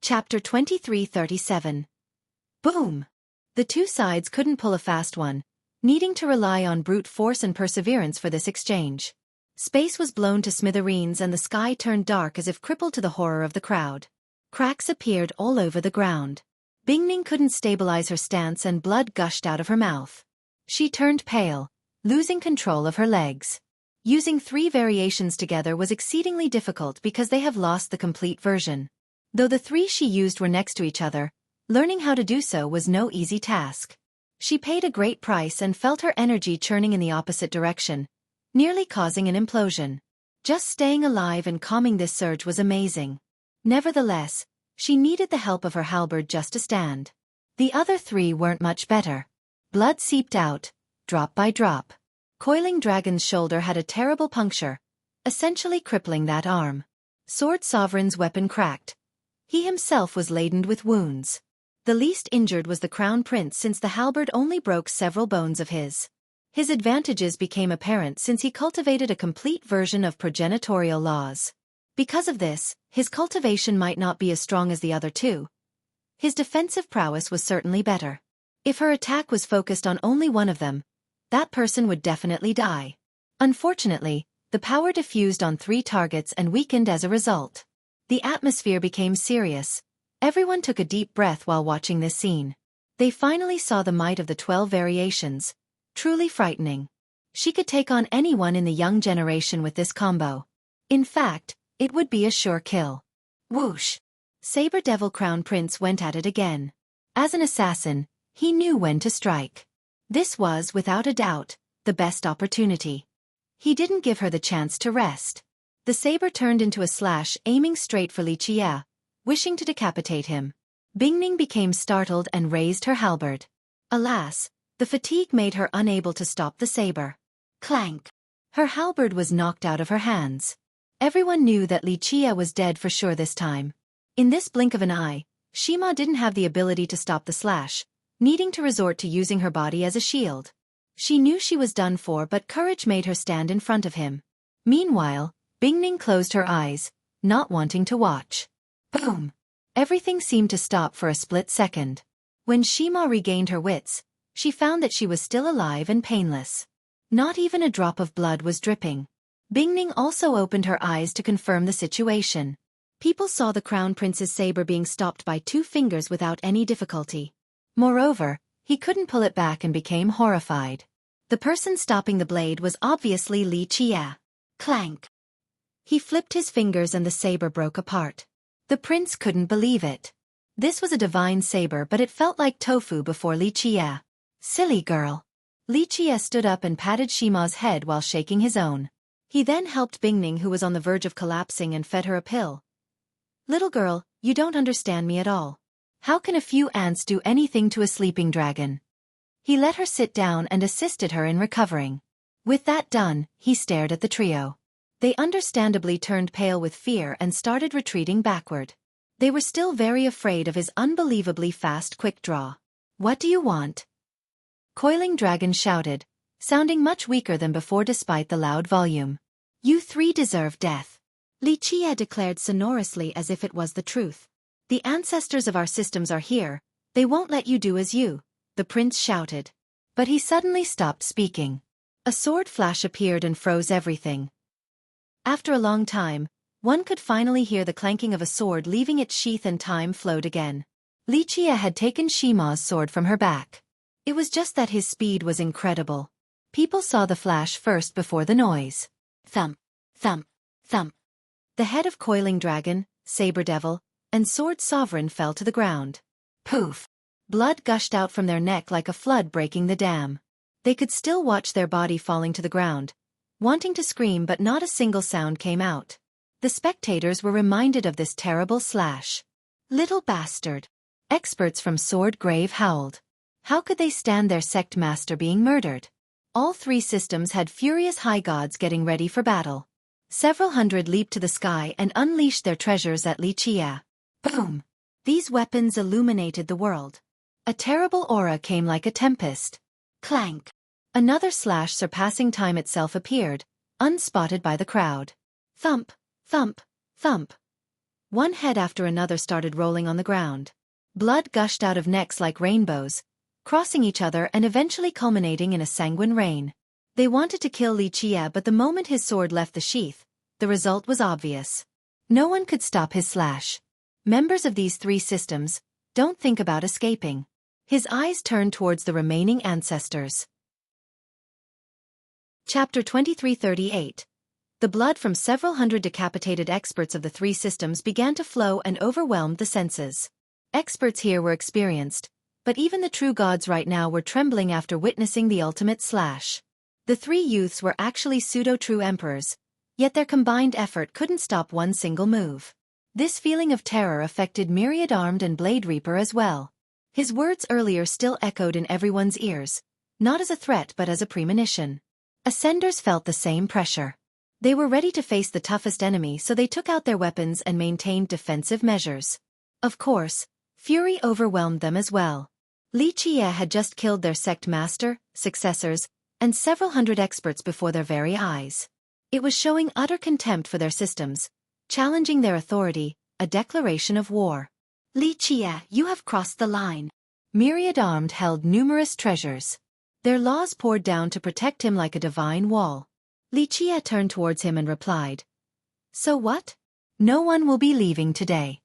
Chapter 2337. Boom! The two sides couldn't pull a fast one, needing to rely on brute force and perseverance for this exchange. Space was blown to smithereens and the sky turned dark as if crippled to the horror of the crowd. Cracks appeared all over the ground. Bingning couldn't stabilize her stance and blood gushed out of her mouth. She turned pale, losing control of her legs. Using 3 variations together was exceedingly difficult because they have lost the complete version. Though the 3 she used were next to each other, learning how to do so was no easy task. She paid a great price and felt her energy churning in the opposite direction, nearly causing an implosion. Just staying alive and calming this surge was amazing. Nevertheless, she needed the help of her halberd just to stand. The other 3 weren't much better. Blood seeped out, drop by drop. Coiling Dragon's shoulder had a terrible puncture, essentially crippling that arm. Sword Sovereign's weapon cracked. He himself was laden with wounds. The least injured was the Crown Prince since the halberd only broke several bones of his. His advantages became apparent since he cultivated a complete version of progenitorial laws. Because of this, his cultivation might not be as strong as the other 2. His defensive prowess was certainly better. If her attack was focused on only one of them, that person would definitely die. Unfortunately, the power diffused on 3 targets and weakened as a result. The atmosphere became serious. Everyone took a deep breath while watching this scene. They finally saw the might of the 12 variations. Truly frightening. She could take on anyone in the young generation with this combo. In fact, it would be a sure kill. Whoosh! Saber Devil Crown Prince went at it again. As an assassin, he knew when to strike. This was, without a doubt, the best opportunity. He didn't give her the chance to rest. The saber turned into a slash aiming straight for Xueqi, wishing to decapitate him. Bingning became startled and raised her halberd. Alas, the fatigue made her unable to stop the saber. Clank! Her halberd was knocked out of her hands. Everyone knew that Xueqi was dead for sure this time. In this blink of an eye, Shima didn't have the ability to stop the slash, needing to resort to using her body as a shield. She knew she was done for, but courage made her stand in front of him. Meanwhile, Bingning closed her eyes, not wanting to watch. Boom! Everything seemed to stop for a split second. When Shima regained her wits, she found that she was still alive and painless. Not even a drop of blood was dripping. Bingning also opened her eyes to confirm the situation. People saw the Crown Prince's saber being stopped by 2 fingers without any difficulty. Moreover, he couldn't pull it back and became horrified. The person stopping the blade was obviously Xueqi. Clank! He flipped his fingers and the saber broke apart. The prince couldn't believe it. This was a divine saber, but it felt like tofu before Xueqi. Silly girl. Xueqi stood up and patted Shima's head while shaking his own. He then helped Bingning, who was on the verge of collapsing, and fed her a pill. Little girl, you don't understand me at all. How can a few ants do anything to a sleeping dragon? He let her sit down and assisted her in recovering. With that done, he stared at the trio. They understandably turned pale with fear and started retreating backward. They were still very afraid of his unbelievably fast quick draw. What do you want? Coiling Dragon shouted, sounding much weaker than before despite the loud volume. You 3 deserve death. Xueqi declared sonorously as if it was the truth. The ancestors of our systems are here, they won't let you do as you, the prince shouted. But he suddenly stopped speaking. A sword flash appeared and froze everything. After a long time, one could finally hear the clanking of a sword leaving its sheath and time flowed again. Xueqi had taken Shima's sword from her back. It was just that his speed was incredible. People saw the flash first before the noise. Thump, thump, thump. The head of Coiling Dragon, Saber Devil, and Sword Sovereign fell to the ground. Poof! Blood gushed out from their neck like a flood breaking the dam. They could still watch their body falling to the ground, wanting to scream, but not a single sound came out. The spectators were reminded of this terrible slash. Little bastard! Experts from Sword Grave howled. How could they stand their sect master being murdered? All 3 systems had furious high gods getting ready for battle. Several hundred leaped to the sky and unleashed their treasures at Xueqi. Boom! These weapons illuminated the world. A terrible aura came like a tempest. Clank! Another slash surpassing time itself appeared, unspotted by the crowd. Thump, thump, thump. One head after another started rolling on the ground. Blood gushed out of necks like rainbows, crossing each other and eventually culminating in a sanguine rain. They wanted to kill Li Qie, but the moment his sword left the sheath, the result was obvious. No one could stop his slash. Members of these three systems, don't think about escaping. His eyes turned towards the remaining ancestors. Chapter 2338. The blood from several hundred decapitated experts of the three systems began to flow and overwhelmed the senses. Experts here were experienced, but even the true gods right now were trembling after witnessing the ultimate slash. The three youths were actually pseudo-true emperors, yet their combined effort couldn't stop one single move. This feeling of terror affected Myriad-Armed and Blade Reaper as well. His words earlier still echoed in everyone's ears, not as a threat but as a premonition. Ascenders felt the same pressure. They were ready to face the toughest enemy, so they took out their weapons and maintained defensive measures. Of course, fury overwhelmed them as well. Li Qie had just killed their sect master, successors, and several hundred experts before their very eyes. It was showing utter contempt for their systems, challenging their authority, a declaration of war. Li Qie, you have crossed the line. Myriad-Armed held numerous treasures. Their laws poured down to protect him like a divine wall. Li Qie turned towards him and replied, "So what? No one will be leaving today."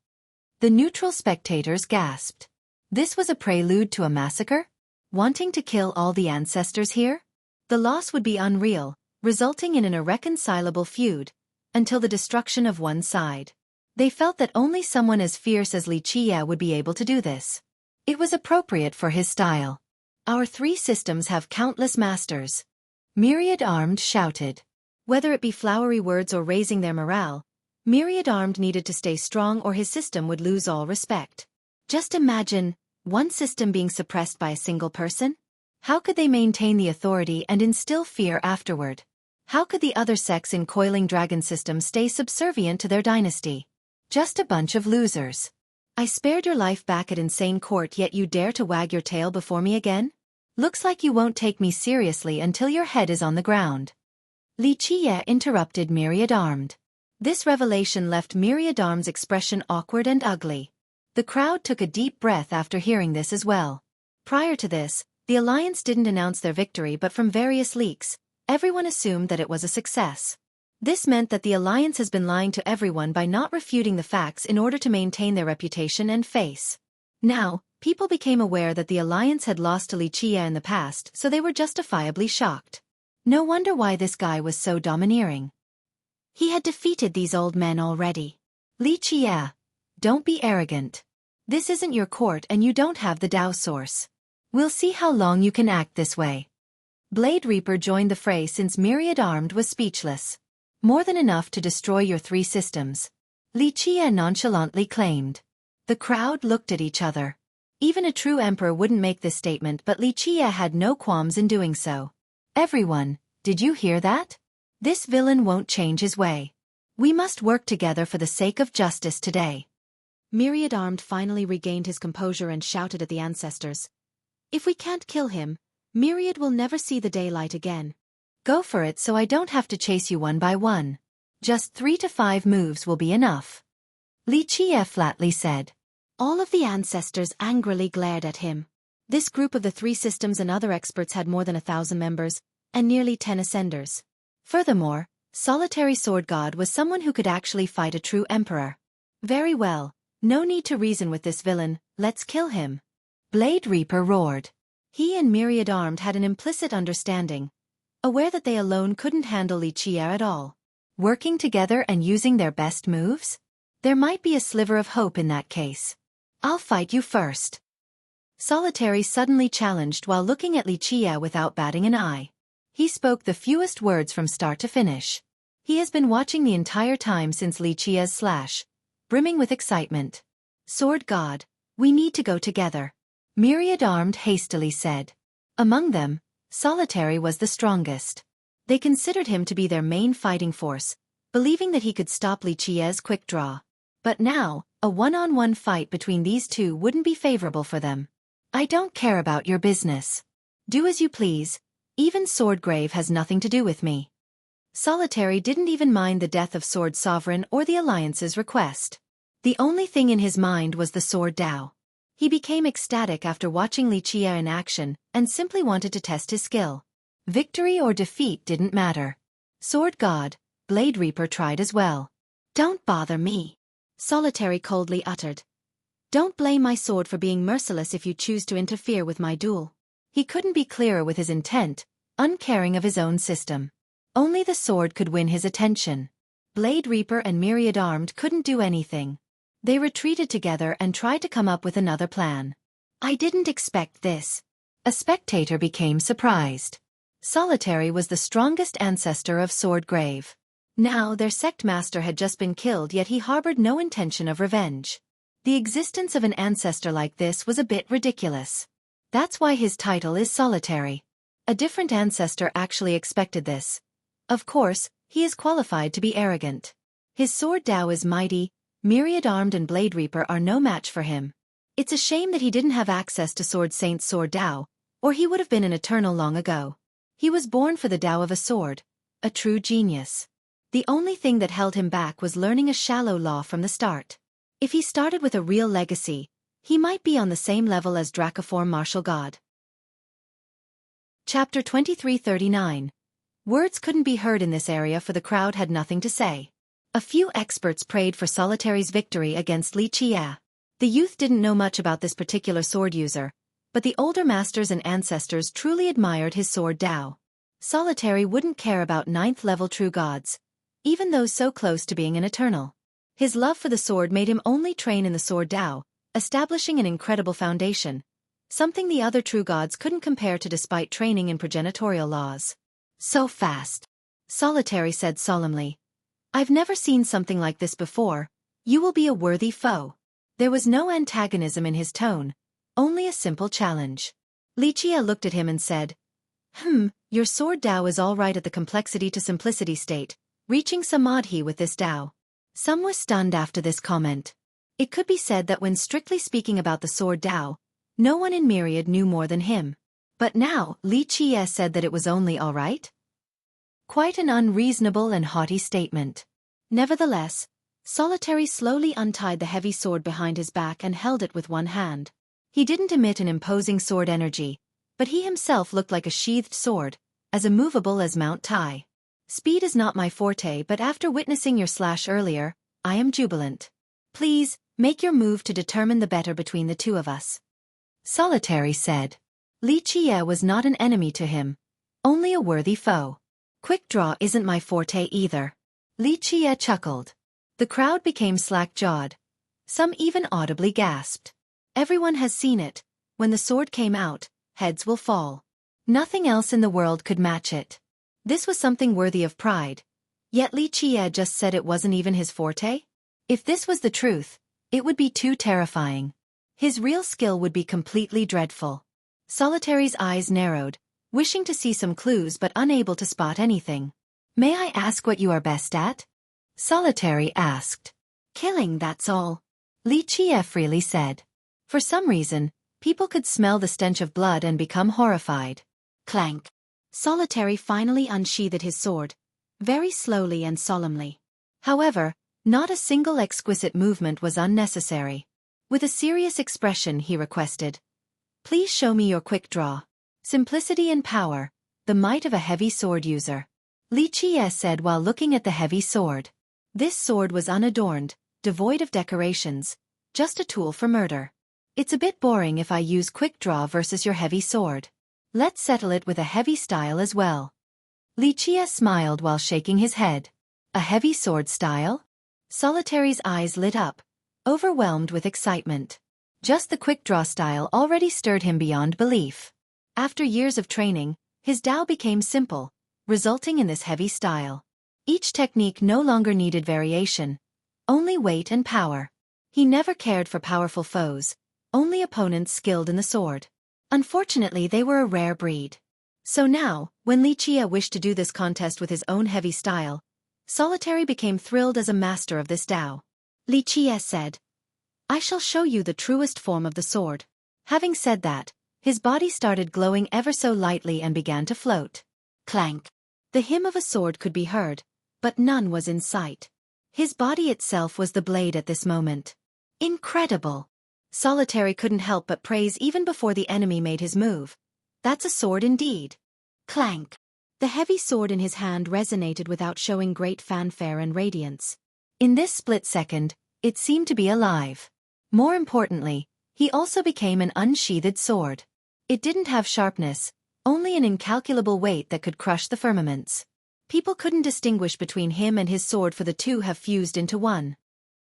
The neutral spectators gasped. This was a prelude to a massacre? Wanting to kill all the ancestors here? The loss would be unreal, resulting in an irreconcilable feud, until the destruction of one side. They felt that only someone as fierce as Li Qie would be able to do this. It was appropriate for his style. Our three systems have countless masters. Myriad-Armed shouted. Whether it be flowery words or raising their morale, Myriad-Armed needed to stay strong or his system would lose all respect. Just imagine, one system being suppressed by a single person? How could they maintain the authority and instill fear afterward? How could the other sects in Coiling Dragon system stay subservient to their dynasty? Just a bunch of losers. I spared your life back at Insane Court, yet you dare to wag your tail before me again? Looks like you won't take me seriously until your head is on the ground. Li Qie interrupted Myriad-Armed. This revelation left Myriad-Armed's expression awkward and ugly. The crowd took a deep breath after hearing this as well. Prior to this, the Alliance didn't announce their victory, but from various leaks, everyone assumed that it was a success. This meant that the Alliance has been lying to everyone by not refuting the facts in order to maintain their reputation and face. Now, people became aware that the Alliance had lost to Li Qie in the past, so they were justifiably shocked. No wonder why this guy was so domineering. He had defeated these old men already. Li Qie, don't be arrogant. This isn't your court and you don't have the Dao source. We'll see how long you can act this way. Blade Reaper joined the fray since Myriad-Armed was speechless. More than enough to destroy your three systems. Li Qie nonchalantly claimed. The crowd looked at each other. Even a true emperor wouldn't make this statement, but Li Qie had no qualms in doing so. Everyone, did you hear that? This villain won't change his way. We must work together for the sake of justice today. Myriad-Armed finally regained his composure and shouted at the ancestors. If we can't kill him, Myriad will never see the daylight again. Go for it so I don't have to chase you one by one. Just 3 to 5 moves will be enough. Li Qie flatly said. All of the ancestors angrily glared at him. This group of the three systems and other experts had more than 1,000 members, and nearly 10 ascenders. Furthermore, Solitary Sword God was someone who could actually fight a true emperor. Very well, no need to reason with this villain, let's kill him. Blade Reaper roared. He and Myriad-Armed had an implicit understanding, aware that they alone couldn't handle Li Qie at all. Working together and using their best moves? There might be a sliver of hope in that case. I'll fight you first. Solitary suddenly challenged while looking at Li Qie without batting an eye. He spoke the fewest words from start to finish. He has been watching the entire time since Li Qie's slash, brimming with excitement. Sword God, we need to go together. Myriad-Armed hastily said. Among them, Solitary was the strongest. They considered him to be their main fighting force, believing that he could stop Li Qie's quick draw. But now, a one-on-one fight between these two wouldn't be favorable for them. I don't care about your business. Do as you please, even Swordgrave has nothing to do with me. Solitary didn't even mind the death of Sword Sovereign or the Alliance's request. The only thing in his mind was the sword Dao. He became ecstatic after watching Li Qie in action and simply wanted to test his skill. Victory or defeat didn't matter. Sword God, Blade Reaper tried as well. "Don't bother me," Solitary coldly uttered. "Don't blame my sword for being merciless if you choose to interfere with my duel." He couldn't be clearer with his intent, uncaring of his own system. Only the sword could win his attention. Blade Reaper and Myriad Armed couldn't do anything. They retreated together and tried to come up with another plan. "I didn't expect this." A spectator became surprised. Solitary was the strongest ancestor of Sword Grave. Now their sect master had just been killed, yet he harbored no intention of revenge. The existence of an ancestor like this was a bit ridiculous. That's why his title is Solitary. A different ancestor actually expected this. Of course, he is qualified to be arrogant. His sword Dao is mighty, Myriad Armed and Blade Reaper are no match for him. It's a shame that he didn't have access to Sword Saint's sword Dao, or he would have been an eternal long ago. He was born for the Dao of a sword, a true genius. The only thing that held him back was learning a shallow law from the start. If he started with a real legacy, he might be on the same level as Dracoform Martial God. Chapter 2339. Words couldn't be heard in this area, for the crowd had nothing to say. A few experts prayed for Solitary's victory against Li Qie. The youth didn't know much about this particular sword user, but the older masters and ancestors truly admired his sword Dao. Solitary wouldn't care about 9th-level true gods, even those so close to being an eternal. His love for the sword made him only train in the sword Dao, establishing an incredible foundation, something the other true gods couldn't compare to despite training in progenitorial laws. "So fast," Solitary said solemnly. "I've never seen something like this before. You will be a worthy foe." There was no antagonism in his tone, only a simple challenge. Li Qie looked at him and said, Your sword Dao is all right at the complexity to simplicity state, reaching Samadhi with this Dao." Some were stunned after this comment. It could be said that when strictly speaking about the sword Dao, no one in Myriad knew more than him. But now, Li Qie said that it was only all right? Quite an unreasonable and haughty statement. Nevertheless, Solitary slowly untied the heavy sword behind his back and held it with one hand. He didn't emit an imposing sword energy, but he himself looked like a sheathed sword, as immovable as Mount Tai. "Speed is not my forte, but after witnessing your slash earlier, I am jubilant. Please, make your move to determine the better between the two of us," Solitary said. Li Qie was not an enemy to him, only a worthy foe. "Quick draw isn't my forte either." Li Qie chuckled. The crowd became slack-jawed. Some even audibly gasped. Everyone has seen it. When the sword came out, heads will fall. Nothing else in the world could match it. This was something worthy of pride. Yet Li Qie just said it wasn't even his forte? If this was the truth, it would be too terrifying. His real skill would be completely dreadful. Solitary's eyes narrowed, wishing to see some clues but unable to spot anything. "May I ask what you are best at?" Solitary asked. "Killing, that's all," Li Qie freely said. For some reason, people could smell the stench of blood and become horrified. Clank. Solitary finally unsheathed his sword, very slowly and solemnly. However, not a single exquisite movement was unnecessary. With a serious expression he requested, "Please show me your quick draw." Simplicity and power, the might of a heavy sword user, Li Qie said while looking at the heavy sword. This sword was unadorned, devoid of decorations, just a tool for murder. "It's a bit boring if I use quick draw versus your heavy sword. Let's settle it with a heavy style as well." Li Qie smiled while shaking his head. A heavy sword style? Solitary's eyes lit up, overwhelmed with excitement. Just the quick draw style already stirred him beyond belief. After years of training, his Dao became simple, resulting in this heavy style. Each technique no longer needed variation, only weight and power. He never cared for powerful foes, only opponents skilled in the sword. Unfortunately, they were a rare breed. So now, when Li Qie wished to do this contest with his own heavy style, Solitary became thrilled as a master of this Dao. Li Qie said, "I shall show you the truest form of the sword." Having said that, his body started glowing ever so lightly and began to float. Clank. The hum of a sword could be heard, but none was in sight. His body itself was the blade at this moment. Incredible! Solitary couldn't help but praise even before the enemy made his move. That's a sword indeed. Clank! The heavy sword in his hand resonated without showing great fanfare and radiance. In this split second, it seemed to be alive. More importantly, he also became an unsheathed sword. It didn't have sharpness, only an incalculable weight that could crush the firmaments. People couldn't distinguish between him and his sword, for the two have fused into one.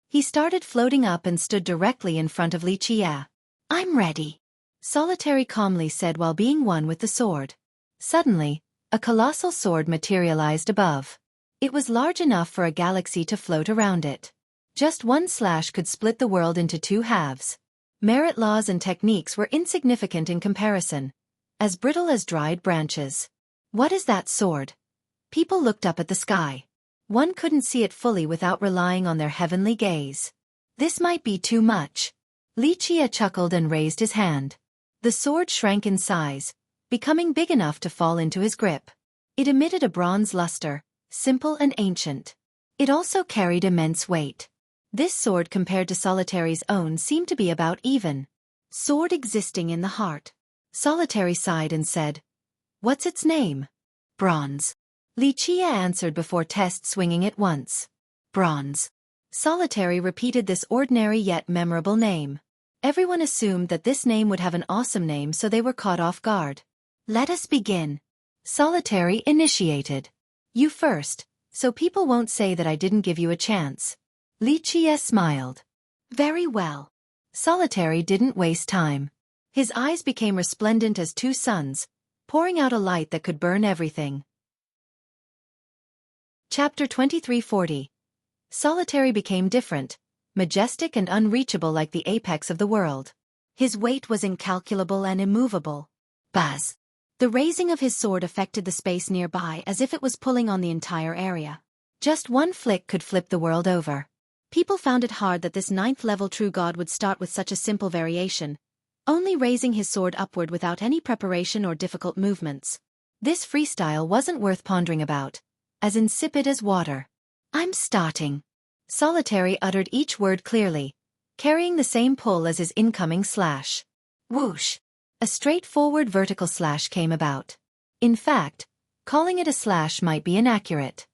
He started floating up and stood directly in front of Xueqi. "I'm ready," Solitary calmly said while being one with the sword. Suddenly, a colossal sword materialized above. It was large enough for a galaxy to float around it. Just one slash could split the world into two halves. Merit laws and techniques were insignificant in comparison, as brittle as dried branches. "What is that sword?" People looked up at the sky. One couldn't see it fully without relying on their heavenly gaze. "This might be too much." Xueqi chuckled and raised his hand. The sword shrank in size, becoming big enough to fall into his grip. It emitted a bronze luster, simple and ancient. It also carried immense weight. This sword compared to Solitary's own seemed to be about even. Sword existing in the heart. Solitary sighed and said, "What's its name?" "Bronze." Xueqi answered before swinging it once. "Bronze." Solitary repeated this ordinary yet memorable name. Everyone assumed that this name would have an awesome name, so they were caught off guard. "Let us begin." Solitary initiated. "You first, so people won't say that I didn't give you a chance." Xueqi smiled. "Very well." Solitary didn't waste time. His eyes became resplendent as two suns, pouring out a light that could burn everything. Chapter 2340. Solitary became different, majestic and unreachable like the apex of the world. His weight was incalculable and immovable. Buzz! The raising of his sword affected the space nearby as if it was pulling on the entire area. Just one flick could flip the world over. People found it hard that this 9th-level true god would start with such a simple variation, only raising his sword upward without any preparation or difficult movements. This freestyle wasn't worth pondering about. As insipid as water. "I'm starting." Solitary uttered each word clearly, carrying the same pull as his incoming slash. Whoosh! A straightforward vertical slash came about. In fact, calling it a slash might be inaccurate.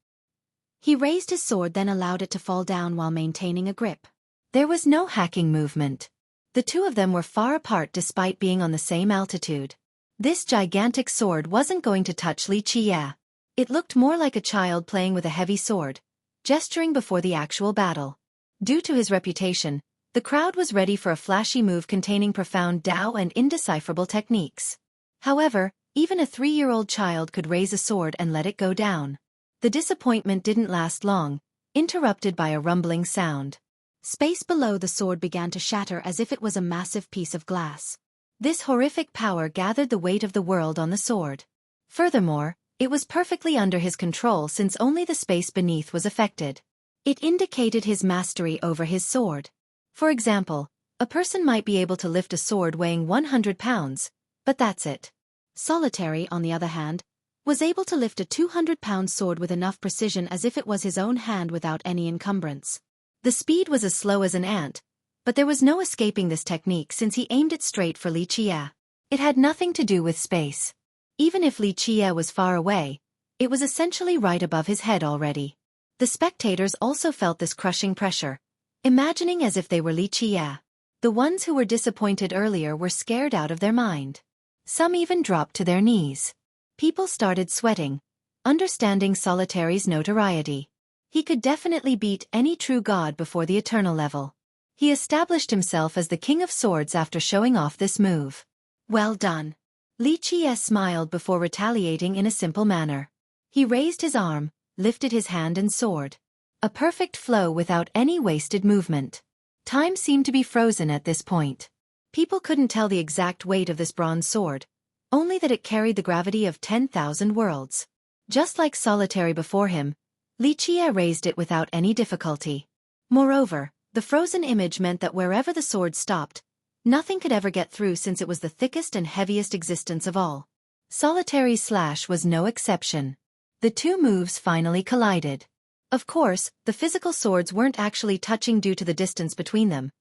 He raised his sword, then allowed it to fall down while maintaining a grip. There was no hacking movement. The two of them were far apart despite being on the same altitude. This gigantic sword wasn't going to touch Xueqi. It looked more like a child playing with a heavy sword, gesturing before the actual battle. Due to his reputation, the crowd was ready for a flashy move containing profound Dao and indecipherable techniques. However, even a 3-year-old child could raise a sword and let it go down. The disappointment didn't last long, interrupted by a rumbling sound. Space below the sword began to shatter as if it was a massive piece of glass. This horrific power gathered the weight of the world on the sword. Furthermore, it was perfectly under his control since only the space beneath was affected. It indicated his mastery over his sword. For example, a person might be able to lift a sword weighing 100 pounds, but that's it. Solitary, on the other hand, was able to lift a 200-pound sword with enough precision as if it was his own hand without any encumbrance. The speed was as slow as an ant, but there was no escaping this technique since he aimed it straight for Xueqi. It had nothing to do with space. Even if Xueqi was far away, it was essentially right above his head already. The spectators also felt this crushing pressure, imagining as if they were Xueqi. The ones who were disappointed earlier were scared out of their mind. Some even dropped to their knees. People started sweating, understanding Solitary's notoriety. He could definitely beat any true god before the eternal level. He established himself as the king of swords after showing off this move. "Well done." Xueqi smiled before retaliating in a simple manner. He raised his arm, lifted his hand and sword. A perfect flow without any wasted movement. Time seemed to be frozen at this point. People couldn't tell the exact weight of this bronze sword, only that it carried the gravity of 10,000 worlds. Just like Solitary before him, Xueqi raised it without any difficulty. Moreover, the frozen image meant that wherever the sword stopped, nothing could ever get through since it was the thickest and heaviest existence of all. Solitary's slash was no exception. The two moves finally collided. Of course, the physical swords weren't actually touching due to the distance between them,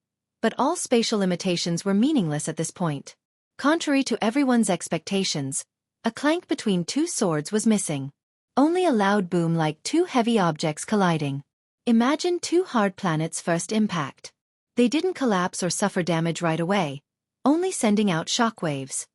but all spatial limitations were meaningless at this point. Contrary to everyone's expectations, a clank between two swords was missing. Only a loud boom like two heavy objects colliding. Imagine two hard planets' first impact. They didn't collapse or suffer damage right away, only sending out shockwaves.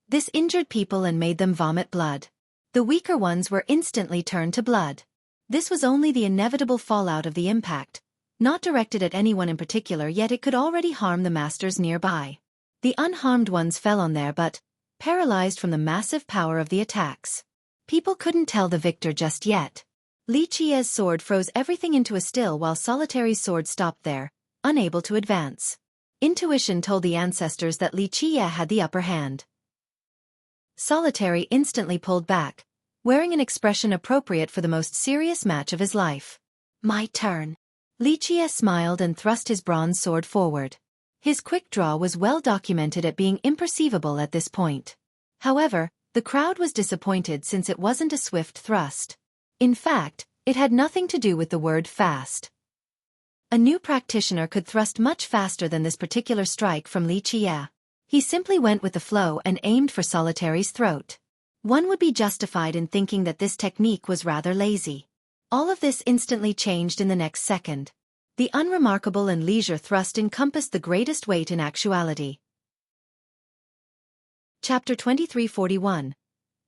This injured people and made them vomit blood. The weaker ones were instantly turned to blood. This was only the inevitable fallout of the impact, not directed at anyone in particular, yet it could already harm the masters nearby. The unharmed ones fell on there but, paralyzed from the massive power of the attacks. People couldn't tell the victor just yet. Li Qi's sword froze everything into a still while Solitary's sword stopped there, unable to advance. Intuition told the ancestors that Li Qie had the upper hand. Solitary instantly pulled back, wearing an expression appropriate for the most serious match of his life. My turn. Li Qie smiled and thrust his bronze sword forward. His quick draw was well documented at being imperceivable at this point. However, the crowd was disappointed since it wasn't a swift thrust. In fact, it had nothing to do with the word fast. A new practitioner could thrust much faster than this particular strike from Li Qie. He simply went with the flow and aimed for Solitary's throat. One would be justified in thinking that this technique was rather lazy. All of this instantly changed in the next second. The unremarkable and leisure thrust encompassed the greatest weight in actuality. Chapter 2341.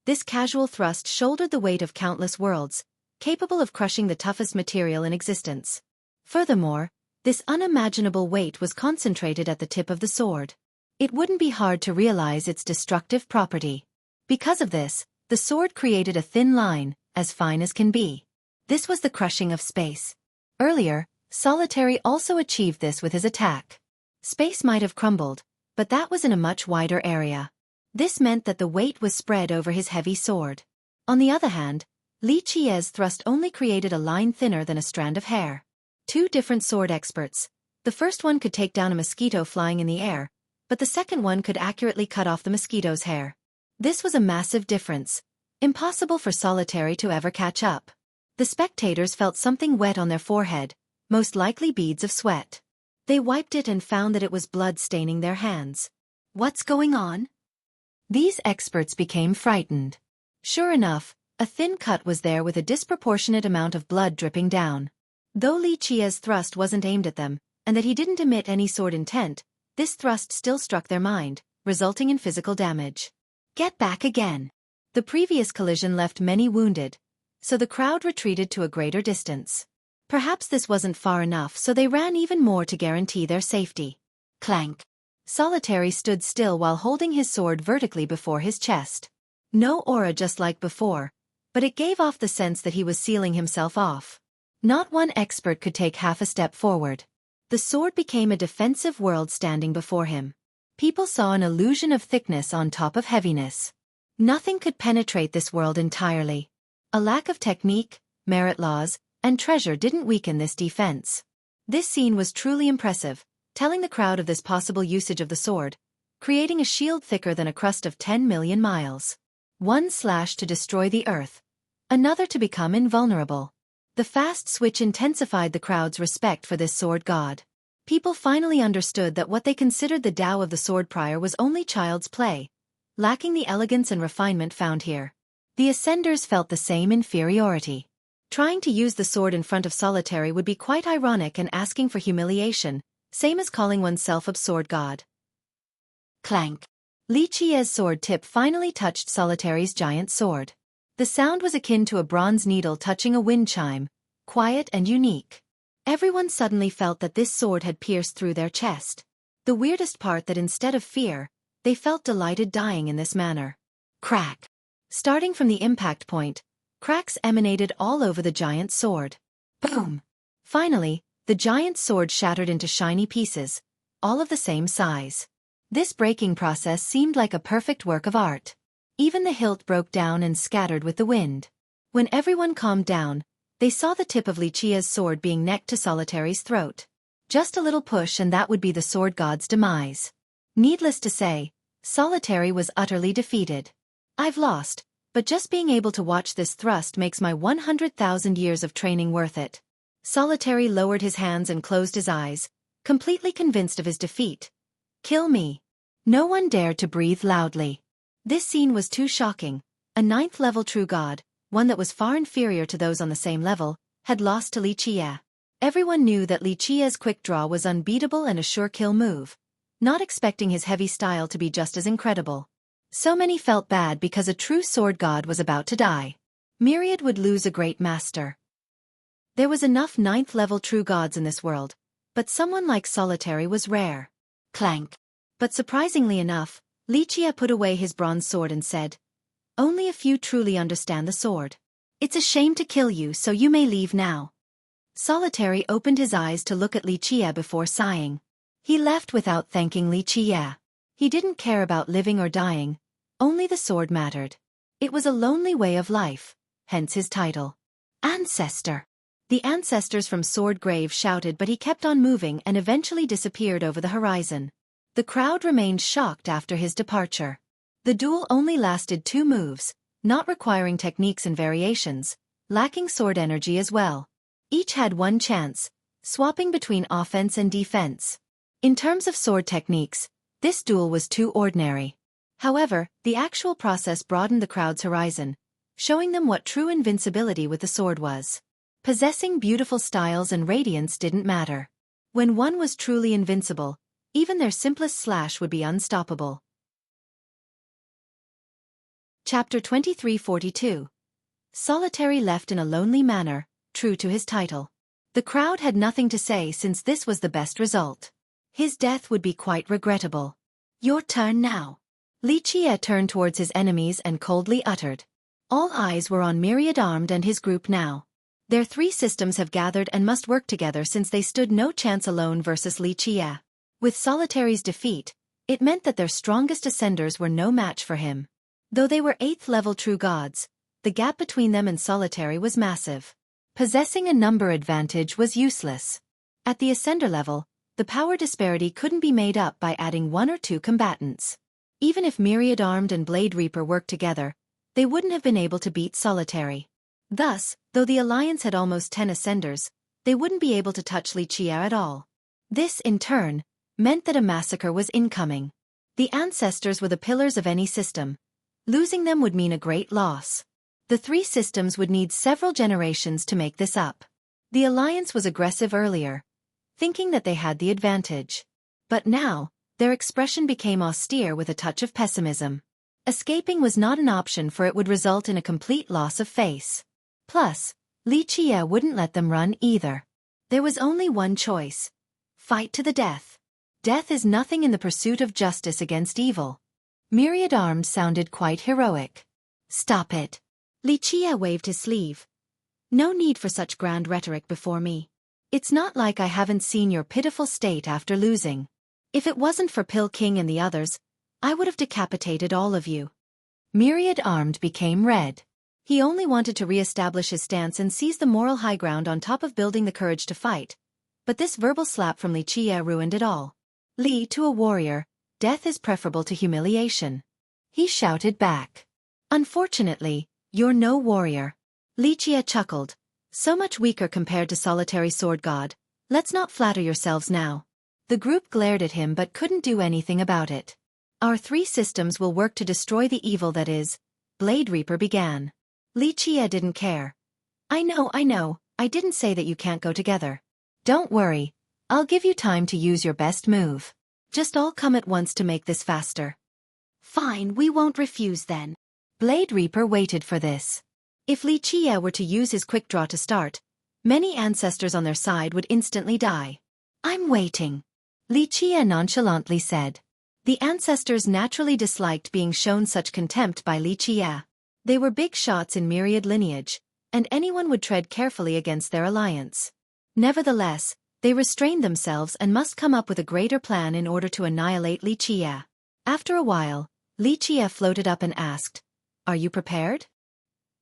This casual thrust shouldered the weight of countless worlds, capable of crushing the toughest material in existence. Furthermore, this unimaginable weight was concentrated at the tip of the sword. It wouldn't be hard to realize its destructive property. Because of this, the sword created a thin line, as fine as can be. This was the crushing of space. Earlier, Solitary also achieved this with his attack. Space might have crumbled, but that was in a much wider area. This meant that the weight was spread over his heavy sword. On the other hand, Li Qie's thrust only created a line thinner than a strand of hair. Two different sword experts. The first one could take down a mosquito flying in the air, but the second one could accurately cut off the mosquito's hair. This was a massive difference. Impossible for Solitary to ever catch up. The spectators felt something wet on their forehead, most likely beads of sweat. They wiped it and found that it was blood staining their hands. What's going on? These experts became frightened. Sure enough, a thin cut was there with a disproportionate amount of blood dripping down. Though Li Qie's thrust wasn't aimed at them, and that he didn't emit any sword intent, this thrust still struck their mind, resulting in physical damage. Get back again. The previous collision left many wounded, so the crowd retreated to a greater distance. Perhaps this wasn't far enough, so they ran even more to guarantee their safety. Clank. Solitary stood still while holding his sword vertically before his chest. No aura just like before, but it gave off the sense that he was sealing himself off. Not one expert could take half a step forward. The sword became a defensive world standing before him. People saw an illusion of thickness on top of heaviness. Nothing could penetrate this world entirely. A lack of technique, merit laws, and treasure didn't weaken this defense. This scene was truly impressive, telling the crowd of this possible usage of the sword, creating a shield thicker than a crust of 10 million miles. One slash to destroy the earth, another to become invulnerable. The fast switch intensified the crowd's respect for this sword god. People finally understood that what they considered the Tao of the sword prior was only child's play, lacking the elegance and refinement found here. The Ascenders felt the same inferiority. Trying to use the sword in front of Solitary would be quite ironic and asking for humiliation, same as calling oneself a sword god. Clank. Li Qie's sword tip finally touched Solitary's giant sword. The sound was akin to a bronze needle touching a wind chime, quiet and unique. Everyone suddenly felt that this sword had pierced through their chest. The weirdest part that instead of fear, they felt delighted dying in this manner. Crack. Starting from the impact point, cracks emanated all over the giant sword. Boom! Finally, the giant sword shattered into shiny pieces, all of the same size. This breaking process seemed like a perfect work of art. Even the hilt broke down and scattered with the wind. When everyone calmed down, they saw the tip of Li Qi's sword being necked to Solitary's throat. Just a little push and that would be the sword god's demise. Needless to say, Solitary was utterly defeated. I've lost, but just being able to watch this thrust makes my 100,000 years of training worth it. Solitary lowered his hands and closed his eyes, completely convinced of his defeat. Kill me. No one dared to breathe loudly. This scene was too shocking. A 9th-level true god, one that was far inferior to those on the same level, had lost to Li Qie. Everyone knew that Li Qie's quick draw was unbeatable and a sure kill move, not expecting his heavy style to be just as incredible. So many felt bad because a true sword god was about to die. Myriad would lose a great master. There was enough 9th-level true gods in this world, but someone like Solitary was rare. Clank. But surprisingly enough, Li Qie put away his bronze sword and said, "Only a few truly understand the sword. It's a shame to kill you, so you may leave now." Solitary opened his eyes to look at Li Qie before sighing. He left without thanking Li Qie. He didn't care about living or dying, only the sword mattered. It was a lonely way of life, hence his title. Ancestor. The ancestors from Sword Grave shouted, but he kept on moving and eventually disappeared over the horizon. The crowd remained shocked after his departure. The duel only lasted 2 moves, not requiring techniques and variations, lacking sword energy as well. Each had one chance, swapping between offense and defense. In terms of sword techniques, this duel was too ordinary. However, the actual process broadened the crowd's horizon, showing them what true invincibility with the sword was. Possessing beautiful styles and radiance didn't matter. When one was truly invincible, even their simplest slash would be unstoppable. Chapter 2342. Solitary left in a lonely manner, true to his title. The crowd had nothing to say since this was the best result. His death would be quite regrettable. Your turn now. Li Qie turned towards his enemies and coldly uttered. All eyes were on Myriad Armed and his group now. Their 3 systems have gathered and must work together since they stood no chance alone versus Li Qie. With Solitary's defeat, it meant that their strongest ascenders were no match for him. Though they were 8th-level true gods, the gap between them and Solitary was massive. Possessing a number advantage was useless. At the ascender level, the power disparity couldn't be made up by adding 1 or 2 combatants. Even if Myriad Armed and Blade Reaper worked together, they wouldn't have been able to beat Solitary. Thus, though the Alliance had almost 10 ascenders, they wouldn't be able to touch Li Qie at all. This, in turn, meant that a massacre was incoming. The ancestors were the pillars of any system. Losing them would mean a great loss. The 3 systems would need several generations to make this up. The Alliance was aggressive earlier, thinking that they had the advantage. But now, their expression became austere with a touch of pessimism. Escaping was not an option, for it would result in a complete loss of face. Plus, Li Qie wouldn't let them run either. There was only one choice. Fight to the death. Death is nothing in the pursuit of justice against evil. Myriad Armed sounded quite heroic. Stop it. Li Qie waved his sleeve. No need for such grand rhetoric before me. It's not like I haven't seen your pitiful state after losing. If it wasn't for Pill King and the others, I would have decapitated all of you. Myriad Armed became red. He only wanted to re-establish his stance and seize the moral high ground on top of building the courage to fight. But this verbal slap from Li Qie ruined it all. Li, to a warrior, death is preferable to humiliation. He shouted back. Unfortunately, you're no warrior. Li Qie chuckled. So much weaker compared to Solitary Sword God. Let's not flatter yourselves now. The group glared at him but couldn't do anything about it. Our 3 systems will work to destroy the evil that is. Blade Reaper began. Li Qie didn't care. I know, I didn't say that you can't go together. Don't worry, I'll give you time to use your best move. Just all come at once to make this faster. Fine, we won't refuse then. Blade Reaper waited for this. If Li Qie were to use his quick draw to start, many ancestors on their side would instantly die. I'm waiting. Li Qie nonchalantly said. The ancestors naturally disliked being shown such contempt by Li Qie. They were big shots in Myriad lineage, and anyone would tread carefully against their alliance. Nevertheless, they restrained themselves and must come up with a greater plan in order to annihilate Li Qie. After a while, Li Qie floated up and asked, "Are you prepared?"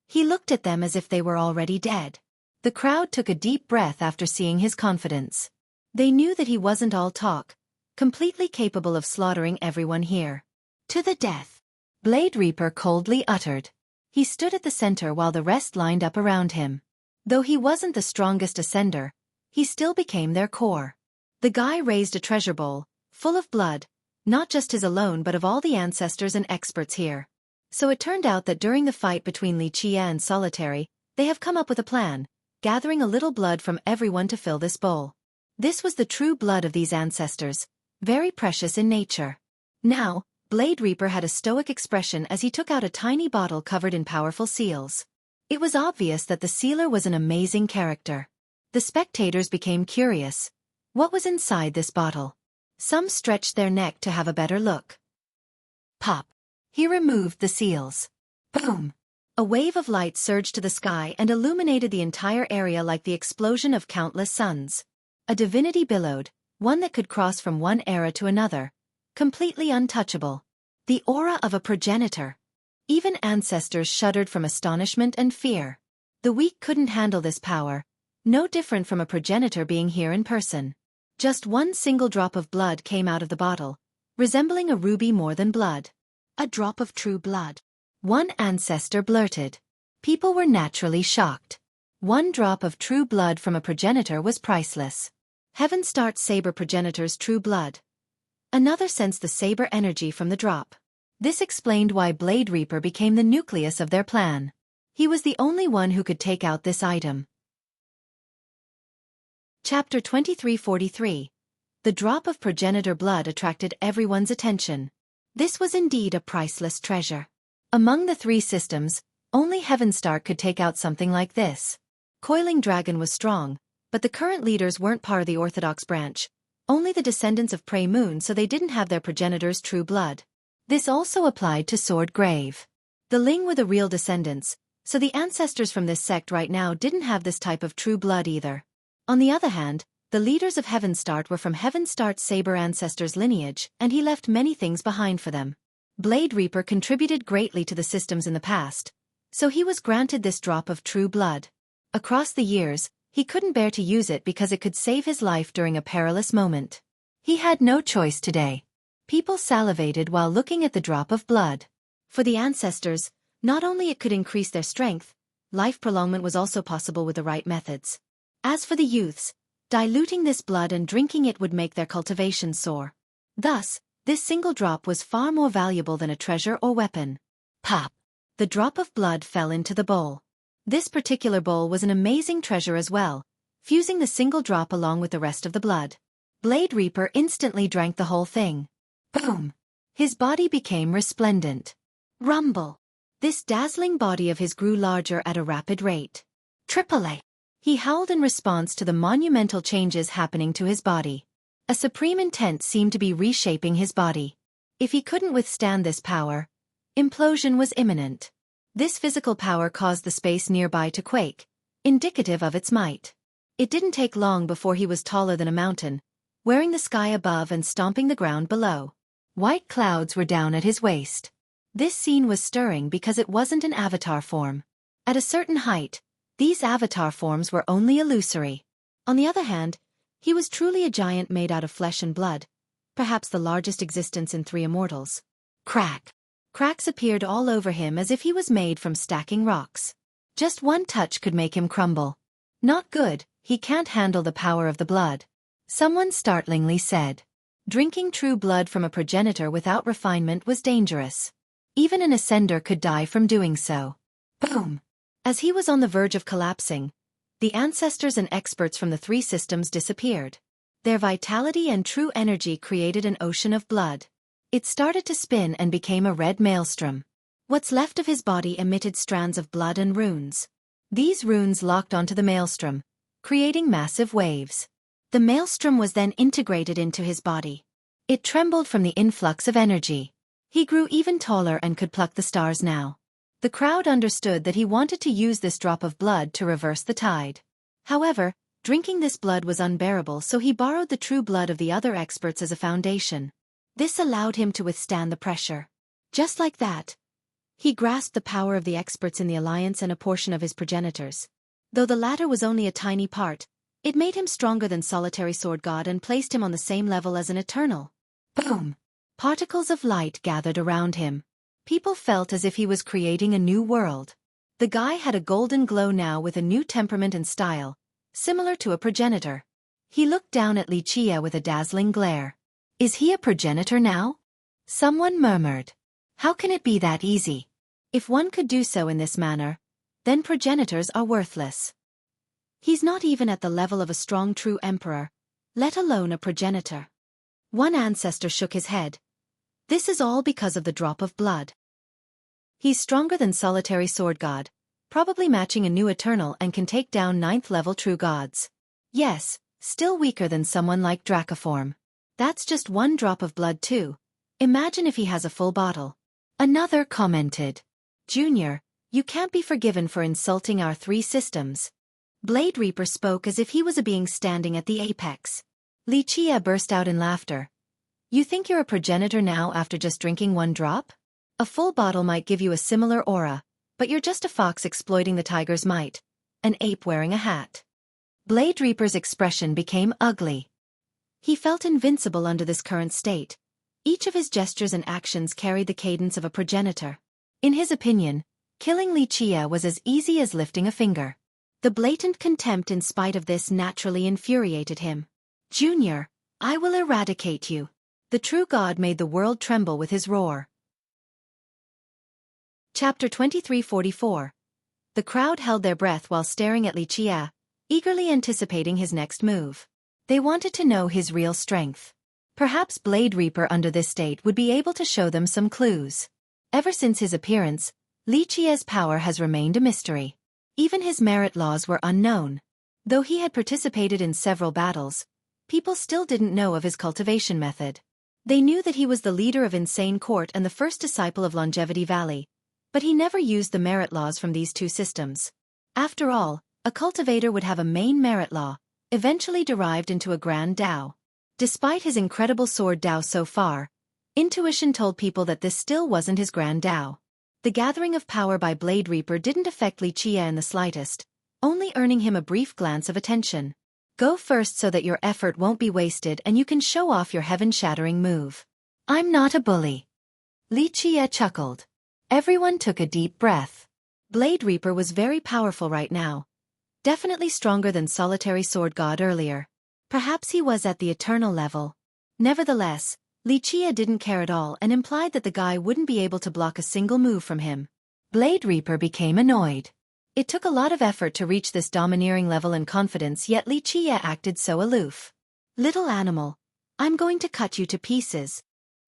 He looked at them as if they were already dead. The crowd took a deep breath after seeing his confidence. They knew that he wasn't all talk, completely capable of slaughtering everyone here. To the death. Blade Reaper coldly uttered. He stood at the center while the rest lined up around him. Though he wasn't the strongest ascender, he still became their core. The guy raised a treasure bowl, full of blood, not just his alone but of all the ancestors and experts here. So it turned out that during the fight between Li Chia and Solitary, they have come up with a plan, gathering a little blood from everyone to fill this bowl. This was the true blood of these ancestors, very precious in nature. Now, Blade Reaper had a stoic expression as he took out a tiny bottle covered in powerful seals. It was obvious that the sealer was an amazing character. The spectators became curious. What was inside this bottle? Some stretched their neck to have a better look. Pop. He removed the seals. Boom. A wave of light surged to the sky and illuminated the entire area like the explosion of countless suns. A divinity billowed, one that could cross from one era to another, completely untouchable. The aura of a progenitor. Even ancestors shuddered from astonishment and fear. The weak couldn't handle this power, no different from a progenitor being here in person. Just one single drop of blood came out of the bottle, resembling a ruby more than blood. A drop of true blood. One ancestor blurted. People were naturally shocked. One drop of true blood from a progenitor was priceless. Heavenstart Saber progenitor's true blood. Another sensed the saber energy from the drop. This explained why Blade Reaper became the nucleus of their plan. He was the only one who could take out this item. Chapter 2343. The drop of progenitor blood attracted everyone's attention. This was indeed a priceless treasure. Among the three systems, only Heavenstar could take out something like this. Coiling Dragon was strong, but the current leaders weren't part of the Orthodox branch, only the descendants of Prey Moon, so they didn't have their progenitor's true blood. This also applied to Sword Grave. The Ling were the real descendants, so the ancestors from this sect right now didn't have this type of true blood either. On the other hand, the leaders of Heavenstart were from Heavenstart's Saber ancestors' lineage, and he left many things behind for them. Blade Reaper contributed greatly to the systems in the past, so he was granted this drop of true blood. Across the years, he couldn't bear to use it because it could save his life during a perilous moment. He had no choice today. People salivated while looking at the drop of blood. For the ancestors, not only it could increase their strength, life prolongment was also possible with the right methods. As for the youths, diluting this blood and drinking it would make their cultivation soar. Thus, this single drop was far more valuable than a treasure or weapon. Pop! The drop of blood fell into the bowl. This particular bowl was an amazing treasure as well, fusing the single drop along with the rest of the blood. Blade Reaper instantly drank the whole thing. Boom! His body became resplendent. Rumble! This dazzling body of his grew larger at a rapid rate. AAA! He howled in response to the monumental changes happening to his body. A supreme intent seemed to be reshaping his body. If he couldn't withstand this power, implosion was imminent. This physical power caused the space nearby to quake, indicative of its might. It didn't take long before he was taller than a mountain, wearing the sky above and stomping the ground below. White clouds were down at his waist. This scene was stirring because it wasn't an avatar form. At a certain height, these avatar forms were only illusory. On the other hand, he was truly a giant made out of flesh and blood, perhaps the largest existence in three immortals. Crack! Cracks appeared all over him as if he was made from stacking rocks. Just one touch could make him crumble. Not good, he can't handle the power of the blood. Someone startlingly said. Drinking true blood from a progenitor without refinement was dangerous. Even an ascender could die from doing so. Boom! As he was on the verge of collapsing, the ancestors and experts from the three systems disappeared. Their vitality and true energy created an ocean of blood. It started to spin and became a red maelstrom. What's left of his body emitted strands of blood and runes. These runes locked onto the maelstrom, creating massive waves. The maelstrom was then integrated into his body. It trembled from the influx of energy. He grew even taller and could pluck the stars now. The crowd understood that he wanted to use this drop of blood to reverse the tide. However, drinking this blood was unbearable, so he borrowed the true blood of the other experts as a foundation. This allowed him to withstand the pressure. Just like that, he grasped the power of the experts in the Alliance and a portion of his progenitors. Though the latter was only a tiny part, it made him stronger than Solitary Sword God and placed him on the same level as an Eternal. Boom! Particles of light gathered around him. People felt as if he was creating a new world. The guy had a golden glow now with a new temperament and style, similar to a progenitor. He looked down at Li Qie with a dazzling glare. Is he a progenitor now? Someone murmured. How can it be that easy? If one could do so in this manner, then progenitors are worthless. He's not even at the level of a strong true emperor, let alone a progenitor. One ancestor shook his head. This is all because of the drop of blood. He's stronger than solitary sword god, probably matching a new eternal and can take down 9th level true gods. Yes, still weaker than someone like Dracoform. That's just one drop of blood too. Imagine if he has a full bottle. Another commented. Junior, you can't be forgiven for insulting our 3 systems. Blade Reaper spoke as if he was a being standing at the apex. Li Qie burst out in laughter. You think you're a progenitor now after just drinking 1 drop? A full bottle might give you a similar aura, but you're just a fox exploiting the tiger's might, an ape wearing a hat. Blade Reaper's expression became ugly. He felt invincible under this current state. Each of his gestures and actions carried the cadence of a progenitor. In his opinion, killing Li Qie was as easy as lifting a finger. The blatant contempt in spite of this naturally infuriated him. Junior, I will eradicate you. The true god made the world tremble with his roar. Chapter 2344. The crowd held their breath while staring at Li Qie, eagerly anticipating his next move. They wanted to know his real strength. Perhaps Blade Reaper under this state would be able to show them some clues. Ever since his appearance, Li Qie's power has remained a mystery. Even his merit laws were unknown. Though he had participated in several battles, people still didn't know of his cultivation method. They knew that he was the leader of Insane Court and the first disciple of Longevity Valley, but he never used the merit laws from these 2 systems. After all, a cultivator would have a main merit law, eventually derived into a grand Dao. Despite his incredible sword Dao so far, intuition told people that this still wasn't his grand Dao. The gathering of power by Blade Reaper didn't affect Li Qie in the slightest, only earning him a brief glance of attention. Go first so that your effort won't be wasted and you can show off your heaven-shattering move. I'm not a bully. Li Qie chuckled. Everyone took a deep breath. Blade Reaper was very powerful right now. Definitely stronger than Solitary Sword God earlier. Perhaps he was at the eternal level. Nevertheless, Li Qie didn't care at all and implied that the guy wouldn't be able to block a single move from him. Blade Reaper became annoyed. It took a lot of effort to reach this domineering level and confidence, yet Li Qie acted so aloof. Little animal, I'm going to cut you to pieces.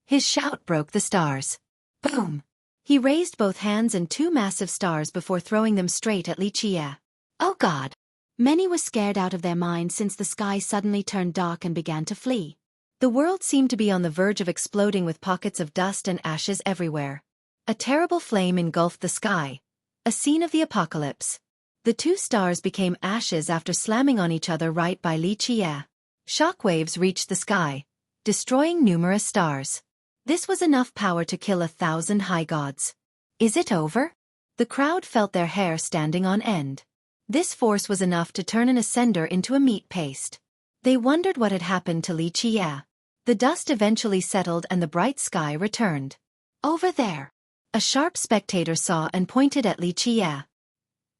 His shout broke the stars. Boom! He raised both hands and 2 massive stars before throwing them straight at Li Qie. Oh God! Many were scared out of their minds since the sky suddenly turned dark and began to flee. The world seemed to be on the verge of exploding with pockets of dust and ashes everywhere. A terrible flame engulfed the sky, a scene of the apocalypse. The 2 stars became ashes after slamming on each other right by Li Qie. Shockwaves reached the sky, destroying numerous stars. This was enough power to kill 1,000 high gods. Is it over? The crowd felt their hair standing on end. This force was enough to turn an ascender into a meat paste. They wondered what had happened to Li Qie. The dust eventually settled and the bright sky returned. Over there. A sharp spectator saw and pointed at Li Qie.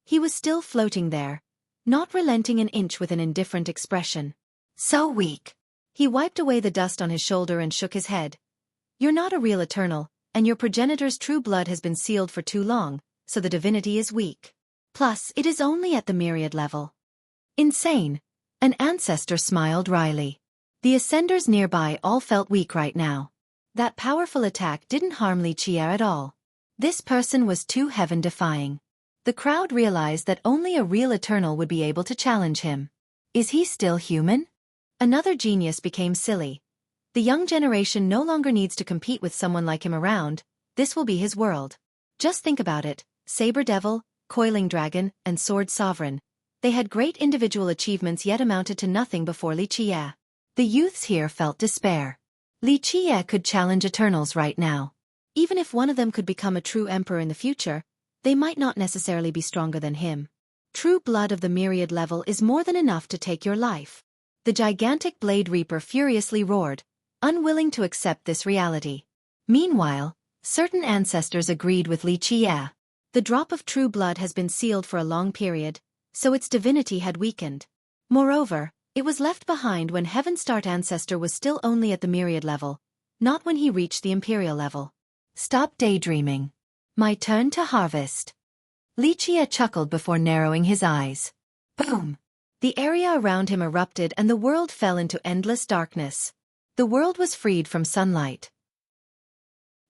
He was still floating there, not relenting an inch with an indifferent expression. So weak. He wiped away the dust on his shoulder and shook his head. You're not a real eternal, and your progenitor's true blood has been sealed for too long, so the divinity is weak. Plus, it is only at the myriad level. Insane. An ancestor smiled wryly. The ascenders nearby all felt weak right now. That powerful attack didn't harm Li Qie at all. This person was too heaven-defying. The crowd realized that only a real eternal would be able to challenge him. Is he still human? Another genius became silly. The young generation no longer needs to compete with someone like him around, this will be his world. Just think about it, Saber Devil, Coiling Dragon, and Sword Sovereign. They had great individual achievements yet amounted to nothing before Li Qie. The youths here felt despair. Li Qie could challenge Eternals right now. Even if one of them could become a true emperor in the future, they might not necessarily be stronger than him. True blood of the myriad level is more than enough to take your life. The gigantic Blade Reaper furiously roared, unwilling to accept this reality. Meanwhile, Certain ancestors agreed with Xueqi. The drop of true blood has been sealed for a long period, so its divinity had weakened. Moreover, it was left behind when Heaven's Start ancestor was still only at the myriad level, not when he reached the imperial level. Stop daydreaming. My turn to harvest. Xueqi chuckled before narrowing his eyes. Boom! The area around him erupted and the world fell into endless darkness. The world was freed from sunlight.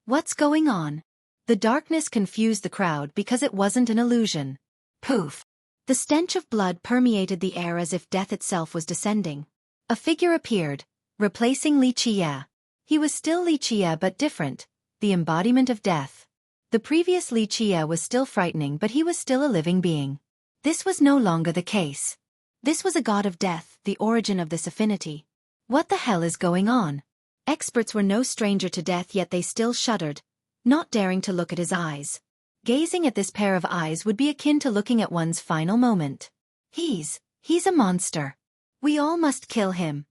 What's going on? The darkness confused the crowd because it wasn't an illusion. Poof! The stench of blood permeated the air as if death itself was descending. A figure appeared, replacing Xueqi. He was still Xueqi but different, the embodiment of death. The previous Xueqi was still frightening but he was still a living being. This was no longer the case. This was a god of death, the origin of this affinity. What the hell is going on? Experts were no stranger to death yet they still shuddered, not daring to look at his eyes. Gazing at this pair of eyes would be akin to looking at one's final moment. He's a monster. We all must kill him.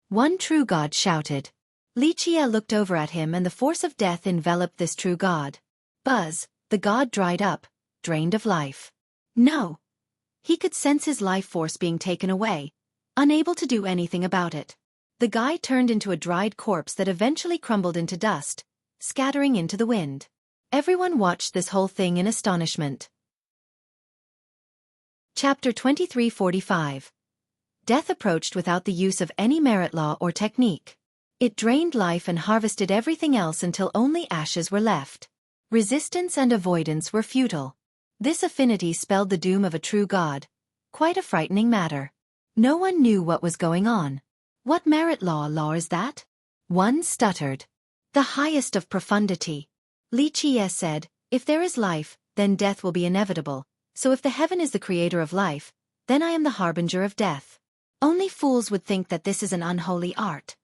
One true god shouted. Xueqi looked over at him and the force of death enveloped this true god. Buzz, the god dried up, drained of life. No. He could sense his life force being taken away, unable to do anything about it. The guy turned into a dried corpse that eventually crumbled into dust, scattering into the wind. Everyone watched this whole thing in astonishment. Chapter 2345. Death approached without the use of any merit law or technique. It drained life and harvested everything else until only ashes were left. Resistance and avoidance were futile. This affinity spelled the doom of a true god. Quite a frightening matter. No one knew what was going on. What merit law is that? One stuttered. The highest of profundity. Xueqi said, if there is life, then death will be inevitable, so if the heaven is the creator of life, then I am the harbinger of death. Only fools would think that this is an unholy art.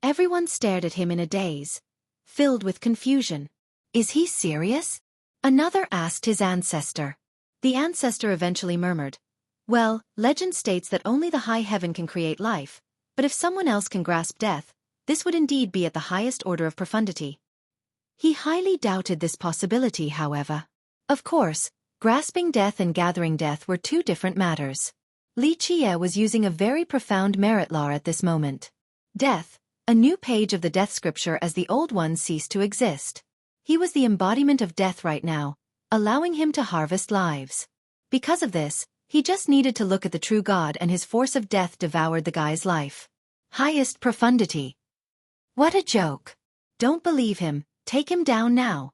Everyone stared at him in a daze, filled with confusion. Is he serious? Another asked his ancestor. The ancestor eventually murmured, well, legend states that only the high heaven can create life, but if someone else can grasp death, this would indeed be at the highest order of profundity. He highly doubted this possibility, however. Of course, grasping death and gathering death were two different matters. Xueqi was using a very profound merit law at this moment. Death, a new page of the death scripture as the old one ceased to exist. He was the embodiment of death right now, allowing him to harvest lives. Because of this, he just needed to look at the true God and his force of death devoured the guy's life. Highest profundity. What a joke. Don't believe him, take him down now.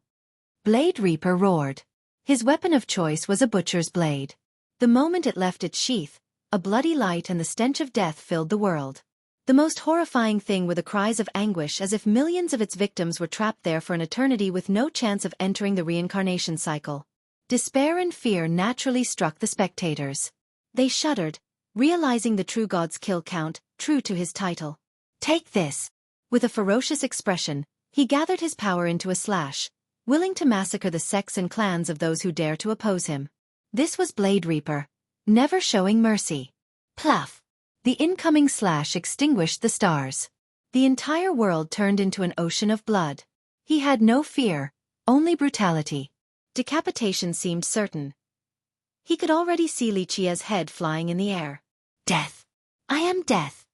Blade Reaper roared. His weapon of choice was a butcher's blade. The moment it left its sheath, a bloody light and the stench of death filled the world. The most horrifying thing were the cries of anguish as if millions of its victims were trapped there for an eternity with no chance of entering the reincarnation cycle. Despair and fear naturally struck the spectators. They shuddered, realizing the true god's kill count, true to his title. Take this. With a ferocious expression, he gathered his power into a slash, willing to massacre the sects and clans of those who dare to oppose him. This was Blade Reaper, never showing mercy. Pluff! The incoming slash extinguished the stars. The entire world turned into an ocean of blood. He had no fear, only brutality. Decapitation seemed certain. He could already see Xueqi's head flying in the air. Death! I am death!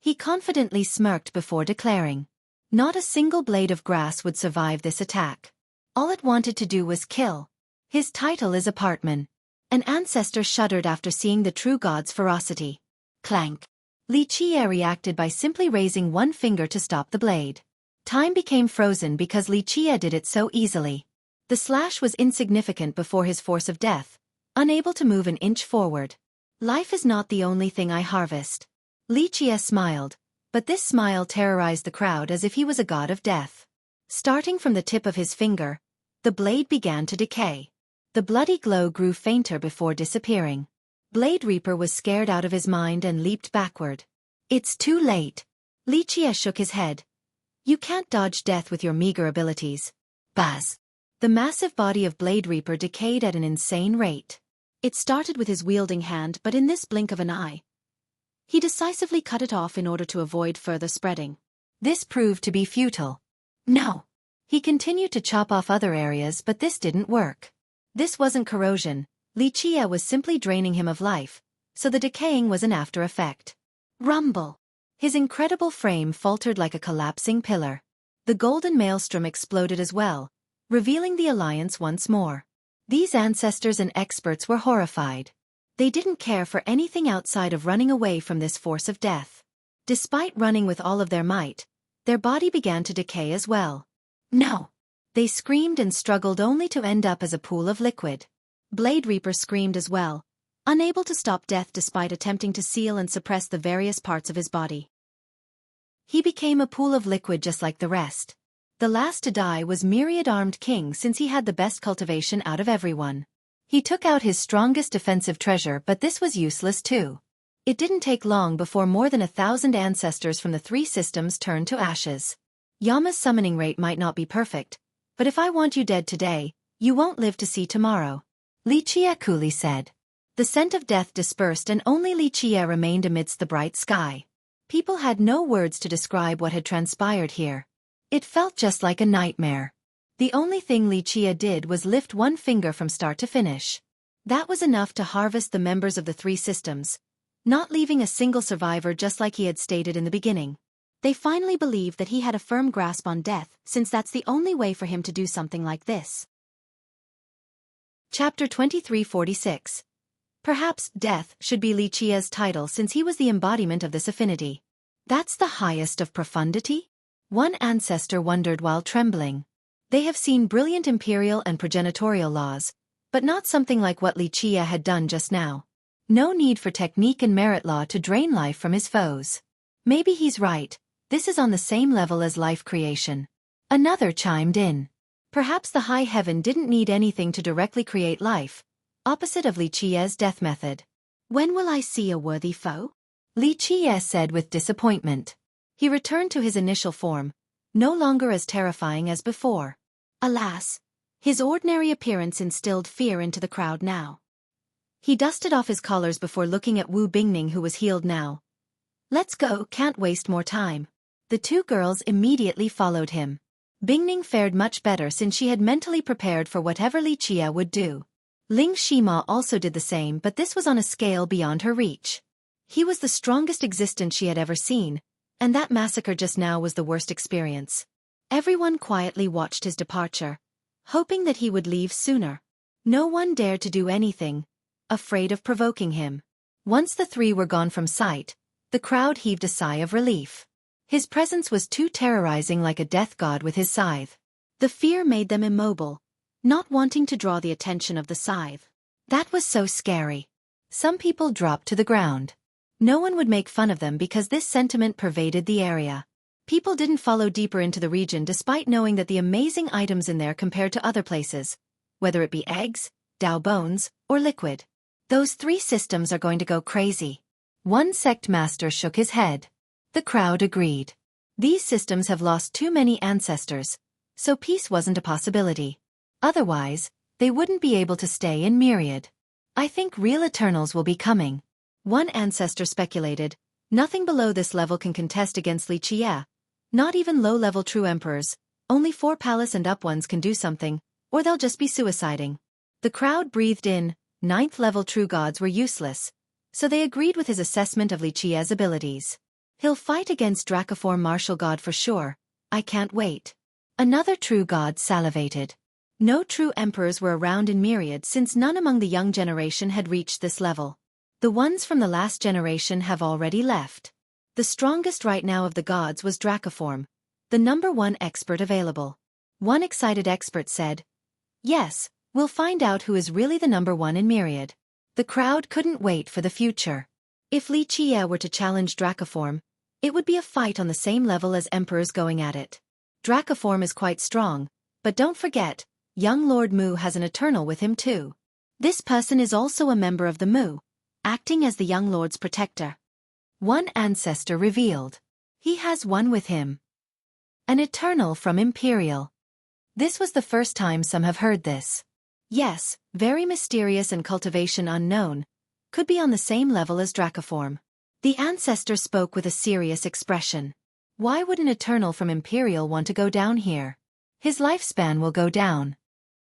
He confidently smirked before declaring. Not a single blade of grass would survive this attack. All it wanted to do was kill. His title is Apartman. An ancestor shuddered after seeing the true god's ferocity. Clank. Xueqi reacted by simply raising one finger to stop the blade. Time became frozen because Xueqi did it so easily. The slash was insignificant before his force of death, unable to move an inch forward. Life is not the only thing I harvest. Xueqi smiled, but this smile terrorized the crowd as if he was a god of death. Starting from the tip of his finger, the blade began to decay. The bloody glow grew fainter before disappearing. Blade Reaper was scared out of his mind and leaped backward. It's too late. Xueqi shook his head. You can't dodge death with your meager abilities. Buzz. The massive body of Blade Reaper decayed at an insane rate. It started with his wielding hand, but in this blink of an eye, he decisively cut it off in order to avoid further spreading. This proved to be futile. No. He continued to chop off other areas, but this didn't work. This wasn't corrosion. Lichia was simply draining him of life, so the decaying was an after effect. Rumble! His incredible frame faltered like a collapsing pillar. The golden maelstrom exploded as well, revealing the alliance once more. These ancestors and experts were horrified. They didn't care for anything outside of running away from this force of death. Despite running with all of their might, their body began to decay as well. No! They screamed and struggled only to end up as a pool of liquid. Blade Reaper screamed as well, unable to stop death despite attempting to seal and suppress the various parts of his body. He became a pool of liquid just like the rest. The last to die was Myriad-Armed King, since he had the best cultivation out of everyone. He took out his strongest defensive treasure, but this was useless too. It didn't take long before more than 1,000 ancestors from the 3 systems turned to ashes. Yama's summoning rate might not be perfect, but if I want you dead today, you won't live to see tomorrow. Lichia coolly said. The scent of death dispersed and only Lichia remained amidst the bright sky. People had no words to describe what had transpired here. It felt just like a nightmare. The only thing Lichia did was lift one finger from start to finish. That was enough to harvest the members of the 3 systems, not leaving a single survivor, just like he had stated in the beginning. They finally believed that he had a firm grasp on death, since that's the only way for him to do something like this. Chapter 2346. Perhaps death should be Lichia's title, since he was the embodiment of this affinity. That's the highest of profundity? One ancestor wondered while trembling. They have seen brilliant imperial and progenitorial laws, but not something like what Lichia had done just now. No need for technique and merit law to drain life from his foes. Maybe he's right, this is on the same level as life creation. Another chimed in. Perhaps the high heaven didn't need anything to directly create life, opposite of Lichia's death method. When will I see a worthy foe? Lichia said with disappointment. He returned to his initial form, no longer as terrifying as before. Alas, his ordinary appearance instilled fear into the crowd now. He dusted off his collars before looking at Wu Bingning, who was healed now. Let's go, can't waste more time. The 2 girls immediately followed him. Bingning fared much better since she had mentally prepared for whatever Lichia would do. Ling Shima also did the same, but this was on a scale beyond her reach. He was the strongest existence she had ever seen, and that massacre just now was the worst experience. Everyone quietly watched his departure, hoping that he would leave sooner. No one dared to do anything, afraid of provoking him. Once the 3 were gone from sight, the crowd heaved a sigh of relief. His presence was too terrorizing, like a death god with his scythe. The fear made them immobile, not wanting to draw the attention of the scythe. That was so scary. Some people dropped to the ground. No one would make fun of them because this sentiment pervaded the area. People didn't follow deeper into the region despite knowing that the amazing items in there compared to other places, whether it be eggs, Dao bones, or liquid. Those 3 systems are going to go crazy. One sect master shook his head. The crowd agreed. These systems have lost too many ancestors, so peace wasn't a possibility. Otherwise, they wouldn't be able to stay in Myriad. I think real Eternals will be coming. One ancestor speculated, nothing below this level can contest against Lichia. Not even low-level true emperors, only 4 palace and up ones can do something, or they'll just be suiciding. The crowd breathed in, 9th-level true gods were useless, so they agreed with his assessment of Lichia's abilities. He'll fight against Dracoform Martial God for sure, I can't wait. Another true god salivated. No true emperors were around in Myriad since none among the young generation had reached this level. The ones from the last generation have already left. The strongest right now of the gods was Dracoform, the #1 expert available. One excited expert said, "Yes, we'll find out who is really the #1 in Myriad." The crowd couldn't wait for the future. If Lichia were to challenge Dracoform, it would be a fight on the same level as emperors going at it. Dracoform is quite strong, but don't forget, young Lord Mu has an Eternal with him too. This person is also a member of the Mu, acting as the young lord's protector. One ancestor revealed. He has one with him. An Eternal from Imperial. This was the first time some have heard this. Yes, very mysterious and cultivation unknown, could be on the same level as Dracoform. The ancestor spoke with a serious expression. Why would an Eternal from Imperial want to go down here? his lifespan will go down.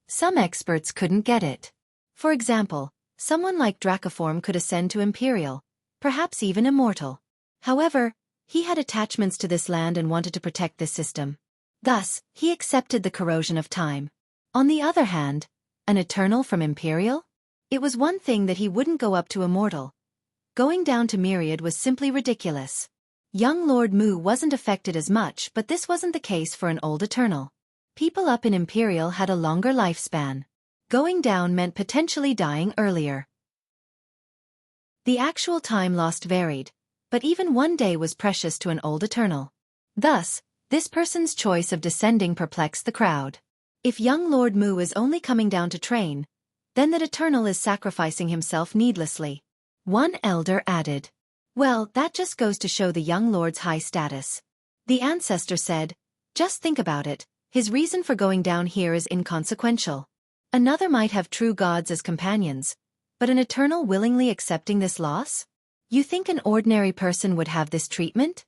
Some experts couldn't get it. For example, someone like Dracoform could ascend to Imperial, perhaps even immortal. However, he had attachments to this land and wanted to protect this system. Thus, he accepted the corrosion of time. On the other hand, an Eternal from Imperial? It was one thing that he wouldn't go up to Immortal. Going down to Myriad was simply ridiculous. Young Lord Mu wasn't affected as much, but this wasn't the case for an old Eternal. People up in Imperial had a longer lifespan. Going down meant potentially dying earlier. The actual time lost varied, but even one day was precious to an old Eternal. Thus, this person's choice of descending perplexed the crowd. If young Lord Mu is only coming down to train, then that Eternal is sacrificing himself needlessly. One elder added, "Well, that just goes to show the young lord's high status." The ancestor said, "Just think about it, his reason for going down here is inconsequential. Another might have true gods as companions, but an Eternal willingly accepting this loss? You think an ordinary person would have this treatment?"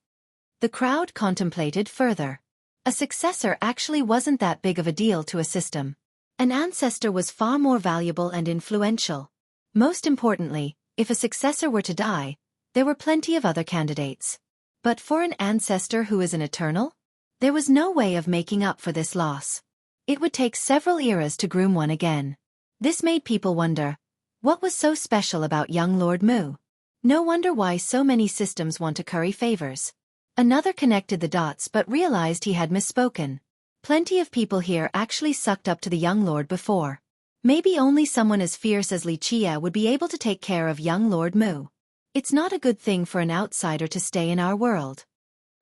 The crowd contemplated further. A successor actually wasn't that big of a deal to a system. An ancestor was far more valuable and influential. Most importantly, if a successor were to die, there were plenty of other candidates. But for an ancestor who is an Eternal, there was no way of making up for this loss. It would take several eras to groom one again. This made people wonder, what was so special about young Lord Mu? No wonder why so many systems want to curry favors. Another connected the dots but realized he had misspoken. Plenty of people here actually sucked up to the young lord before. Maybe only someone as fierce as Li Chia would be able to take care of young Lord Mu. It's not a good thing for an outsider to stay in our world.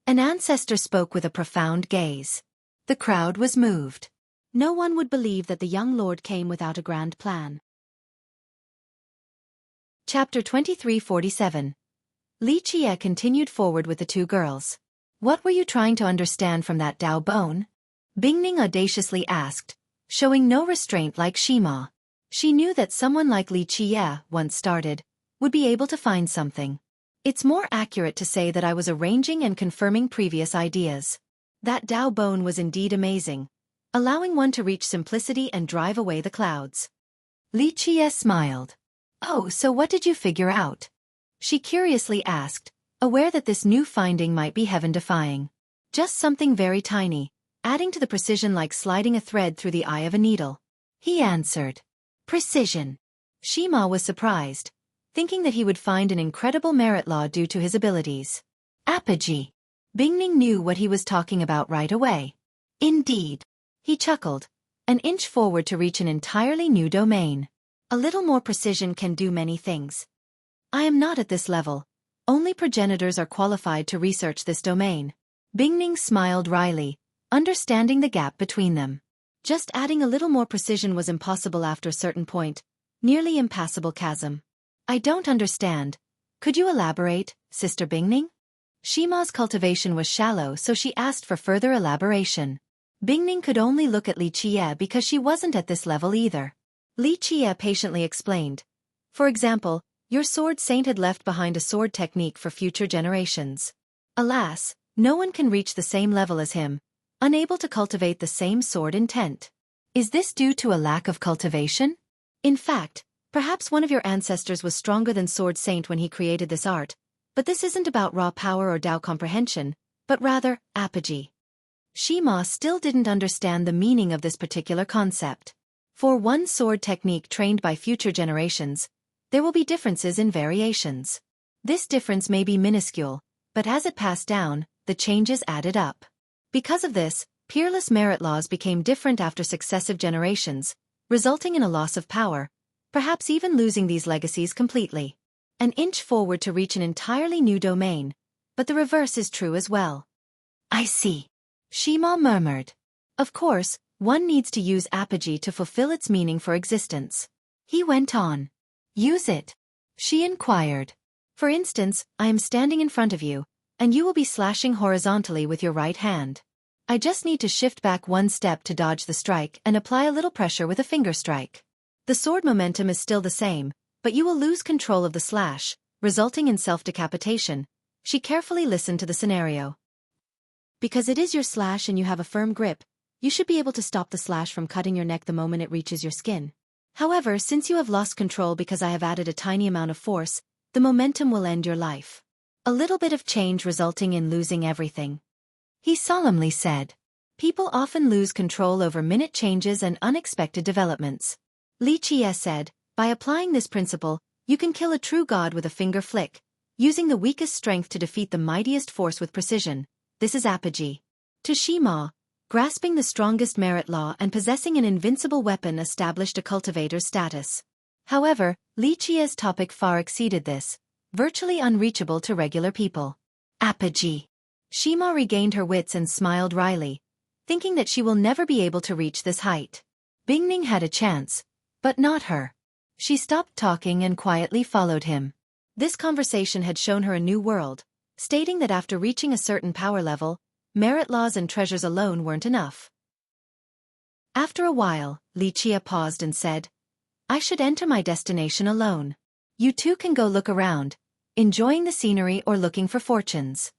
An ancestor spoke with a profound gaze. The crowd was moved. No one would believe that the young lord came without a grand plan. Chapter 2347. Li Chia continued forward with the two girls. "What were you trying to understand from that Dao bone?" Bingning audaciously asked, showing no restraint like Shima. She knew that someone like Li Chia, once started, would be able to find something. It's more accurate to say that I was arranging and confirming previous ideas. That Dao bone was indeed amazing, allowing one to reach simplicity and drive away the clouds. Li Chia smiled. "Oh, so what did you figure out?" She curiously asked, aware that this new finding might be heaven-defying. "Just something very tiny, adding to the precision like sliding a thread through the eye of a needle," he answered. Precision. Shima was surprised, thinking that he would find an incredible merit law due to his abilities. Apogee. Bingning knew what he was talking about right away. Indeed. He chuckled, an inch forward to reach an entirely new domain. A little more precision can do many things. I am not at this level. Only progenitors are qualified to research this domain. Bingning smiled wryly, understanding the gap between them. Just adding a little more precision was impossible after a certain point, nearly impassable chasm. I don't understand. Could you elaborate, Sister Bingning? Shima's cultivation was shallow, so she asked for further elaboration. Bingning could only look at Li Chia because she wasn't at this level either. Li Chia patiently explained. For example, your sword saint had left behind a sword technique for future generations. Alas, no one can reach the same level as him, unable to cultivate the same sword intent. Is this due to a lack of cultivation? In fact, perhaps one of your ancestors was stronger than Sword Saint when he created this art, but this isn't about raw power or Dao comprehension, but rather, apogee. Shima still didn't understand the meaning of this particular concept. For one sword technique trained by future generations, there will be differences in variations. This difference may be minuscule, but as it passed down, the changes added up. Because of this, peerless merit laws became different after successive generations, resulting in a loss of power, perhaps even losing these legacies completely. An inch forward to reach an entirely new domain, but the reverse is true as well. I see. Shima murmured. Of course, one needs to use apogee to fulfill its meaning for existence. He went on. Use it? She inquired. For instance, I am standing in front of you, and you will be slashing horizontally with your right hand. I just need to shift back one step to dodge the strike and apply a little pressure with a finger strike. The sword momentum is still the same, but you will lose control of the slash, resulting in self-decapitation. She carefully listened to the scenario. Because it is your slash and you have a firm grip, You should be able to stop the slash from cutting your neck the moment it reaches your skin. However, since you have lost control because I have added a tiny amount of force, the momentum will end your life. A little bit of change resulting in losing everything. He solemnly said. People often lose control over minute changes and unexpected developments. Li Qie said, by applying this principle, you can kill a true god with a finger flick, using the weakest strength to defeat the mightiest force with precision. This is apogee. To Shima, grasping the strongest merit law and possessing an invincible weapon established a cultivator's status. However, Li Qie's topic far exceeded this, virtually unreachable to regular people. Apogee. Shima regained her wits and smiled wryly, thinking that she will never be able to reach this height. Bingning had a chance, but not her. She stopped talking and quietly followed him. This conversation had shown her a new world, stating that after reaching a certain power level, merit laws and treasures alone weren't enough. After a while, Li Qie paused and said, I should enter my destination alone. You two can go look around, enjoying the scenery or looking for fortunes.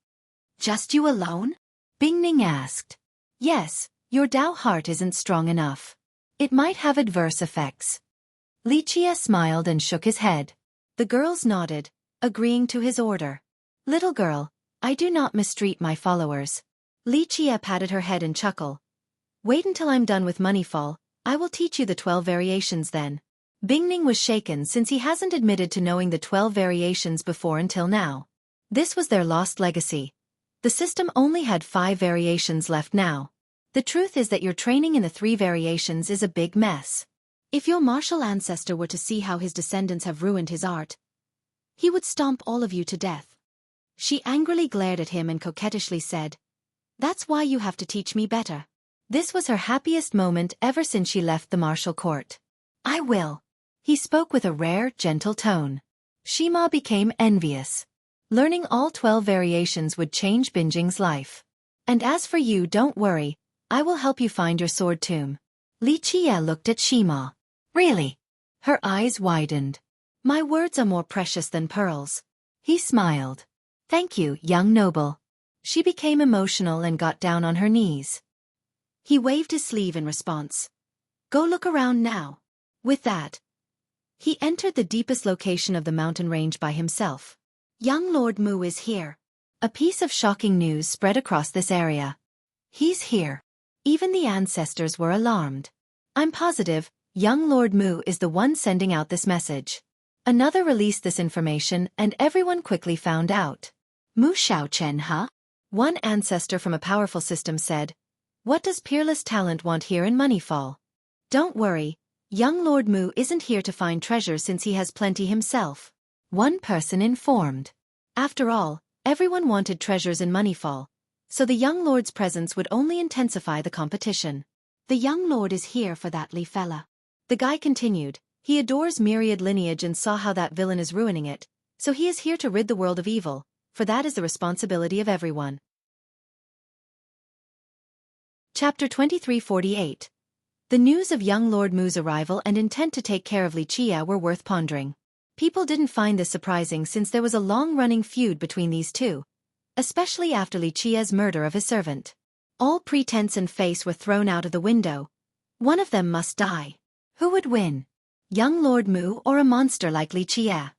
Just you alone? Bingning asked. Yes, your Dao heart isn't strong enough. It might have adverse effects. Li Qie smiled and shook his head. The girls nodded, agreeing to his order. Little girl, I do not mistreat my followers. Li Qie patted her head and chuckled. Wait until I'm done with Moneyfall, I will teach you the 12 variations then. Bingning was shaken since he hasn't admitted to knowing the 12 variations before until now. This was their lost legacy. The system only had 5 variations left now. The truth is that your training in the 3 variations is a big mess. If your martial ancestor were to see how his descendants have ruined his art, he would stomp all of you to death. She angrily glared at him and coquettishly said, That's why you have to teach me better. This was her happiest moment ever since she left the martial court. I will. He spoke with a rare, gentle tone. Shima became envious. Learning all 12 variations would change Bingjing's life. And as for you, don't worry, I will help you find your sword tomb. Li Qie looked at Shima. Really? Her eyes widened. My words are more precious than pearls. He smiled. Thank you, young noble. She became emotional and got down on her knees. He waved his sleeve in response. Go look around now. With that, he entered the deepest location of the mountain range by himself. Young Lord Mu is here. A piece of shocking news spread across this area. He's here. Even the ancestors were alarmed. I'm positive, young Lord Mu is the one sending out this message. Another released this information and everyone quickly found out. Mu Xiaochen, huh? One ancestor from a powerful system said, What does peerless talent want here in Moneyfall? Don't worry, young Lord Mu isn't here to find treasure since he has plenty himself. One person informed. After all, everyone wanted treasures in Moneyfall, so the young lord's presence would only intensify the competition. The young lord is here for that Li fella. The guy continued, he adores myriad lineage and saw how that villain is ruining it, so he is here to rid the world of evil, for that is the responsibility of everyone. Chapter 2348. The news of young Lord Mu's arrival and intent to take care of Li Qie were worth pondering. People didn't find this surprising since there was a long-running feud between these two, especially after Li Qie's murder of his servant. All pretense and face were thrown out of the window. One of them must die. Who would win? Young Lord Mu or a monster like Li Qie?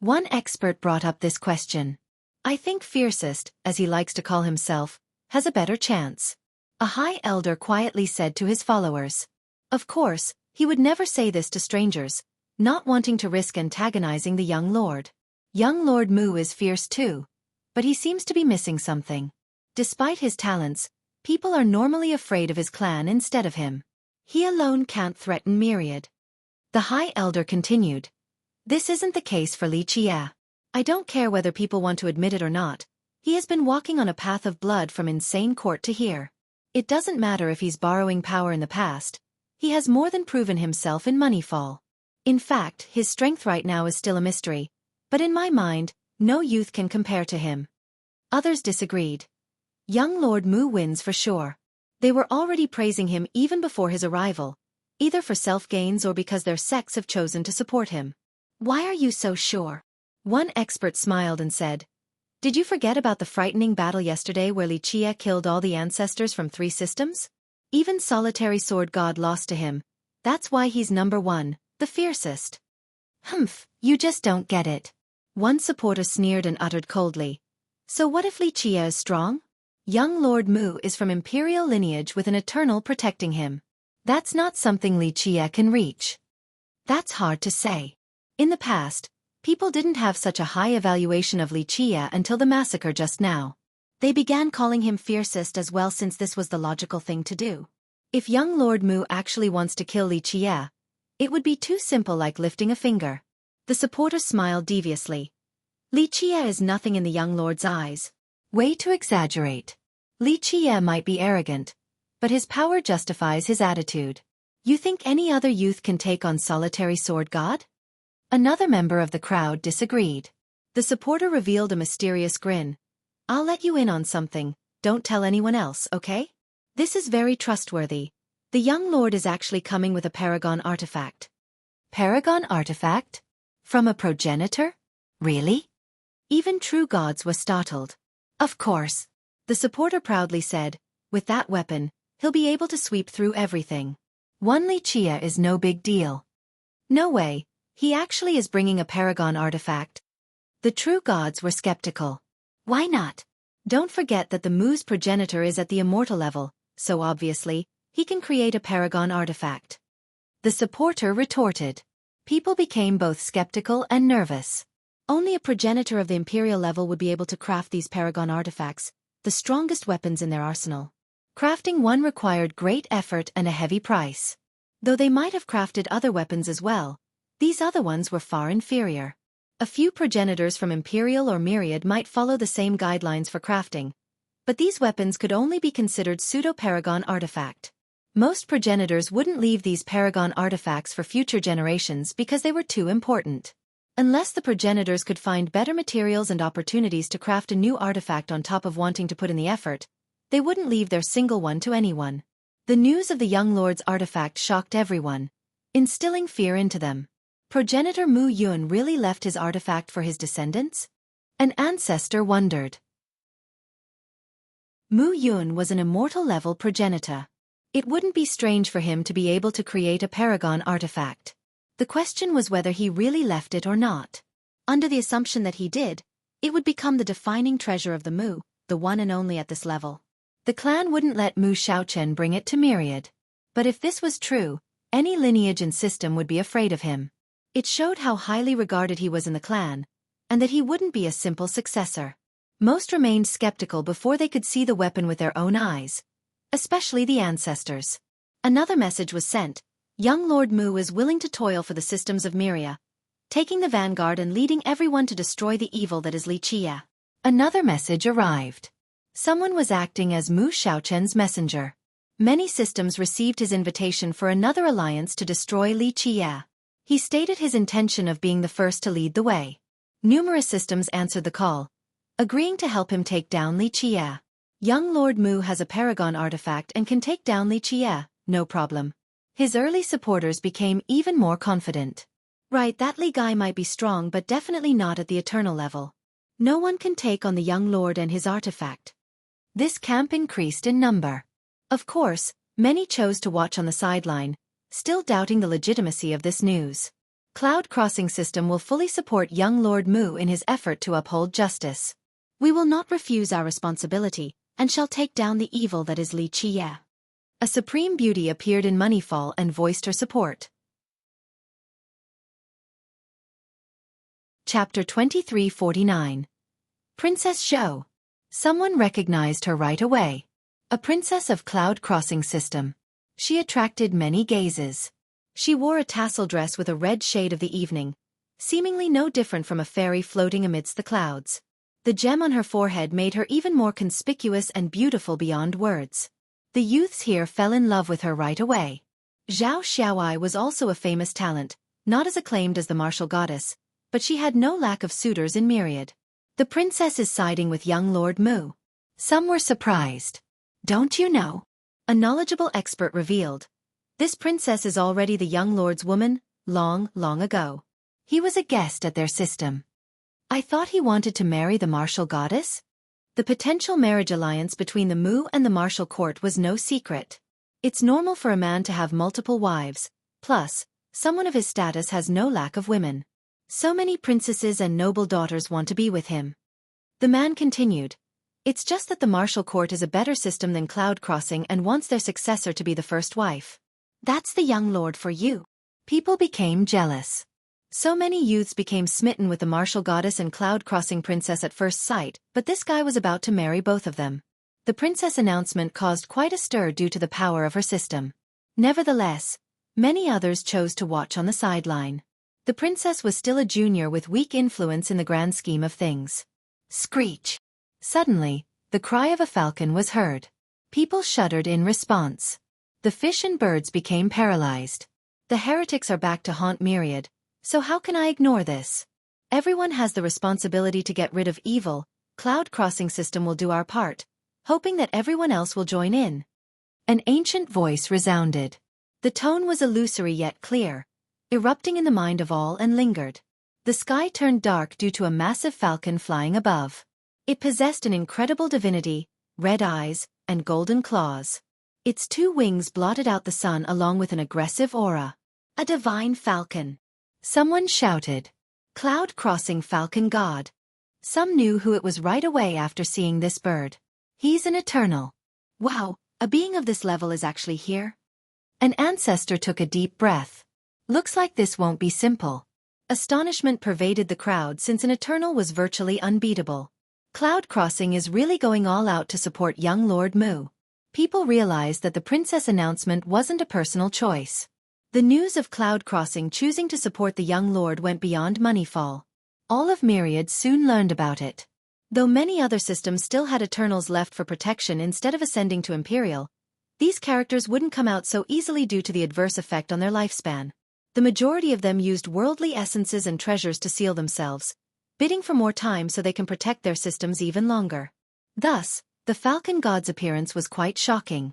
One expert brought up this question. I think Fiercest, as he likes to call himself, has a better chance. A high elder quietly said to his followers. Of course, he would never say this to strangers, not wanting to risk antagonizing the young lord. Young Lord Mu is fierce too, but he seems to be missing something. Despite his talents, people are normally afraid of his clan instead of him. He alone can't threaten myriad. The High Elder continued. This isn't the case for Li Qie. I don't care whether people want to admit it or not. He has been walking on a path of blood from insane court to here. It doesn't matter if he's borrowing power in the past. He has more than proven himself in Moneyfall. In fact, his strength right now is still a mystery, but in my mind, no youth can compare to him. Others disagreed. Young Lord Mu wins for sure. They were already praising him even before his arrival, either for self-gains or because their sects have chosen to support him. Why are you so sure? One expert smiled and said, Did you forget about the frightening battle yesterday where Li Qie killed all the ancestors from 3 systems? Even solitary sword god lost to him. That's why he's number 1, the fiercest. Humph, you just don't get it. One supporter sneered and uttered coldly. So what if Li Qie is strong? Young Lord Mu is from imperial lineage with an eternal protecting him. That's not something Li Qie can reach. That's hard to say. In the past, people didn't have such a high evaluation of Li Qie until the massacre just now. They began calling him fiercest as well since this was the logical thing to do. If young Lord Mu actually wants to kill Li Qie, it would be too simple like lifting a finger. The supporter smiled deviously. Li Qie is nothing in the young lord's eyes. Way to exaggerate. Li Qie might be arrogant, but his power justifies his attitude. You think any other youth can take on solitary sword god? Another member of the crowd disagreed. The supporter revealed a mysterious grin. I'll let you in on something, don't tell anyone else, okay? This is very trustworthy. The young lord is actually coming with a paragon artifact. Paragon artifact? From a progenitor? Really? Even true gods were startled. Of course. The supporter proudly said, with that weapon, he'll be able to sweep through everything. One Li Qie is no big deal. No way, he actually is bringing a paragon artifact. The true gods were skeptical. Why not? Don't forget that the Mu's progenitor is at the immortal level, so obviously, he can create a paragon artifact. The supporter retorted. People became both skeptical and nervous. Only a progenitor of the imperial level would be able to craft these paragon artifacts, the strongest weapons in their arsenal. Crafting one required great effort and a heavy price. Though they might have crafted other weapons as well, these other ones were far inferior. A few progenitors from Imperial or Myriad might follow the same guidelines for crafting, but these weapons could only be considered pseudo-paragon artifact. Most progenitors wouldn't leave these paragon artifacts for future generations because they were too important. Unless the progenitors could find better materials and opportunities to craft a new artifact on top of wanting to put in the effort, they wouldn't leave their single one to anyone. The news of the young lord's artifact shocked everyone, instilling fear into them. Progenitor Mu Yun really left his artifact for his descendants? An ancestor wondered. Mu Yun was an immortal-level progenitor. It wouldn't be strange for him to be able to create a paragon artifact. The question was whether he really left it or not. Under the assumption that he did, it would become the defining treasure of the Mu, the one and only at this level. The clan wouldn't let Mu Xiaochen bring it to Myriad. But if this was true, any lineage and system would be afraid of him. It showed how highly regarded he was in the clan, and that he wouldn't be a simple successor. Most remained skeptical before they could see the weapon with their own eyes, especially the ancestors. Another message was sent. Young Lord Mu is willing to toil for the systems of Myria, taking the vanguard and leading everyone to destroy the evil that is Li Qie. Another message arrived. Someone was acting as Mu Xiaochen's messenger. Many systems received his invitation for another alliance to destroy Li Qie. He stated his intention of being the first to lead the way. Numerous systems answered the call, agreeing to help him take down Li Qie. Young Lord Mu has a paragon artifact and can take down Li Qie, no problem. His early supporters became even more confident. Right, that Li guy might be strong but definitely not at the eternal level. No one can take on the young lord and his artifact. This camp increased in number. Of course, many chose to watch on the sideline, still doubting the legitimacy of this news. Cloud Crossing System will fully support young Lord Mu in his effort to uphold justice. We will not refuse our responsibility, and shall take down the evil that is Li Qie. A supreme beauty appeared in Moneyfall and voiced her support. Chapter 2349. Princess Zhou. Someone recognized her right away. A princess of Cloud Crossing System. She attracted many gazes. She wore a tassel dress with a red shade of the evening, seemingly no different from a fairy floating amidst the clouds. The gem on her forehead made her even more conspicuous and beautiful beyond words. The youths here fell in love with her right away. Zhao Xiaoai was also a famous talent, not as acclaimed as the martial goddess, but she had no lack of suitors in Myriad. The princess is siding with young Lord Mu. Some were surprised. Don't you know? A knowledgeable expert revealed. This princess is already the young lord's woman, long ago. He was a guest at their system. I thought he wanted to marry the martial goddess? The potential marriage alliance between the Mu and the martial court was no secret. It's normal for a man to have multiple wives, plus, someone of his status has no lack of women. So many princesses and noble daughters want to be with him. The man continued. It's just that the martial court is a better system than cloud crossing and wants their successor to be the first wife. That's the young lord for you. People became jealous. So many youths became smitten with the martial goddess and cloud crossing princess at first sight, but this guy was about to marry both of them. The princess announcement caused quite a stir due to the power of her system. Nevertheless, many others chose to watch on the sideline. The princess was still a junior with weak influence in the grand scheme of things. Screech! Suddenly, the cry of a falcon was heard. People shuddered in response. The fish and birds became paralyzed. The heretics are back to haunt Myriad, so how can I ignore this? Everyone has the responsibility to get rid of evil. Cloud crossing system will do our part, hoping that everyone else will join in. An ancient voice resounded. The tone was illusory yet clear, erupting in the mind of all and lingered. The sky turned dark due to a massive falcon flying above. It possessed an incredible divinity, red eyes, and golden claws. Its 2 wings blotted out the sun along with an aggressive aura. A divine falcon. Someone shouted. Cloud crossing falcon god. Some knew who it was right away after seeing this bird. He's an eternal. Wow, a being of this level is actually here? An ancestor took a deep breath. Looks like this won't be simple. Astonishment pervaded the crowd since an eternal was virtually unbeatable. Cloud crossing is really going all out to support young Lord Mu. People realized that the princess announcement wasn't a personal choice. The news of Cloud crossing choosing to support the young lord went beyond Moneyfall. All of Myriad soon learned about it. Though many other systems still had Eternals left for protection instead of ascending to Imperial, these characters wouldn't come out so easily due to the adverse effect on their lifespan. The majority of them used worldly essences and treasures to seal themselves, bidding for more time so they can protect their systems even longer. Thus, the Falcon God's appearance was quite shocking.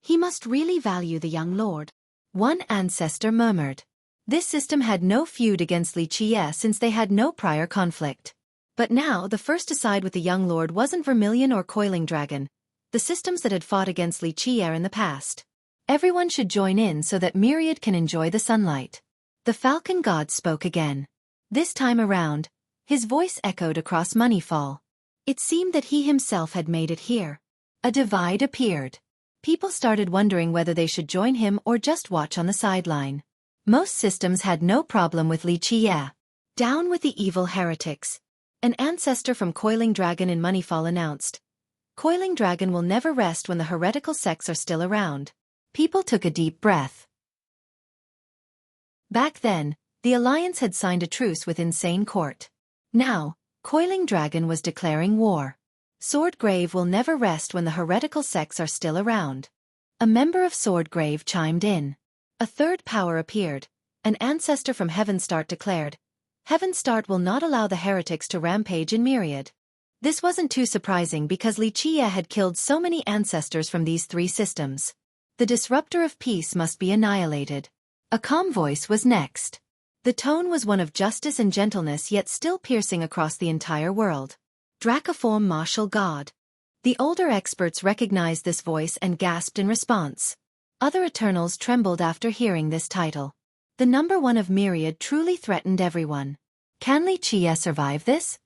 He must really value the young lord. One ancestor murmured. This system had no feud against Xueqi since they had no prior conflict. But now the first to side with the young lord wasn't Vermilion or Coiling Dragon, the systems that had fought against Xueqi in the past. Everyone should join in so that Myriad can enjoy the sunlight. The Falcon God spoke again. This time around, his voice echoed across Moneyfall. It seemed that he himself had made it here. A divide appeared. People started wondering whether they should join him or just watch on the sideline. Most systems had no problem with Xueqi. Down with the evil heretics. An ancestor from Coiling Dragon in Moneyfall announced. Coiling Dragon will never rest when the heretical sects are still around. People took a deep breath. Back then, the Alliance had signed a truce with Insane Court. Now, Coiling Dragon was declaring war. Swordgrave will never rest when the heretical sects are still around. A member of Swordgrave chimed in. A third power appeared. An ancestor from Heavenstart declared, Heavenstart will not allow the heretics to rampage in Myriad. This wasn't too surprising because Xueqi had killed so many ancestors from these 3 systems. The disruptor of peace must be annihilated. A calm voice was next. The tone was one of justice and gentleness yet still piercing across the entire world. Dracoform Martial God. The older experts recognized this voice and gasped in response. Other Eternals trembled after hearing this title. The number 1 of Myriad truly threatened everyone. Can Xueqi survive this?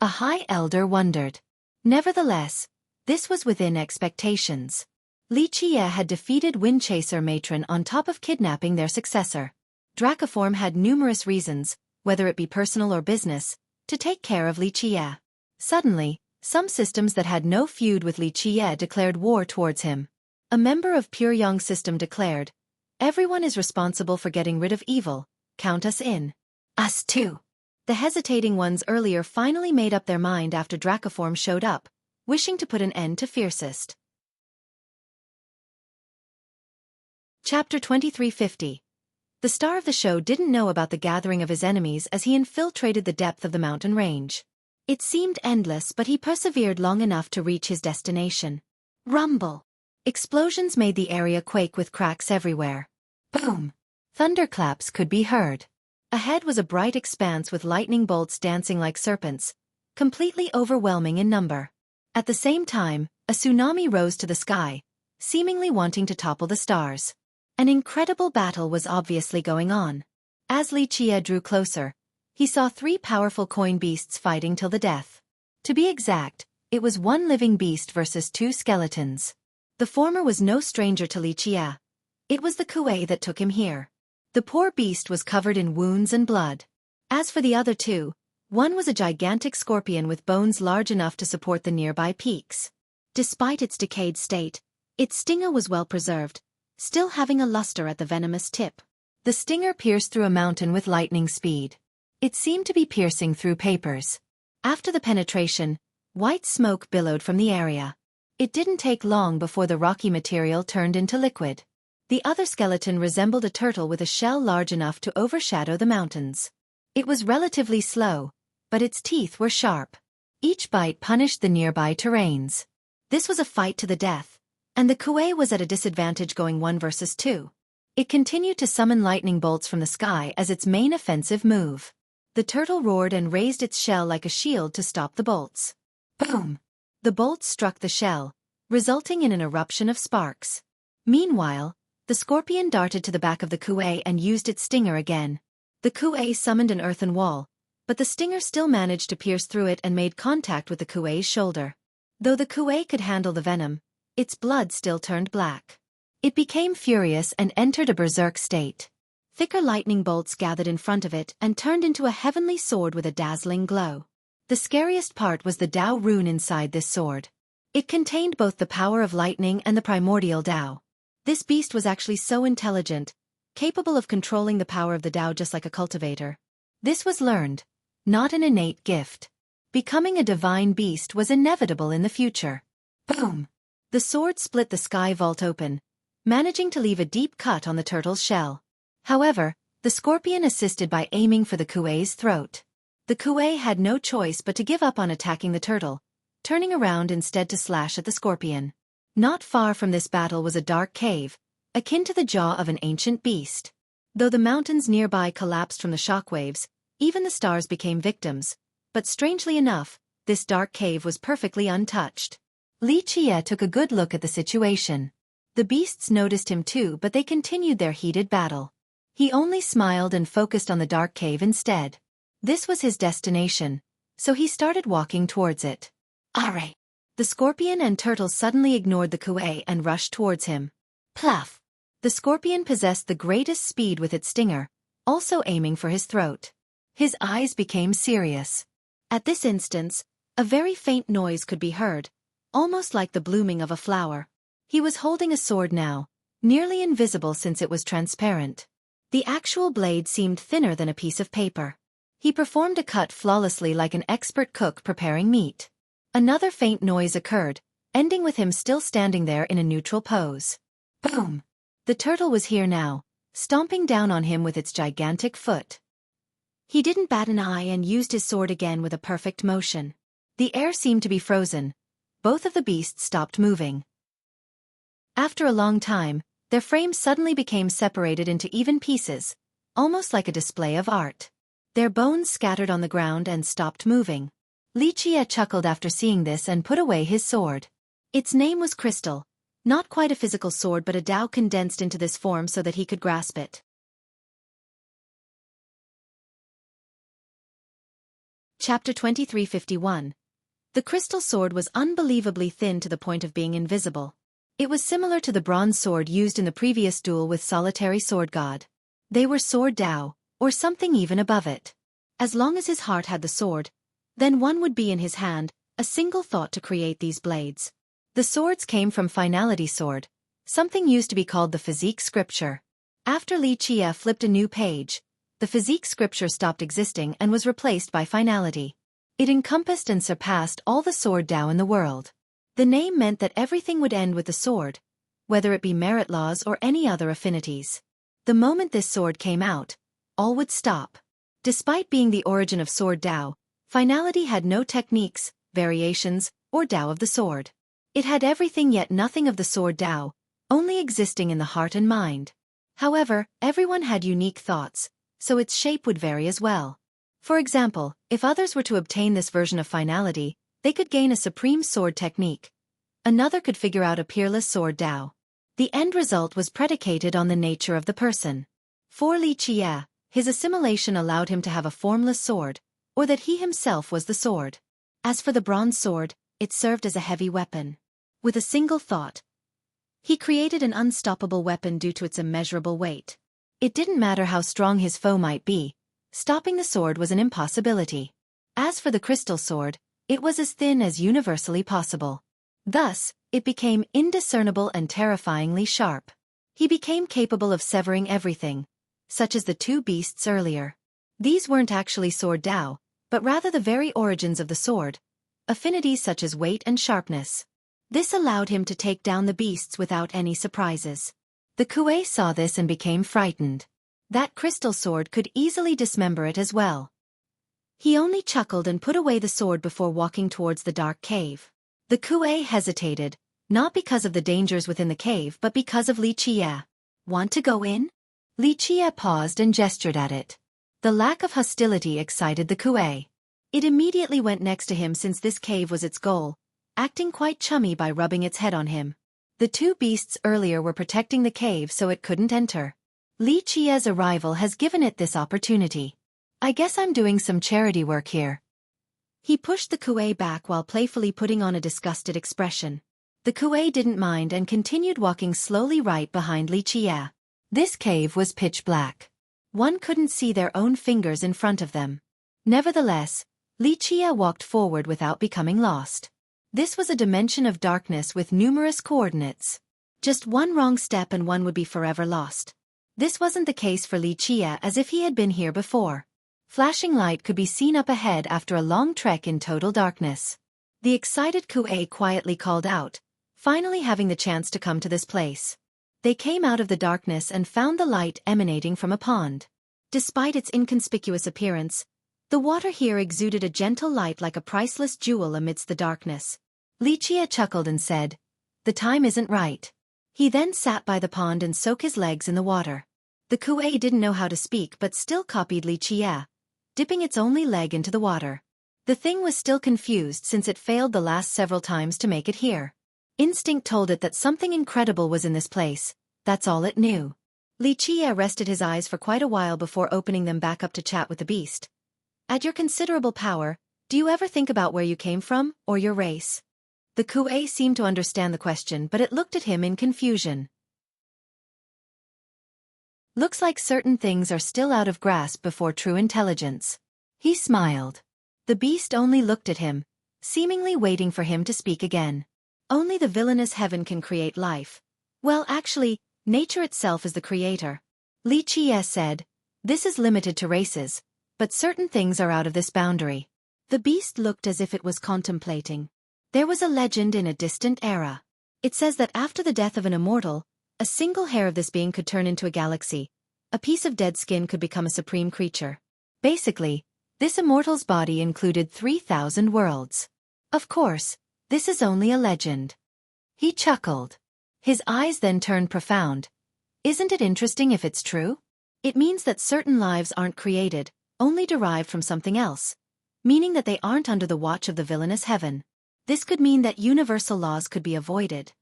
A High Elder wondered. Nevertheless, this was within expectations. Xueqi had defeated Windchaser Matron on top of kidnapping their successor. Dracoform had numerous reasons, whether it be personal or business, to take care of Xueqi. Suddenly, some systems that had no feud with Xueqi declared war towards him. A member of Pure Yang system declared, Everyone is responsible for getting rid of evil, count us in. Us too. The hesitating ones earlier finally made up their mind after Dracoform showed up, wishing to put an end to Fiercest. Chapter 2350. The star of the show didn't know about the gathering of his enemies as he infiltrated the depth of the mountain range. It seemed endless but he persevered long enough to reach his destination. Rumble. Explosions made the area quake with cracks everywhere. Boom. Thunderclaps could be heard. Ahead was a bright expanse with lightning bolts dancing like serpents, completely overwhelming in number. At the same time, a tsunami rose to the sky, seemingly wanting to topple the stars. An incredible battle was obviously going on. As Li Qie drew closer, he saw 3 powerful coin beasts fighting till the death. To be exact, it was 1 living beast versus 2 skeletons. The former was no stranger to Li Qie. It was the Xueqi that took him here. The poor beast was covered in wounds and blood. As for the other 2, one was a gigantic scorpion with bones large enough to support the nearby peaks. Despite its decayed state, its stinger was well preserved, still having a luster at the venomous tip. The stinger pierced through a mountain with lightning speed. It seemed to be piercing through papers. After the penetration, white smoke billowed from the area. It didn't take long before the rocky material turned into liquid. The other skeleton resembled a turtle with a shell large enough to overshadow the mountains. It was relatively slow, but its teeth were sharp. Each bite punished the nearby terrains. This was a fight to the death, and the Xueqi was at a disadvantage going 1 versus 2. It continued to summon lightning bolts from the sky as its main offensive move. The turtle roared and raised its shell like a shield to stop the bolts. Boom! The bolts struck the shell, resulting in an eruption of sparks. Meanwhile, the scorpion darted to the back of the Xueqi and used its stinger again. The Xueqi summoned an earthen wall, but the stinger still managed to pierce through it and made contact with the Xueqi's shoulder. Though the Xueqi could handle the venom, its blood still turned black. It became furious and entered a berserk state. Thicker lightning bolts gathered in front of it and turned into a heavenly sword with a dazzling glow. The scariest part was the Dao rune inside this sword. It contained both the power of lightning and the primordial Dao. This beast was actually so intelligent, capable of controlling the power of the Dao just like a cultivator. This was learned, not an innate gift. Becoming a divine beast was inevitable in the future. Boom! The sword split the sky vault open, managing to leave a deep cut on the turtle's shell. However, the scorpion assisted by aiming for the Xueqi's throat. The Xueqi had no choice but to give up on attacking the turtle, turning around instead to slash at the scorpion. Not far from this battle was a dark cave, akin to the jaw of an ancient beast. Though the mountains nearby collapsed from the shockwaves, even the stars became victims, but strangely enough, this dark cave was perfectly untouched. Li Qie took a good look at the situation. The beasts noticed him too, but they continued their heated battle. He only smiled and focused on the dark cave instead. This was his destination, so he started walking towards it. Alright. The scorpion and turtle suddenly ignored the Xueqi and rushed towards him. Pluff! The scorpion possessed the greatest speed with its stinger, also aiming for his throat. His eyes became serious. At this instance, a very faint noise could be heard, almost like the blooming of a flower. He was holding a sword now, nearly invisible since it was transparent. The actual blade seemed thinner than a piece of paper. He performed a cut flawlessly like an expert cook preparing meat. Another faint noise occurred, ending with him still standing there in a neutral pose. Boom! The turtle was here now, stomping down on him with its gigantic foot. He didn't bat an eye and used his sword again with a perfect motion. The air seemed to be frozen. Both of the beasts stopped moving. After a long time, their frames suddenly became separated into even pieces, almost like a display of art. Their bones scattered on the ground and stopped moving. Li Qie chuckled after seeing this and put away his sword. Its name was Crystal, not quite a physical sword but a Dao condensed into this form so that he could grasp it. Chapter 2351. The crystal sword was unbelievably thin to the point of being invisible. It was similar to the bronze sword used in the previous duel with Solitary Sword God. They were sword Dao, or something even above it. As long as his heart had the sword, then one would be in his hand, a single thought to create these blades. The swords came from Finality Sword, something used to be called the Physique Scripture. After Li Qie flipped a new page, the Physique Scripture stopped existing and was replaced by Finality. It encompassed and surpassed all the sword Dao in the world. The name meant that everything would end with the sword, whether it be merit laws or any other affinities. The moment this sword came out, all would stop. Despite being the origin of sword Dao, Finality had no techniques, variations, or Dao of the sword. It had everything yet nothing of the sword Dao, only existing in the heart and mind. However, everyone had unique thoughts, so its shape would vary as well. For example, if others were to obtain this version of Finality, they could gain a supreme sword technique. Another could figure out a peerless sword Dao. The end result was predicated on the nature of the person. For Li Qie, his assimilation allowed him to have a formless sword, or that he himself was the sword. As for the bronze sword, it served as a heavy weapon. With a single thought, he created an unstoppable weapon due to its immeasurable weight. It didn't matter how strong his foe might be, stopping the sword was an impossibility. As for the crystal sword, it was as thin as universally possible. Thus, it became indiscernible and terrifyingly sharp. He became capable of severing everything, such as the two beasts earlier. These weren't actually sword Dao, but rather the very origins of the sword, affinities such as weight and sharpness. This allowed him to take down the beasts without any surprises. The Xueqi saw this and became frightened. That crystal sword could easily dismember it as well. He only chuckled and put away the sword before walking towards the dark cave. The Xueqi hesitated, not because of the dangers within the cave but because of Li Qie. Want to go in? Li Qie paused and gestured at it. The lack of hostility excited the Xueqi. It immediately went next to him since this cave was its goal, acting quite chummy by rubbing its head on him. The two beasts earlier were protecting the cave so it couldn't enter. Li Qie's arrival has given it this opportunity. I guess I'm doing some charity work here. He pushed the Xueqi back while playfully putting on a disgusted expression. The Xueqi didn't mind and continued walking slowly right behind Li Qie. This cave was pitch black. One couldn't see their own fingers in front of them. Nevertheless, Li Qie walked forward without becoming lost. This was a dimension of darkness with numerous coordinates. Just one wrong step and one would be forever lost. This wasn't the case for Li Qie as if he had been here before. Flashing light could be seen up ahead after a long trek in total darkness. The excited Xueqi quietly called out, finally having the chance to come to this place. They came out of the darkness and found the light emanating from a pond. Despite its inconspicuous appearance, the water here exuded a gentle light like a priceless jewel amidst the darkness. Li Qie chuckled and said, "The time isn't right." He then sat by the pond and soaked his legs in the water. The Xueqi didn't know how to speak but still copied Li Qie, dipping its only leg into the water. The thing was still confused since it failed the last several times to make it here. Instinct told it that something incredible was in this place, that's all it knew. Li Qie rested his eyes for quite a while before opening them back up to chat with the beast. At your considerable power, do you ever think about where you came from, or your race? The Xueqi seemed to understand the question but it looked at him in confusion. Looks like certain things are still out of grasp before true intelligence. He smiled. The beast only looked at him, seemingly waiting for him to speak again. Only the villainous heaven can create life. Well, actually, nature itself is the creator. Li Qie said, "This is limited to races, but certain things are out of this boundary." The beast looked as if it was contemplating. There was a legend in a distant era. It says that after the death of an immortal, a single hair of this being could turn into a galaxy. A piece of dead skin could become a supreme creature. Basically, this immortal's body included 3,000 worlds. Of course, this is only a legend. He chuckled. His eyes then turned profound. Isn't it interesting if it's true? It means that certain lives aren't created, only derived from something else, meaning that they aren't under the watch of the villainous heaven. This could mean that universal laws could be avoided.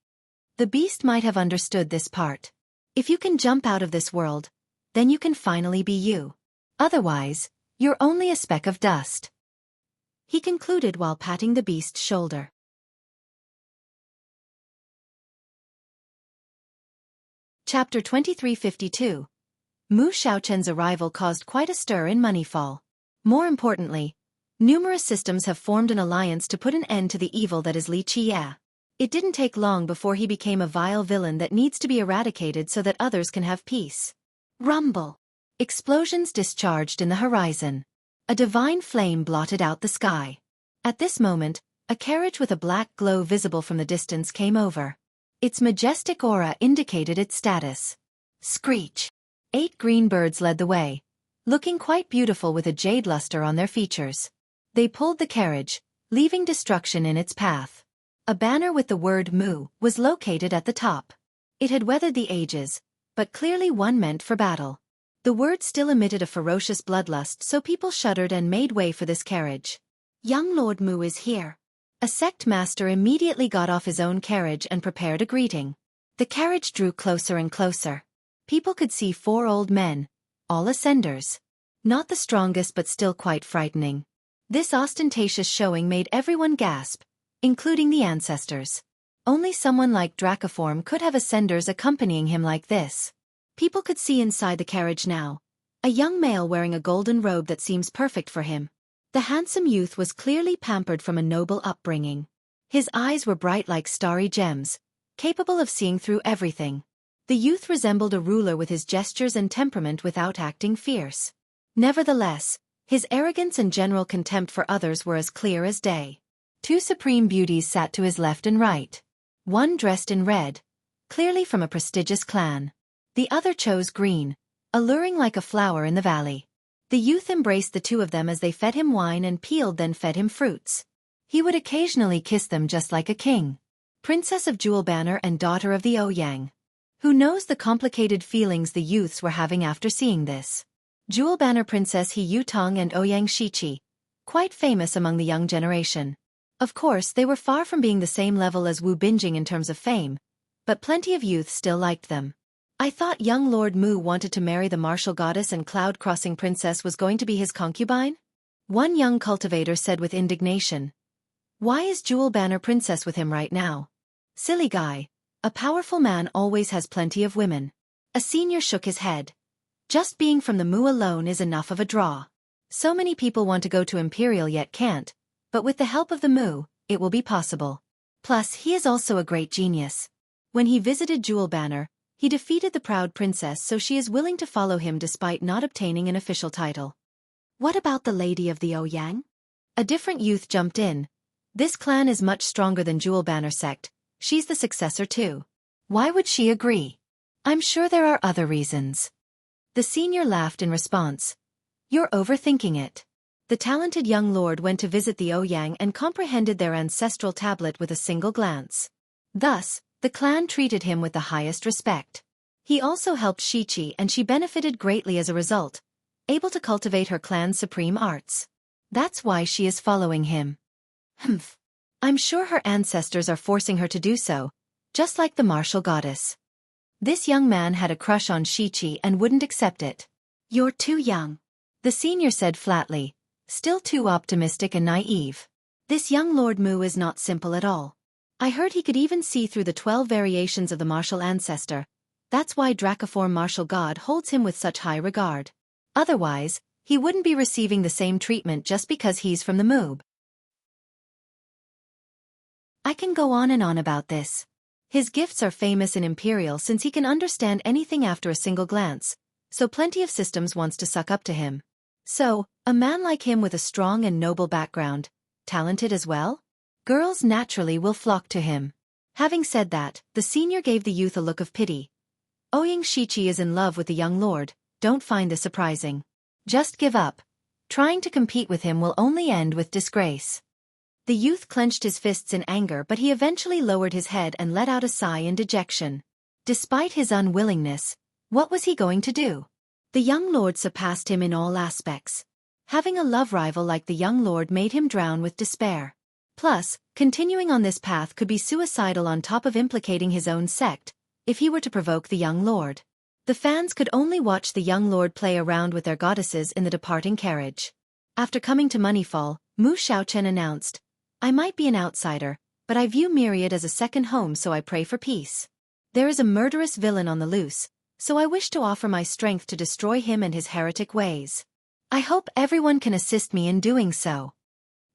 The beast might have understood this part. If you can jump out of this world, then you can finally be you. Otherwise, you're only a speck of dust. He concluded while patting the beast's shoulder. Chapter 2352. Mu Xiaochen's arrival caused quite a stir in Moneyfall. More importantly, numerous systems have formed an alliance to put an end to the evil that is Li Qie. It didn't take long before he became a vile villain that needs to be eradicated so that others can have peace. Rumble. Explosions discharged in the horizon. A divine flame blotted out the sky. At this moment, a carriage with a black glow visible from the distance came over. Its majestic aura indicated its status. Screech. 8 green birds led the way, looking quite beautiful with a jade luster on their features. They pulled the carriage, leaving destruction in its path. A banner with the word Mu was located at the top. It had weathered the ages, but clearly one meant for battle. The word still emitted a ferocious bloodlust, so people shuddered and made way for this carriage. Young Lord Mu is here. A sect master immediately got off his own carriage and prepared a greeting. The carriage drew closer and closer. People could see 4 old men, all ascenders. Not the strongest but still quite frightening. This ostentatious showing made everyone gasp, including the ancestors. Only someone like Dracoform could have ascenders accompanying him like this. People could see inside the carriage now. A young male wearing a golden robe that seems perfect for him. The handsome youth was clearly pampered from a noble upbringing. His eyes were bright like starry gems, capable of seeing through everything. The youth resembled a ruler with his gestures and temperament without acting fierce. Nevertheless, his arrogance and general contempt for others were as clear as day. 2 supreme beauties sat to his left and right. One dressed in red, clearly from a prestigious clan. The other chose green, alluring like a flower in the valley. The youth embraced the 2 of them as they fed him wine and peeled then fed him fruits. He would occasionally kiss them just like a king. Princess of Jewel Banner and daughter of the Ouyang. Who knows the complicated feelings the youths were having after seeing this? Jewel Banner Princess He Yutong and Ouyang Xueqi, quite famous among the young generation. Of course, they were far from being the same level as Wu Binjing in terms of fame, but plenty of youth still liked them. I thought young Lord Mu wanted to marry the martial goddess and cloud-crossing princess was going to be his concubine? One young cultivator said with indignation. Why is Jewel Banner Princess with him right now? Silly guy. A powerful man always has plenty of women. A senior shook his head. Just being from the Mu alone is enough of a draw. So many people want to go to Imperial yet can't. But with the help of the Mu, it will be possible. Plus, he is also a great genius. When he visited Jewel Banner, he defeated the proud princess so she is willing to follow him despite not obtaining an official title. What about the Lady of the Ouyang? A different youth jumped in. This clan is much stronger than Jewel Banner sect, she's the successor too. Why would she agree? I'm sure there are other reasons. The senior laughed in response. You're overthinking it. The talented young lord went to visit the Ouyang and comprehended their ancestral tablet with a single glance. Thus, the clan treated him with the highest respect. He also helped Xueqi and she benefited greatly as a result, able to cultivate her clan's supreme arts. That's why she is following him. Humph. I'm sure her ancestors are forcing her to do so, just like the martial goddess. This young man had a crush on Xueqi and wouldn't accept it. You're too young. The senior said flatly. Still too optimistic and naive. This young Lord Mu is not simple at all. I heard he could even see through the 12 variations of the martial ancestor. That's why Dracoform martial god holds him with such high regard. Otherwise, he wouldn't be receiving the same treatment just because he's from the Moob. I can go on and on about this. His gifts are famous in Imperial since he can understand anything after a single glance, so plenty of systems wants to suck up to him. So, a man like him with a strong and noble background, talented as well? Girls naturally will flock to him. Having said that, the senior gave the youth a look of pity. Ouyang Xueqi is in love with the young lord, don't find this surprising. Just give up. Trying to compete with him will only end with disgrace. The youth clenched his fists in anger but he eventually lowered his head and let out a sigh in dejection. Despite his unwillingness, what was he going to do? The young lord surpassed him in all aspects. Having a love rival like the young lord made him drown with despair. Plus, continuing on this path could be suicidal on top of implicating his own sect, if he were to provoke the young lord. The fans could only watch the young lord play around with their goddesses in the departing carriage. After coming to Moneyfall, Mu Xiaochen announced, I might be an outsider, but I view Myriad as a second home so I pray for peace. There is a murderous villain on the loose, so I wish to offer my strength to destroy him and his heretic ways. I hope everyone can assist me in doing so.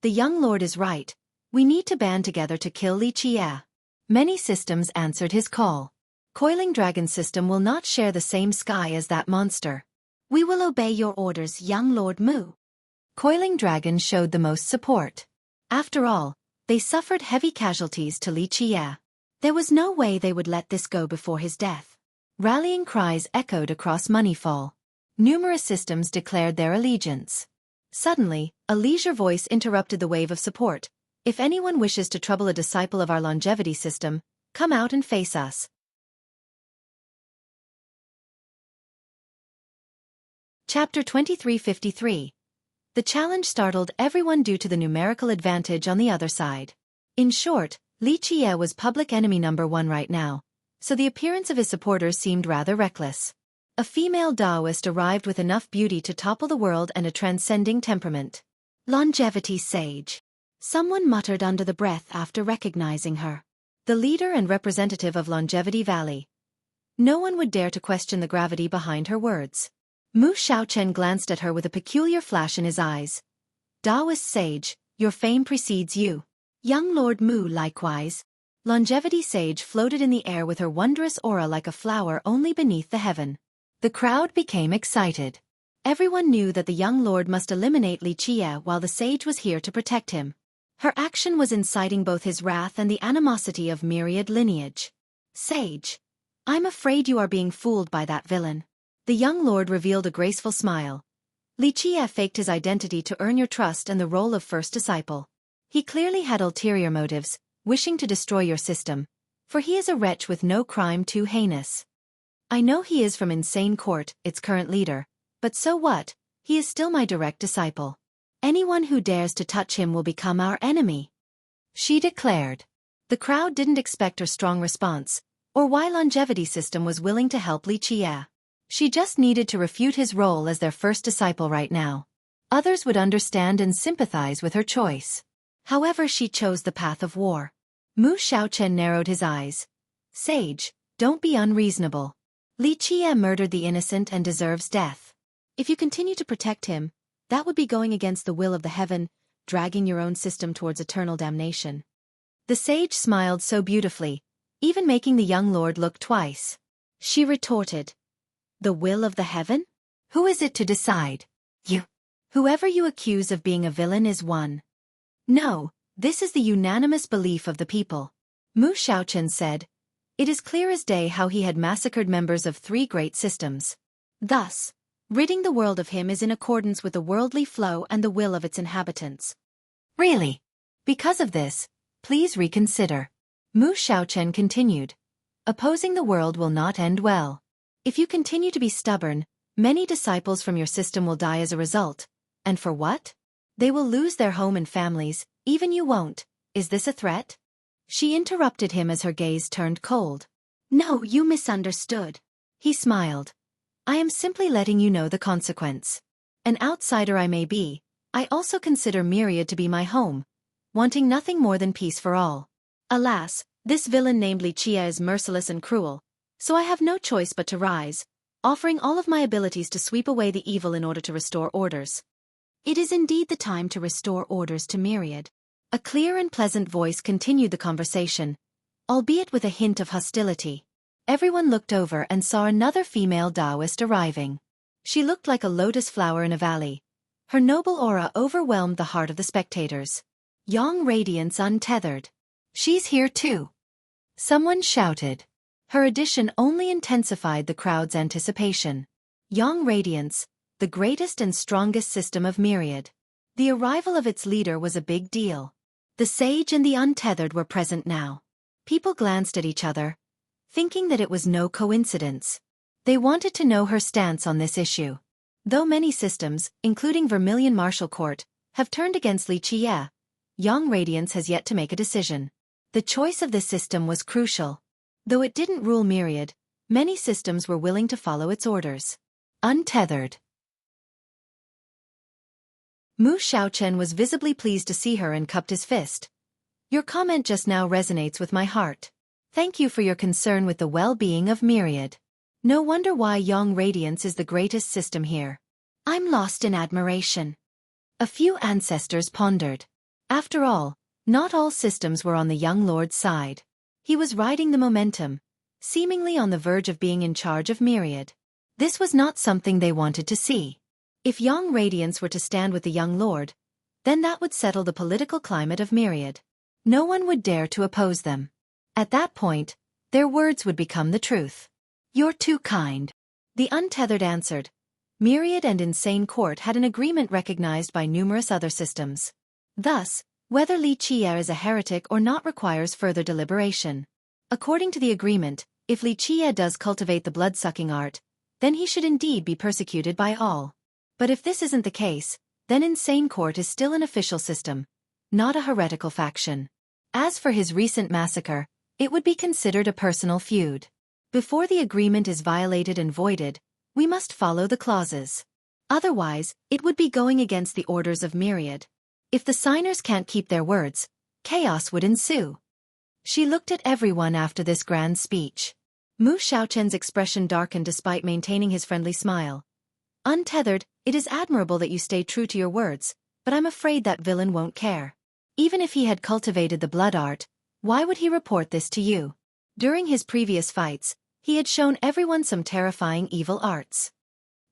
The young lord is right. We need to band together to kill Li Qie. Many systems answered his call. Coiling Dragon system will not share the same sky as that monster. We will obey your orders, young Lord Mu. Coiling Dragon showed the most support. After all, they suffered heavy casualties to Li Qie. There was no way they would let this go before his death. Rallying cries echoed across Moneyfall. Numerous systems declared their allegiance. Suddenly, a leisure voice interrupted the wave of support. If anyone wishes to trouble a disciple of our longevity system, come out and face us. Chapter 2353. The challenge startled everyone due to the numerical advantage on the other side. In short, Li Qie was public enemy number one right now, so the appearance of his supporters seemed rather reckless. A female Taoist arrived with enough beauty to topple the world and a transcending temperament. Longevity sage. Someone muttered under the breath after recognizing her. The leader and representative of Longevity Valley. No one would dare to question the gravity behind her words. Mu Xiaochen glanced at her with a peculiar flash in his eyes. Taoist sage, your fame precedes you. Young Lord Mu likewise. Longevity sage floated in the air with her wondrous aura like a flower only beneath the heaven. The crowd became excited. Everyone knew that the young lord must eliminate Li Qie while the sage was here to protect him. Her action was inciting both his wrath and the animosity of myriad lineage. Sage. I'm afraid you are being fooled by that villain. The young lord revealed a graceful smile. Li Qie faked his identity to earn your trust and the role of first disciple. He clearly had ulterior motives, wishing to destroy your system, for he is a wretch with no crime too heinous. I know he is from Insane Court, its current leader, but so what, he is still my direct disciple. Anyone who dares to touch him will become our enemy, she declared. The crowd didn't expect her strong response, or why Longevity System was willing to help Li Qie. She just needed to refute his role as their first disciple right now. Others would understand and sympathize with her choice. However, she chose the path of war. Mu Xiaochen narrowed his eyes. Sage, don't be unreasonable. Li Qie murdered the innocent and deserves death. If you continue to protect him, that would be going against the will of the heaven, dragging your own system towards eternal damnation. The sage smiled so beautifully, even making the young lord look twice. She retorted. The will of the heaven? Who is it to decide? You. Whoever you accuse of being a villain is one. No, this is the unanimous belief of the people. Mu Xiaochen said. It is clear as day how he had massacred members of 3 great systems. Thus, ridding the world of him is in accordance with the worldly flow and the will of its inhabitants. Really? Because of this, please reconsider. Mu Xiaochen continued. Opposing the world will not end well. If you continue to be stubborn, many disciples from your system will die as a result. And for what? They will lose their home and families, even you won't. Is this a threat? She interrupted him as her gaze turned cold. No, you misunderstood. He smiled. I am simply letting you know the consequence. An outsider I may be, I also consider Myriad to be my home, wanting nothing more than peace for all. Alas, this villain named Li Qie is merciless and cruel, so I have no choice but to rise, offering all of my abilities to sweep away the evil in order to restore orders. It is indeed the time to restore orders to Myriad. A clear and pleasant voice continued the conversation, albeit with a hint of hostility. Everyone looked over and saw another female Taoist arriving. She looked like a lotus flower in a valley. Her noble aura overwhelmed the heart of the spectators. Yang radiance untethered. She's here too. Someone shouted. Her addition only intensified the crowd's anticipation. Yang radiance, the greatest and strongest system of Myriad. The arrival of its leader was a big deal. The sage and the untethered were present now. People glanced at each other, thinking that it was no coincidence. They wanted to know her stance on this issue. Though many systems, including Vermilion Martial Court, have turned against Li Qie, Yang Radiance has yet to make a decision. The choice of this system was crucial. Though it didn't rule Myriad, many systems were willing to follow its orders. Untethered. Mu Xiaochen was visibly pleased to see her and cupped his fist. Your comment just now resonates with my heart. Thank you for your concern with the well-being of Myriad. No wonder why Yang Radiance is the greatest system here. I'm lost in admiration. A few ancestors pondered. After all, not all systems were on the young lord's side. He was riding the momentum, seemingly on the verge of being in charge of Myriad. This was not something they wanted to see. If Yang Radiance were to stand with the young lord, then that would settle the political climate of Myriad. No one would dare to oppose them. At that point, their words would become the truth. You're too kind. The untethered answered. Myriad and Insane Court had an agreement recognized by numerous other systems. Thus, whether Li Qie is a heretic or not requires further deliberation. According to the agreement, if Li Qie does cultivate the blood-sucking art, then he should indeed be persecuted by all. But if this isn't the case, then Insane Court is still an official system, not a heretical faction. As for his recent massacre, it would be considered a personal feud. Before the agreement is violated and voided, we must follow the clauses. Otherwise, it would be going against the orders of Myriad. If the signers can't keep their words, chaos would ensue. She looked at everyone after this grand speech. Mu Xiaochen's expression darkened despite maintaining his friendly smile. Untethered, it is admirable that you stay true to your words, but I'm afraid that villain won't care. Even if he had cultivated the blood art, why would he report this to you? During his previous fights, he had shown everyone some terrifying evil arts.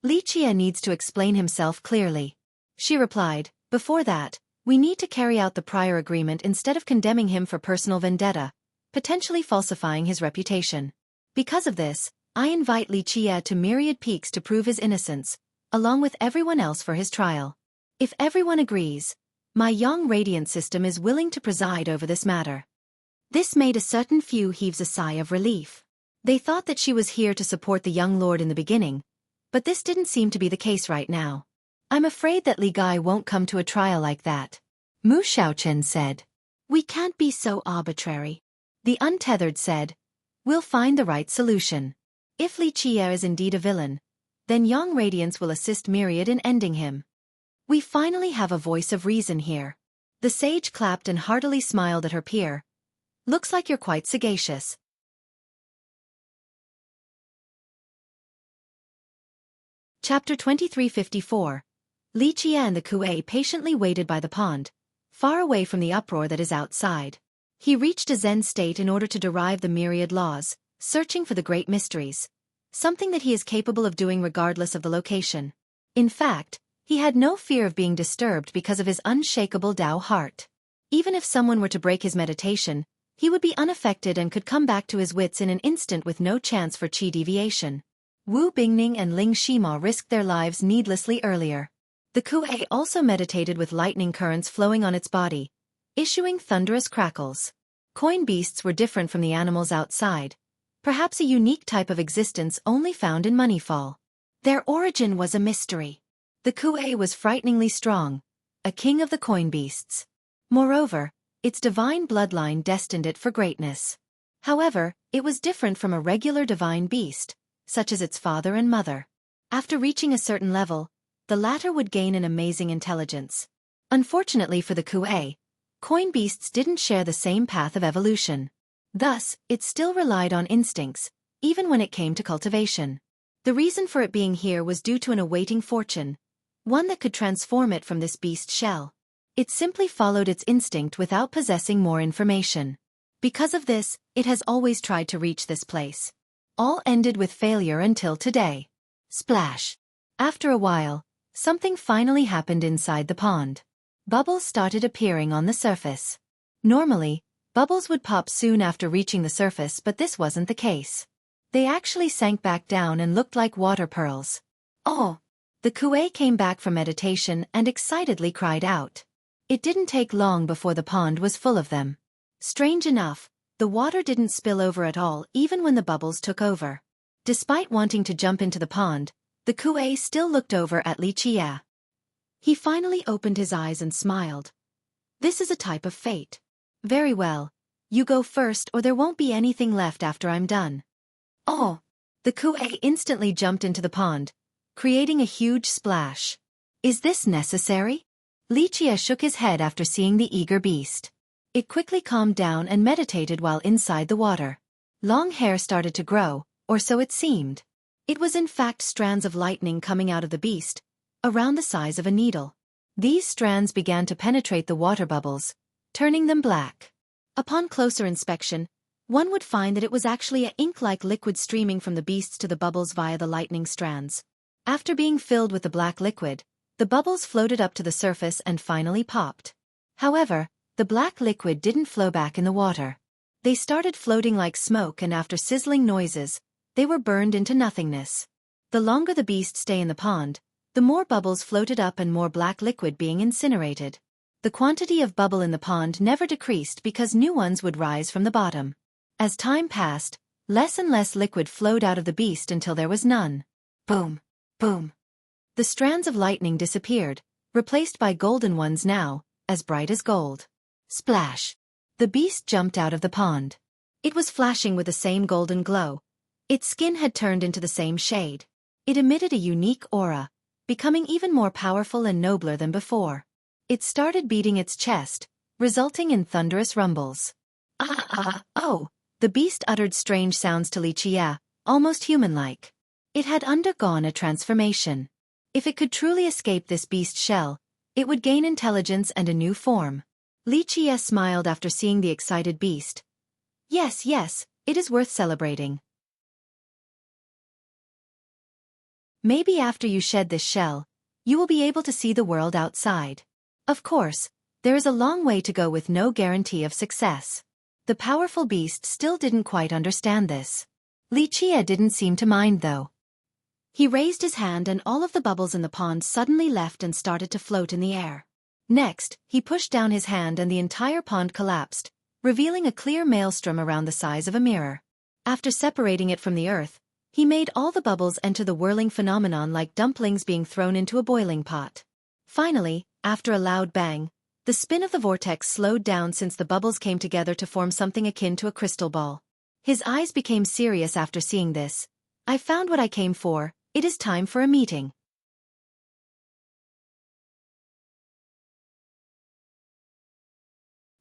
Li Qie needs to explain himself clearly. She replied, before that, we need to carry out the prior agreement instead of condemning him for personal vendetta, potentially falsifying his reputation. Because of this, I invite Li Qie to Myriad Peaks to prove his innocence, along with everyone else for his trial. If everyone agrees, my Yang Radiant system is willing to preside over this matter. This made a certain few heaves a sigh of relief. They thought that she was here to support the young lord in the beginning, but this didn't seem to be the case right now. I'm afraid that Li Gai won't come to a trial like that. Mu Xiaochen said. We can't be so arbitrary. The Untethered said. We'll find the right solution. If Li Qie is indeed a villain, then Yang Radiance will assist Myriad in ending him. We finally have a voice of reason here. The sage clapped and heartily smiled at her peer. Looks like you're quite sagacious. Chapter 2354. Li Qie and the Kuei patiently waited by the pond, far away from the uproar that is outside. He reached a Zen state in order to derive the myriad laws, searching for the great mysteries, something that he is capable of doing regardless of the location. In fact, he had no fear of being disturbed because of his unshakable Tao heart. Even if someone were to break his meditation, he would be unaffected and could come back to his wits in an instant with no chance for qi deviation. Wu Bingning and Ling Shima risked their lives needlessly earlier. The Kuei also meditated with lightning currents flowing on its body, issuing thunderous crackles. Coin beasts were different from the animals outside, perhaps a unique type of existence only found in Moneyfall. Their origin was a mystery. The Kuei was frighteningly strong, a king of the coin beasts. Moreover, its divine bloodline destined it for greatness. However, it was different from a regular divine beast, such as its father and mother. After reaching a certain level, the latter would gain an amazing intelligence. Unfortunately for the Kuei, coin beasts didn't share the same path of evolution. Thus, it still relied on instincts, even when it came to cultivation. The reason for it being here was due to an awaiting fortune, one that could transform it from this beast shell. It simply followed its instinct without possessing more information. Because of this, it has always tried to reach this place. All ended with failure until today. Splash! After a while, something finally happened inside the pond. Bubbles started appearing on the surface. Normally, bubbles would pop soon after reaching the surface, but this wasn't the case. They actually sank back down and looked like water pearls. Oh! The Kuei came back from meditation and excitedly cried out. It didn't take long before the pond was full of them. Strange enough, the water didn't spill over at all even when the bubbles took over. Despite wanting to jump into the pond, the Kuei still looked over at Li Qie. He finally opened his eyes and smiled. This is a type of fate. Very well. You go first or there won't be anything left after I'm done. Oh! The Kuei instantly jumped into the pond, creating a huge splash. Is this necessary? Li Qie shook his head after seeing the eager beast. It quickly calmed down and meditated while inside the water. Long hair started to grow, or so it seemed. It was in fact strands of lightning coming out of the beast, around the size of a needle. These strands began to penetrate the water bubbles, turning them black. Upon closer inspection, one would find that it was actually an ink-like liquid streaming from the beasts to the bubbles via the lightning strands. After being filled with the black liquid, the bubbles floated up to the surface and finally popped. However, the black liquid didn't flow back in the water. They started floating like smoke, and after sizzling noises, they were burned into nothingness. The longer the beasts stay in the pond, the more bubbles floated up and more black liquid being incinerated. The quantity of bubble in the pond never decreased because new ones would rise from the bottom. As time passed, less and less liquid flowed out of the beast until there was none. Boom! Boom! The strands of lightning disappeared, replaced by golden ones now, as bright as gold. Splash! The beast jumped out of the pond. It was flashing with the same golden glow. Its skin had turned into the same shade. It emitted a unique aura, becoming even more powerful and nobler than before. It started beating its chest, resulting in thunderous rumbles. Oh! The beast uttered strange sounds to Xueqi, almost human-like. It had undergone a transformation. If it could truly escape this beast shell, it would gain intelligence and a new form. Xueqi smiled after seeing the excited beast. Yes, it is worth celebrating. Maybe after you shed this shell, you will be able to see the world outside. Of course, there is a long way to go with no guarantee of success. The powerful beast still didn't quite understand this. Xueqi didn't seem to mind though. He raised his hand and all of the bubbles in the pond suddenly left and started to float in the air. Next, he pushed down his hand and the entire pond collapsed, revealing a clear maelstrom around the size of a mirror. After separating it from the earth, he made all the bubbles enter the whirling phenomenon like dumplings being thrown into a boiling pot. Finally, after a loud bang, the spin of the vortex slowed down since the bubbles came together to form something akin to a crystal ball. His eyes became serious after seeing this. I found what I came for, it is time for a meeting.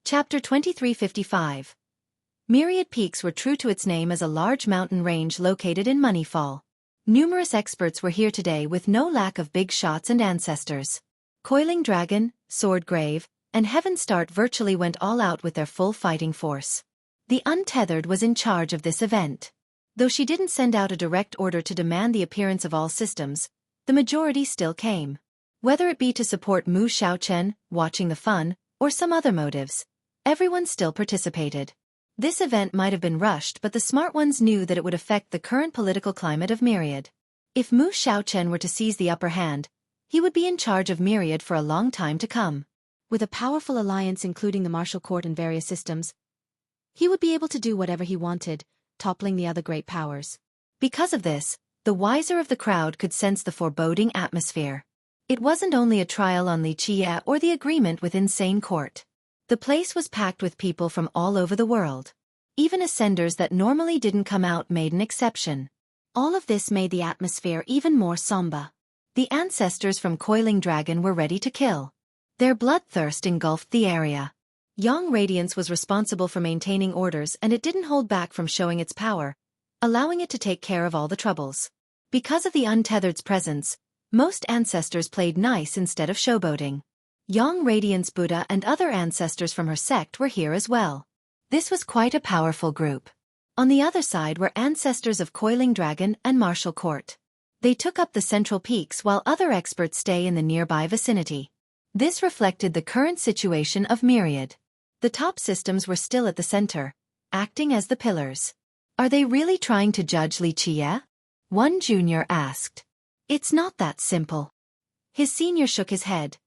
Chapter 2355. Myriad Peaks were true to its name as a large mountain range located in Moneyfall. Numerous experts were here today with no lack of big shots and ancestors. Coiling Dragon, Swordgrave, and Heavenstart virtually went all out with their full fighting force. The Untethered was in charge of this event. Though she didn't send out a direct order to demand the appearance of all systems, the majority still came. Whether it be to support Mu Xiaochen, watching the fun, or some other motives, everyone still participated. This event might have been rushed, but the smart ones knew that it would affect the current political climate of Myriad. If Mu Xiaochen were to seize the upper hand, he would be in charge of Myriad for a long time to come. With a powerful alliance including the martial court and various systems, he would be able to do whatever he wanted, toppling the other great powers. Because of this, the wiser of the crowd could sense the foreboding atmosphere. It wasn't only a trial on Xueqi or the agreement with Insane Court. The place was packed with people from all over the world. Even ascenders that normally didn't come out made an exception. All of this made the atmosphere even more somber. The ancestors from Coiling Dragon were ready to kill. Their bloodthirst engulfed the area. Yang Radiance was responsible for maintaining orders and it didn't hold back from showing its power, allowing it to take care of all the troubles. Because of the Untethered's presence, most ancestors played nice instead of showboating. Yang Radiance Buddha and other ancestors from her sect were here as well. This was quite a powerful group. On the other side were ancestors of Coiling Dragon and Martial Court. They took up the central peaks while other experts stay in the nearby vicinity. This reflected the current situation of Myriad. The top systems were still at the center, acting as the pillars. Are they really trying to judge Xueqi? One junior asked. It's not that simple. His senior shook his head.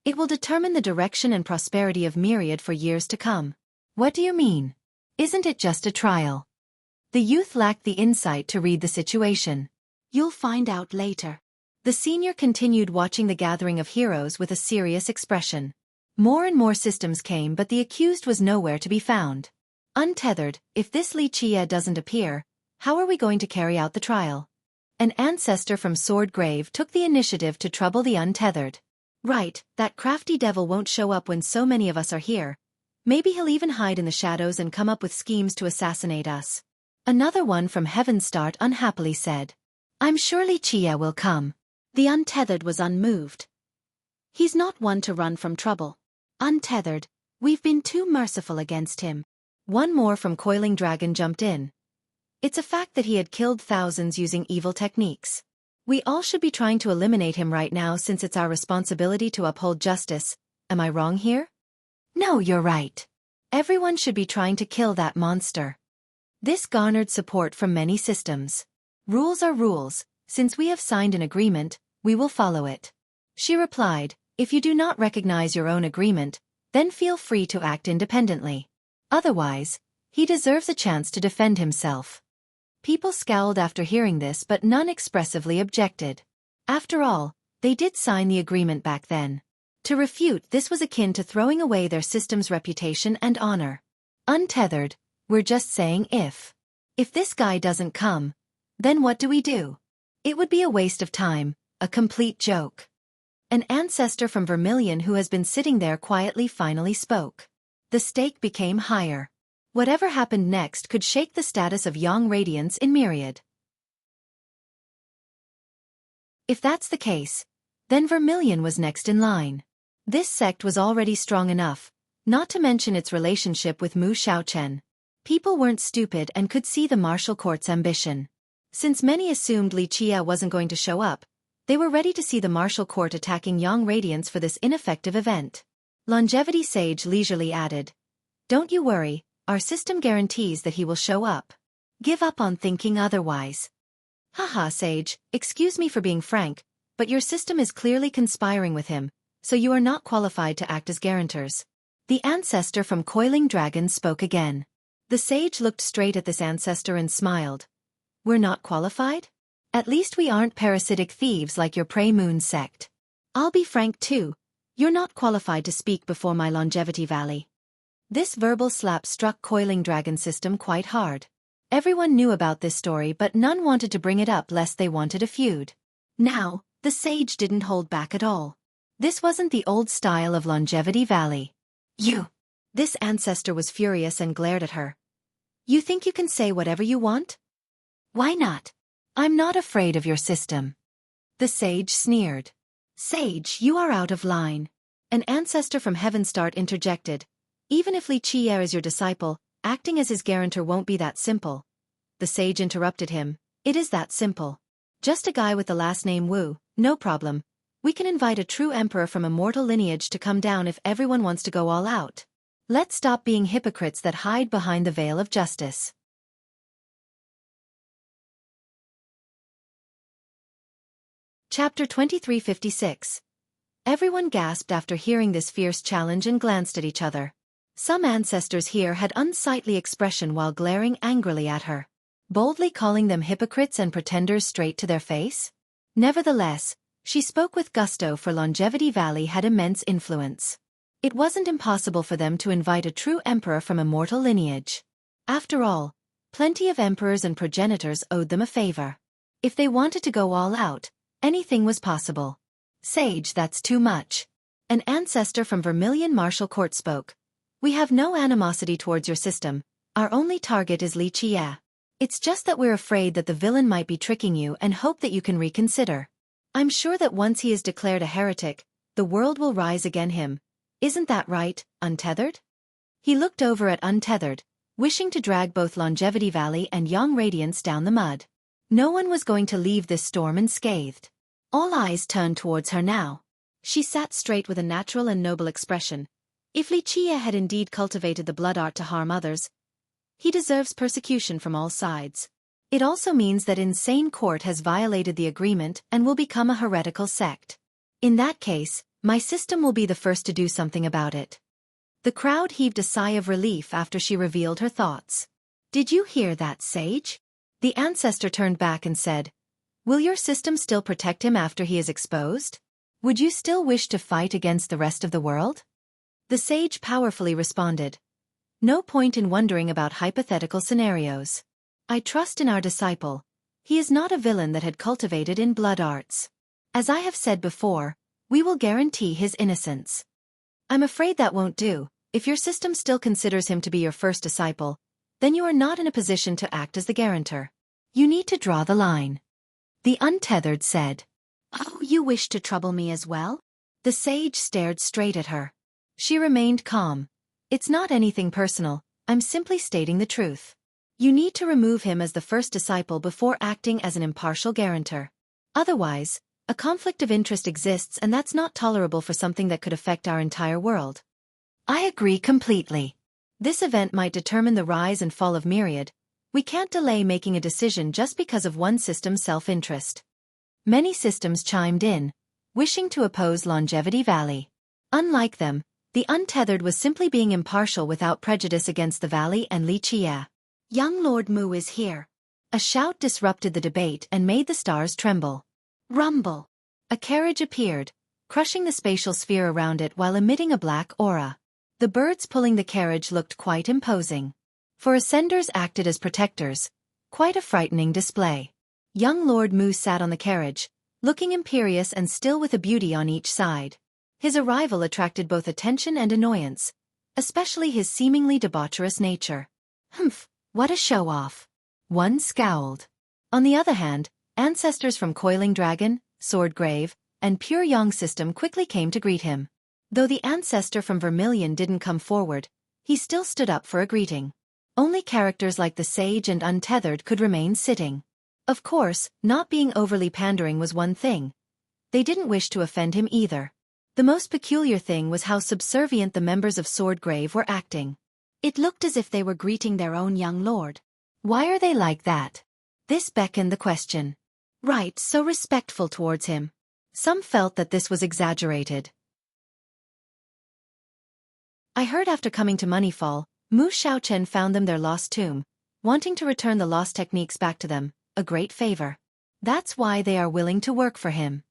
It will determine the direction and prosperity of Myriad for years to come. What do you mean? Isn't it just a trial? The youth lacked the insight to read the situation. You'll find out later. The senior continued watching the gathering of heroes with a serious expression. More and more systems came but the accused was nowhere to be found. Untethered, if this Xueqi doesn't appear, how are we going to carry out the trial? An ancestor from Swordgrave took the initiative to trouble the Untethered. Right, that crafty devil won't show up when so many of us are here. Maybe he'll even hide in the shadows and come up with schemes to assassinate us. Another one from Heavenstart unhappily said. I'm sure Xueqi will come. The Untethered was unmoved. He's not one to run from trouble. Untethered, we've been too merciful against him. One more from Coiling Dragon jumped in. It's a fact that he had killed thousands using evil techniques. We all should be trying to eliminate him right now since it's our responsibility to uphold justice. Am I wrong here? No, you're right. Everyone should be trying to kill that monster. This garnered support from many systems. Rules are rules. Since we have signed an agreement, we will follow it. She replied, if you do not recognize your own agreement, then feel free to act independently. Otherwise, he deserves a chance to defend himself. People scowled after hearing this but none expressively objected. After all, they did sign the agreement back then. To refute this was akin to throwing away their system's reputation and honor. Untethered, we're just saying if. If this guy doesn't come, then what do we do? It would be a waste of time, a complete joke. An ancestor from Vermilion who has been sitting there quietly finally spoke. The stake became higher. Whatever happened next could shake the status of Young Radiance in Myriad. If that's the case, then Vermilion was next in line. This sect was already strong enough, not to mention its relationship with Mu Xiaochen. People weren't stupid and could see the martial court's ambition. Since many assumed Li Qia wasn't going to show up, they were ready to see the martial court attacking Young Radiance for this ineffective event. Longevity Sage leisurely added, "Don't you worry, our system guarantees that he will show up. Give up on thinking otherwise." Haha, Sage, excuse me for being frank, but your system is clearly conspiring with him, so you are not qualified to act as guarantors. The ancestor from Coiling Dragon spoke again. The sage looked straight at this ancestor and smiled. "We're not qualified? At least we aren't parasitic thieves like your Prey Moon sect. I'll be frank too, you're not qualified to speak before my Longevity Valley." This verbal slap struck Coiling Dragon system quite hard. Everyone knew about this story but none wanted to bring it up lest they wanted a feud. Now, the sage didn't hold back at all. This wasn't the old style of Longevity Valley. "You!" This ancestor was furious and glared at her. "You think you can say whatever you want? Why not? I'm not afraid of your system." The sage sneered. "Sage, you are out of line." An ancestor from Heavenstart interjected. "Even if Li Qia is your disciple, acting as his guarantor won't be that simple." The sage interrupted him. "It is that simple. Just a guy with the last name Wu, no problem. We can invite a true emperor from immortal lineage to come down if everyone wants to go all out. Let's stop being hypocrites that hide behind the veil of justice." Chapter 2356. Everyone gasped after hearing this fierce challenge and glanced at each other. Some ancestors here had unsightly expression while glaring angrily at her, boldly calling them hypocrites and pretenders straight to their face. Nevertheless, she spoke with gusto, for Longevity Valley had immense influence. It wasn't impossible for them to invite a true emperor from immortal lineage. After all, plenty of emperors and progenitors owed them a favor. If they wanted to go all out, anything was possible. "Sage, that's too much." An ancestor from Vermilion Martial Court spoke. "We have no animosity towards your system, our only target is Li Qia. It's just that we're afraid that the villain might be tricking you and hope that you can reconsider. I'm sure that once he is declared a heretic, the world will rise against him. Isn't that right, Untethered?" He looked over at Untethered, wishing to drag both Longevity Valley and Young Radiance down the mud. No one was going to leave this storm unscathed. All eyes turned towards her now. She sat straight with a natural and noble expression. If Li Qia had indeed cultivated the blood art to harm others, he deserves persecution from all sides. It also means that Insane Court has violated the agreement and will become a heretical sect. In that case, my system will be the first to do something about it. The crowd heaved a sigh of relief after she revealed her thoughts. "Did you hear that, Sage?" The ancestor turned back and said, "Will your system still protect him after he is exposed? Would you still wish to fight against the rest of the world?" The sage powerfully responded, "No point in wondering about hypothetical scenarios. I trust in our disciple. He is not a villain that had cultivated in blood arts. As I have said before, we will guarantee his innocence." "I'm afraid that won't do. If your system still considers him to be your first disciple, then you are not in a position to act as the guarantor. You need to draw the line." The Untethered said. "Oh, you wish to trouble me as well?" The sage stared straight at her. She remained calm. "It's not anything personal, I'm simply stating the truth. You need to remove him as the first disciple before acting as an impartial guarantor. Otherwise, a conflict of interest exists and that's not tolerable for something that could affect our entire world." "I agree completely. This event might determine the rise and fall of Myriad. We can't delay making a decision just because of one system's self-interest." Many systems chimed in, wishing to oppose Longevity Valley. Unlike them, the Untethered was simply being impartial without prejudice against the Valley and Li Qia. "Young Lord Mu is here." A shout disrupted the debate and made the stars tremble. Rumble! A carriage appeared, crushing the spatial sphere around it while emitting a black aura. The birds pulling the carriage looked quite imposing. For ascenders acted as protectors. Quite a frightening display. Young Lord Mu sat on the carriage, looking imperious and still with a beauty on each side. His arrival attracted both attention and annoyance, especially his seemingly debaucherous nature. Humph, what a show-off. One scowled. On the other hand, ancestors from Coiling Dragon, Swordgrave, and Pure Yang system quickly came to greet him. Though the ancestor from Vermilion didn't come forward, he still stood up for a greeting. Only characters like the Sage and Untethered could remain sitting. Of course, not being overly pandering was one thing. They didn't wish to offend him either. The most peculiar thing was how subservient the members of Swordgrave were acting. It looked as if they were greeting their own young lord. Why are they like that? This beckoned the question. Right, so respectful towards him. Some felt that this was exaggerated. I heard after coming to Moneyfall, Mu Xiaochen found them their lost tomb, wanting to return the lost techniques back to them, a great favor. That's why they are willing to work for him.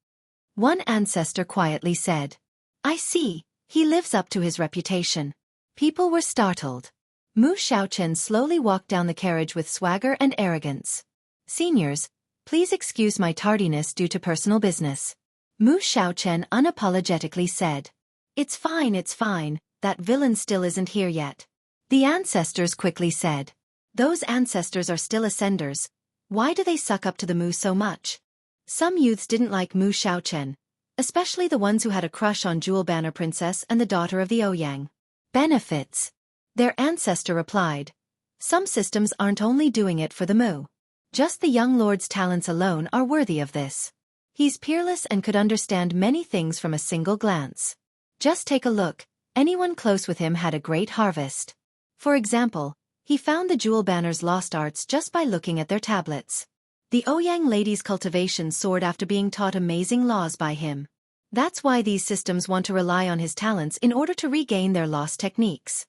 One ancestor quietly said. I see, he lives up to his reputation. People were startled. Mu Xiaochen slowly walked down the carriage with swagger and arrogance. Seniors, please excuse my tardiness due to personal business. Mu Xiaochen unapologetically said. It's fine, that villain still isn't here yet. The ancestors quickly said. Those ancestors are still ascenders. Why do they suck up to the Mu so much? Some youths didn't like Mu Xiaochen, especially the ones who had a crush on Jewel Banner Princess and the daughter of the Ouyang. Benefits. Their ancestor replied. Some systems aren't only doing it for the Mu. Just the young lord's talents alone are worthy of this. He's peerless and could understand many things from a single glance. Just take a look, anyone close with him had a great harvest. For example, he found the Jewel Banner's lost arts just by looking at their tablets. The Ouyang lady's cultivation soared after being taught amazing laws by him. That's why these systems want to rely on his talents in order to regain their lost techniques.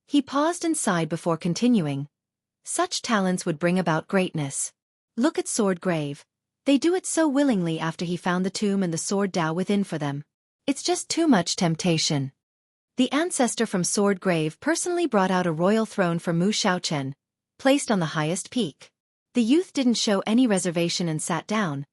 He paused and sighed before continuing. Such talents would bring about greatness. Look at Swordgrave. They do it so willingly after he found the tomb and the sword Tao within for them. It's just too much temptation. The ancestor from Swordgrave personally brought out a royal throne for Mu Xiaochen, placed on the highest peak. The youth didn't show any reservation and sat down,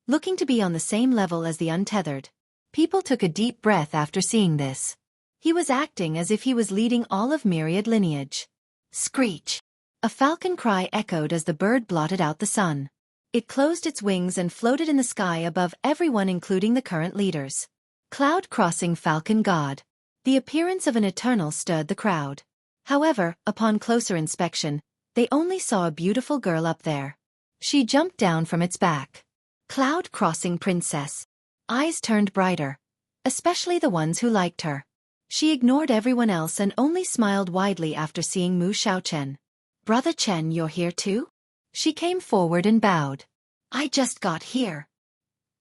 looking to be on the same level as the Untethered. People took a deep breath after seeing this. He was acting as if he was leading all of Myriad lineage. Screech! A falcon cry echoed as the bird blotted out the sun. It closed its wings and floated in the sky above everyone including the current leaders. Cloud-crossing falcon god. The appearance of an eternal stirred the crowd. However, upon closer inspection, they only saw a beautiful girl up there. She jumped down from its back. Cloud-crossing princess. Eyes turned brighter, especially the ones who liked her. She ignored everyone else and only smiled widely after seeing Mu Xiaochen. Brother Chen, you're here too? She came forward and bowed. I just got here.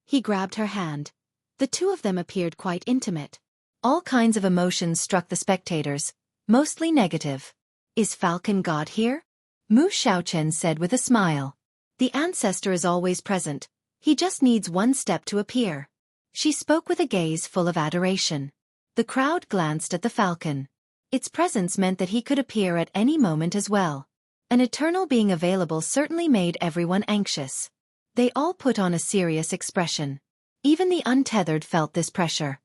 He grabbed her hand. The two of them appeared quite intimate. All kinds of emotions struck the spectators, mostly negative. Is Falcon God here? Mu Xiaochen said with a smile. The ancestor is always present. He just needs one step to appear. She spoke with a gaze full of adoration. The crowd glanced at the falcon. Its presence meant that he could appear at any moment as well. An eternal being available certainly made everyone anxious. They all put on a serious expression. Even the Untethered felt this pressure.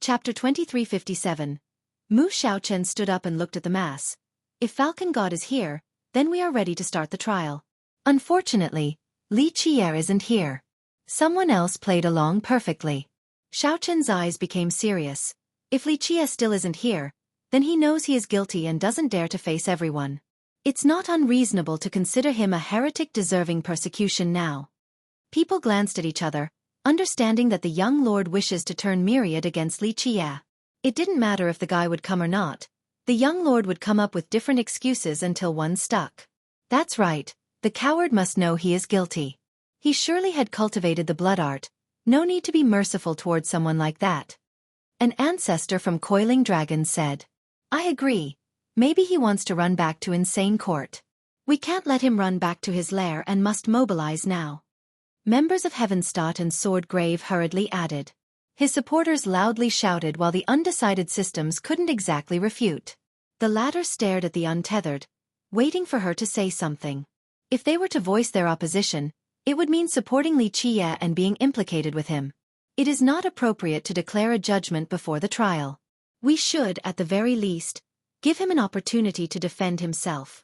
Chapter 2357. Mu Xiaochen stood up and looked at the mass. If Falcon God is here, then we are ready to start the trial. Unfortunately, Li Qi'er isn't here. Someone else played along perfectly. Xiaochen's eyes became serious. If Li Qi'er still isn't here, then he knows he is guilty and doesn't dare to face everyone. It's not unreasonable to consider him a heretic deserving persecution now. People glanced at each other, understanding that the young lord wishes to turn Myriad against Li Qi'er. It didn't matter if the guy would come or not. The young lord would come up with different excuses until one stuck. That's right, the coward must know he is guilty. He surely had cultivated the blood art. No need to be merciful towards someone like that. An ancestor from Coiling Dragon said. I agree. Maybe he wants to run back to Insane Court. We can't let him run back to his lair and must mobilize now. Members of Heavenstadt and Swordgrave hurriedly added. His supporters loudly shouted while the undecided systems couldn't exactly refute. The latter stared at the untethered, waiting for her to say something. If they were to voice their opposition, it would mean supporting Li Qie and being implicated with him. It is not appropriate to declare a judgment before the trial. We should, at the very least, give him an opportunity to defend himself.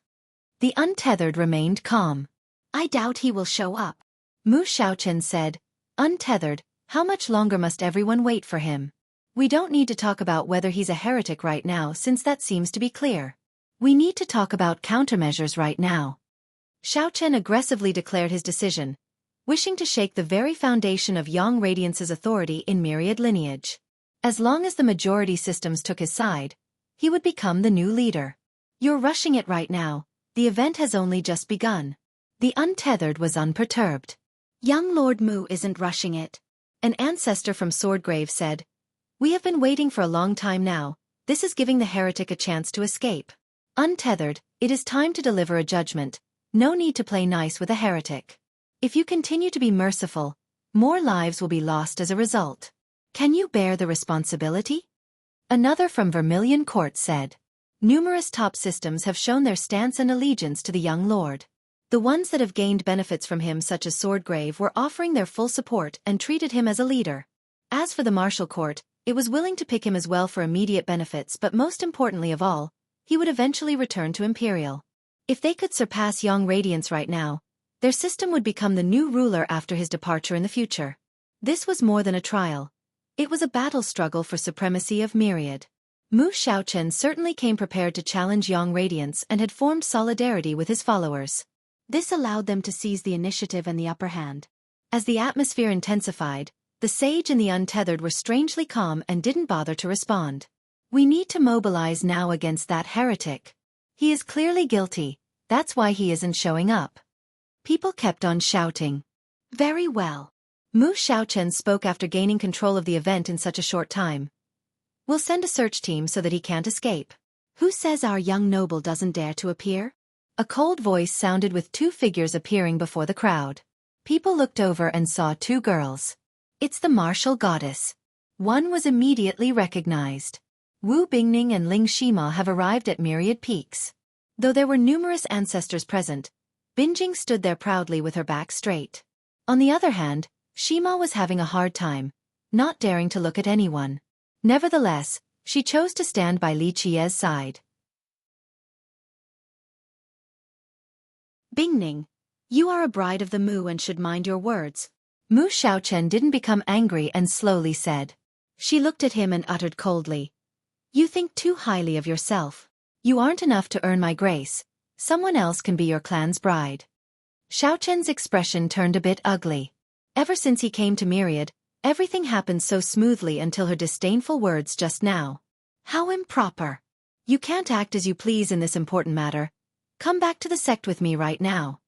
The untethered remained calm. I doubt he will show up. Mu Xiaochen said, untethered, how much longer must everyone wait for him? We don't need to talk about whether he's a heretic right now since that seems to be clear. We need to talk about countermeasures right now. Xiaochen aggressively declared his decision, wishing to shake the very foundation of Yang Radiance's authority in myriad lineage. As long as the majority systems took his side, he would become the new leader. You're rushing it right now, the event has only just begun. The untethered was unperturbed. Young Lord Mu isn't rushing it. An ancestor from Swordgrave said, we have been waiting for a long time now, this is giving the heretic a chance to escape. Untethered, it is time to deliver a judgment. No need to play nice with a heretic. If you continue to be merciful, more lives will be lost as a result. Can you bear the responsibility? Another from Vermilion Court said. Numerous top systems have shown their stance and allegiance to the young lord. The ones that have gained benefits from him such as Swordgrave were offering their full support and treated him as a leader. As for the martial court, it was willing to pick him as well for immediate benefits but most importantly of all, he would eventually return to Imperial. If they could surpass Yang Radiance right now, their system would become the new ruler after his departure in the future. This was more than a trial. It was a battle struggle for supremacy of myriad. Mu Xiaochen certainly came prepared to challenge Yang Radiance and had formed solidarity with his followers. This allowed them to seize the initiative and the upper hand. As the atmosphere intensified, the sage and the untethered were strangely calm and didn't bother to respond. We need to mobilize now against that heretic. He is clearly guilty, that's why he isn't showing up. People kept on shouting. Very well. Mu Xiaochen spoke after gaining control of the event in such a short time. We'll send a search team so that he can't escape. Who says our young noble doesn't dare to appear? A cold voice sounded with two figures appearing before the crowd. People looked over and saw two girls. It's the martial goddess. One was immediately recognized. Wu Bingning and Ling Shima have arrived at Myriad Peaks. Though there were numerous ancestors present, Binjing stood there proudly with her back straight. On the other hand, Shima was having a hard time, not daring to look at anyone. Nevertheless, she chose to stand by Li Qie's side. Bingning, you are a bride of the Mu and should mind your words. Mu Xiaochen didn't become angry and slowly said. She looked at him and uttered coldly. You think too highly of yourself. You aren't enough to earn my grace. Someone else can be your clan's bride. Xiaochen's expression turned a bit ugly. Ever since he came to Myriad, everything happened so smoothly until her disdainful words just now. How improper. You can't act as you please in this important matter. Come back to the sect with me right now.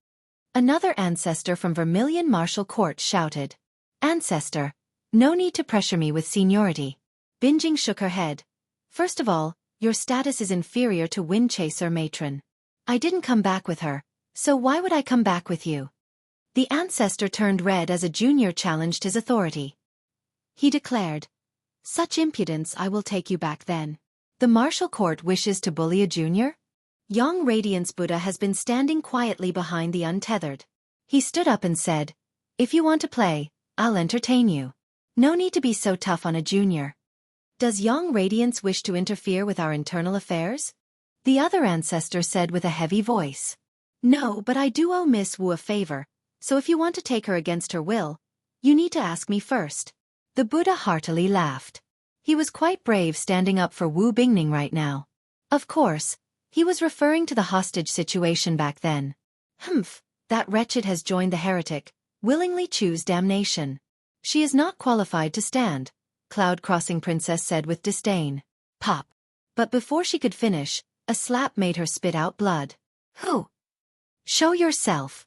Another ancestor from Vermilion Martial Court shouted. Ancestor, no need to pressure me with seniority. Binjing shook her head. First of all, your status is inferior to Wind Chaser Matron. I didn't come back with her, so why would I come back with you? The ancestor turned red as a junior challenged his authority. He declared, such impudence, I will take you back then. The martial court wishes to bully a junior? Yang Radiance Buddha has been standing quietly behind the untethered. He stood up and said, if you want to play, I'll entertain you. No need to be so tough on a junior. Does Yang Radiance wish to interfere with our internal affairs? The other ancestor said with a heavy voice. No, but I do owe Miss Wu a favor, so if you want to take her against her will, you need to ask me first. The Buddha heartily laughed. He was quite brave standing up for Wu Bingning right now. Of course, he was referring to the hostage situation back then. Humph, that wretched has joined the heretic, willingly choose damnation. She is not qualified to stand, Cloud Crossing Princess said with disdain. Pop. But before she could finish, a slap made her spit out blood. Who? Show yourself.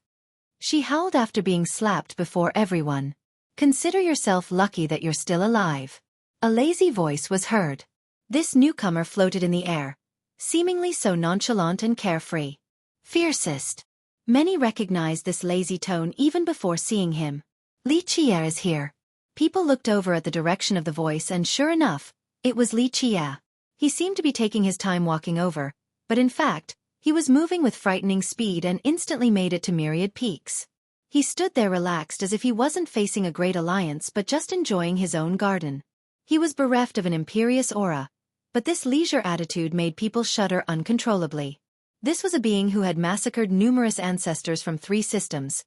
She howled after being slapped before everyone. Consider yourself lucky that you're still alive. A lazy voice was heard. This newcomer floated in the air, seemingly so nonchalant and carefree. Fiercest. Many recognized this lazy tone even before seeing him. Li Jie is here. People looked over at the direction of the voice and sure enough, it was Li Jie. He seemed to be taking his time walking over, but in fact, he was moving with frightening speed and instantly made it to Myriad Peaks. He stood there relaxed as if he wasn't facing a great alliance but just enjoying his own garden. He was bereft of an imperious aura, but this leisure attitude made people shudder uncontrollably. This was a being who had massacred numerous ancestors from 3 systems.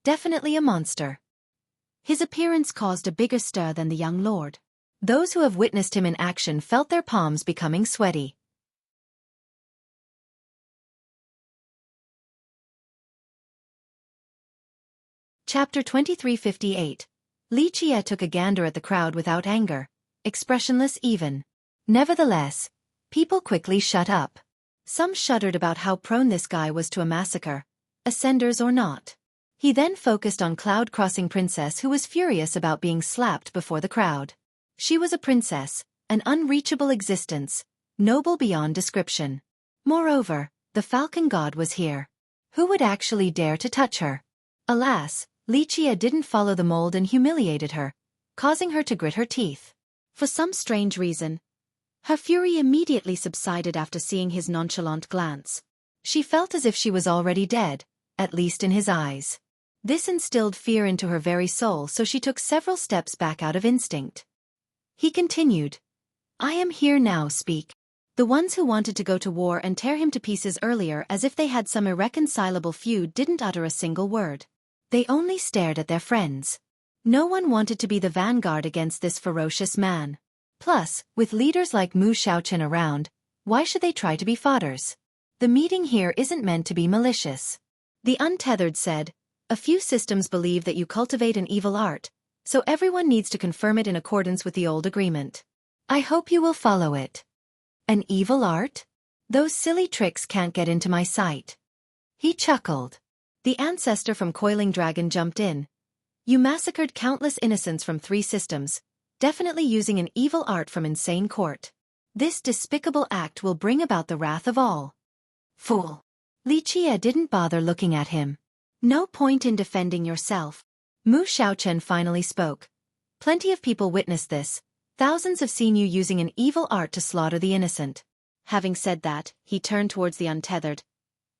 Definitely a monster. His appearance caused a bigger stir than the young lord. Those who have witnessed him in action felt their palms becoming sweaty. Chapter 2358. Li Jie took a gander at the crowd without anger, expressionless even. Nevertheless, people quickly shut up. Some shuddered about how prone this guy was to a massacre, ascenders or not. He then focused on Cloud-Crossing Princess, who was furious about being slapped before the crowd. She was a princess, an unreachable existence, noble beyond description. Moreover, the Falcon God was here. Who would actually dare to touch her? Alas, Li Jie didn't follow the mold and humiliated her, causing her to grit her teeth. For some strange reason, her fury immediately subsided after seeing his nonchalant glance. She felt as if she was already dead, at least in his eyes. This instilled fear into her very soul, so she took several steps back out of instinct. He continued, "I am here now, speak." The ones who wanted to go to war and tear him to pieces earlier as if they had some irreconcilable feud didn't utter a single word. They only stared at their friends. No one wanted to be the vanguard against this ferocious man. Plus, with leaders like Mu Xiaochen around, why should they try to be fodders? The meeting here isn't meant to be malicious. The Untethered said, "A few systems believe that you cultivate an evil art, so everyone needs to confirm it in accordance with the old agreement. I hope you will follow it." An evil art? Those silly tricks can't get into my sight. He chuckled. The ancestor from Coiling Dragon jumped in. "You massacred countless innocents from 3 systems, definitely using an evil art from Insane Court. This despicable act will bring about the wrath of all." Fool. Li Jie didn't bother looking at him. "No point in defending yourself." Mu Xiaochen finally spoke. "Plenty of people witnessed this. Thousands have seen you using an evil art to slaughter the innocent." Having said that, he turned towards the Untethered.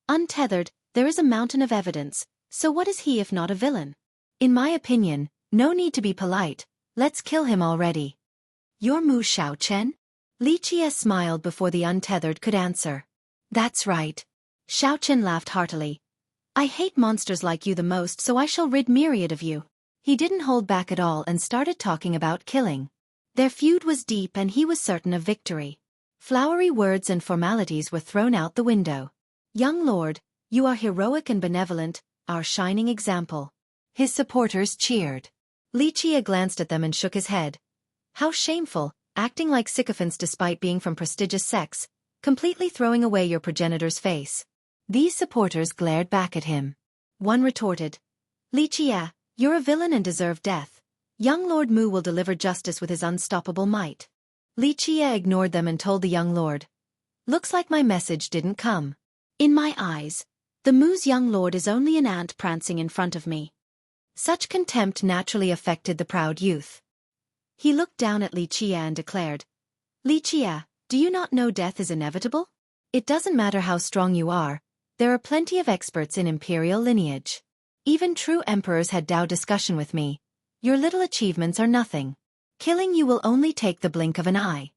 "Untethered, there is a mountain of evidence, so what is he if not a villain? In my opinion, no need to be polite, let's kill him already." "You're Mu Xiaochen?" Li Jie smiled before the Untethered could answer. "That's right." Xiaochen laughed heartily. "I hate monsters like you the most, so I shall rid Myriad of you." He didn't hold back at all and started talking about killing. Their feud was deep and he was certain of victory. Flowery words and formalities were thrown out the window. "Young lord, you are heroic and benevolent, our shining example." His supporters cheered. Li Jie glanced at them and shook his head. "How shameful, acting like sycophants despite being from prestigious sects, completely throwing away your progenitor's face." These supporters glared back at him. One retorted, "Li Jie, you're a villain and deserve death. Young Lord Mu will deliver justice with his unstoppable might." Li Jie ignored them and told the young lord, "Looks like my message didn't come. In my eyes, the Mu's young lord is only an ant prancing in front of me." Such contempt naturally affected the proud youth. He looked down at Li Jie and declared, "Li Jie, do you not know death is inevitable? It doesn't matter how strong you are, there are plenty of experts in imperial lineage. Even true emperors had Dao discussion with me. Your little achievements are nothing. Killing you will only take the blink of an eye."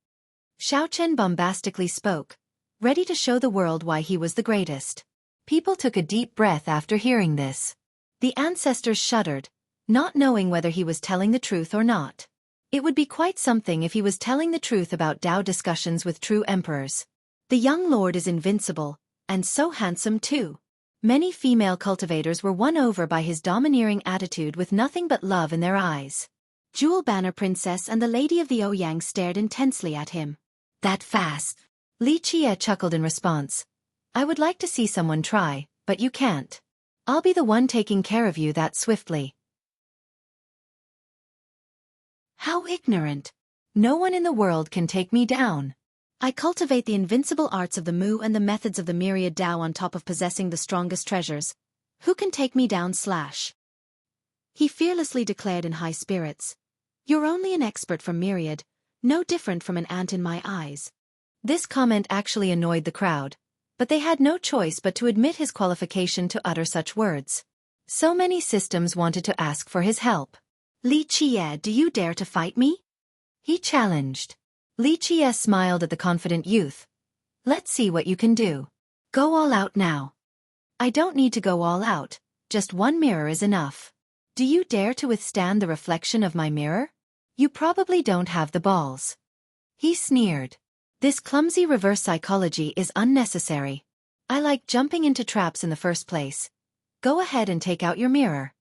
Xiaochen bombastically spoke, ready to show the world why he was the greatest. People took a deep breath after hearing this. The ancestors shuddered, not knowing whether he was telling the truth or not. It would be quite something if he was telling the truth about Dao discussions with true emperors. The young lord is invincible, and so handsome too. Many female cultivators were won over by his domineering attitude with nothing but love in their eyes. Jewel Banner Princess and the Lady of the Ouyang stared intensely at him. "That fast?" Li Jie chuckled in response. "I would like to see someone try, but you can't. I'll be the one taking care of you that swiftly." How ignorant! No one in the world can take me down. I cultivate the invincible arts of the Mu and the methods of the myriad Dao on top of possessing the strongest treasures. Who can take me down? He fearlessly declared in high spirits. "You're only an expert from Myriad, no different from an ant in my eyes." This comment actually annoyed the crowd, but they had no choice but to admit his qualification to utter such words. So many systems wanted to ask for his help. "Li Qie, do you dare to fight me?" he challenged. Li Qie smiled at the confident youth. "Let's see what you can do. Go all out now." "I don't need to go all out, just one mirror is enough." "Do you dare to withstand the reflection of my mirror? You probably don't have the balls." He sneered. "This clumsy reverse psychology is unnecessary. I like jumping into traps in the first place. Go ahead and take out your mirror."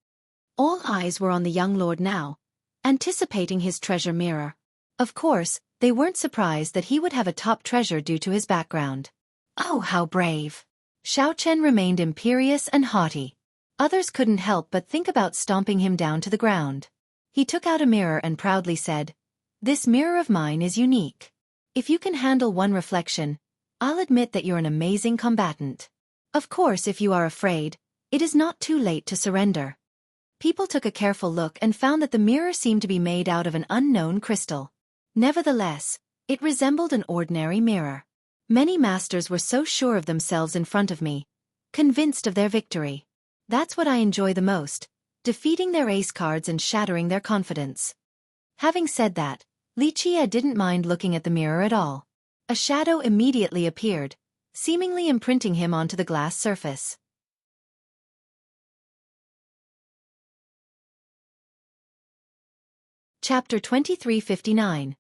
All eyes were on the young lord now, anticipating his treasure mirror. Of course, they weren't surprised that he would have a top treasure due to his background. Oh, how brave! Xiaochen remained imperious and haughty. Others couldn't help but think about stomping him down to the ground. He took out a mirror and proudly said, "This mirror of mine is unique. If you can handle one reflection, I'll admit that you're an amazing combatant. Of course, if you are afraid, it is not too late to surrender." People took a careful look and found that the mirror seemed to be made out of an unknown crystal. Nevertheless, it resembled an ordinary mirror. Many masters were so sure of themselves in front of me, convinced of their victory. That's what I enjoy the most, defeating their ace cards and shattering their confidence. Having said that, Li Qie didn't mind looking at the mirror at all. A shadow immediately appeared, seemingly imprinting him onto the glass surface. Chapter 2359.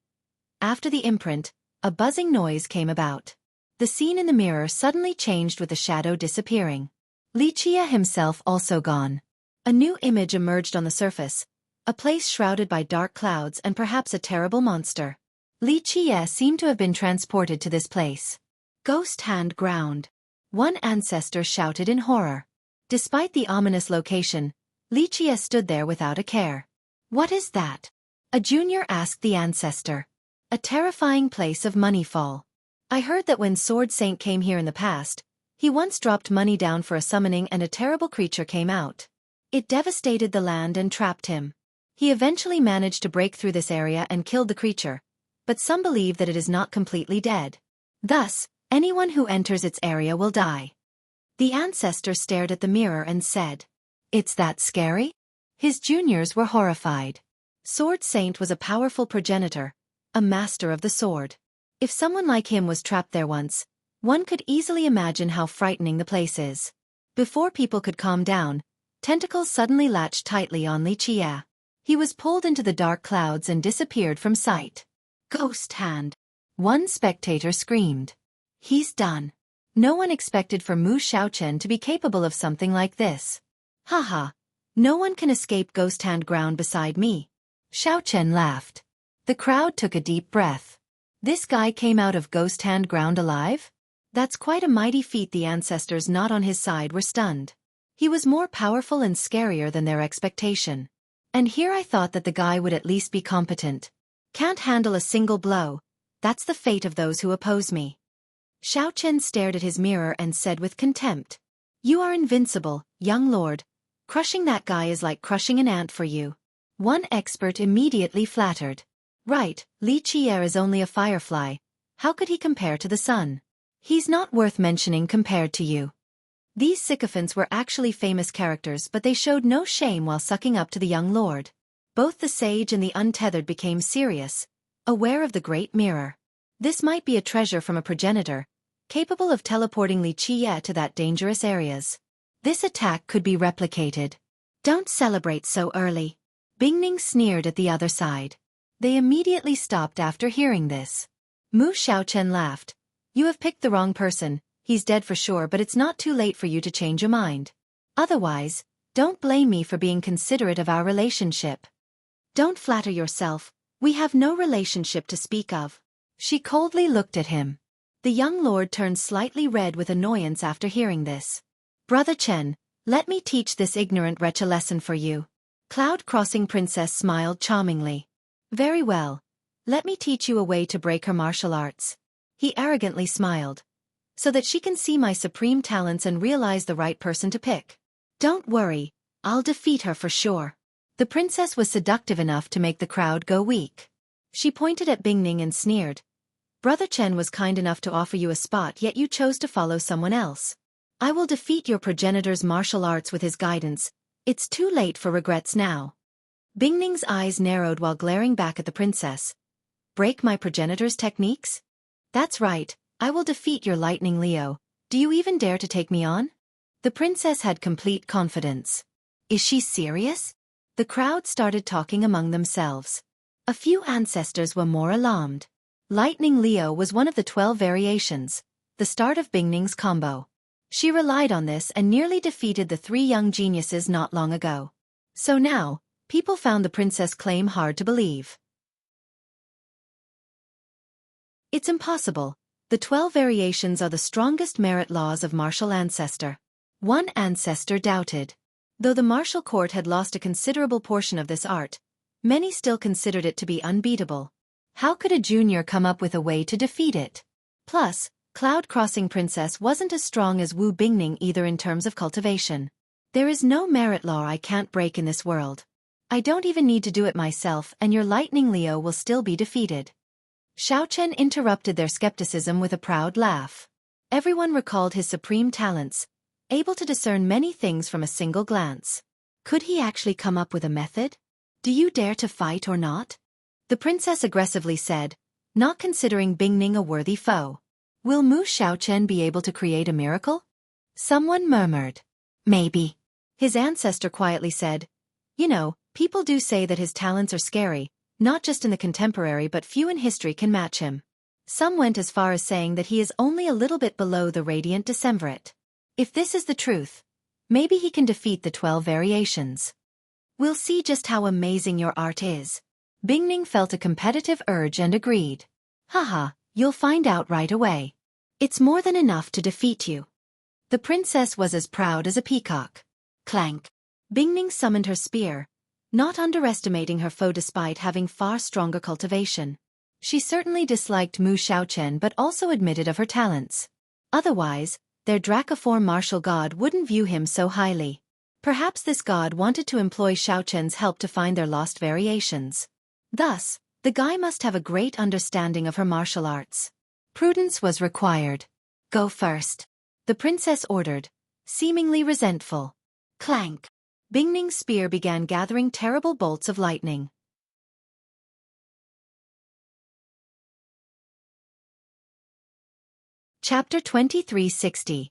After the imprint, a buzzing noise came about. The scene in the mirror suddenly changed with the shadow disappearing. Li Qie himself also gone. A new image emerged on the surface, a place shrouded by dark clouds and perhaps a terrible monster. Li Qie seemed to have been transported to this place. "Ghost hand ground," one ancestor shouted in horror. Despite the ominous location, Li Qie stood there without a care. "What is that?" a junior asked the ancestor. "A terrifying place of moneyfall. I heard that when Sword Saint came here in the past, he once dropped money down for a summoning and a terrible creature came out. It devastated the land and trapped him. He eventually managed to break through this area and killed the creature, but some believe that it is not completely dead. Thus, anyone who enters its area will die." The ancestor stared at the mirror and said, "It's that scary?" His juniors were horrified. Sword Saint was a powerful progenitor, a master of the sword. If someone like him was trapped there once, one could easily imagine how frightening the place is. Before people could calm down, tentacles suddenly latched tightly on Li Qie. He was pulled into the dark clouds and disappeared from sight. "Ghost hand!" one spectator screamed. "He's done." No one expected for Mu Xiaochen to be capable of something like this. "Haha, no one can escape Ghost Hand ground beside me." Xiaochen laughed. The crowd took a deep breath. This guy came out of Ghost Hand ground alive? That's quite a mighty feat. The ancestors not on his side were stunned. He was more powerful and scarier than their expectation. And here I thought that the guy would at least be competent. Can't handle a single blow. That's the fate of those who oppose me. Xiaochen stared at his mirror and said with contempt, "You are invincible, young lord. Crushing that guy is like crushing an ant for you." One expert immediately flattered. "Right, Li Qie is only a firefly. How could he compare to the sun? He's not worth mentioning compared to you." These sycophants were actually famous characters, but they showed no shame while sucking up to the young lord. Both the sage and the untethered became serious, aware of the great mirror. This might be a treasure from a progenitor, capable of teleporting Li Qie to that dangerous areas. This attack could be replicated. "Don't celebrate so early." Bingning sneered at the other side. They immediately stopped after hearing this. Mu Xiaochen laughed. "You have picked the wrong person. He's dead for sure, but it's not too late for you to change your mind. Otherwise, don't blame me for being considerate of our relationship." "Don't flatter yourself, we have no relationship to speak of." She coldly looked at him. The young lord turned slightly red with annoyance after hearing this. "Brother Chen, let me teach this ignorant wretch a lesson for you." Cloud-crossing princess smiled charmingly. "Very well. Let me teach you a way to break her martial arts." He arrogantly smiled. "So that she can see my supreme talents and realize the right person to pick. Don't worry, I'll defeat her for sure." The princess was seductive enough to make the crowd go weak. She pointed at Bingning and sneered. Brother Chen was kind enough to offer you a spot, yet you chose to follow someone else. I will defeat your progenitor's martial arts with his guidance. It's too late for regrets now. Bingning's eyes narrowed while glaring back at the princess. Break my progenitor's techniques? That's right, I will defeat your lightning Leo. Do you even dare to take me on? The princess had complete confidence. Is she serious? The crowd started talking among themselves. A few ancestors were more alarmed. Lightning Leo was one of the 12 variations, the start of Bingning's combo. She relied on this and nearly defeated the 3 young geniuses not long ago. So now, people found the princess' claim hard to believe. It's impossible. The 12 variations are the strongest merit laws of martial ancestor. One ancestor doubted. Though the martial court had lost a considerable portion of this art, many still considered it to be unbeatable. How could a junior come up with a way to defeat it? Plus, Cloud-Crossing Princess wasn't as strong as Wu Bingning either in terms of cultivation. There is no merit law I can't break in this world. I don't even need to do it myself, and your Lightning Leo will still be defeated. Xiaochen interrupted their skepticism with a proud laugh. Everyone recalled his supreme talents, able to discern many things from a single glance. Could he actually come up with a method? Do you dare to fight or not? The princess aggressively said, not considering Bingning a worthy foe. Will Mu Xiaochen be able to create a miracle? Someone murmured. Maybe. His ancestor quietly said, you know, people do say that his talents are scary, not just in the contemporary but few in history can match him. Some went as far as saying that he is only a little bit below the radiant Decemvirate. If this is the truth, maybe he can defeat the 12 variations. We'll see just how amazing your art is. Bingning felt a competitive urge and agreed. Haha, you'll find out right away. It's more than enough to defeat you. The princess was as proud as a peacock. Clank. Bingning summoned her spear, not underestimating her foe despite having far stronger cultivation. She certainly disliked Mu Xiaochen but also admitted of her talents. Otherwise, their Dracoform martial god wouldn't view him so highly. Perhaps this god wanted to employ Xiaochen's help to find their lost variations. Thus, the guy must have a great understanding of her martial arts. Prudence was required. Go first. The princess ordered, seemingly resentful. Clank. Bingning's spear began gathering terrible bolts of lightning. Chapter 2360.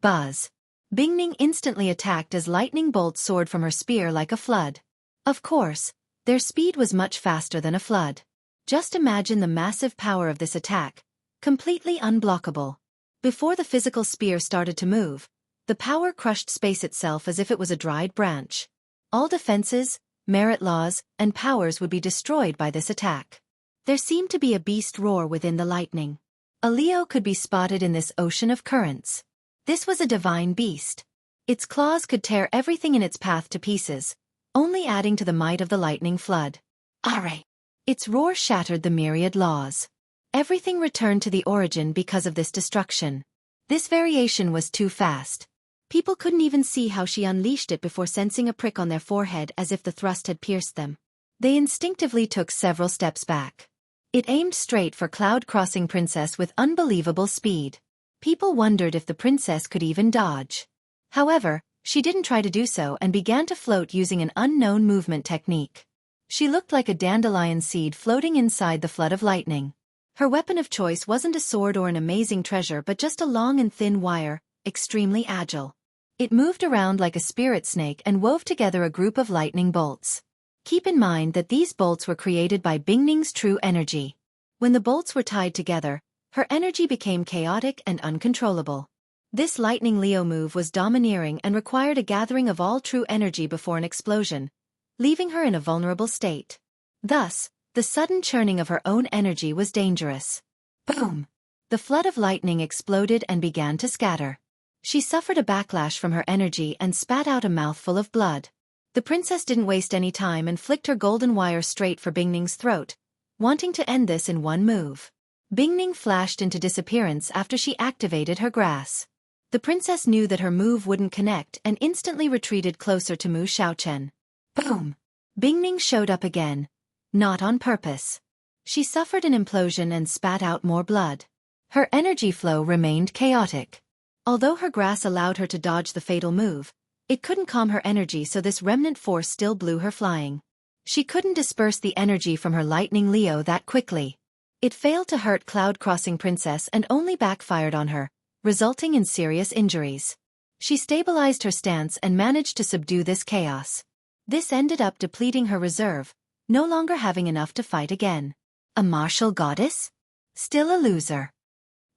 Buzz. Bingning instantly attacked as lightning bolts soared from her spear like a flood. Of course, their speed was much faster than a flood. Just imagine the massive power of this attack, completely unblockable. Before the physical spear started to move, the power crushed space itself as if it was a dried branch. All defenses, merit laws, and powers would be destroyed by this attack. There seemed to be a beast roar within the lightning. A Leo could be spotted in this ocean of currents. This was a divine beast. Its claws could tear everything in its path to pieces, only adding to the might of the lightning flood. Arre! Its roar shattered the myriad laws. Everything returned to the origin because of this destruction. This variation was too fast. People couldn't even see how she unleashed it before sensing a prick on their forehead as if the thrust had pierced them. They instinctively took several steps back. It aimed straight for Cloud-Crossing Princess with unbelievable speed. People wondered if the princess could even dodge. However, she didn't try to do so and began to float using an unknown movement technique. She looked like a dandelion seed floating inside the flood of lightning. Her weapon of choice wasn't a sword or an amazing treasure but just a long and thin wire, extremely agile. It moved around like a spirit snake and wove together a group of lightning bolts. Keep in mind that these bolts were created by Bingning's true energy. When the bolts were tied together, her energy became chaotic and uncontrollable. This Lightning Leo move was domineering and required a gathering of all true energy before an explosion, leaving her in a vulnerable state. Thus, the sudden churning of her own energy was dangerous. Boom! The flood of lightning exploded and began to scatter. She suffered a backlash from her energy and spat out a mouthful of blood. The princess didn't waste any time and flicked her golden wire straight for Bingning's throat, wanting to end this in one move. Bingning flashed into disappearance after she activated her grass. The princess knew that her move wouldn't connect and instantly retreated closer to Mu Xiaochen. Boom! Bingning showed up again. Not on purpose. She suffered an implosion and spat out more blood. Her energy flow remained chaotic. Although her grass allowed her to dodge the fatal move, it couldn't calm her energy, so this remnant force still blew her flying. She couldn't disperse the energy from her lightning Leo that quickly. It failed to hurt Cloud-Crossing Princess and only backfired on her, resulting in serious injuries. She stabilized her stance and managed to subdue this chaos. This ended up depleting her reserve, no longer having enough to fight again. A martial goddess? Still a loser.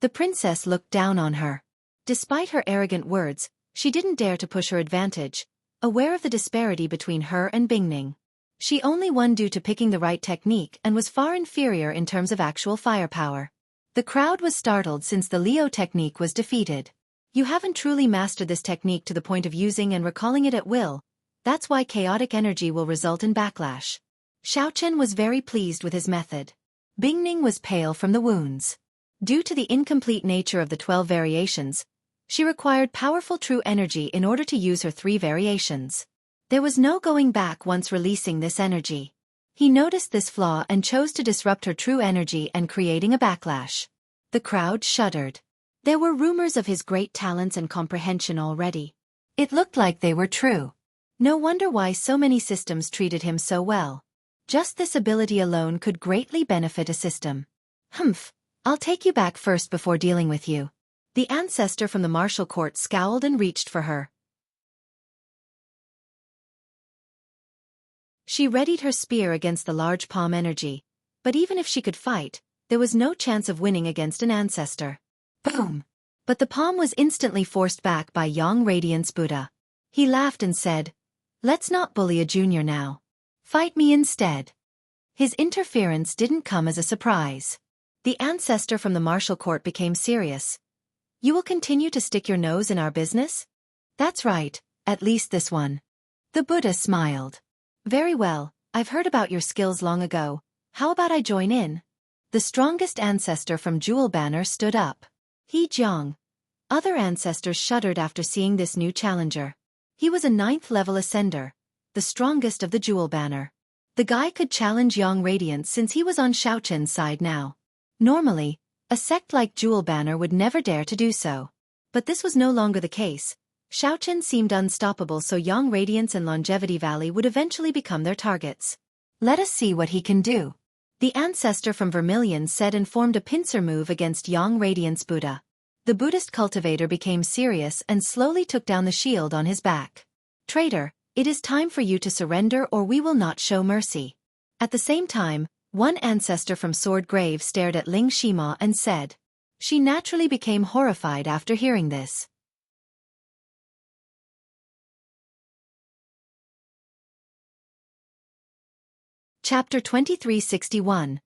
The princess looked down on her. Despite her arrogant words, she didn't dare to push her advantage, aware of the disparity between her and Bingning. She only won due to picking the right technique and was far inferior in terms of actual firepower. The crowd was startled since the Leo technique was defeated. You haven't truly mastered this technique to the point of using and recalling it at will. That's why chaotic energy will result in backlash. Xueqi was very pleased with his method. Bingning was pale from the wounds. Due to the incomplete nature of the 12 variations, she required powerful true energy in order to use her 3 variations. There was no going back once releasing this energy. He noticed this flaw and chose to disrupt her true energy and creating a backlash. The crowd shuddered. There were rumors of his great talents and comprehension already. It looked like they were true. No wonder why so many systems treated him so well. Just this ability alone could greatly benefit a system. Humph, I'll take you back first before dealing with you. The ancestor from the martial court scowled and reached for her. She readied her spear against the large palm energy, but even if she could fight, there was no chance of winning against an ancestor. Boom! But the palm was instantly forced back by Yang Radiance Buddha. He laughed and said, "Let's not bully a junior now. Fight me instead." His interference didn't come as a surprise. The ancestor from the martial court became serious. "You will continue to stick your nose in our business?" "That's right, at least this one." The Buddha smiled. "Very well, I've heard about your skills long ago. How about I join in?" The strongest ancestor from Jewel Banner stood up. He Jiang. Other ancestors shuddered after seeing this new challenger. He was a 9th-level ascender, the strongest of the Jewel Banner. The guy could challenge Yang Radiance since he was on Xueqi's side now. Normally, a sect like Jewel Banner would never dare to do so. But this was no longer the case. Xueqi seemed unstoppable, so Yang Radiance and Longevity Valley would eventually become their targets. "Let us see what he can do." The ancestor from Vermilion said and formed a pincer move against Yang Radiance Buddha. The Buddhist cultivator became serious and slowly took down the shield on his back. "Traitor, it is time for you to surrender or we will not show mercy." At the same time, one ancestor from Sword Grave stared at Ling Shima and said. She naturally became horrified after hearing this. Chapter 2361.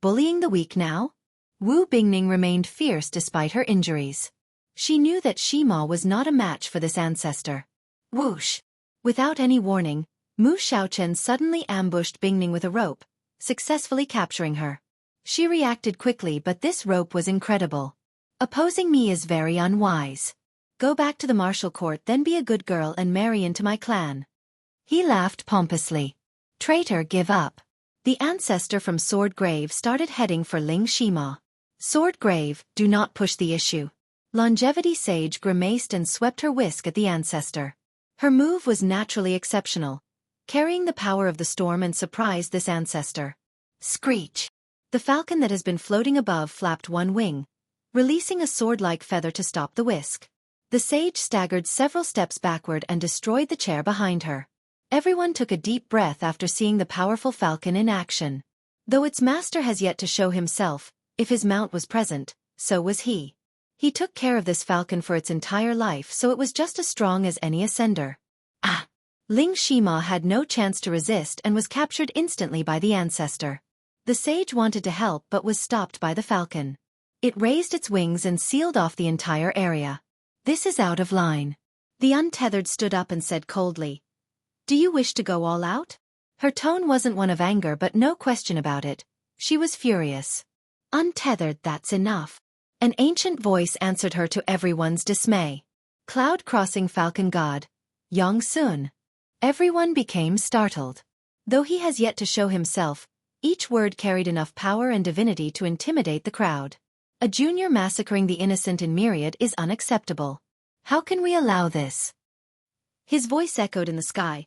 Bullying the weak now? Wu Bingning remained fierce despite her injuries. She knew that Shima was not a match for this ancestor. Whoosh! Without any warning, Mu Xiaochen suddenly ambushed Bingning with a rope, successfully capturing her. She reacted quickly, but this rope was incredible. "Opposing me is very unwise. Go back to the martial court, then be a good girl and marry into my clan." He laughed pompously. "Traitor, give up." The ancestor from Sword Grave started heading for Ling Shima. "Sword Grave, do not push the issue." Longevity Sage grimaced and swept her whisk at the ancestor. Her move was naturally exceptional, carrying the power of the storm, and surprised this ancestor. Screech! The falcon that has been floating above flapped one wing, releasing a sword-like feather to stop the whisk. The sage staggered several steps backward and destroyed the chair behind her. Everyone took a deep breath after seeing the powerful falcon in action. Though its master has yet to show himself, if his mount was present, so was he. He took care of this falcon for its entire life, so it was just as strong as any ascender. Ah! Ling Shima had no chance to resist and was captured instantly by the ancestor. The sage wanted to help but was stopped by the falcon. It raised its wings and sealed off the entire area. "This is out of line." The untethered stood up and said coldly, "Do you wish to go all out?" Her tone wasn't one of anger, but no question about it. She was furious. "Untethered, that's enough." An ancient voice answered her to everyone's dismay. "Cloud-crossing falcon god, Yang Sun." Everyone became startled. Though he has yet to show himself, each word carried enough power and divinity to intimidate the crowd. A junior massacring the innocent in Myriad is unacceptable. How can we allow this? His voice echoed in the sky.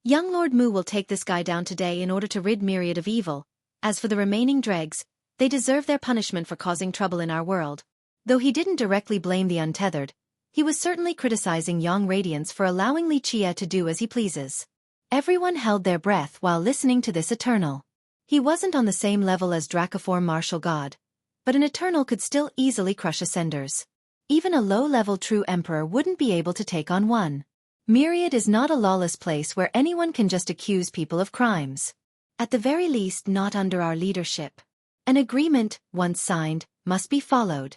Young Lord Mu will take this guy down today in order to rid Myriad of evil. As for the remaining dregs, they deserve their punishment for causing trouble in our world. Though he didn't directly blame the untethered, he was certainly criticizing Young Radiance for allowing Li Chia to do as he pleases. Everyone held their breath while listening to this Eternal. He wasn't on the same level as Dracoform Martial God, but an Eternal could still easily crush Ascenders. Even a low-level true Emperor wouldn't be able to take on one. Myriad is not a lawless place where anyone can just accuse people of crimes. At the very least, not under our leadership. An agreement, once signed, must be followed.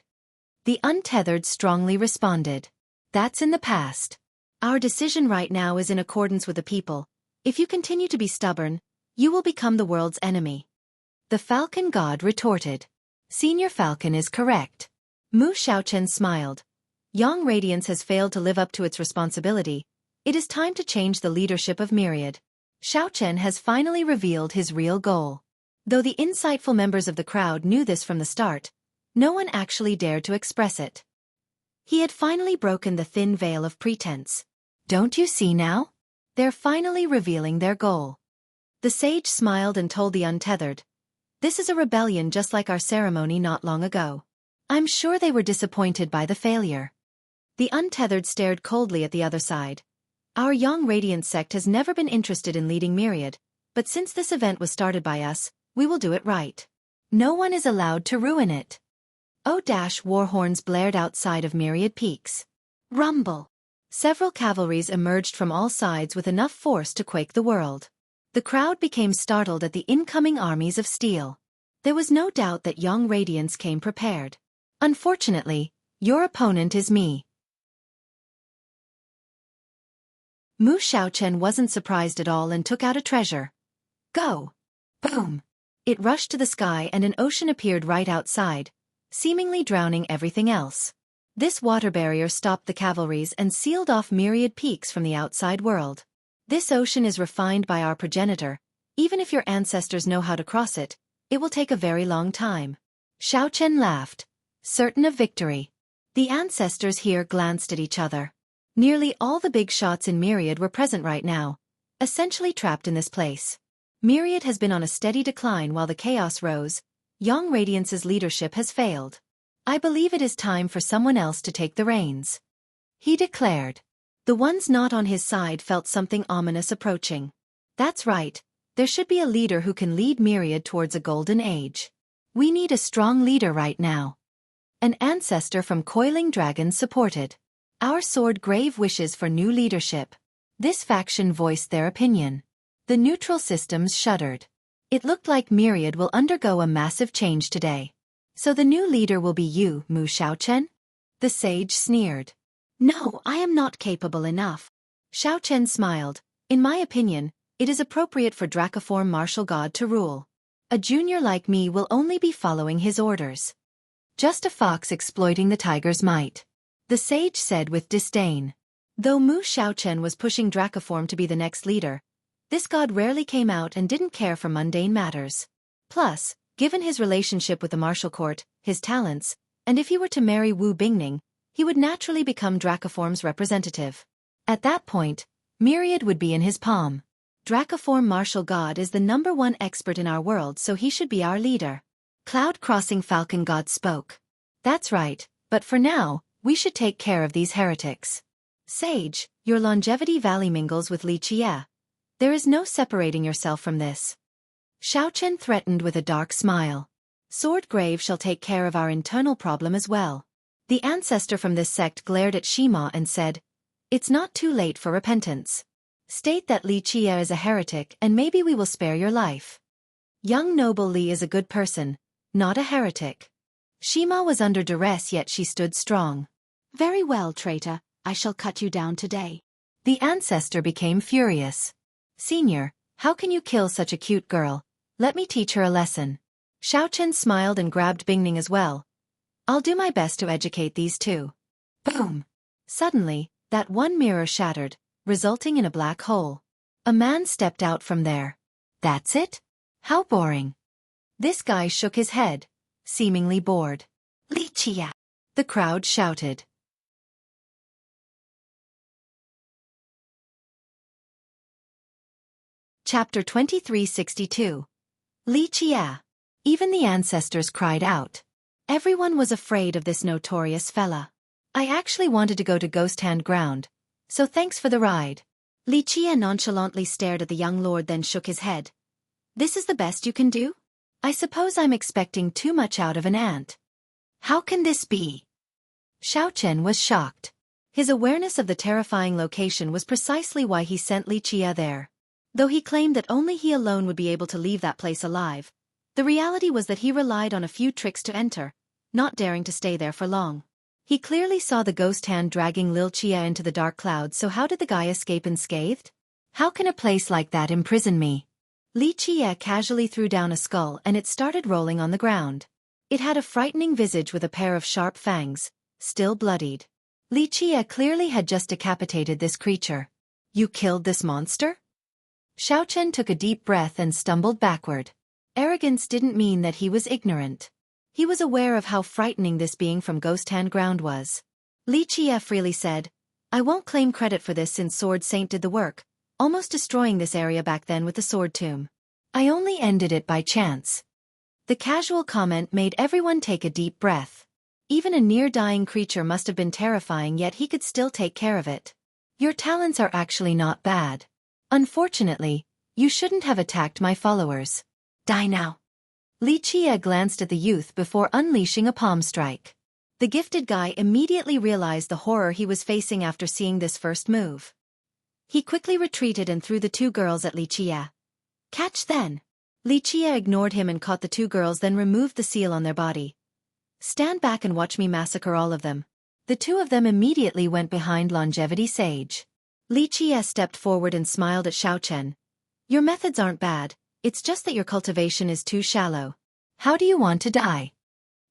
The untethered strongly responded. That's in the past. Our decision right now is in accordance with the people. If you continue to be stubborn, you will become the world's enemy. The Falcon God retorted. Senior Falcon is correct. Mu Xiaochen smiled. Yang Radiance has failed to live up to its responsibility. It is time to change the leadership of Myriad. Xiaochen has finally revealed his real goal. Though the insightful members of the crowd knew this from the start, no one actually dared to express it. He had finally broken the thin veil of pretense. Don't you see now? They're finally revealing their goal. The sage smiled and told the untethered. This is a rebellion just like our ceremony not long ago. I'm sure they were disappointed by the failure. The untethered stared coldly at the other side. Our Young Radiant sect has never been interested in leading Myriad, but since this event was started by us, we will do it right. No one is allowed to ruin it. War horns blared outside of Myriad Peaks. Rumble. Several cavalries emerged from all sides with enough force to quake the world. The crowd became startled at the incoming armies of steel. There was no doubt that Young Radiance came prepared. Unfortunately, your opponent is me. Mu Xiaochen wasn't surprised at all and took out a treasure. Go! Boom! It rushed to the sky and an ocean appeared right outside, seemingly drowning everything else. This water barrier stopped the cavalries and sealed off Myriad Peaks from the outside world. This ocean is refined by our progenitor. Even if your ancestors know how to cross it, it will take a very long time. Xiaochen laughed, certain of victory. The ancestors here glanced at each other. Nearly all the big shots in Myriad were present right now, essentially trapped in this place. Myriad has been on a steady decline while the chaos rose. Young Radiance's leadership has failed. I believe it is time for someone else to take the reins. He declared. The ones not on his side felt something ominous approaching. That's right, there should be a leader who can lead Myriad towards a golden age. We need a strong leader right now. An ancestor from Coiling Dragons supported. Our sword grave wishes for new leadership. This faction voiced their opinion. The neutral systems shuddered. It looked like Myriad will undergo a massive change today. So the new leader will be you, Mu Xiaochen? The sage sneered. No, I am not capable enough. Xiaochen smiled. In my opinion, it is appropriate for Dracoform Martial God to rule. A junior like me will only be following his orders. Just a fox exploiting the tiger's might. The sage said with disdain. Though Mu Xiaochen was pushing Dracoform to be the next leader, this god rarely came out and didn't care for mundane matters. Plus, given his relationship with the martial court, his talents, and if he were to marry Wu Bingning, he would naturally become Dracoform's representative. At that point, Myriad would be in his palm. Dracoform Martial God is the #1 expert in our world, so he should be our leader. Cloud-crossing Falcon God spoke. That's right, but for now, we should take care of these heretics. Sage, your longevity valley mingles with Li Chia. There is no separating yourself from this. Xiaochen threatened with a dark smile. Sword Grave shall take care of our internal problem as well. The ancestor from this sect glared at Shima and said, It's not too late for repentance. State that Li Chia is a heretic and maybe we will spare your life. Young noble Li is a good person, not a heretic. Shima was under duress yet she stood strong. Very well, traitor, I shall cut you down today. The ancestor became furious. Senior, how can you kill such a cute girl? Let me teach her a lesson. Xiaochen smiled and grabbed Bingning as well. I'll do my best to educate these two. Boom! Suddenly, that one mirror shattered, resulting in a black hole. A man stepped out from there. That's it? How boring. This guy shook his head, seemingly bored. Lichia! The crowd shouted. Chapter 2362. Lichia! Even the ancestors cried out. Everyone was afraid of this notorious fella. I actually wanted to go to Ghost Hand Ground, so thanks for the ride. Lichia nonchalantly stared at the young lord, then shook his head. This is the best you can do? I suppose I'm expecting too much out of an ant. How can this be? Xueqi was shocked. His awareness of the terrifying location was precisely why he sent Lichia there. Though he claimed that only he alone would be able to leave that place alive, the reality was that he relied on a few tricks to enter, not daring to stay there for long. He clearly saw the ghost hand dragging Lichia into the dark clouds, so how did the guy escape unscathed? How can a place like that imprison me? Lichia casually threw down a skull and it started rolling on the ground. It had a frightening visage with a pair of sharp fangs, still bloodied. Lichia clearly had just decapitated this creature. You killed this monster? Xueqi took a deep breath and stumbled backward. Arrogance didn't mean that he was ignorant. He was aware of how frightening this being from Ghost Hand Ground was. Lichia freely said, I won't claim credit for this since Sword Saint did the work, almost destroying this area back then with the sword tomb. I only ended it by chance. The casual comment made everyone take a deep breath. Even a near-dying creature must have been terrifying, yet he could still take care of it. Your talents are actually not bad. Unfortunately, you shouldn't have attacked my followers. Die now. Lichia glanced at the youth before unleashing a palm strike. The gifted guy immediately realized the horror he was facing after seeing this first move. He quickly retreated and threw the two girls at Lichia. Catch then. Lichia ignored him and caught the two girls, then removed the seal on their body. Stand back and watch me massacre all of them. The two of them immediately went behind Longevity Sage. Lichia stepped forward and smiled at Xueqi. Your methods aren't bad, it's just that your cultivation is too shallow. How do you want to die?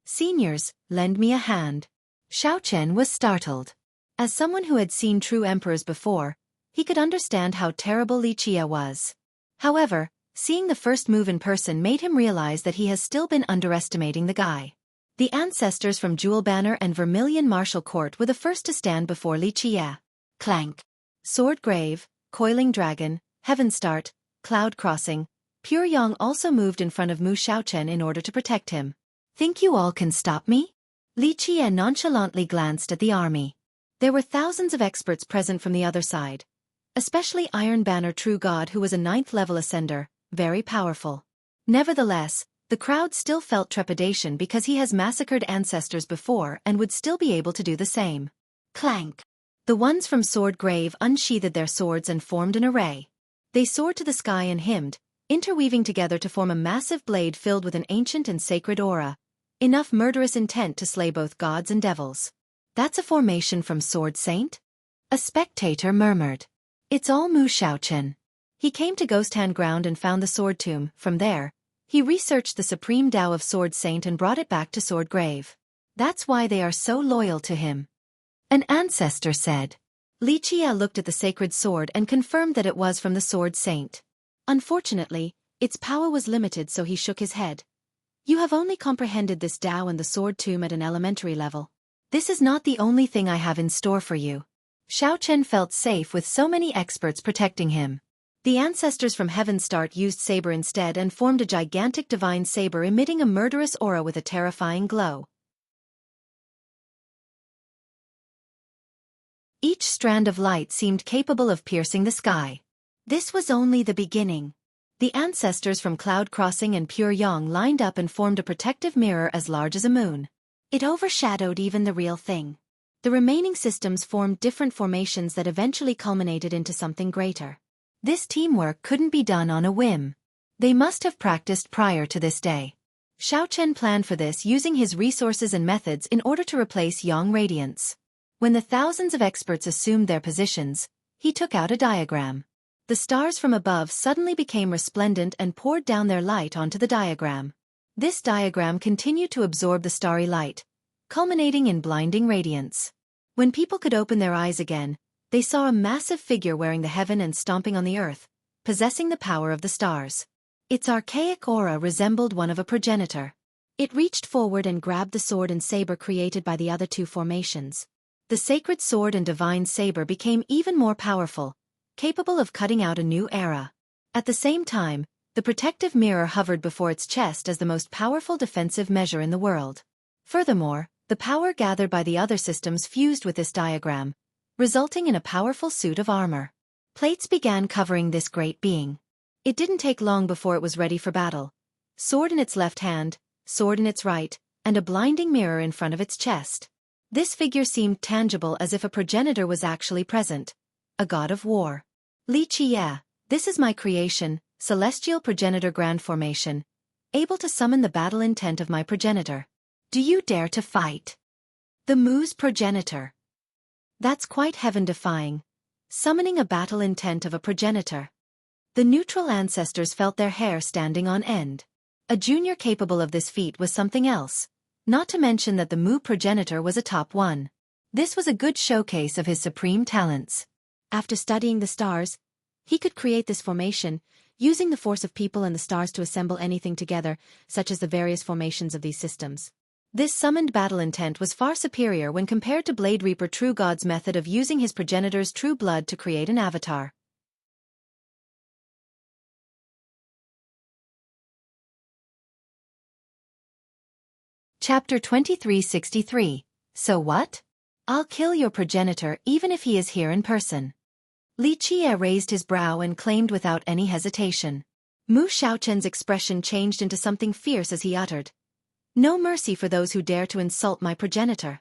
Seniors, lend me a hand. Xueqi was startled. As someone who had seen true emperors before, he could understand how terrible Lichia was. However, seeing the first move in person made him realize that he has still been underestimating the guy. The ancestors from Jewel Banner and Vermilion Martial Court were the first to stand before Lichia. Clank. Sword Grave, Coiling Dragon, Heavenstart, Cloud Crossing. Pure Yang also moved in front of Mu Xueqi in order to protect him. Think you all can stop me? Lichia nonchalantly glanced at the army. There were thousands of experts present from the other side. Especially Iron Banner True God, who was a 9th level ascender, very powerful. Nevertheless, the crowd still felt trepidation because he has massacred ancestors before and would still be able to do the same. Clank. The ones from Sword Grave unsheathed their swords and formed an array. They soared to the sky and hymned, interweaving together to form a massive blade filled with an ancient and sacred aura, enough murderous intent to slay both gods and devils. That's a formation from Sword Saint? A spectator murmured. It's all Mu Xueqi. He came to Ghost Hand Ground and found the sword tomb. From there, he researched the supreme Tao of Sword Saint and brought it back to Sword Grave. That's why they are so loyal to him. An ancestor said. Lichia looked at the sacred sword and confirmed that it was from the Sword Saint. Unfortunately, its power was limited, so he shook his head. You have only comprehended this Tao and the sword tomb at an elementary level. This is not the only thing I have in store for you. Xueqi felt safe with so many experts protecting him. The ancestors from Heavenstart used saber instead and formed a gigantic divine saber emitting a murderous aura with a terrifying glow. Each strand of light seemed capable of piercing the sky. This was only the beginning. The ancestors from Cloud Crossing and Pure Yang lined up and formed a protective mirror as large as a moon. It overshadowed even the real thing. The remaining systems formed different formations that eventually culminated into something greater. This teamwork couldn't be done on a whim. They must have practiced prior to this day. Xueqi planned for this using his resources and methods in order to replace Yang Radiance. When the thousands of experts assumed their positions, he took out a diagram. The stars from above suddenly became resplendent and poured down their light onto the diagram. This diagram continued to absorb the starry light, culminating in blinding radiance. When people could open their eyes again, they saw a massive figure wearing the heaven and stomping on the earth, possessing the power of the stars. Its archaic aura resembled one of a progenitor. It reached forward and grabbed the sword and saber created by the other two formations. The sacred sword and divine saber became even more powerful, capable of cutting out a new era. At the same time, the protective mirror hovered before its chest as the most powerful defensive measure in the world. Furthermore, the power gathered by the other systems fused with this diagram, resulting in a powerful suit of armor. Plates began covering this great being. It didn't take long before it was ready for battle. Sword in its left hand, sword in its right, and a blinding mirror in front of its chest. This figure seemed tangible, as if a progenitor was actually present. A god of war. Li Qie, this is my creation, celestial progenitor grand formation, able to summon the battle intent of my progenitor. Do you dare to fight? The Mu's progenitor. That's quite heaven-defying. Summoning a battle intent of a progenitor. The neutral ancestors felt their hair standing on end. A junior capable of this feat was something else, not to mention that the Mu progenitor was a top one. This was a good showcase of his supreme talents. After studying the stars, he could create this formation, using the force of people and the stars to assemble anything together, such as the various formations of these systems. This summoned battle intent was far superior when compared to Blade Reaper True God's method of using his progenitor's true blood to create an avatar. Chapter 2363. So what? I'll kill your progenitor even if he is here in person. Li Qie raised his brow and claimed without any hesitation. Mu Xiaochen's expression changed into something fierce as he uttered, "No mercy for those who dare to insult my progenitor."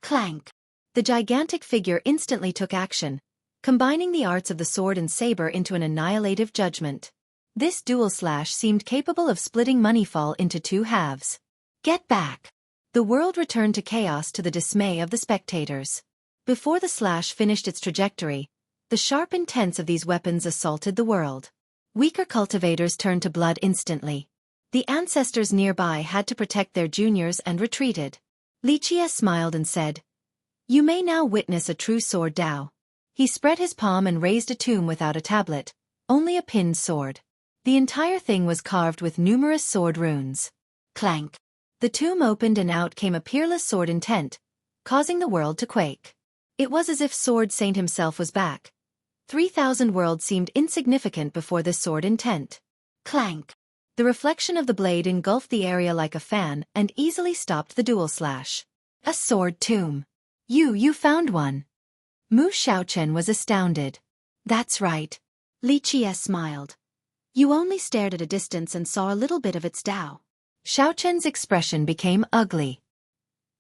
Clank! The gigantic figure instantly took action, combining the arts of the sword and saber into an annihilative judgment. This dual slash seemed capable of splitting Moneyfall into two halves. Get back! The world returned to chaos, to the dismay of the spectators. Before the slash finished its trajectory, the sharp intents of these weapons assaulted the world. Weaker cultivators turned to blood instantly. The ancestors nearby had to protect their juniors and retreated. Li Qie smiled and said, "You may now witness a true sword Dao." He spread his palm and raised a tomb without a tablet, only a pinned sword. The entire thing was carved with numerous sword runes. Clank! The tomb opened and out came a peerless sword intent, causing the world to quake. It was as if Sword Saint himself was back. 3,000 worlds seemed insignificant before this sword intent. Clank! The reflection of the blade engulfed the area like a fan and easily stopped the dual slash. A sword tomb. You found one. Mu Xiaochen was astounded. That's right. Li Qie smiled. You only stared at a distance and saw a little bit of its Dao. Xiaochen's expression became ugly.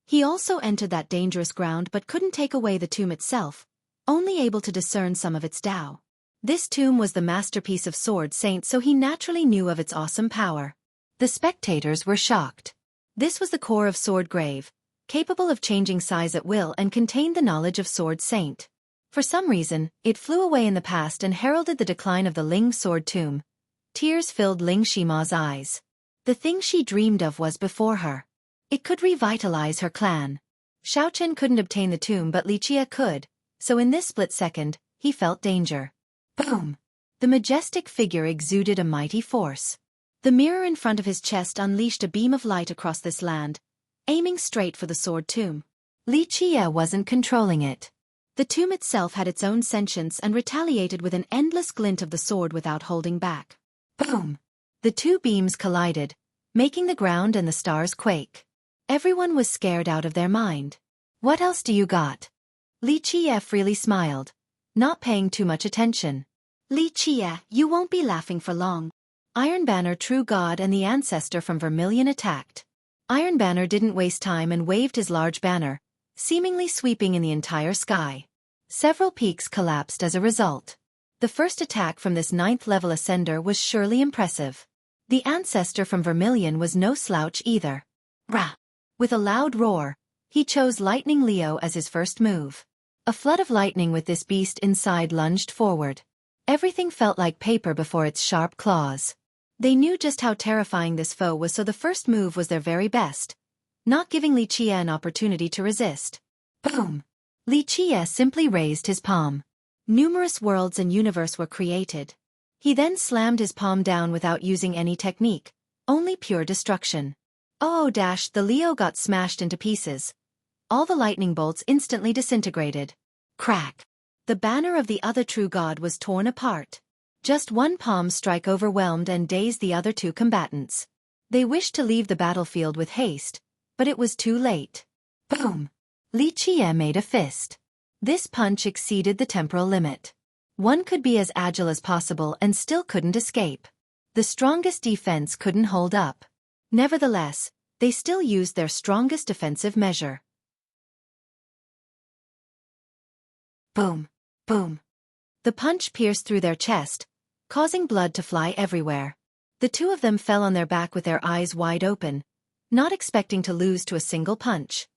He also entered that dangerous ground but couldn't take away the tomb itself, only able to discern some of its Dao. This tomb was the masterpiece of Sword Saint, so he naturally knew of its awesome power. The spectators were shocked. This was the core of Sword Grave, capable of changing size at will and contained the knowledge of Sword Saint. For some reason, it flew away in the past and heralded the decline of the Ling Sword Tomb. Tears filled Ling Shima's eyes. The thing she dreamed of was before her. It could revitalize her clan. Xiaochen couldn't obtain the tomb, but Li Qie could, so in this split second, he felt danger. Boom! The majestic figure exuded a mighty force. The mirror in front of his chest unleashed a beam of light across this land, aiming straight for the sword tomb. Li Qie wasn't controlling it. The tomb itself had its own sentience and retaliated with an endless glint of the sword without holding back. Boom! The two beams collided, making the ground and the stars quake. Everyone was scared out of their mind. What else do you got? Li Qie freely smiled, not paying too much attention. Li Qie, you won't be laughing for long. Iron Banner True God and the Ancestor from Vermilion attacked. Iron Banner didn't waste time and waved his large banner, seemingly sweeping in the entire sky. Several peaks collapsed as a result. The first attack from this 9th-level ascender was surely impressive. The Ancestor from Vermilion was no slouch either. Rah! With a loud roar, he chose Lightning Leo as his first move. A flood of lightning with this beast inside lunged forward. Everything felt like paper before its sharp claws. They knew just how terrifying this foe was, so the first move was their very best, not giving Li Qie an opportunity to resist. Boom! Li Qie simply raised his palm. Numerous worlds and universe were created. He then slammed his palm down without using any technique, only pure destruction. Oh dash, the Leo got smashed into pieces. All the lightning bolts instantly disintegrated. Crack! The banner of the other true god was torn apart. Just one palm strike overwhelmed and dazed the other two combatants. They wished to leave the battlefield with haste, but it was too late. Boom! Li Qie made a fist. This punch exceeded the temporal limit. One could be as agile as possible and still couldn't escape. The strongest defense couldn't hold up. Nevertheless, they still used their strongest defensive measure. Boom! Boom! The punch pierced through their chest, causing blood to fly everywhere. The two of them fell on their back with their eyes wide open, not expecting to lose to a single punch.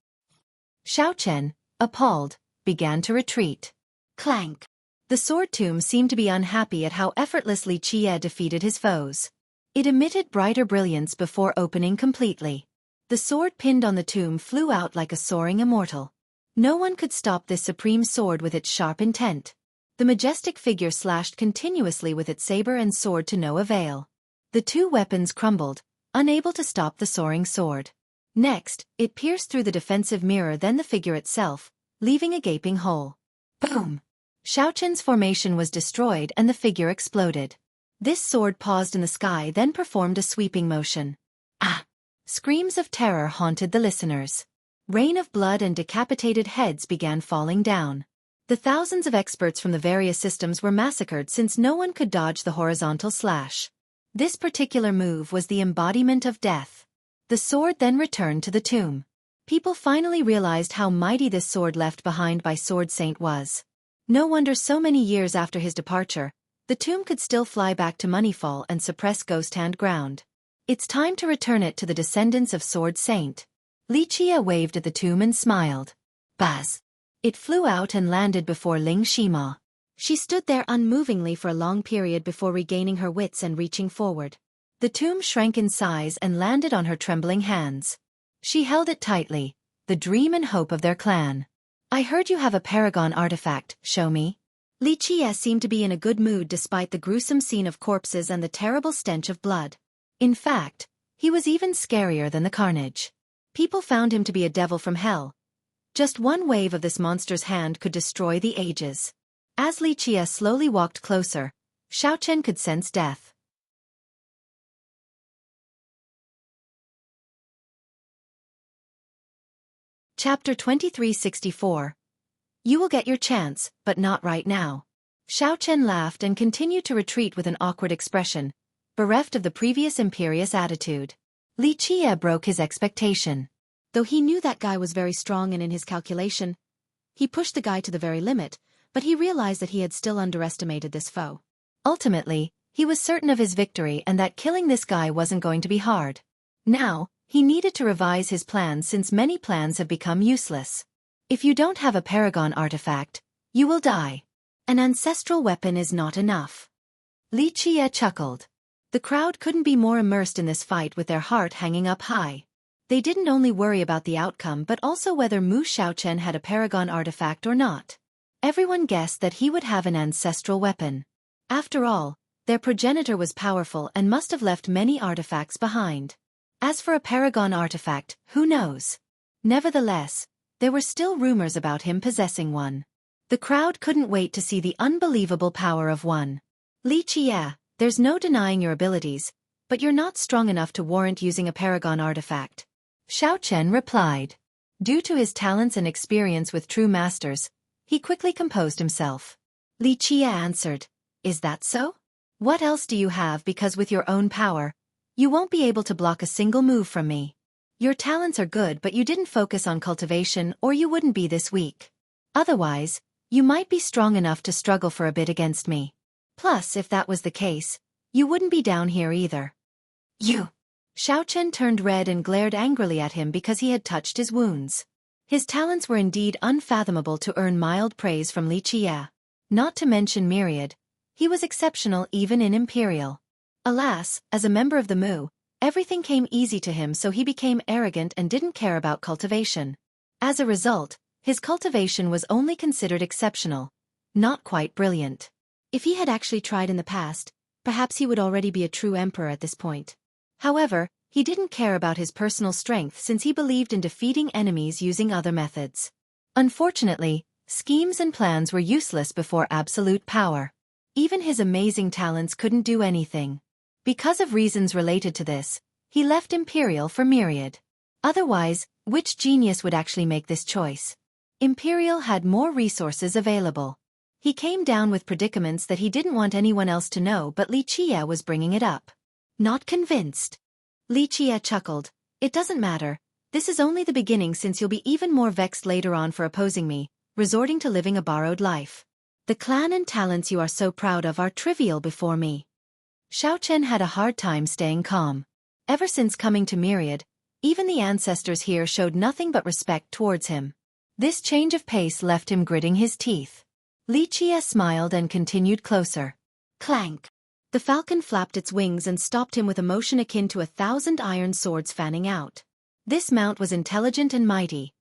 Xueqi, appalled, began to retreat. Clank! The sword tomb seemed to be unhappy at how effortlessly Qie defeated his foes. It emitted brighter brilliance before opening completely. The sword pinned on the tomb flew out like a soaring immortal. No one could stop this supreme sword with its sharp intent. The majestic figure slashed continuously with its saber and sword to no avail. The two weapons crumbled, unable to stop the soaring sword. Next, it pierced through the defensive mirror, then the figure itself, leaving a gaping hole. Boom! Xueqi's formation was destroyed and the figure exploded. This sword paused in the sky, then performed a sweeping motion. Ah! Screams of terror haunted the listeners. Rain of blood and decapitated heads began falling down. The thousands of experts from the various systems were massacred since no one could dodge the horizontal slash. This particular move was the embodiment of death. The sword then returned to the tomb. People finally realized how mighty this sword left behind by Sword Saint was. No wonder so many years after his departure, the tomb could still fly back to Moneyfall and suppress Ghost Hand ground. It's time to return it to the descendants of Sword Saint. Li Qie waved at the tomb and smiled. Buzz! It flew out and landed before Ling Shima. She stood there unmovingly for a long period before regaining her wits and reaching forward. The tomb shrank in size and landed on her trembling hands. She held it tightly, the dream and hope of their clan. I heard you have a paragon artifact, show me. Li Qie seemed to be in a good mood despite the gruesome scene of corpses and the terrible stench of blood. In fact, he was even scarier than the carnage. People found him to be a devil from hell. Just one wave of this monster's hand could destroy the ages. As Li Qie slowly walked closer, Xueqi could sense death. Chapter 2364. You will get your chance, but not right now. Xueqi laughed and continued to retreat with an awkward expression, bereft of the previous imperious attitude. Li Qie broke his expectation. Though he knew that guy was very strong and in his calculation, he pushed the guy to the very limit, but he realized that he had still underestimated this foe. Ultimately, he was certain of his victory and that killing this guy wasn't going to be hard. Now, he needed to revise his plans since many plans have become useless. If you don't have a paragon artifact, you will die. An ancestral weapon is not enough. Li Qie chuckled. The crowd couldn't be more immersed in this fight with their heart hanging up high. They didn't only worry about the outcome but also whether Mu Xueqi had a paragon artifact or not. Everyone guessed that he would have an ancestral weapon. After all, their progenitor was powerful and must have left many artifacts behind. As for a paragon artifact, who knows? Nevertheless, there were still rumors about him possessing one. The crowd couldn't wait to see the unbelievable power of one. Li Qie, there's no denying your abilities, but you're not strong enough to warrant using a paragon artifact. Xueqi replied. Due to his talents and experience with true masters, he quickly composed himself. Li Qie answered, Is that so? What else do you have? Because with your own power, you won't be able to block a single move from me. Your talents are good but you didn't focus on cultivation or you wouldn't be this weak. Otherwise, you might be strong enough to struggle for a bit against me. Plus, if that was the case, you wouldn't be down here either. You! Xueqi turned red and glared angrily at him because he had touched his wounds. His talents were indeed unfathomable to earn mild praise from Li Qie. Not to mention myriad, he was exceptional even in Imperial. Alas, as a member of the Mu, everything came easy to him so he became arrogant and didn't care about cultivation. As a result, his cultivation was only considered exceptional, not quite brilliant. If he had actually tried in the past, Perhaps he would already be a true emperor at this point. However, he didn't care about his personal strength since he believed in defeating enemies using other methods. Unfortunately, schemes and plans were useless before absolute power. Even his amazing talents couldn't do anything. Because of reasons related to this, he left Imperial for Myriad. Otherwise, which genius would actually make this choice? Imperial had more resources available. He came down with predicaments that he didn't want anyone else to know, but Li Chia was bringing it up. Not convinced. Li Chia chuckled. It doesn't matter. This is only the beginning since you'll be even more vexed later on for opposing me, resorting to living a borrowed life. The clan and talents you are so proud of are trivial before me. Xiaochen had a hard time staying calm. Ever since coming to Myriad, even the ancestors here showed nothing but respect towards him. This change of pace left him gritting his teeth. Li Chia smiled and continued closer. Clank. The falcon flapped its wings and stopped him with a motion akin to 1,000 iron swords fanning out. This mount was intelligent and mighty.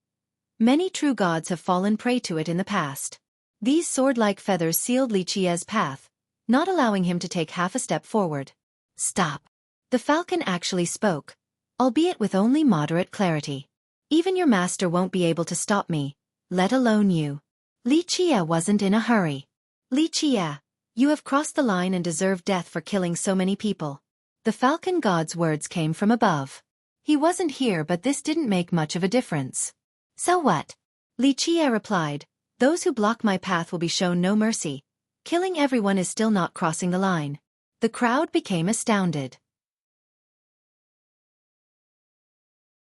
Many true gods have fallen prey to it in the past. These sword-like feathers sealed Li Chia's path, not allowing him to take half a step forward. Stop. The falcon actually spoke, albeit with only moderate clarity. Even your master won't be able to stop me, let alone you. Li Chia wasn't in a hurry. Li Chia, you have crossed the line and deserve death for killing so many people. The falcon god's words came from above. He wasn't here, but this didn't make much of a difference. So what? Li Chia replied, those who block my path will be shown no mercy. Killing everyone is still not crossing the line. The crowd became astounded.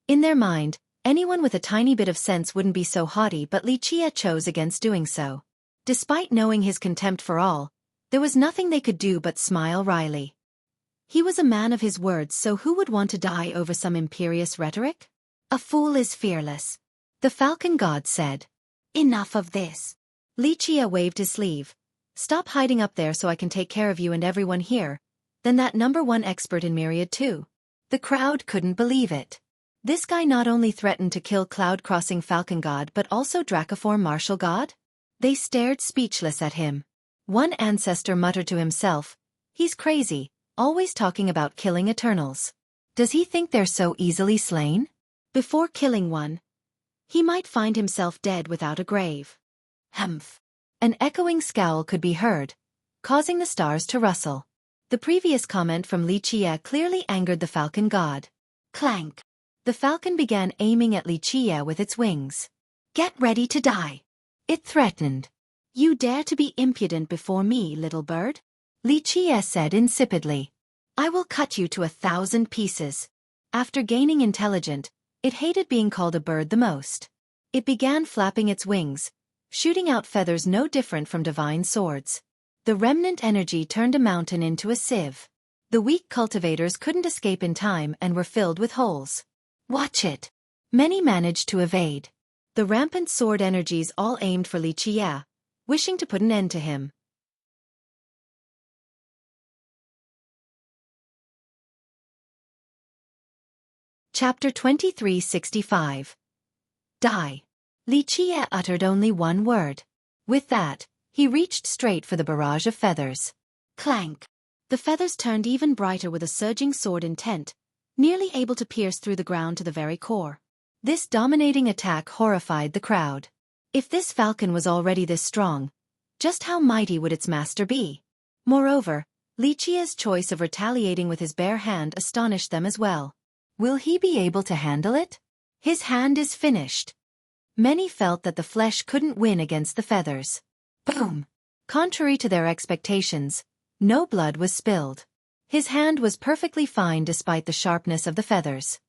In their mind, anyone with a tiny bit of sense wouldn't be so haughty, but Li Chia chose against doing so. Despite knowing his contempt for all, there was nothing they could do but smile wryly. He was a man of his words, so who would want to die over some imperious rhetoric? A fool is fearless. The falcon god said. Enough of this. Li Chia waved his sleeve. Stop hiding up there so I can take care of you and everyone here. Then that #1 expert in Myriad too. The crowd couldn't believe it. This guy not only threatened to kill cloud-crossing falcon god but also dracoform martial god? They stared speechless at him. One ancestor muttered to himself, he's crazy, always talking about killing Eternals. Does he think they're so easily slain? Before killing one, he might find himself dead without a grave. Humph. An echoing scowl could be heard, causing the stars to rustle. The previous comment from Li Chia clearly angered the falcon god. Clank. The falcon began aiming at Li Chia with its wings. Get ready to die. It threatened. You dare to be impudent before me, little bird? Li Chia said insipidly. I will cut you to 1,000 pieces. After gaining intelligence, it hated being called a bird the most. It began flapping its wings, shooting out feathers no different from divine swords. The remnant energy turned a mountain into a sieve. The weak cultivators couldn't escape in time and were filled with holes. Watch it. Many managed to evade. The rampant sword energies all aimed for Li Chia, wishing to put an end to him. Chapter 2365. Die. Li Chia uttered only one word. With that, he reached straight for the barrage of feathers. Clank. The feathers turned even brighter with a surging sword intent, nearly able to pierce through the ground to the very core. This dominating attack horrified the crowd. If this falcon was already this strong, just how mighty would its master be? Moreover, Li Chia's choice of retaliating with his bare hand astonished them as well. Will he be able to handle it? His hand is finished. Many felt that the flesh couldn't win against the feathers. Boom! Contrary to their expectations, no blood was spilled. His hand was perfectly fine despite the sharpness of the feathers.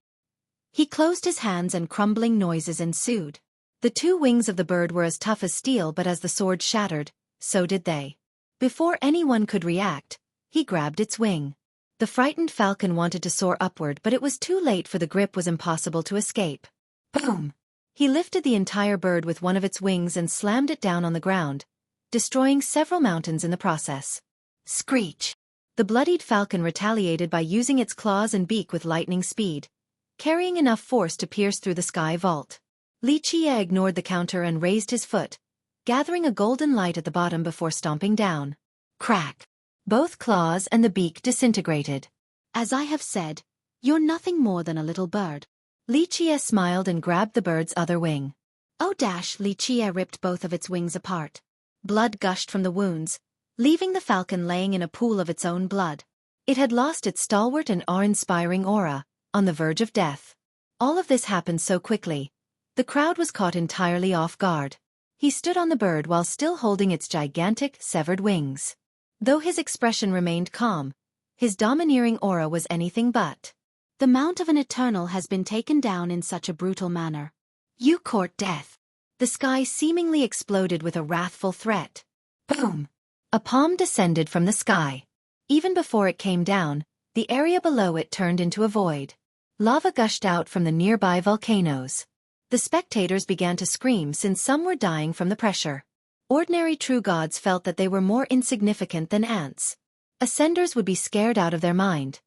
He closed his hands and crumbling noises ensued. The two wings of the bird were as tough as steel, but as the sword shattered, so did they. Before anyone could react, he grabbed its wing. The frightened falcon wanted to soar upward, but it was too late, for the grip was impossible to escape. Boom! He lifted the entire bird with one of its wings and slammed it down on the ground, destroying several mountains in the process. Screech! The bloodied falcon retaliated by using its claws and beak with lightning speed, carrying enough force to pierce through the sky vault. Li Chia ignored the counter and raised his foot, gathering a golden light at the bottom before stomping down. Crack! Both claws and the beak disintegrated. As I have said, you're nothing more than a little bird. Li Qie smiled and grabbed the bird's other wing. Oh dash! Li Qie ripped both of its wings apart. Blood gushed from the wounds, leaving the falcon laying in a pool of its own blood. It had lost its stalwart and awe-inspiring aura, on the verge of death. All of this happened so quickly. The crowd was caught entirely off guard. He stood on the bird while still holding its gigantic, severed wings. Though his expression remained calm, his domineering aura was anything but. The mount of an Eternal has been taken down in such a brutal manner. You court death. The sky seemingly exploded with a wrathful threat. Boom! A palm descended from the sky. Even before it came down, the area below it turned into a void. Lava gushed out from the nearby volcanoes. The spectators began to scream since some were dying from the pressure. Ordinary true gods felt that they were more insignificant than ants. Ascenders would be scared out of their mind.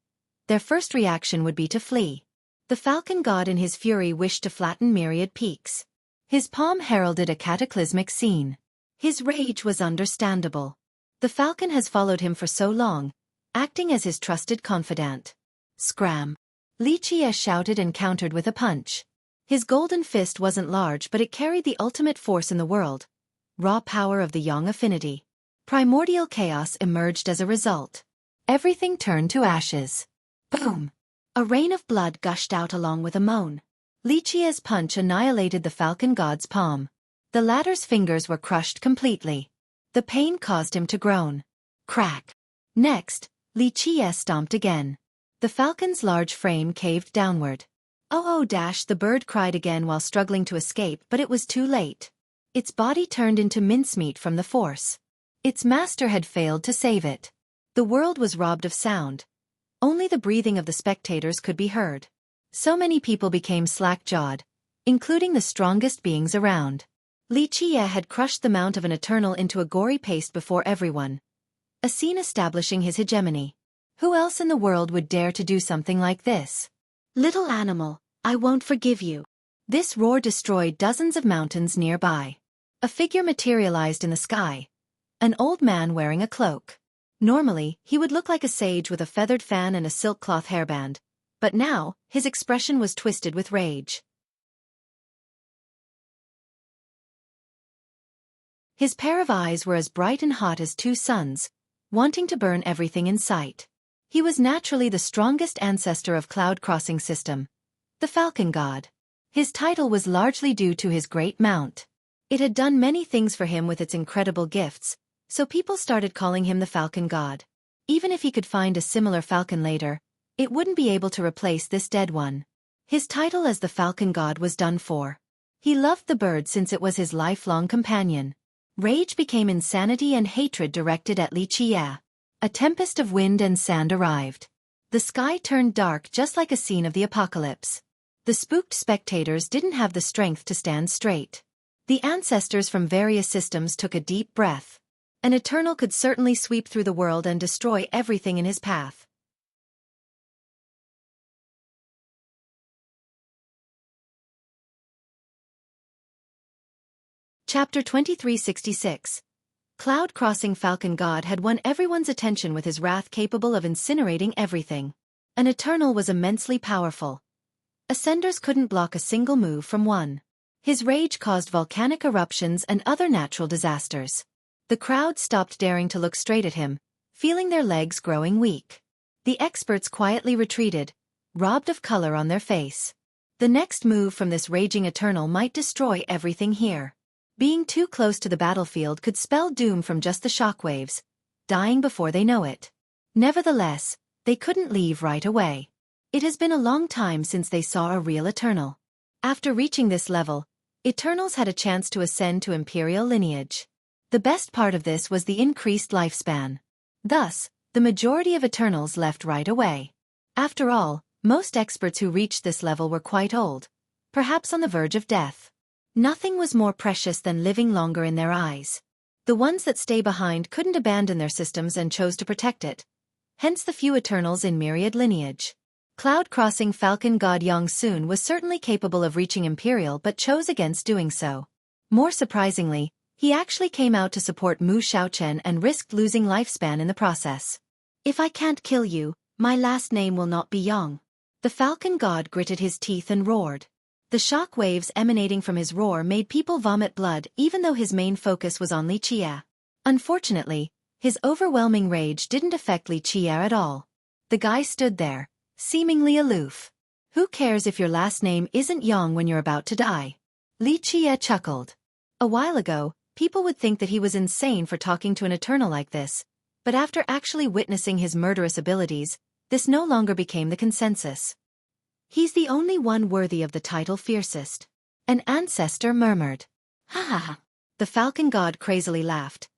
Their first reaction would be to flee. The falcon god in his fury wished to flatten myriad peaks. His palm heralded a cataclysmic scene. His rage was understandable. The falcon has followed him for so long, acting as his trusted confidant. Scram! Li Qie shouted and countered with a punch. His golden fist wasn't large, but it carried the ultimate force in the world. Raw power of the Yang affinity. Primordial chaos emerged as a result. Everything turned to ashes. Boom! A rain of blood gushed out along with a moan. Li Qie's punch annihilated the falcon god's palm. The latter's fingers were crushed completely. The pain caused him to groan. Crack! Next, Li Qie stomped again. The falcon's large frame caved downward. Oh dash! The bird cried again while struggling to escape, but it was too late. Its body turned into mincemeat from the force. Its master had failed to save it. The world was robbed of sound. Only the breathing of the spectators could be heard. So many people became slack-jawed, including the strongest beings around. Li Qie had crushed the mount of an Eternal into a gory paste before everyone. A scene establishing his hegemony. Who else in the world would dare to do something like this? Little animal, I won't forgive you. This roar destroyed dozens of mountains nearby. A figure materialized in the sky. An old man wearing a cloak. Normally, he would look like a sage with a feathered fan and a silk cloth hairband. But now, his expression was twisted with rage. His pair of eyes were as bright and hot as two suns, wanting to burn everything in sight. He was naturally the strongest ancestor of Cloud Crossing System, the Falcon God. His title was largely due to his great mount. It had done many things for him with its incredible gifts, so people started calling him the Falcon God. Even if he could find a similar falcon later, it wouldn't be able to replace this dead one. His title as the Falcon God was done for. He loved the bird since it was his lifelong companion. Rage became insanity and hatred directed at Li Qie. A tempest of wind and sand arrived. The sky turned dark just like a scene of the apocalypse. The spooked spectators didn't have the strength to stand straight. The ancestors from various systems took a deep breath. An Eternal could certainly sweep through the world and destroy everything in his path. Chapter 2366. Cloud Crossing Falcon God had won everyone's attention with his wrath capable of incinerating everything. An Eternal was immensely powerful. Ascenders couldn't block a single move from one. His rage caused volcanic eruptions and other natural disasters. The crowd stopped daring to look straight at him, feeling their legs growing weak. The experts quietly retreated, robbed of color on their face. The next move from this raging Eternal might destroy everything here. Being too close to the battlefield could spell doom from just the shockwaves, dying before they know it. Nevertheless, they couldn't leave right away. It has been a long time since they saw a real Eternal. After reaching this level, Eternals had a chance to ascend to Imperial lineage. The best part of this was the increased lifespan. Thus, the majority of Eternals left right away. After all, most experts who reached this level were quite old, perhaps on the verge of death. Nothing was more precious than living longer in their eyes. The ones that stay behind couldn't abandon their systems and chose to protect it. Hence the few Eternals in myriad lineage. Cloud Crossing Falcon God Yang Sun was certainly capable of reaching Imperial but chose against doing so. More surprisingly, He actually came out to support Mu Xiaochen and risked losing lifespan in the process. If I can't kill you, my last name will not be Yang. The falcon god gritted his teeth and roared. The shock waves emanating from his roar made people vomit blood even though his main focus was on Li Qie. Unfortunately, his overwhelming rage didn't affect Li Qie at all. The guy stood there, seemingly aloof. Who cares if your last name isn't Yang when you're about to die? Li Qie chuckled. A while ago, people would think that he was insane for talking to an eternal like this, but after actually witnessing his murderous abilities, this no longer became the consensus. He's the only one worthy of the title fiercest. An ancestor murmured. Ha ha ha. The falcon god crazily laughed.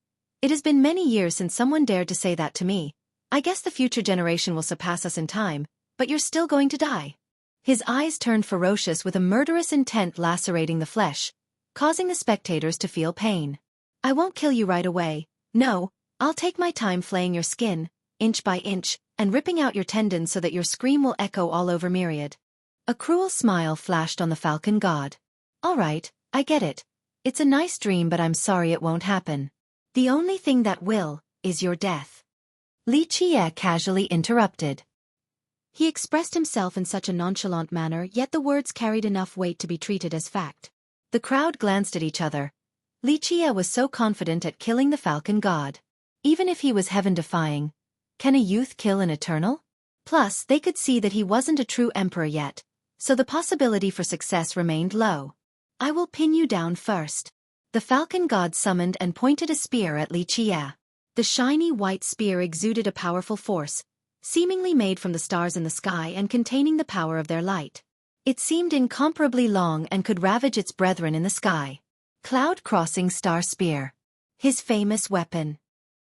It has been many years since someone dared to say that to me. I guess the future generation will surpass us in time, but you're still going to die. His eyes turned ferocious with a murderous intent lacerating the flesh, causing the spectators to feel pain. I won't kill you right away. No, I'll take my time flaying your skin, inch by inch, and ripping out your tendons so that your scream will echo all over Myriad. A cruel smile flashed on the falcon god. All right, I get it. It's a nice dream, but I'm sorry it won't happen. The only thing that will, is your death. Li Qie casually interrupted. He expressed himself in such a nonchalant manner, yet the words carried enough weight to be treated as fact. The crowd glanced at each other. Li Qie was so confident at killing the falcon god. Even if he was heaven-defying, can a youth kill an eternal? Plus, they could see that he wasn't a true emperor yet, so the possibility for success remained low. I will pin you down first. The falcon god summoned and pointed a spear at Li Qie. The shiny white spear exuded a powerful force, seemingly made from the stars in the sky and containing the power of their light. It seemed incomparably long and could ravage its brethren in the sky. Cloud-crossing star spear. His famous weapon.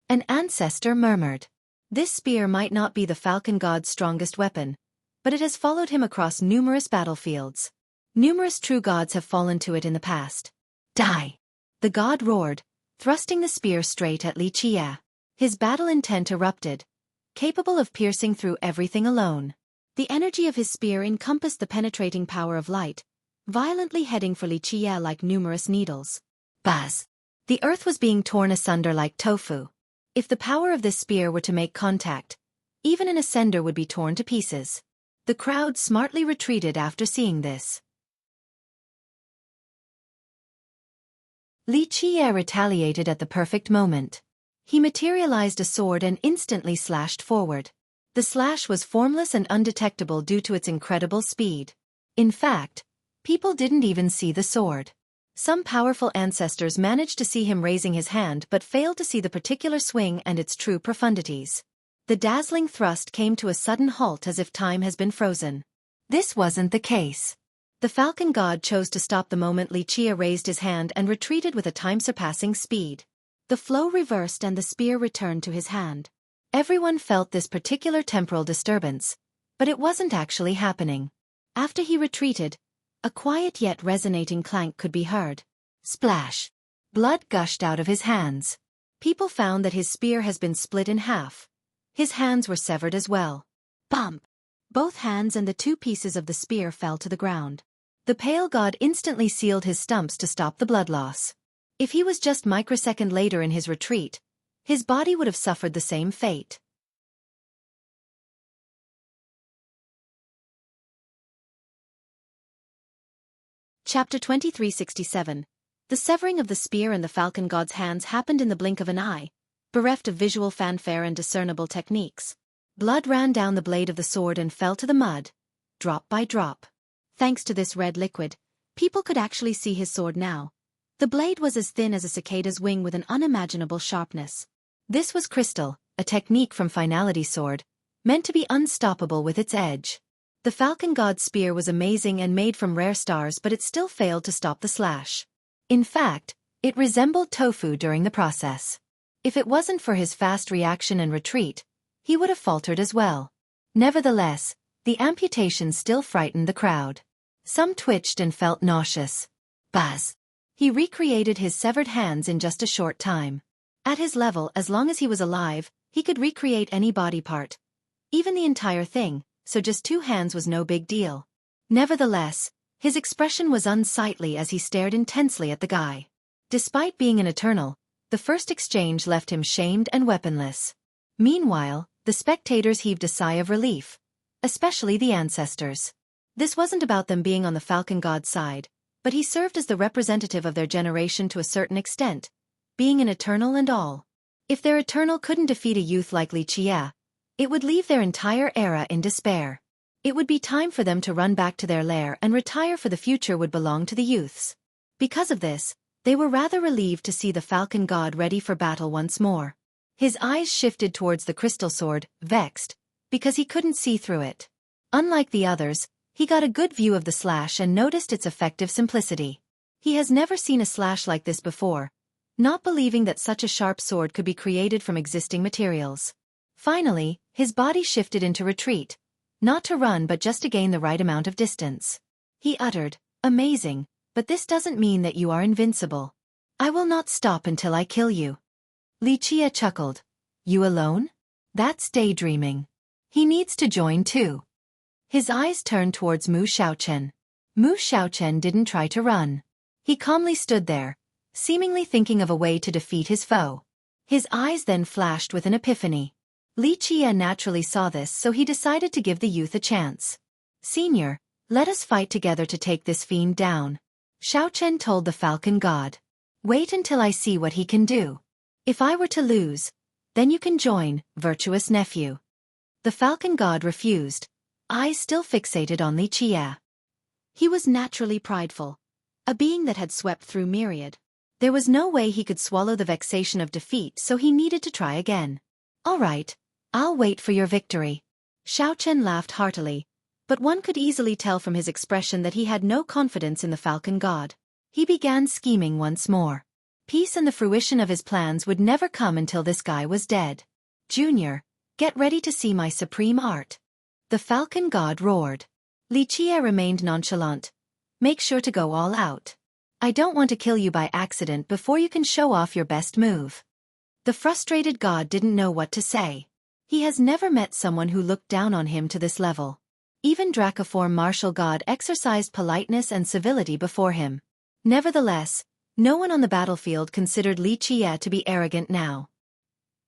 An ancestor murmured. This spear might not be the falcon god's strongest weapon, but it has followed him across numerous battlefields. Numerous true gods have fallen to it in the past. Die! The god roared, thrusting the spear straight at Li Qie. His battle intent erupted, capable of piercing through everything alone. The energy of his spear encompassed the penetrating power of light, violently heading for Li Qie like numerous needles. Buzz! The earth was being torn asunder like tofu. If the power of this spear were to make contact, even an ascender would be torn to pieces. The crowd smartly retreated after seeing this. Li Qie retaliated at the perfect moment. He materialized a sword and instantly slashed forward. The slash was formless and undetectable due to its incredible speed. In fact, people didn't even see the sword. Some powerful ancestors managed to see him raising his hand but failed to see the particular swing and its true profundities. The dazzling thrust came to a sudden halt as if time has been frozen. This wasn't the case. The falcon god chose to stop the moment Li Qie raised his hand and retreated with a time-surpassing speed. The flow reversed and the spear returned to his hand. Everyone felt this particular temporal disturbance, but it wasn't actually happening. After he retreated, a quiet yet resonating clank could be heard. Splash! Blood gushed out of his hands. People found that his spear has been split in half. His hands were severed as well. Bump! Both hands and the two pieces of the spear fell to the ground. The pale god instantly sealed his stumps to stop the blood loss. If he was just microsecond later in his retreat, his body would have suffered the same fate. Chapter 2367. The severing of the spear in the falcon god's hands happened in the blink of an eye, bereft of visual fanfare and discernible techniques. Blood ran down the blade of the sword and fell to the mud, drop by drop. Thanks to this red liquid, people could actually see his sword now. The blade was as thin as a cicada's wing with an unimaginable sharpness. This was crystal, a technique from Finality Sword, meant to be unstoppable with its edge. The falcon god's spear was amazing and made from rare stars, but it still failed to stop the slash. In fact, it resembled tofu during the process. If it wasn't for his fast reaction and retreat, he would have faltered as well. Nevertheless, the amputation still frightened the crowd. Some twitched and felt nauseous. Buzz! He recreated his severed hands in just a short time. At his level, as long as he was alive, he could recreate any body part. Even the entire thing, so just 2 hands was no big deal. Nevertheless, his expression was unsightly as he stared intensely at the guy. Despite being an Eternal, the first exchange left him shamed and weaponless. Meanwhile, the spectators heaved a sigh of relief, especially the ancestors. This wasn't about them being on the Falcon God's side, but he served as the representative of their generation to a certain extent, being an Eternal and all. If their Eternal couldn't defeat a youth like Xueqi, it would leave their entire era in despair. It would be time for them to run back to their lair and retire, for the future would belong to the youths. Because of this, they were rather relieved to see the Falcon God ready for battle once more. His eyes shifted towards the crystal sword, vexed, because he couldn't see through it. Unlike the others, he got a good view of the slash and noticed its effective simplicity. He has never seen a slash like this before, not believing that such a sharp sword could be created from existing materials. Finally, his body shifted into retreat, not to run but just to gain the right amount of distance. He uttered, "Amazing, but this doesn't mean that you are invincible. I will not stop until I kill you." Xueqi chuckled. "You alone? That's daydreaming. He needs to join too." His eyes turned towards Mu Xiaochen. Mu Xiaochen didn't try to run. He calmly stood there, seemingly thinking of a way to defeat his foe. His eyes then flashed with an epiphany. Xueqi naturally saw this, so he decided to give the youth a chance. "Senior, let us fight together to take this fiend down," Xiaochen told the Falcon God. "Wait until I see what he can do. If I were to lose, then you can join, virtuous nephew." The Falcon God refused, eyes still fixated on Xueqi. He was naturally prideful, a being that had swept through myriad. There was no way he could swallow the vexation of defeat, so he needed to try again. "All right, I'll wait for your victory." Xiaochen laughed heartily, but one could easily tell from his expression that he had no confidence in the Falcon God. He began scheming once more. Peace and the fruition of his plans would never come until this guy was dead. "Junior, get ready to see my supreme art," the Falcon God roared. Xueqi remained nonchalant. "Make sure to go all out. I don't want to kill you by accident before you can show off your best move." The frustrated god didn't know what to say. He has never met someone who looked down on him to this level. Even Dracoform martial god exercised politeness and civility before him. Nevertheless, no one on the battlefield considered Xueqi to be arrogant now.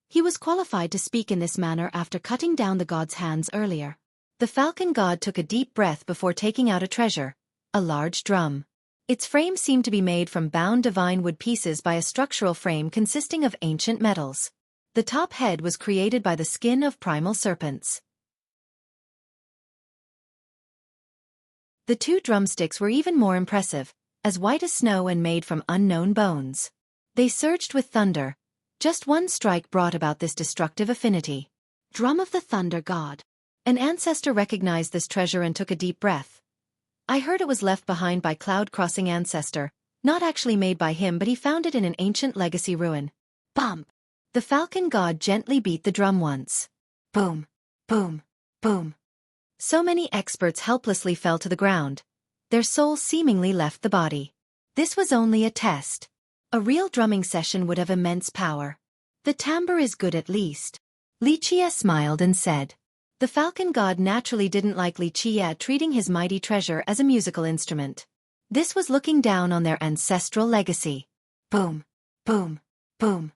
He was qualified to speak in this manner after cutting down the god's hands earlier. The Falcon God took a deep breath before taking out a treasure, a large drum. Its frame seemed to be made from bound divine wood pieces by a structural frame consisting of ancient metals. The top head was created by the skin of primal serpents. The two drumsticks were even more impressive, as white as snow and made from unknown bones. They surged with thunder. Just one strike brought about this destructive affinity. Drum of the Thunder God. An ancestor recognized this treasure and took a deep breath. "I heard it was left behind by cloud-crossing ancestor, not actually made by him, but he found it in an ancient legacy ruin." Bump! The Falcon God gently beat the drum once. Boom! Boom! Boom! So many experts helplessly fell to the ground. Their souls seemingly left the body. This was only a test. A real drumming session would have immense power. "The timbre is good at least." Xueqi smiled and said. The Falcon God naturally didn't like Xueqi treating his mighty treasure as a musical instrument. This was looking down on their ancestral legacy. Boom! Boom! Boom!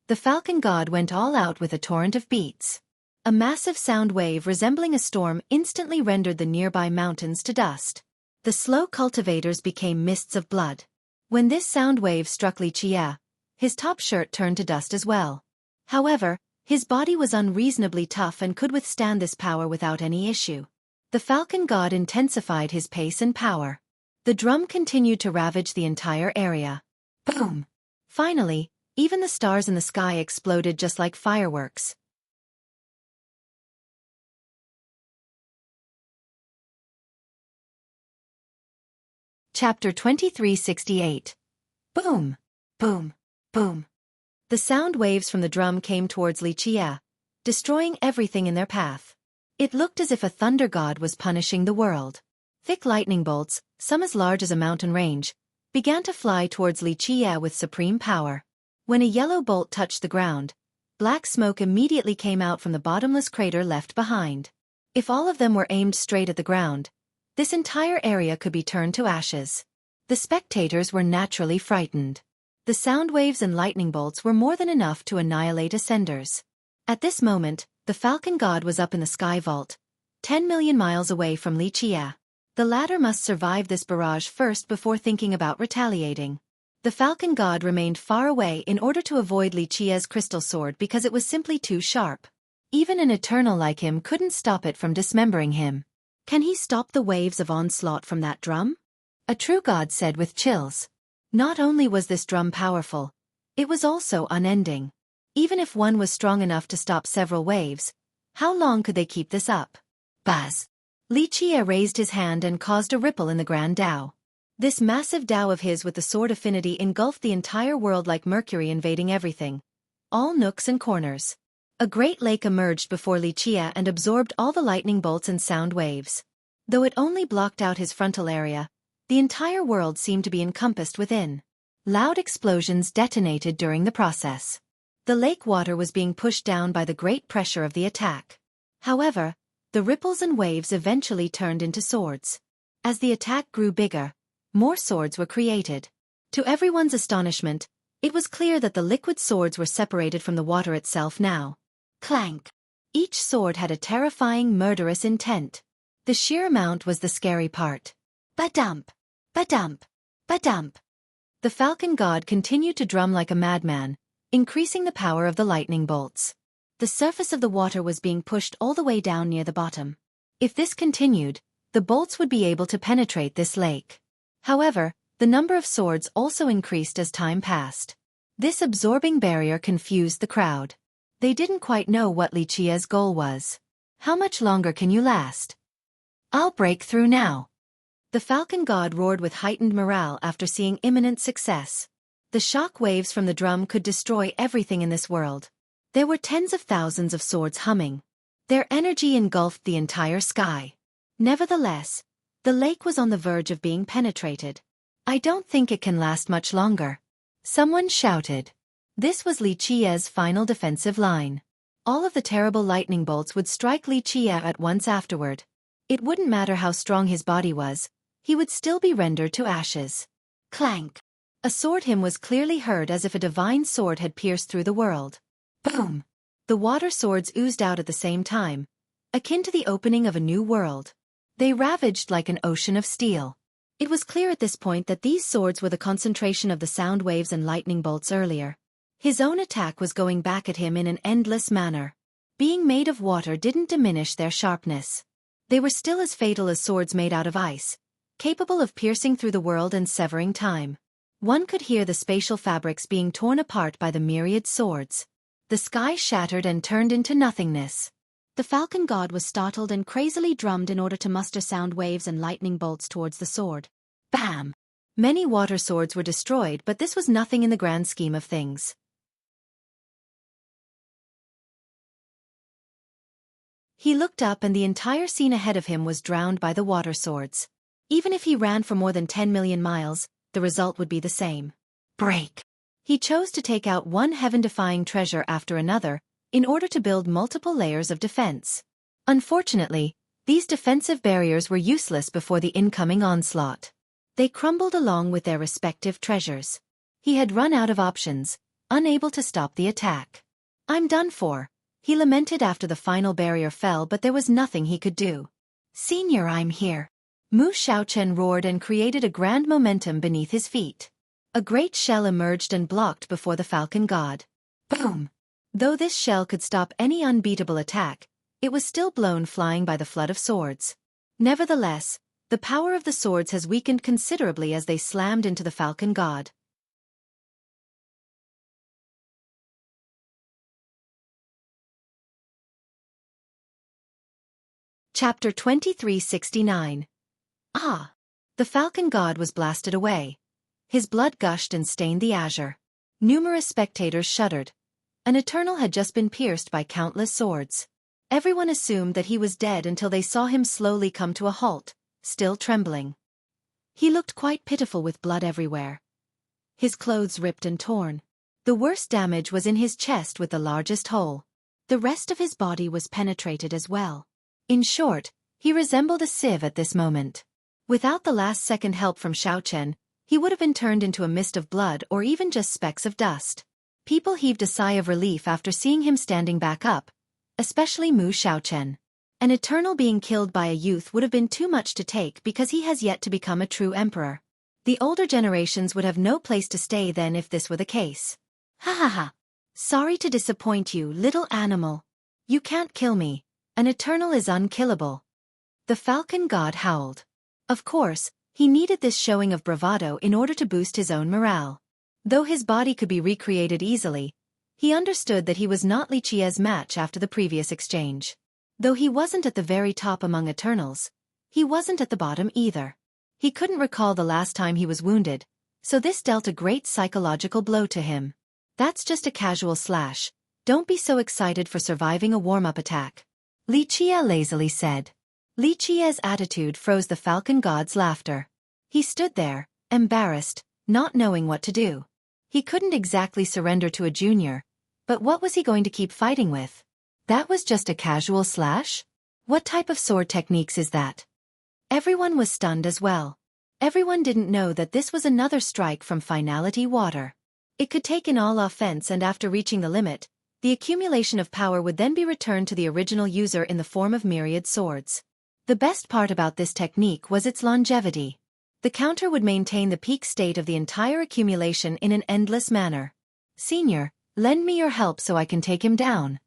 The Falcon God went all out with a torrent of beats. A massive sound wave resembling a storm instantly rendered the nearby mountains to dust. The slow cultivators became mists of blood. When this sound wave struck Xueqi, his top shirt turned to dust as well. However, his body was unreasonably tough and could withstand this power without any issue. The Falcon God intensified his pace and power. The drum continued to ravage the entire area. Boom! Finally, even the stars in the sky exploded just like fireworks. Chapter 2368. Boom! Boom! Boom! The sound waves from the drum came towards Xueqi, destroying everything in their path. It looked as if a thunder god was punishing the world. Thick lightning bolts, some as large as a mountain range, began to fly towards Xueqi with supreme power. When a yellow bolt touched the ground, black smoke immediately came out from the bottomless crater left behind. If all of them were aimed straight at the ground, this entire area could be turned to ashes. The spectators were naturally frightened. The sound waves and lightning bolts were more than enough to annihilate ascenders. At this moment, the falcon god was up in the sky vault, 10 million miles away from Li Chia. The latter must survive this barrage first before thinking about retaliating. The falcon god remained far away in order to avoid Li Chia's crystal sword because it was simply too sharp. Even an eternal like him couldn't stop it from dismembering him. Can he stop the waves of onslaught from that drum? A true god said with chills. Not only was this drum powerful, it was also unending. Even if one was strong enough to stop several waves, how long could they keep this up? Buzz! Li Chia raised his hand and caused a ripple in the Grand Tao. This massive Tao of his with the sword affinity engulfed the entire world like Mercury invading everything. All nooks and corners. A great lake emerged before Li Chia and absorbed all the lightning bolts and sound waves. Though it only blocked out his frontal area, the entire world seemed to be encompassed within. Loud explosions detonated during the process. The lake water was being pushed down by the great pressure of the attack. However, the ripples and waves eventually turned into swords. As the attack grew bigger, more swords were created. To everyone's astonishment, it was clear that the liquid swords were separated from the water itself now. Clank! Each sword had a terrifying, murderous intent. The sheer amount was the scary part. Ba-dump! Ba-dump! Ba-dump! The falcon god continued to drum like a madman, increasing the power of the lightning bolts. The surface of the water was being pushed all the way down near the bottom. If this continued, the bolts would be able to penetrate this lake. However, the number of swords also increased as time passed. This absorbing barrier confused the crowd. They didn't quite know what Li Chia's goal was. How much longer can you last? I'll break through now. The falcon god roared with heightened morale after seeing imminent success. The shock waves from the drum could destroy everything in this world. There were tens of thousands of swords humming. Their energy engulfed the entire sky. Nevertheless, the lake was on the verge of being penetrated. I don't think it can last much longer. Someone shouted. This was Li Chia's final defensive line. All of the terrible lightning bolts would strike Li Chia at once afterward. It wouldn't matter how strong his body was, he would still be rendered to ashes. Clank! A sword hymn was clearly heard as if a divine sword had pierced through the world. Boom! The water swords oozed out at the same time, akin to the opening of a new world. They ravaged like an ocean of steel. It was clear at this point that these swords were the concentration of the sound waves and lightning bolts earlier. His own attack was going back at him in an endless manner. Being made of water didn't diminish their sharpness. They were still as fatal as swords made out of ice, capable of piercing through the world and severing time. One could hear the spatial fabrics being torn apart by the myriad swords. The sky shattered and turned into nothingness. The falcon god was startled and crazily drummed in order to muster sound waves and lightning bolts towards the sword. Bam! Many water swords were destroyed, but this was nothing in the grand scheme of things. He looked up and the entire scene ahead of him was drowned by the water swords. Even if he ran for more than 10 million miles, the result would be the same. Break! He chose to take out one heaven-defying treasure after another, in order to build multiple layers of defense. Unfortunately, these defensive barriers were useless before the incoming onslaught. They crumbled along with their respective treasures. He had run out of options, unable to stop the attack. I'm done for, he lamented after the final barrier fell, but there was nothing he could do. Senior, I'm here. Mu Xiaochen roared and created a grand momentum beneath his feet. A great shell emerged and blocked before the falcon god. Boom! Though this shell could stop any unbeatable attack, it was still blown flying by the flood of swords. Nevertheless, the power of the swords has weakened considerably as they slammed into the falcon god. Chapter 2369. Ah! The falcon god was blasted away. His blood gushed and stained the azure. Numerous spectators shuddered. An eternal had just been pierced by countless swords. Everyone assumed that he was dead until they saw him slowly come to a halt, still trembling. He looked quite pitiful with blood everywhere. His clothes ripped and torn. The worst damage was in his chest with the largest hole. The rest of his body was penetrated as well. In short, he resembled a sieve at this moment. Without the last-second help from Xiaochen, he would have been turned into a mist of blood or even just specks of dust. People heaved a sigh of relief after seeing him standing back up, especially Mu Xiaochen. An eternal being killed by a youth would have been too much to take because he has yet to become a true emperor. The older generations would have no place to stay then if this were the case. Ha ha ha. Sorry to disappoint you, little animal. You can't kill me. An eternal is unkillable. The falcon god howled. Of course, he needed this showing of bravado in order to boost his own morale. Though his body could be recreated easily, he understood that he was not Li Qia's match after the previous exchange. Though he wasn't at the very top among Eternals, he wasn't at the bottom either. He couldn't recall the last time he was wounded, so this dealt a great psychological blow to him. That's just a casual slash. Don't be so excited for surviving a warm-up attack. Li Qia lazily said. Li Qia's attitude froze the falcon god's laughter. He stood there, embarrassed, not knowing what to do. He couldn't exactly surrender to a junior, but what was he going to keep fighting with? That was just a casual slash? What type of sword techniques is that? Everyone was stunned as well. Everyone didn't know that this was another strike from Finality Water. It could take in all offense, and after reaching the limit, the accumulation of power would then be returned to the original user in the form of myriad swords. The best part about this technique was its longevity. The counter would maintain the peak state of the entire accumulation in an endless manner. Senior, lend me your help so I can take him down.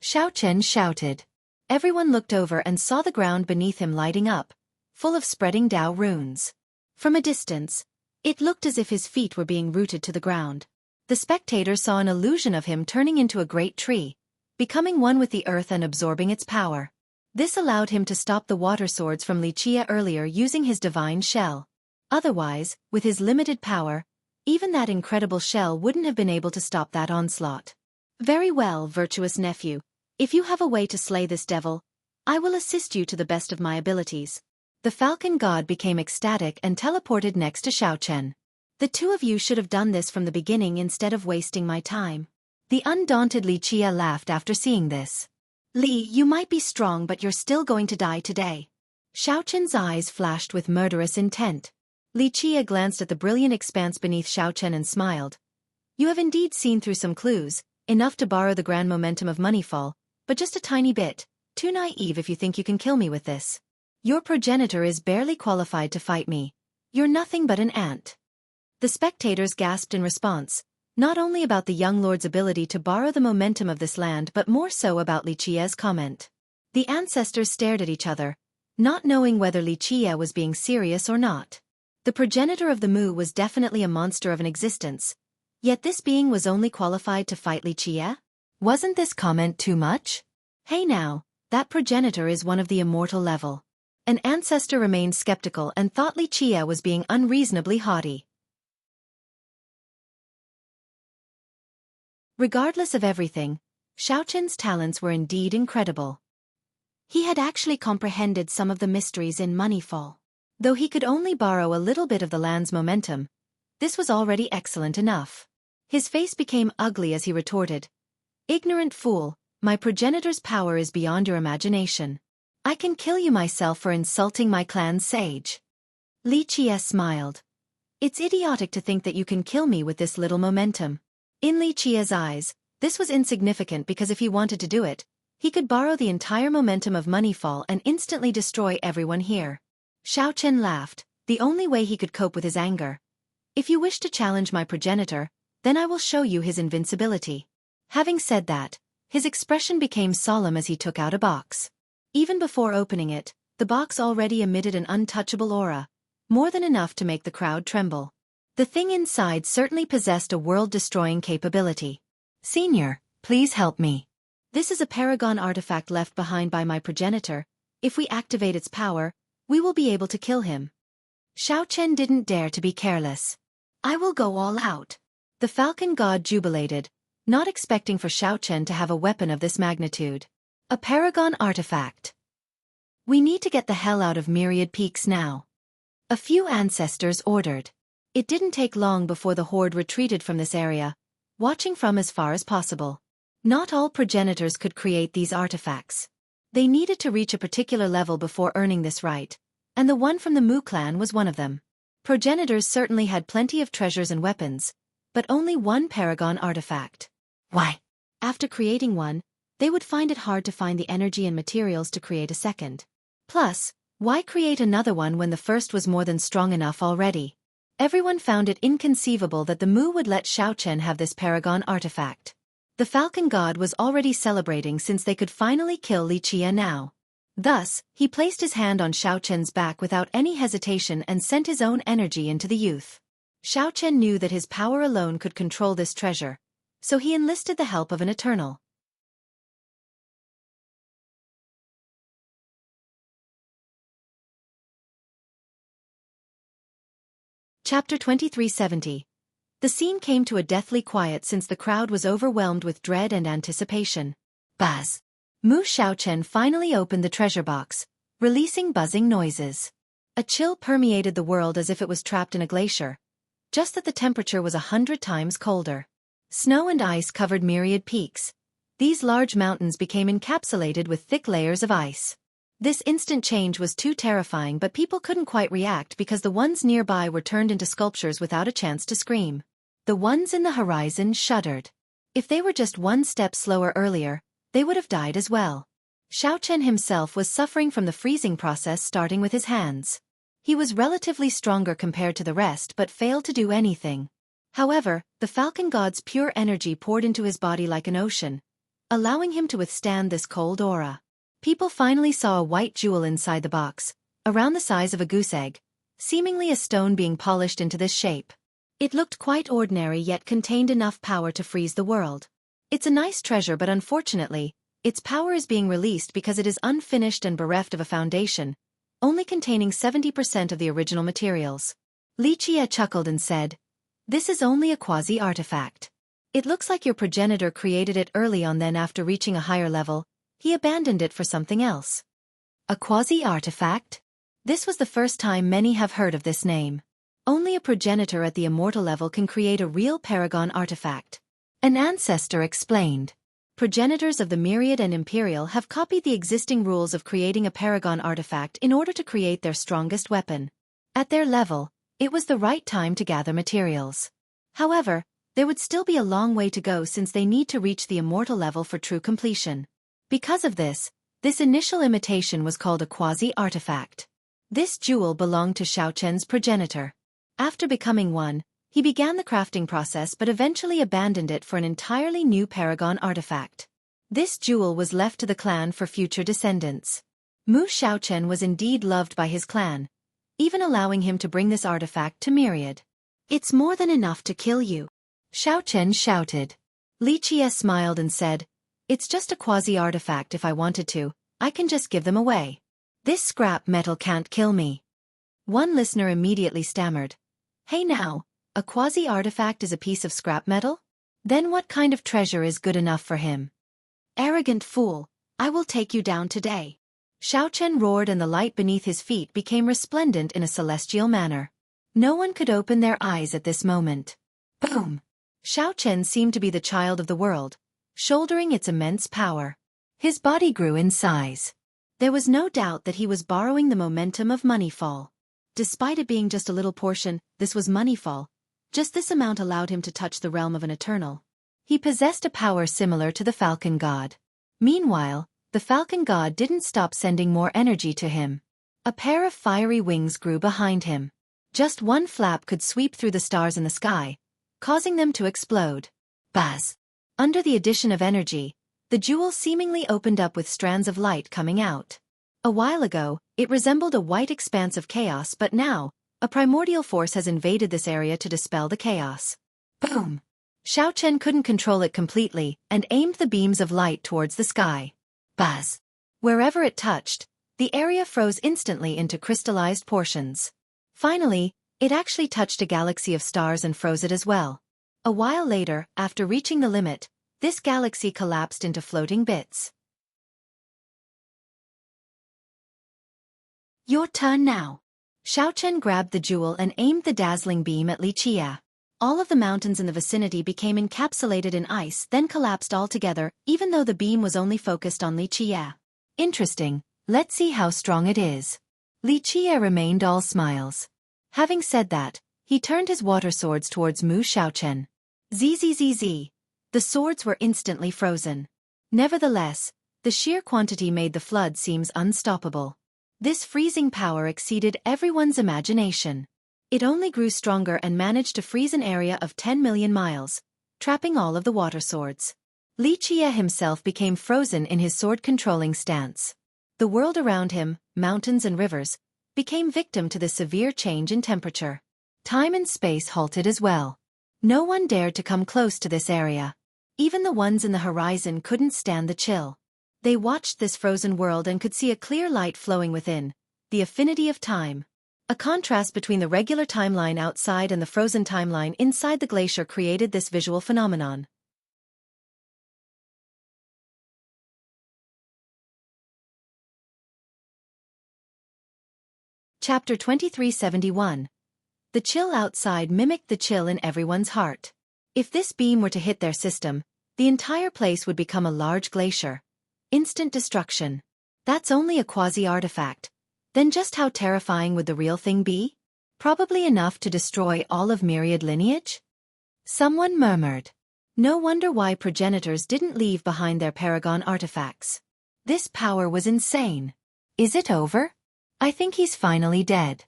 Xiaochen shouted. Everyone looked over and saw the ground beneath him lighting up, full of spreading Dao runes. From a distance, it looked as if his feet were being rooted to the ground. The spectators saw an illusion of him turning into a great tree, becoming one with the earth and absorbing its power. This allowed him to stop the water swords from Li Qia earlier using his divine shell. Otherwise, with his limited power, even that incredible shell wouldn't have been able to stop that onslaught. Very well, virtuous nephew. If you have a way to slay this devil, I will assist you to the best of my abilities. The falcon god became ecstatic and teleported next to Xiaochen. The two of you should have done this from the beginning instead of wasting my time. The undaunted Li Qia laughed after seeing this. Li, you might be strong, but you're still going to die today. Xiaochen's eyes flashed with murderous intent. Li Qia glanced at the brilliant expanse beneath Xiaochen and smiled. You have indeed seen through some clues, enough to borrow the grand momentum of Moneyfall, but just a tiny bit. Too naive if you think you can kill me with this. Your progenitor is barely qualified to fight me. You're nothing but an ant. The spectators gasped in response, not only about the young lord's ability to borrow the momentum of this land but more so about Li Qia's comment. The ancestors stared at each other, not knowing whether Li Qia was being serious or not. The progenitor of the Mu was definitely a monster of an existence, yet this being was only qualified to fight Li Qia? Wasn't this comment too much? Hey now, that progenitor is one of the immortal level. An ancestor remained skeptical and thought Li Qia was being unreasonably haughty. Regardless of everything, Xiaochen's talents were indeed incredible. He had actually comprehended some of the mysteries in Moneyfall. Though he could only borrow a little bit of the land's momentum, this was already excellent enough. His face became ugly as he retorted, Ignorant fool, my progenitor's power is beyond your imagination. I can kill you myself for insulting my clan's sage. Li Qia smiled. It's idiotic to think that you can kill me with this little momentum. In Li Qia's eyes, this was insignificant because if he wanted to do it, he could borrow the entire momentum of Moneyfall and instantly destroy everyone here. Xiaochen laughed, the only way he could cope with his anger. If you wish to challenge my progenitor, then I will show you his invincibility. Having said that, his expression became solemn as he took out a box. Even before opening it, the box already emitted an untouchable aura, more than enough to make the crowd tremble. The thing inside certainly possessed a world-destroying capability. Senior, please help me. This is a paragon artifact left behind by my progenitor. If we activate its power, we will be able to kill him. Xiaochen didn't dare to be careless. I will go all out. The falcon god jubilated, not expecting for Xiaochen to have a weapon of this magnitude. A paragon artifact. We need to get the hell out of Myriad Peaks now. A few ancestors ordered. It didn't take long before the horde retreated from this area, watching from as far as possible. Not all progenitors could create these artifacts. They needed to reach a particular level before earning this right, and the one from the Mu clan was one of them. Progenitors certainly had plenty of treasures and weapons, but only one paragon artifact. Why? After creating one, they would find it hard to find the energy and materials to create a second. Plus, why create another one when the first was more than strong enough already? Everyone found it inconceivable that the Mu would let Xiaochen have this paragon artifact. The Falcon God was already celebrating since they could finally kill Li Qie now. Thus, he placed his hand on Xiaochen's back without any hesitation and sent his own energy into the youth. Xiaochen knew that his power alone could control this treasure, so he enlisted the help of an Eternal. Chapter 2370. The scene came to a deathly quiet since the crowd was overwhelmed with dread and anticipation. Buzz. Mu Xiaochen finally opened the treasure box, releasing buzzing noises. A chill permeated the world as if it was trapped in a glacier, just that the temperature was 100 times colder. Snow and ice covered myriad peaks. These large mountains became encapsulated with thick layers of ice. This instant change was too terrifying, but people couldn't quite react because the ones nearby were turned into sculptures without a chance to scream. The ones in the horizon shuddered. If they were just one step slower earlier, they would have died as well. Xiaochen himself was suffering from the freezing process starting with his hands. He was relatively stronger compared to the rest but failed to do anything. However, the Falcon God's pure energy poured into his body like an ocean, allowing him to withstand this cold aura. People finally saw a white jewel inside the box, around the size of a goose egg, seemingly a stone being polished into this shape. It looked quite ordinary yet contained enough power to freeze the world. It's a nice treasure, but unfortunately, its power is being released because it is unfinished and bereft of a foundation, only containing 70% of the original materials. Li Qie chuckled and said, "This is only a quasi-artifact. It looks like your progenitor created it early on, then after reaching a higher level, he abandoned it for something else." A quasi-artifact? This was the first time many have heard of this name. Only a progenitor at the immortal level can create a real paragon artifact. An ancestor explained. Progenitors of the Myriad and Imperial have copied the existing rules of creating a paragon artifact in order to create their strongest weapon. At their level, it was the right time to gather materials. However, there would still be a long way to go since they need to reach the immortal level for true completion. Because of this initial imitation was called a quasi-artifact. This jewel belonged to Xiaochen's progenitor. After becoming one, he began the crafting process but eventually abandoned it for an entirely new paragon artifact. This jewel was left to the clan for future descendants. Mu Xiaochen was indeed loved by his clan, even allowing him to bring this artifact to Myriad. "It's more than enough to kill you," Xiaochen shouted. Li Qie smiled and said, "It's just a quasi-artifact. If I wanted to, I can just give them away. This scrap metal can't kill me." One listener immediately stammered, "Hey now, a quasi-artifact is a piece of scrap metal? Then what kind of treasure is good enough for him?" "Arrogant fool, I will take you down today." Xiaochen roared and the light beneath his feet became resplendent in a celestial manner. No one could open their eyes at this moment. Boom! Xiaochen seemed to be the child of the world, shouldering its immense power. His body grew in size. There was no doubt that he was borrowing the momentum of Moneyfall. Despite it being just a little portion, this was Moneyfall. Just this amount allowed him to touch the realm of an Eternal. He possessed a power similar to the Falcon God. Meanwhile, the Falcon God didn't stop sending more energy to him. A pair of fiery wings grew behind him. Just one flap could sweep through the stars in the sky, causing them to explode. Buzz! Under the addition of energy, the jewel seemingly opened up with strands of light coming out. A while ago, it resembled a white expanse of chaos, but now, a primordial force has invaded this area to dispel the chaos. Boom! Xiaochen couldn't control it completely and aimed the beams of light towards the sky. Buzz! Wherever it touched, the area froze instantly into crystallized portions. Finally, it actually touched a galaxy of stars and froze it as well. A while later, after reaching the limit, this galaxy collapsed into floating bits. Your turn now. Xiaochen grabbed the jewel and aimed the dazzling beam at Li Qie. All of the mountains in the vicinity became encapsulated in ice, then collapsed altogether, even though the beam was only focused on Li Qie. Interesting, let's see how strong it is. Li Qie remained all smiles. Having said that, he turned his water swords towards Mu Xiaochen. Zzz. The swords were instantly frozen. Nevertheless, the sheer quantity made the flood seems unstoppable. This freezing power exceeded everyone's imagination. It only grew stronger and managed to freeze an area of 10 million miles, trapping all of the water swords. Li Qie himself became frozen in his sword-controlling stance. The world around him, mountains and rivers, became victim to the severe change in temperature. Time and space halted as well. No one dared to come close to this area. Even the ones in the horizon couldn't stand the chill. They watched this frozen world and could see a clear light flowing within, the affinity of time. A contrast between the regular timeline outside and the frozen timeline inside the glacier created this visual phenomenon. Chapter 2371. The chill outside mimicked the chill in everyone's heart. If this beam were to hit their system, the entire place would become a large glacier. Instant destruction. That's only a quasi-artifact. Then just how terrifying would the real thing be? Probably enough to destroy all of myriad lineage? Someone murmured. No wonder why progenitors didn't leave behind their paragon artifacts. This power was insane. Is it over? I think he's finally dead.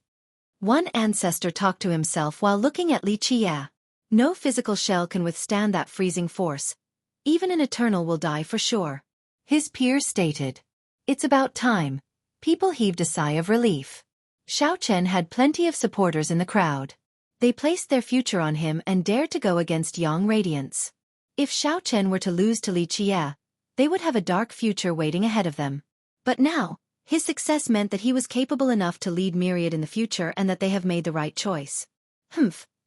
One ancestor talked to himself while looking at Li Qie. No physical shell can withstand that freezing force. Even an eternal will die for sure. His peers stated. It's about time. People heaved a sigh of relief. Xiaochen had plenty of supporters in the crowd. They placed their future on him and dared to go against Yang Radiance. If Xiaochen were to lose to Li Qie, they would have a dark future waiting ahead of them. But now, his success meant that he was capable enough to lead Myriad in the future and that they have made the right choice.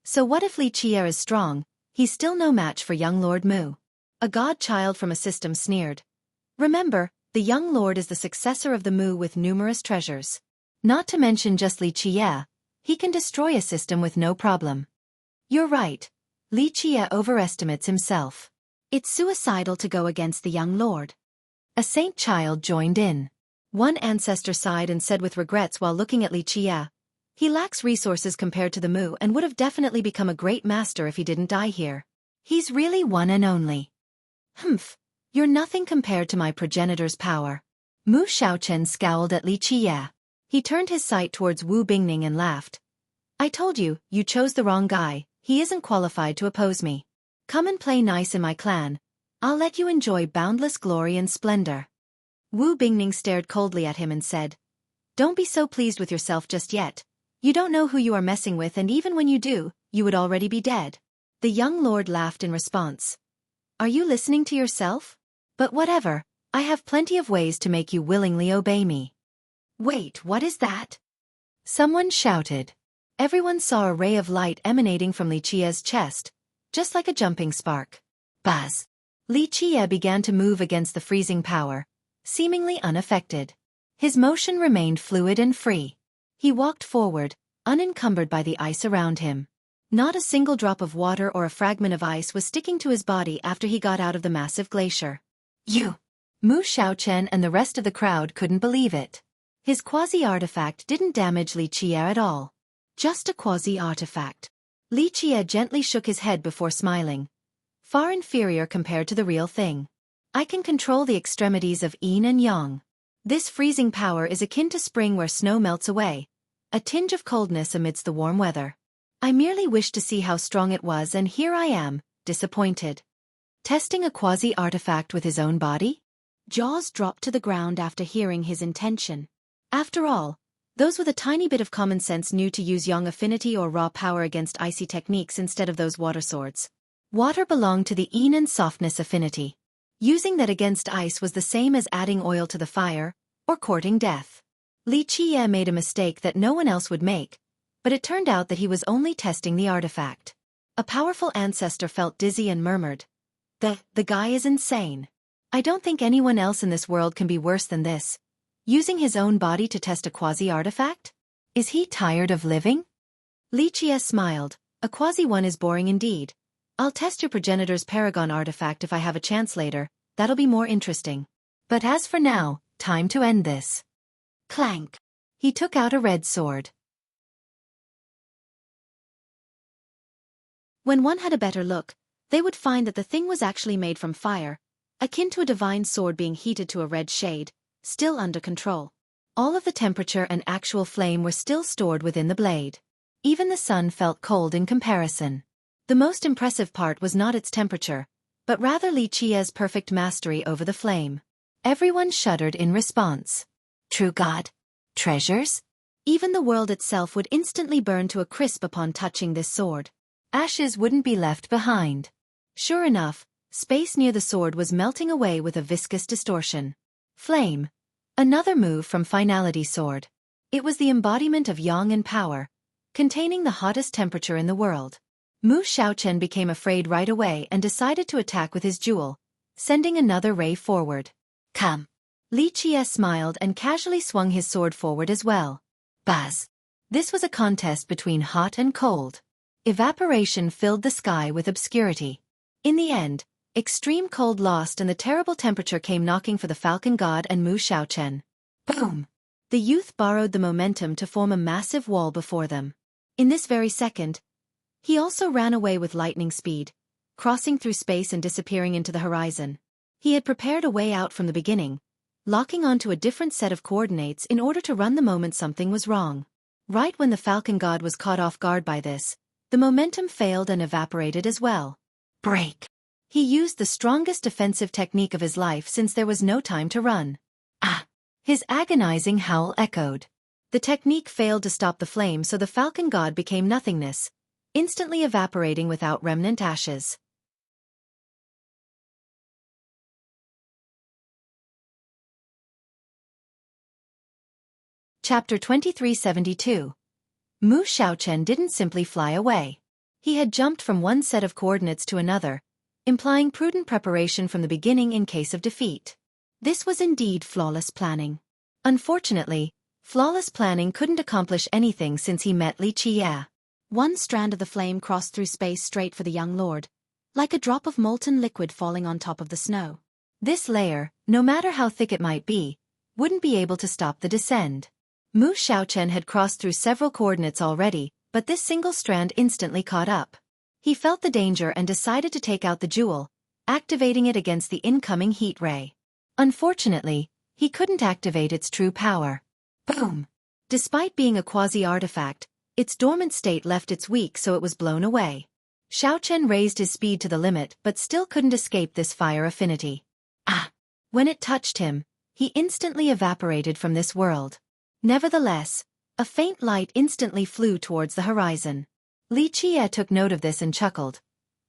So what if Li Qie is strong? He's still no match for young Lord Mu. A godchild from a system sneered. Remember, the young lord is the successor of the Mu with numerous treasures. Not to mention just Li Qie, he can destroy a system with no problem. You're right. Li Qie overestimates himself. It's suicidal to go against the young lord. A saint child joined in. One ancestor sighed and said with regrets while looking at Li Qie, he lacks resources compared to the Mu and would have definitely become a great master if he didn't die here. He's really one and only. You're nothing compared to my progenitor's power. Mu Xiaochen scowled at Li Qie. He turned his sight towards Wu Bingning and laughed. I told you, you chose the wrong guy. He isn't qualified to oppose me. Come and play nice in my clan. I'll let you enjoy boundless glory and splendor. Wu Bingning stared coldly at him and said, Don't be so pleased with yourself just yet. You don't know who you are messing with, and even when you do, you would already be dead. The young lord laughed in response. Are you listening to yourself? But whatever, I have plenty of ways to make you willingly obey me. Wait, what is that? Someone shouted. Everyone saw a ray of light emanating from Li Qie's chest, just like a jumping spark. Buzz! Li Qie began to move against the freezing power, seemingly unaffected. His motion remained fluid and free. He walked forward, unencumbered by the ice around him. Not a single drop of water or a fragment of ice was sticking to his body after he got out of the massive glacier. Mu Xiaochen and the rest of the crowd couldn't believe it. His quasi-artifact didn't damage Li Qie at all. Just a quasi-artifact. Li Qie gently shook his head before smiling. Far inferior compared to the real thing. I can control the extremities of yin and yang. This freezing power is akin to spring where snow melts away, a tinge of coldness amidst the warm weather. I merely wished to see how strong it was, and here I am, disappointed. Testing a quasi-artifact with his own body? Jaws dropped to the ground after hearing his intention. After all, those with a tiny bit of common sense knew to use yang affinity or raw power against icy techniques instead of those water swords. Water belonged to the yin and softness affinity. Using that against ice was the same as adding oil to the fire, or courting death. Li Qie made a mistake that no one else would make, but it turned out that he was only testing the artifact. A powerful ancestor felt dizzy and murmured, The guy is insane. I don't think anyone else in this world can be worse than this. Using his own body to test a quasi-artifact? Is he tired of living? Li Qie smiled. A quasi-one is boring indeed. I'll test your progenitor's paragon artifact if I have a chance later. That'll be more interesting. But as for now, time to end this. Clank. He took out a red sword. When one had a better look, they would find that the thing was actually made from fire, akin to a divine sword being heated to a red shade, still under control. All of the temperature and actual flame were still stored within the blade. Even the sun felt cold in comparison. The most impressive part was not its temperature, but rather Li Qia's perfect mastery over the flame. Everyone shuddered in response. True God? Treasures? Even the world itself would instantly burn to a crisp upon touching this sword. Ashes wouldn't be left behind. Sure enough, space near the sword was melting away with a viscous distortion. Flame. Another move from Finality Sword. It was the embodiment of yang and power, containing the hottest temperature in the world. Mu Xiaochen became afraid right away and decided to attack with his jewel, sending another ray forward. Come. Li Qie smiled and casually swung his sword forward as well. Buzz. This was a contest between hot and cold. Evaporation filled the sky with obscurity. In the end, extreme cold lost and the terrible temperature came knocking for the Falcon God and Mu Xiaochen. Boom! The youth borrowed the momentum to form a massive wall before them. In this very second, he also ran away with lightning speed, crossing through space and disappearing into the horizon. He had prepared a way out from the beginning, locking onto a different set of coordinates in order to run the moment something was wrong. Right when the Falcon God was caught off guard by this, the momentum failed and evaporated as well. Break! He used the strongest defensive technique of his life since there was no time to run. Ah! His agonizing howl echoed. The technique failed to stop the flame, so the Falcon God became nothingness, instantly evaporating without remnant ashes. Chapter 2372. Mu Xiaochen didn't simply fly away. He had jumped from one set of coordinates to another, implying prudent preparation from the beginning in case of defeat. This was indeed flawless planning. Unfortunately, flawless planning couldn't accomplish anything since he met Li Qie. One strand of the flame crossed through space straight for the young lord, like a drop of molten liquid falling on top of the snow. This layer, no matter how thick it might be, wouldn't be able to stop the descent. Mu Xiaochen had crossed through several coordinates already, but this single strand instantly caught up. He felt the danger and decided to take out the jewel, activating it against the incoming heat ray. Unfortunately, he couldn't activate its true power. Boom! Despite being a quasi-artifact, its dormant state left its weak, so it was blown away. Xiaochen raised his speed to the limit but still couldn't escape this fire affinity. Ah! When it touched him, he instantly evaporated from this world. Nevertheless, a faint light instantly flew towards the horizon. Li Qie took note of this and chuckled.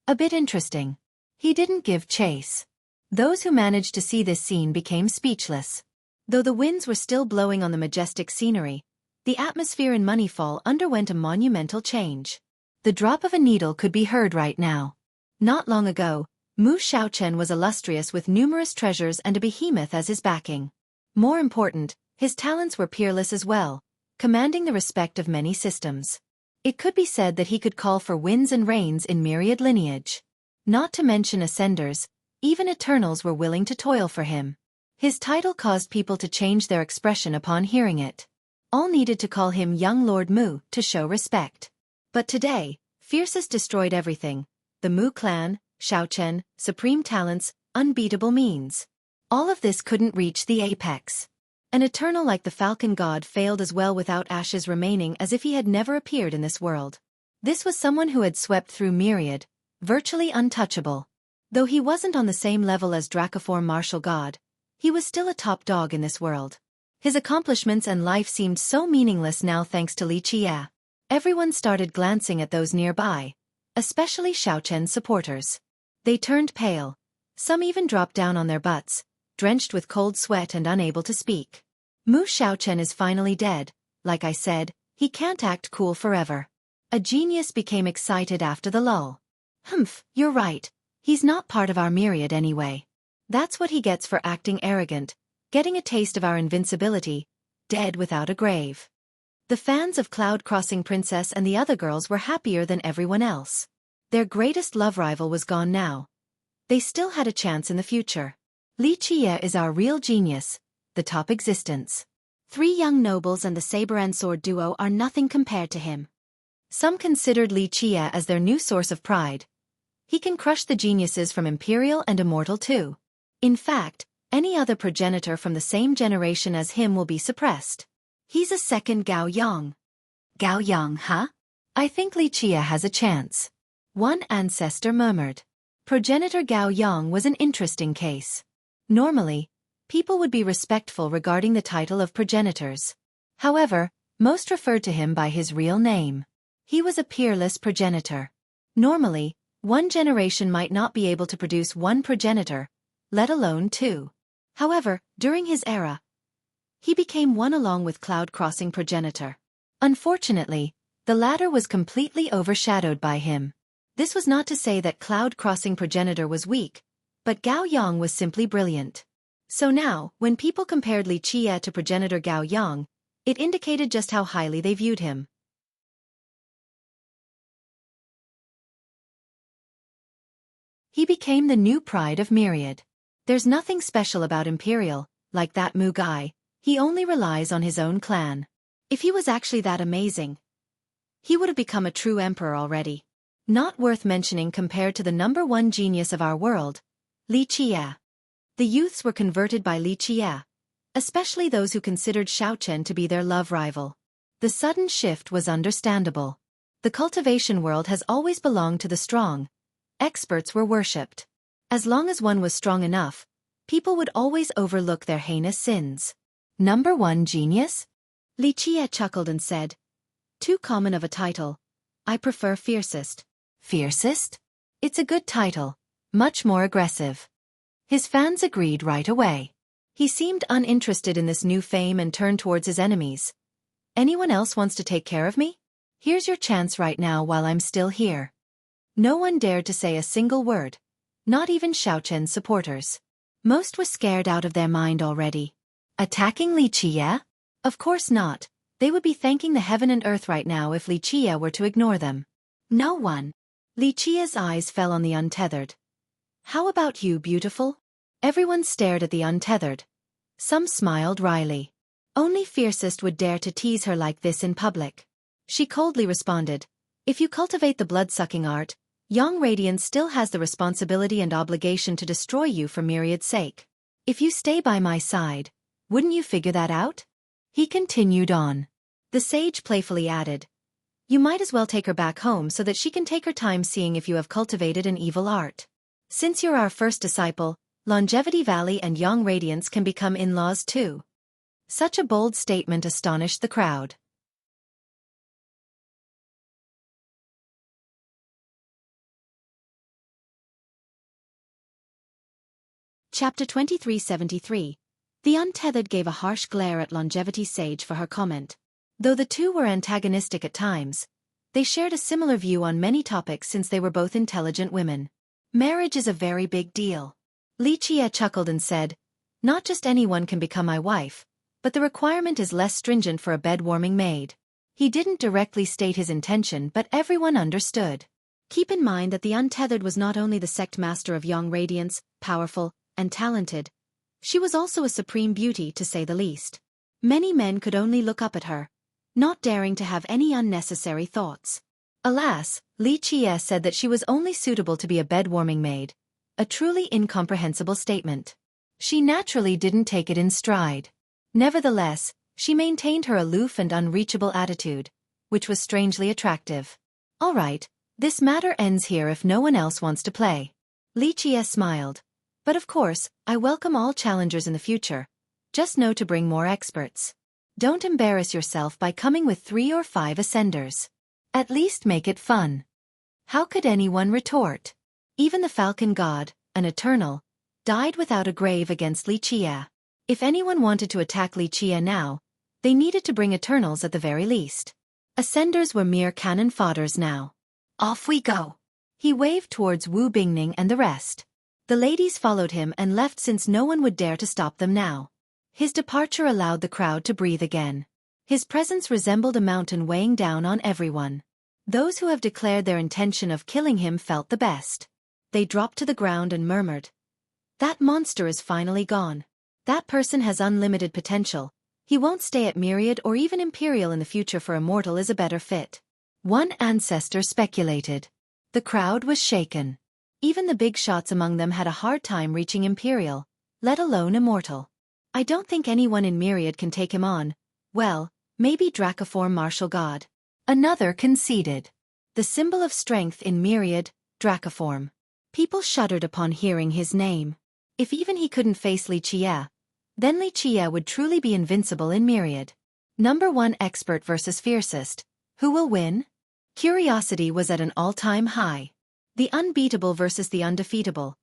A bit interesting. He didn't give chase. Those who managed to see this scene became speechless. Though the winds were still blowing on the majestic scenery, the atmosphere in Moneyfall underwent a monumental change. The drop of a needle could be heard right now. Not long ago, Mu Xiaochen was illustrious with numerous treasures and a behemoth as his backing. More important, his talents were peerless as well, commanding the respect of many systems. It could be said that he could call for winds and rains in myriad lineage. Not to mention ascenders, even Eternals were willing to toil for him. His title caused people to change their expression upon hearing it. All needed to call him Young Lord Mu to show respect. But today, Fiercest destroyed everything. The Mu clan, Xiaochen, supreme talents, unbeatable means. All of this couldn't reach the apex. An Eternal like the Falcon God failed as well, without ashes remaining, as if he had never appeared in this world. This was someone who had swept through myriad, virtually untouchable. Though he wasn't on the same level as Dracoform Martial God, he was still a top dog in this world. His accomplishments and life seemed so meaningless now thanks to Li Qie. Everyone started glancing at those nearby, especially Xiaochen's supporters. They turned pale. Some even dropped down on their butts, drenched with cold sweat and unable to speak. Mu Xiaochen is finally dead. Like I said, he can't act cool forever. A genius became excited after the lull. Humph, you're right. He's not part of our myriad anyway. That's what he gets for acting arrogant, getting a taste of our invincibility, dead without a grave. The fans of Cloud Crossing Princess and the other girls were happier than everyone else. Their greatest love rival was gone now. They still had a chance in the future. Li Qie is our real genius, the top existence. 3 young nobles and the saber and sword duo are nothing compared to him. Some considered Li Qie as their new source of pride. He can crush the geniuses from Imperial and Immortal too. In fact, any other progenitor from the same generation as him will be suppressed. He's a second Gao Yang. Gao Yang, huh? I think Li Qie has a chance. One ancestor murmured. Progenitor Gao Yang was an interesting case. Normally, people would be respectful regarding the title of progenitors. However, most referred to him by his real name. He was a peerless progenitor. Normally, one generation might not be able to produce one progenitor, let alone two. However, during his era, he became one along with cloud-crossing progenitor. Unfortunately, the latter was completely overshadowed by him. This was not to say that cloud-crossing progenitor was weak, but Gao Yang was simply brilliant. So now, when people compared Li Qie to progenitor Gao Yang, it indicated just how highly they viewed him. He became the new pride of Myriad. There's nothing special about Imperial, like that Mu guy. He only relies on his own clan. If he was actually that amazing, he would have become a true emperor already. Not worth mentioning compared to the #1 genius of our world, Li Qie. The youths were converted by Li Qie, especially those who considered Xueqi to be their love rival. The sudden shift was understandable. The cultivation world has always belonged to the strong. Experts were worshipped. As long as one was strong enough, people would always overlook their heinous sins. #1 genius? Li Qie chuckled and said, "Too common of a title. I prefer fiercest." Fiercest? It's a good title. Much more aggressive. His fans agreed right away. He seemed uninterested in this new fame and turned towards his enemies. Anyone else wants to take care of me? Here's your chance right now while I'm still here. No one dared to say a single word. Not even Xueqi's supporters. Most were scared out of their mind already. Attacking Li Qie? Of course not. They would be thanking the heaven and earth right now if Li Qie were to ignore them. No one. Li Qie's eyes fell on the untethered. How about you, beautiful? Everyone stared at the untethered. Some smiled wryly. Only fiercest would dare to tease her like this in public. She coldly responded, "If you cultivate the blood-sucking art, Young Radiance still has the responsibility and obligation to destroy you for Myriad's sake. If you stay by my side, wouldn't you figure that out?" He continued on. The sage playfully added, "You might as well take her back home so that she can take her time seeing if you have cultivated an evil art. Since you're our first disciple, Longevity Valley and Young Radiance can become in-laws too." Such a bold statement astonished the crowd. Chapter 2373. The Untethered gave a harsh glare at Longevity Sage for her comment. Though the two were antagonistic at times, they shared a similar view on many topics since they were both intelligent women. Marriage is a very big deal. Li Qie chuckled and said, "Not just anyone can become my wife, but the requirement is less stringent for a bed-warming maid." He didn't directly state his intention, but everyone understood. Keep in mind that the Untethered was not only the sect master of Young Radiance, powerful, and talented. She was also a supreme beauty, to say the least. Many men could only look up at her, not daring to have any unnecessary thoughts. Alas, Li Qie said that she was only suitable to be a bed-warming maid, a truly incomprehensible statement. She naturally didn't take it in stride. Nevertheless, she maintained her aloof and unreachable attitude, which was strangely attractive. "All right, this matter ends here if no one else wants to play." Li Qie smiled. "But of course, I welcome all challengers in the future. Just know to bring more experts. Don't embarrass yourself by coming with 3 or 5 ascenders. At least make it fun." How could anyone retort? Even the Falcon God, an Eternal, died without a grave against Li Qie. If anyone wanted to attack Li Qie now, they needed to bring Eternals at the very least. Ascenders were mere cannon fodders now. "Off we go." He waved towards Wu Bingning and the rest. The ladies followed him and left since no one would dare to stop them now. His departure allowed the crowd to breathe again. His presence resembled a mountain weighing down on everyone. Those who have declared their intention of killing him felt the best. They dropped to the ground and murmured, "That monster is finally gone. That person has unlimited potential. He won't stay at Myriad or even Imperial in the future, for Immortal is a better fit." One ancestor speculated. The crowd was shaken. Even the big shots among them had a hard time reaching Imperial, let alone immortal. I don't think anyone in Myriad can take him on. Well, maybe Dracoform martial god. Another conceded. The symbol of strength in Myriad, Dracoform. People shuddered upon hearing his name. If even he couldn't face Li Qie, then Li Qie would truly be invincible in Myriad. Number 1 expert versus fiercest. Who will win? Curiosity was at an all-time high. The unbeatable versus the undefeatable.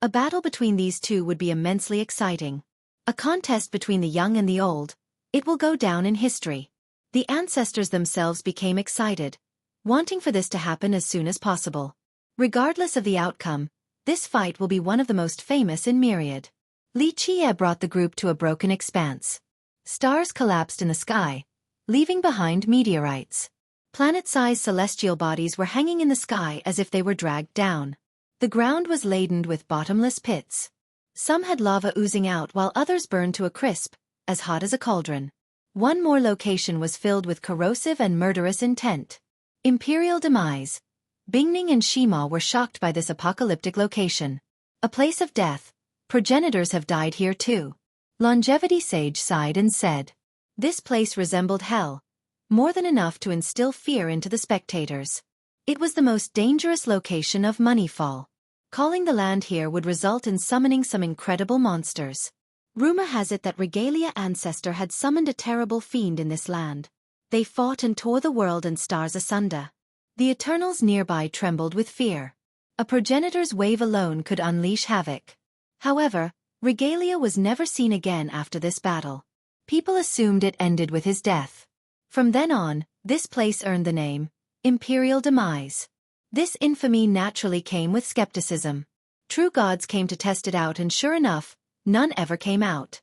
A battle between these two would be immensely exciting. A contest between the young and the old. It will go down in history. The ancestors themselves became excited, wanting for this to happen as soon as possible. Regardless of the outcome, this fight will be one of the most famous in Myriad. Li Qie brought the group to a broken expanse. Stars collapsed in the sky, leaving behind meteorites. Planet-sized celestial bodies were hanging in the sky as if they were dragged down. The ground was laden with bottomless pits. Some had lava oozing out while others burned to a crisp, as hot as a cauldron. One more location was filled with corrosive and murderous intent. Imperial demise. Bingning and Shima were shocked by this apocalyptic location. A place of death. Progenitors have died here too. Longevity Sage sighed and said, "This place resembled hell. More than enough to instill fear into the spectators. It was the most dangerous location of Moneyfall. Calling the land here would result in summoning some incredible monsters. Rumor has it that Regalia Ancestor had summoned a terrible fiend in this land. They fought and tore the world and stars asunder. The Eternals nearby trembled with fear. A progenitor's wave alone could unleash havoc. However, Regalia was never seen again after this battle. People assumed it ended with his death. From then on, this place earned the name, Imperial Demise. This infamy naturally came with skepticism. True gods came to test it out and sure enough, none ever came out.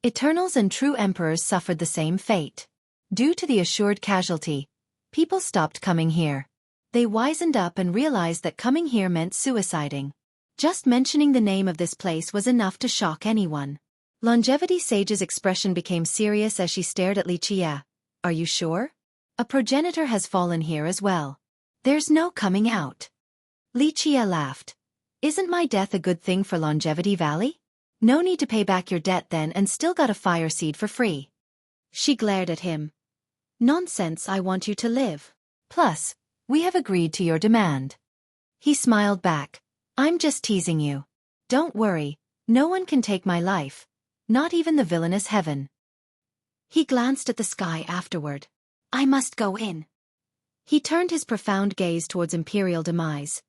Eternals and true emperors suffered the same fate. Due to the assured casualty, people stopped coming here. They wisened up and realized that coming here meant suiciding. Just mentioning the name of this place was enough to shock anyone. Longevity Sage's expression became serious as she stared at Li Qie. "Are you sure? A progenitor has fallen here as well. There's no coming out." Li Qie laughed. "Isn't my death a good thing for Longevity Valley? No need to pay back your debt then and still got a fire seed for free." She glared at him. "Nonsense, I want you to live. Plus, we have agreed to your demand." He smiled back. "I'm just teasing you. Don't worry, no one can take my life. Not even the villainous heaven." He glanced at the sky afterward. "I must go in." He turned his profound gaze towards Imperial Demise.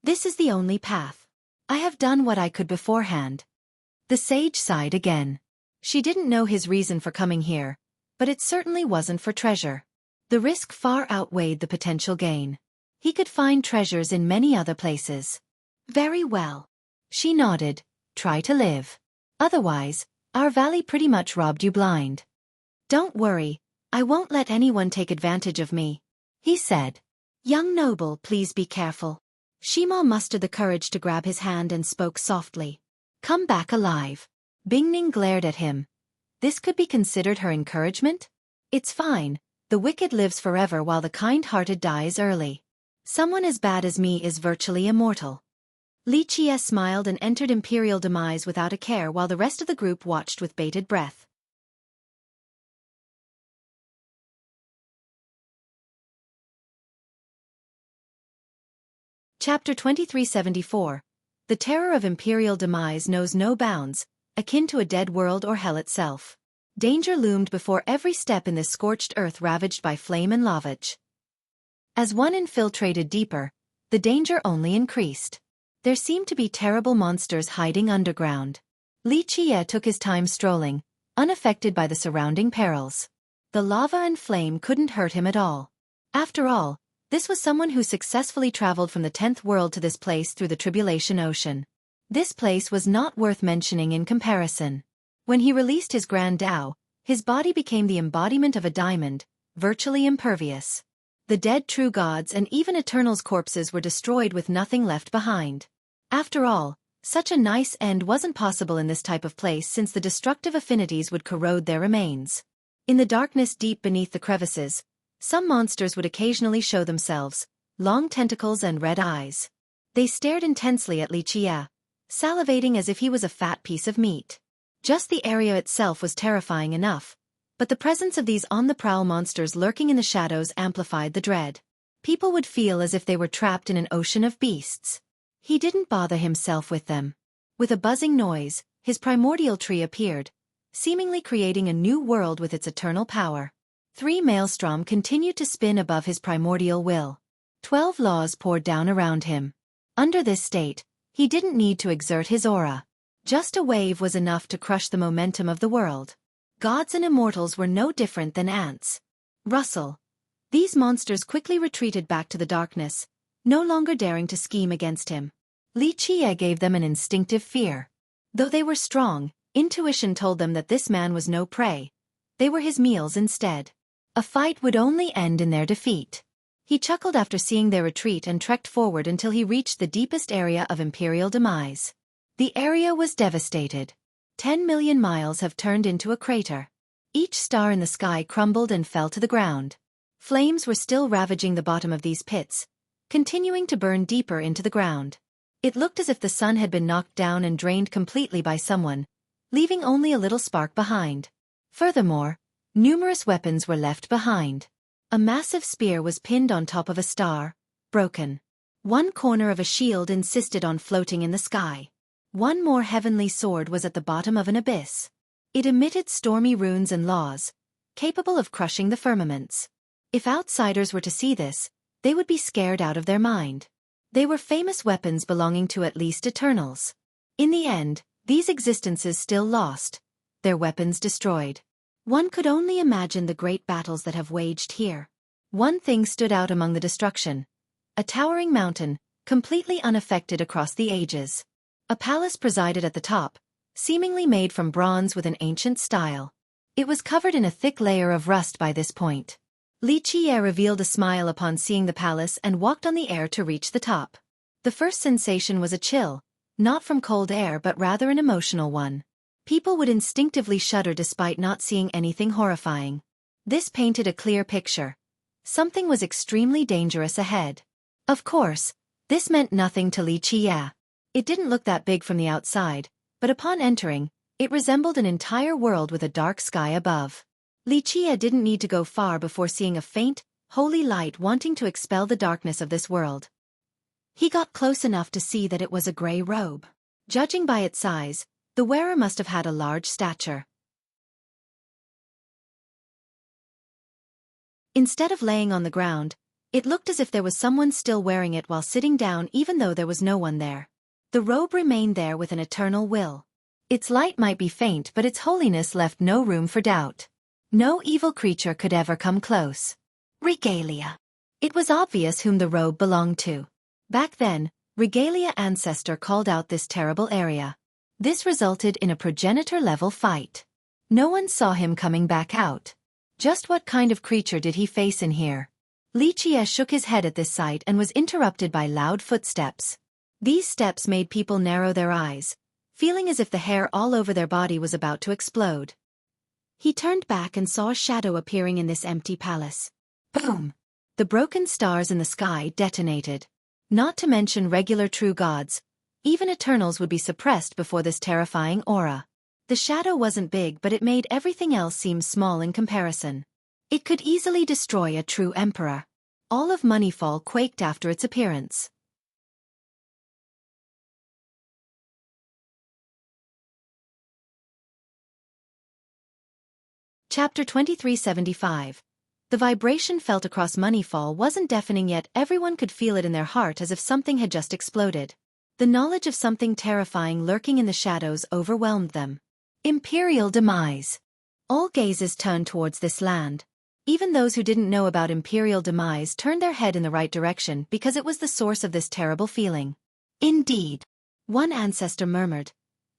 "This is the only path. I have done what I could beforehand." The sage sighed again. She didn't know his reason for coming here, but it certainly wasn't for treasure. The risk far outweighed the potential gain. He could find treasures in many other places. "Very well." She nodded. "Try to live. Otherwise, our valley pretty much robbed you blind." "Don't worry, I won't let anyone take advantage of me," he said. "Young noble, please be careful." Shima mustered the courage to grab his hand and spoke softly. "Come back alive." Bingning glared at him. This could be considered her encouragement? It's fine, the wicked lives forever while the kind-hearted dies early. Someone as bad as me is virtually immortal. Li Qie smiled and entered Imperial Demise without a care while the rest of the group watched with bated breath. Chapter 2374. The terror of Imperial Demise knows no bounds, akin to a dead world or hell itself. Danger loomed before every step in this scorched earth ravaged by flame and lavage. As one infiltrated deeper, the danger only increased. There seemed to be terrible monsters hiding underground. Li Qie took his time strolling, unaffected by the surrounding perils. The lava and flame couldn't hurt him at all. After all, this was someone who successfully traveled from the 10th world to this place through the Tribulation Ocean. This place was not worth mentioning in comparison. When he released his Grand Tao, his body became the embodiment of a diamond, virtually impervious. The dead true gods and even Eternals' corpses were destroyed with nothing left behind. After all, such a nice end wasn't possible in this type of place since the destructive affinities would corrode their remains. In the darkness deep beneath the crevices, some monsters would occasionally show themselves, long tentacles and red eyes. They stared intensely at Xueqi, salivating as if he was a fat piece of meat. Just the area itself was terrifying enough, but the presence of these on-the-prowl monsters lurking in the shadows amplified the dread. People would feel as if they were trapped in an ocean of beasts. He didn't bother himself with them. With a buzzing noise, his primordial tree appeared, seemingly creating a new world with its eternal power. 3 maelstrom continued to spin above his primordial will. 12 laws poured down around him. Under this state, he didn't need to exert his aura. Just a wave was enough to crush the momentum of the world. Gods and immortals were no different than ants. Rustle. These monsters quickly retreated back to the darkness, no longer daring to scheme against him. Xueqi gave them an instinctive fear. Though they were strong, intuition told them that this man was no prey. They were his meals instead. A fight would only end in their defeat. He chuckled after seeing their retreat and trekked forward until he reached the deepest area of imperial demise. The area was devastated. 10 million miles have turned into a crater. Each star in the sky crumbled and fell to the ground. Flames were still ravaging the bottom of these pits, continuing to burn deeper into the ground. It looked as if the sun had been knocked down and drained completely by someone, leaving only a little spark behind. Furthermore, numerous weapons were left behind. A massive spear was pinned on top of a star, broken. One corner of a shield insisted on floating in the sky. One more heavenly sword was at the bottom of an abyss. It emitted stormy runes and laws, capable of crushing the firmaments. If outsiders were to see this, they would be scared out of their mind. They were famous weapons belonging to at least Eternals. In the end, these existences still lost, their weapons destroyed. One could only imagine the great battles that have waged here. One thing stood out among the destruction. A towering mountain, completely unaffected across the ages. A palace presided at the top, seemingly made from bronze with an ancient style. It was covered in a thick layer of rust by this point. Xueqi revealed a smile upon seeing the palace and walked on the air to reach the top. The first sensation was a chill, not from cold air but rather an emotional one. People would instinctively shudder despite not seeing anything horrifying. This painted a clear picture. Something was extremely dangerous ahead. Of course, this meant nothing to Xueqi. It didn't look that big from the outside, but upon entering, it resembled an entire world with a dark sky above. Xueqi didn't need to go far before seeing a faint, holy light wanting to expel the darkness of this world. He got close enough to see that it was a gray robe. Judging by its size, the wearer must have had a large stature. Instead of laying on the ground, it looked as if there was someone still wearing it while sitting down even though there was no one there. The robe remained there with an eternal will. Its light might be faint but its holiness left no room for doubt. No evil creature could ever come close. Regalia. It was obvious whom the robe belonged to. Back then, Regalia ancestor called out this terrible area. This resulted in a progenitor-level fight. No one saw him coming back out. Just what kind of creature did he face in here? Xueqi shook his head at this sight and was interrupted by loud footsteps. These steps made people narrow their eyes, feeling as if the hair all over their body was about to explode. He turned back and saw a shadow appearing in this empty palace. Boom! The broken stars in the sky detonated. Not to mention regular true gods, even Eternals would be suppressed before this terrifying aura. The shadow wasn't big but it made everything else seem small in comparison. It could easily destroy a true emperor. All of Moneyfall quaked after its appearance. Chapter 2375. The vibration felt across Moneyfall wasn't deafening yet everyone could feel it in their heart as if something had just exploded. The knowledge of something terrifying lurking in the shadows overwhelmed them. Imperial demise. All gazes turned towards this land. Even those who didn't know about imperial demise turned their head in the right direction because it was the source of this terrible feeling. Indeed. One ancestor murmured.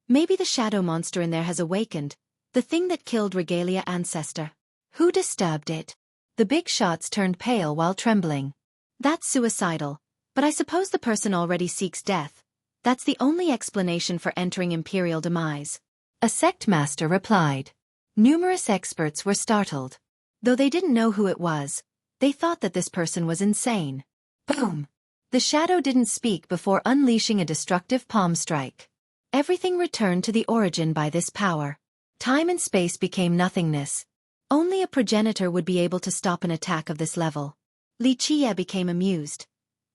Maybe the shadow monster in there has awakened, the thing that killed Regalia ancestor. Who disturbed it? The big shots turned pale while trembling. That's suicidal, but I suppose the person already seeks death. That's the only explanation for entering imperial demise. A sect master replied. Numerous experts were startled. Though they didn't know who it was, they thought that this person was insane. Boom! The shadow didn't speak before unleashing a destructive palm strike. Everything returned to the origin by this power. Time and space became nothingness. Only a progenitor would be able to stop an attack of this level. Xueqi became amused.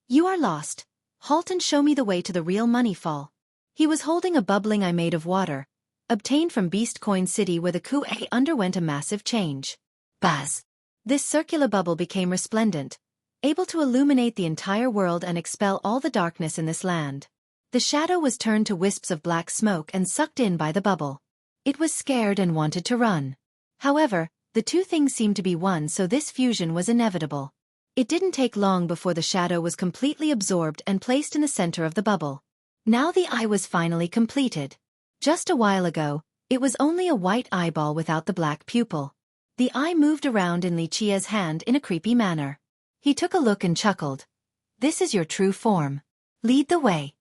You are lost. Halt and show me the way to the real money fall. He was holding a bubbling eye made of water, obtained from Beast Coin City where the Xueqi underwent a massive change. Buzz! This circular bubble became resplendent, able to illuminate the entire world and expel all the darkness in this land. The shadow was turned to wisps of black smoke and sucked in by the bubble. It was scared and wanted to run. However, the two things seemed to be one, so this fusion was inevitable. It didn't take long before the shadow was completely absorbed and placed in the center of the bubble. Now the eye was finally completed. Just a while ago, it was only a white eyeball without the black pupil. The eye moved around in Xueqi's hand in a creepy manner. He took a look and chuckled. This is your true form. Lead the way.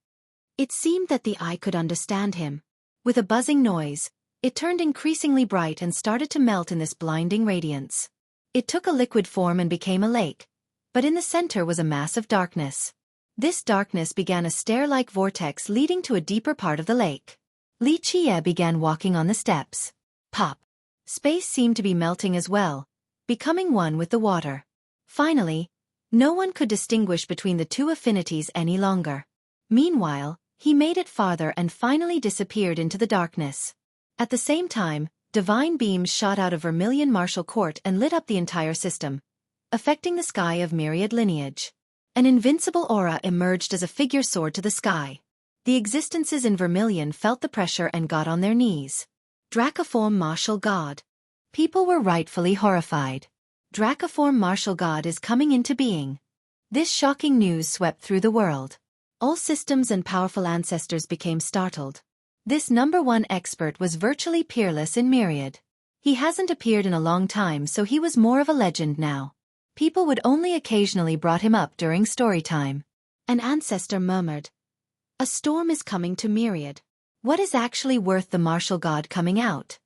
It seemed that the eye could understand him. With a buzzing noise, it turned increasingly bright and started to melt in this blinding radiance. It took a liquid form and became a lake, but in the center was a mass of darkness. This darkness began a stair-like vortex leading to a deeper part of the lake. Xueqi began walking on the steps. Pop! Space seemed to be melting as well, becoming one with the water. Finally, no one could distinguish between the two affinities any longer. Meanwhile, he made it farther and finally disappeared into the darkness. At the same time, divine beams shot out of Vermilion Martial Court and lit up the entire system, affecting the sky of myriad lineage. An invincible aura emerged as a figure soared to the sky. The existences in Vermilion felt the pressure and got on their knees. Dracoform Martial God. People were rightfully horrified. Dracoform Martial God is coming into being. This shocking news swept through the world. All systems and powerful ancestors became startled. This #1 expert was virtually peerless in Myriad. He hasn't appeared in a long time, so he was more of a legend now. People would only occasionally brought him up during story time. An ancestor murmured, "A storm is coming to Myriad. What is actually worth the martial god coming out?"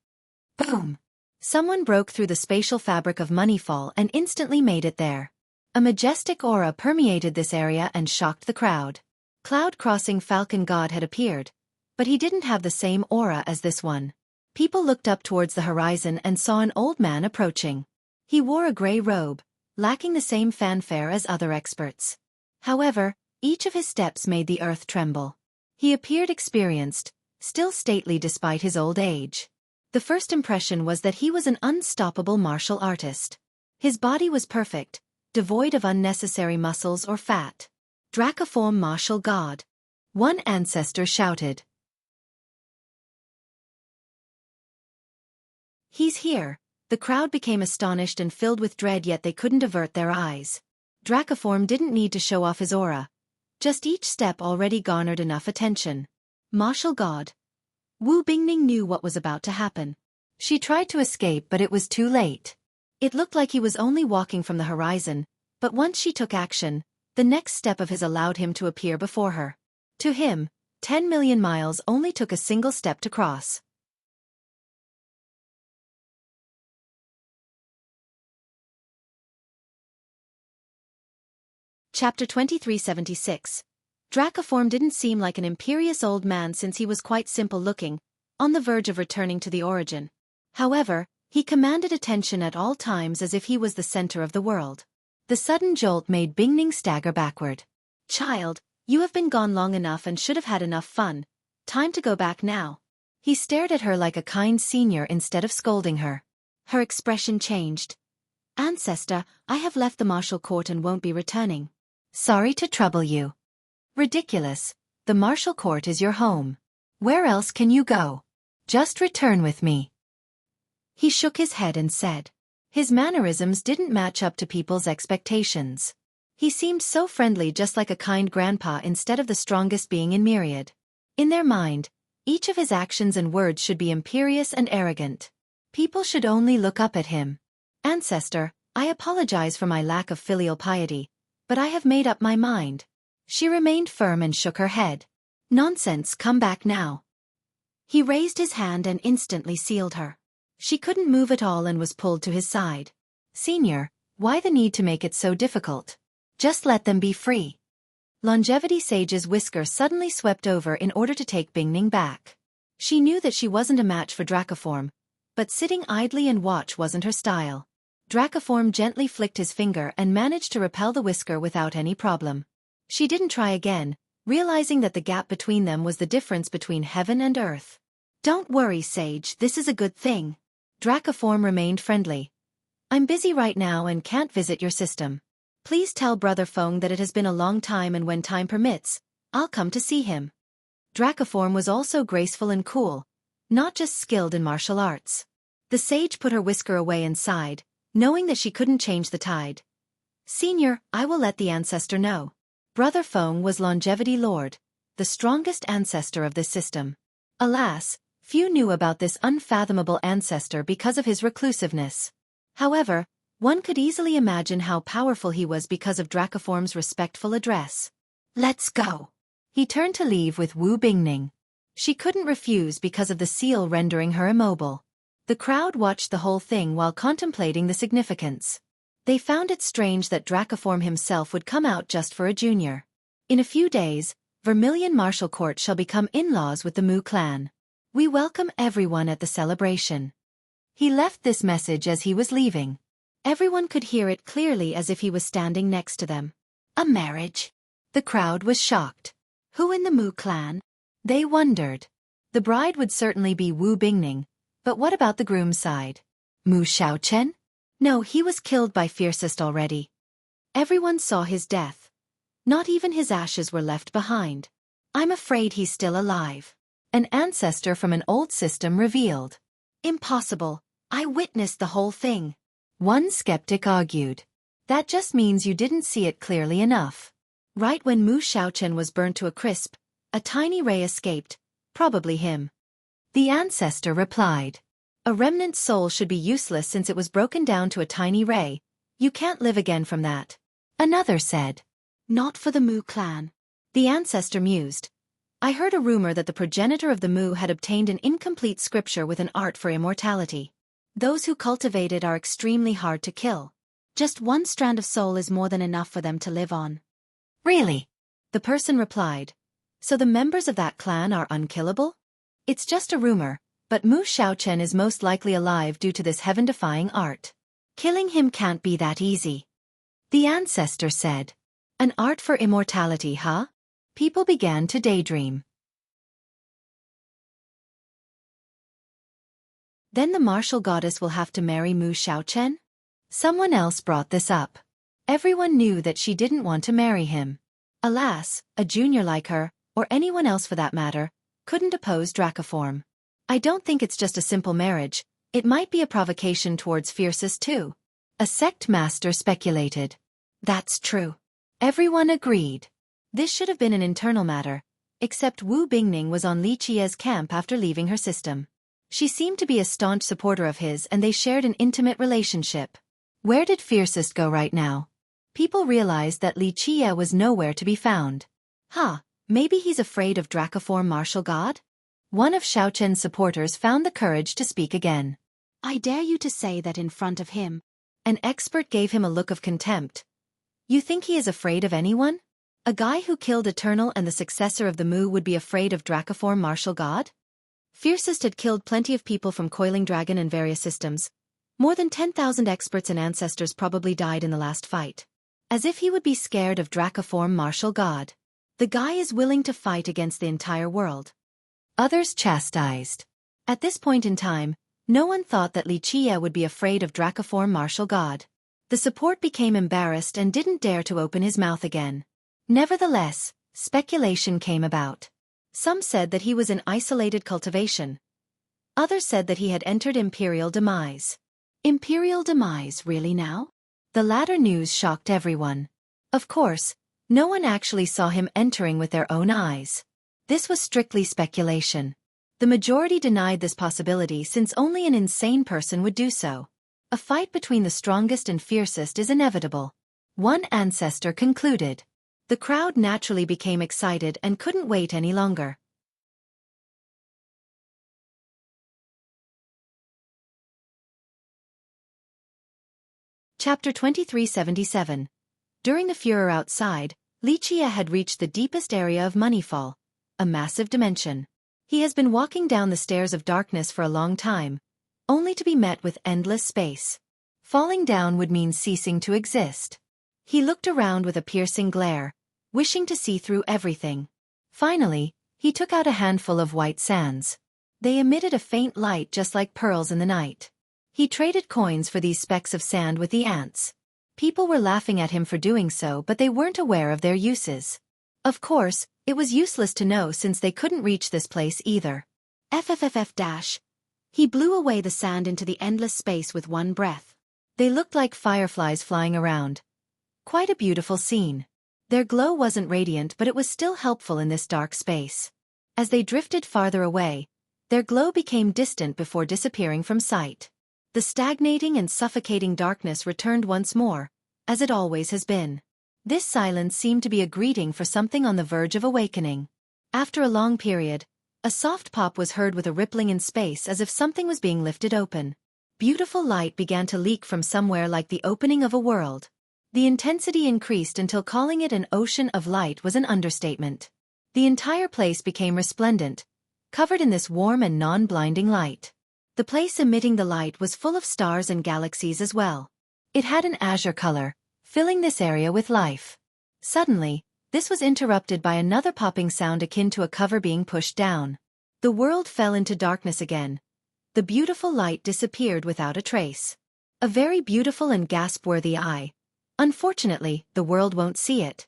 Boom! Someone broke through the spatial fabric of Moneyfall and instantly made it there. A majestic aura permeated this area and shocked the crowd. Cloud-crossing Falcon God had appeared, but he didn't have the same aura as this one. People looked up towards the horizon and saw an old man approaching. He wore a gray robe, lacking the same fanfare as other experts. However, each of his steps made the earth tremble. He appeared experienced, still stately despite his old age. The first impression was that he was an unstoppable martial artist. His body was perfect, devoid of unnecessary muscles or fat. Dracoform Martial God. One ancestor shouted. He's here. The crowd became astonished and filled with dread, yet they couldn't avert their eyes. Dracoform didn't need to show off his aura. Just each step already garnered enough attention. Martial God. Wu Bingning knew what was about to happen. She tried to escape, but it was too late. It looked like he was only walking from the horizon, but once she took action, the next step of his allowed him to appear before her. To him, 10 million miles only took a single step to cross. Chapter 2376. Dracoform didn't seem like an imperious old man since he was quite simple-looking, on the verge of returning to the origin. However, he commanded attention at all times as if he was the center of the world. The sudden jolt made Bingning stagger backward. "Child, you have been gone long enough and should have had enough fun. Time to go back now." He stared at her like a kind senior instead of scolding her. Her expression changed. "Ancestor, I have left the martial court and won't be returning." "Sorry to trouble you." "Ridiculous. The martial court is your home. Where else can you go? Just return with me." He shook his head and said. His mannerisms didn't match up to people's expectations. He seemed so friendly, just like a kind grandpa instead of the strongest being in Myriad. In their mind, each of his actions and words should be imperious and arrogant. People should only look up at him. "Ancestor, I apologize for my lack of filial piety, but I have made up my mind." She remained firm and shook her head. "Nonsense, come back now." He raised his hand and instantly sealed her. She couldn't move at all and was pulled to his side. Senior, why the need to make it so difficult? Just let them be free. Longevity Sage's whisker suddenly swept over in order to take Bingning back. She knew that she wasn't a match for Dracoform, but sitting idly and watch wasn't her style. Dracoform gently flicked his finger and managed to repel the whisker without any problem. She didn't try again, realizing that the gap between them was the difference between heaven and earth. Don't worry, Sage, this is a good thing. Dracoform remained friendly. I'm busy right now and can't visit your system. Please tell Brother Feng that it has been a long time and when time permits, I'll come to see him. Dracoform was also graceful and cool, not just skilled in martial arts. The sage put her whisker away and sighed, knowing that she couldn't change the tide. Senior, I will let the ancestor know. Brother Feng was Longevity Lord, the strongest ancestor of this system. Alas, few knew about this unfathomable ancestor because of his reclusiveness. However, one could easily imagine how powerful he was because of Dracoform's respectful address. Let's go. He turned to leave with Wu Bingning. She couldn't refuse because of the seal rendering her immobile. The crowd watched the whole thing while contemplating the significance. They found it strange that Dracoform himself would come out just for a junior. In a few days, Vermilion Martial Court shall become in-laws with the Mu clan. We welcome everyone at the celebration. He left this message as he was leaving. Everyone could hear it clearly as if he was standing next to them. A marriage? The crowd was shocked. Who in the Mu clan? They wondered. The bride would certainly be Wu Bingning, but what about the groom's side? Mu Xiaochen? No, he was killed by Fiercest already. Everyone saw his death. Not even his ashes were left behind. I'm afraid he's still alive. An ancestor from an old system revealed. Impossible. I witnessed the whole thing. One skeptic argued. That just means you didn't see it clearly enough. Right when Mu Xiaochen was burnt to a crisp, a tiny ray escaped, probably him. The ancestor replied. A remnant soul should be useless since it was broken down to a tiny ray. You can't live again from that. Another said. Not for the Mu clan. The ancestor mused. I heard a rumor that the progenitor of the Mu had obtained an incomplete scripture with an art for immortality. Those who cultivate it are extremely hard to kill. Just one strand of soul is more than enough for them to live on. Really? The person replied. So the members of that clan are unkillable? It's just a rumor, but Mu Xiaochen is most likely alive due to this heaven-defying art. Killing him can't be that easy. The ancestor said. An art for immortality, huh? People began to daydream. Then the martial goddess will have to marry Mu Xiaochen? Someone else brought this up. Everyone knew that she didn't want to marry him. Alas, a junior like her, or anyone else for that matter, couldn't oppose Dracoform. I don't think it's just a simple marriage, it might be a provocation towards Fiercest too. A sect master speculated. That's true. Everyone agreed. This should have been an internal matter, except Wu Bingning was on Li Qia's camp after leaving her system. She seemed to be a staunch supporter of his and they shared an intimate relationship. Where did Fiercest go right now? People realized that Li Qia was nowhere to be found. Maybe he's afraid of Dracoform martial god? One of Xiaochen's supporters found the courage to speak again. I dare you to say that in front of him. An expert gave him a look of contempt. You think he is afraid of anyone? A guy who killed Eternal and the successor of the Mu would be afraid of Dracoform martial god? Fiercest had killed plenty of people from Coiling Dragon and various systems. More than 10,000 experts and ancestors probably died in the last fight. As if he would be scared of Dracoform martial god. The guy is willing to fight against the entire world. Others chastised. At this point in time, no one thought that Li Qia would be afraid of Dracoform martial god. The support became embarrassed and didn't dare to open his mouth again. Nevertheless, speculation came about. Some said that he was in isolated cultivation. Others said that he had entered Imperial Demise. Imperial Demise, really now? The latter news shocked everyone. Of course, no one actually saw him entering with their own eyes. This was strictly speculation. The majority denied this possibility since only an insane person would do so. A fight between the strongest and fiercest is inevitable. One ancestor concluded. The crowd naturally became excited and couldn't wait any longer. Chapter 2377. During the furor outside, Li Qie had reached the deepest area of Moneyfall, a massive dimension. He has been walking down the stairs of darkness for a long time, only to be met with endless space. Falling down would mean ceasing to exist. He looked around with a piercing glare, wishing to see through everything. Finally, he took out a handful of white sands. They emitted a faint light just like pearls in the night. He traded coins for these specks of sand with the ants. People were laughing at him for doing so, but they weren't aware of their uses. Of course, it was useless to know since they couldn't reach this place either. FFFF-. He blew away the sand into the endless space with one breath. They looked like fireflies flying around. Quite a beautiful scene. Their glow wasn't radiant, but it was still helpful in this dark space. As they drifted farther away, their glow became distant before disappearing from sight. The stagnating and suffocating darkness returned once more, as it always has been. This silence seemed to be a greeting for something on the verge of awakening. After a long period, a soft pop was heard with a rippling in space as if something was being lifted open. Beautiful light began to leak from somewhere like the opening of a world. The intensity increased until calling it an ocean of light was an understatement. The entire place became resplendent, covered in this warm and non-blinding light. The place emitting the light was full of stars and galaxies as well. It had an azure color, filling this area with life. Suddenly, this was interrupted by another popping sound akin to a cover being pushed down. The world fell into darkness again. The beautiful light disappeared without a trace. A very beautiful and gasp-worthy eye. Unfortunately, the world won't see it.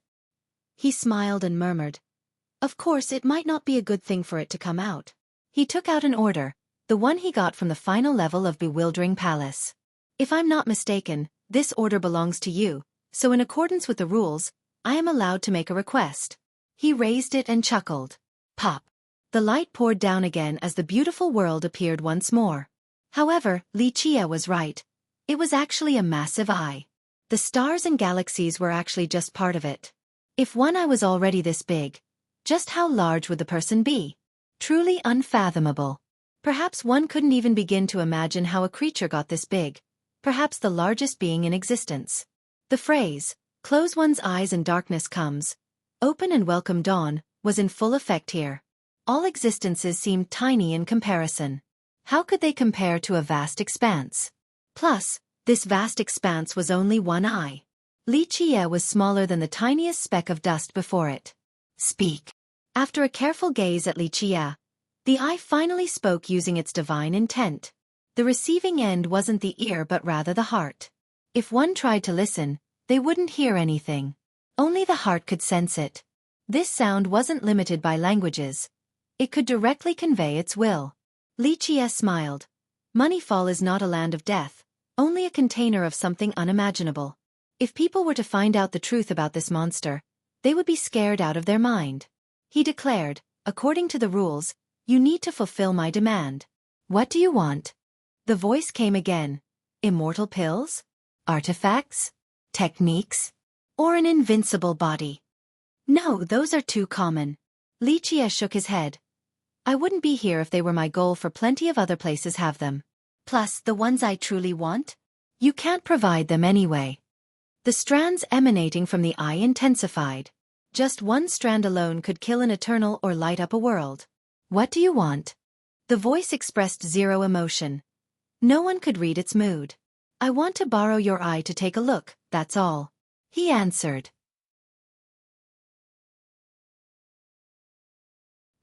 He smiled and murmured. Of course, it might not be a good thing for it to come out. He took out an order, the one he got from the final level of Bewildering Palace. If I'm not mistaken, this order belongs to you, so in accordance with the rules, I am allowed to make a request. He raised it and chuckled. Pop. The light poured down again as the beautiful world appeared once more. However, Li Qie was right. It was actually a massive eye. The stars and galaxies were actually just part of it. If one eye was already this big, just how large would the person be? Truly unfathomable. Perhaps one couldn't even begin to imagine how a creature got this big, perhaps the largest being in existence. The phrase, "Close one's eyes and darkness comes, open and welcome dawn," was in full effect here. All existences seemed tiny in comparison. How could they compare to a vast expanse? Plus, this vast expanse was only one eye. Li Qie was smaller than the tiniest speck of dust before it. Speak. After a careful gaze at Li Qie, the eye finally spoke using its divine intent. The receiving end wasn't the ear but rather the heart. If one tried to listen, they wouldn't hear anything. Only the heart could sense it. This sound wasn't limited by languages. It could directly convey its will. Li Qie smiled. Moneyfall is not a land of death, only a container of something unimaginable. If people were to find out the truth about this monster, they would be scared out of their mind. He declared, according to the rules, you need to fulfill my demand. What do you want? The voice came again. Immortal pills? Artifacts? Techniques? Or an invincible body? No, those are too common. Li Qie shook his head. I wouldn't be here if they were my goal, for plenty of other places have them. Plus, the ones I truly want? You can't provide them anyway. The strands emanating from the eye intensified. Just one strand alone could kill an eternal or light up a world. What do you want? The voice expressed zero emotion. No one could read its mood. I want to borrow your eye to take a look, that's all. He answered.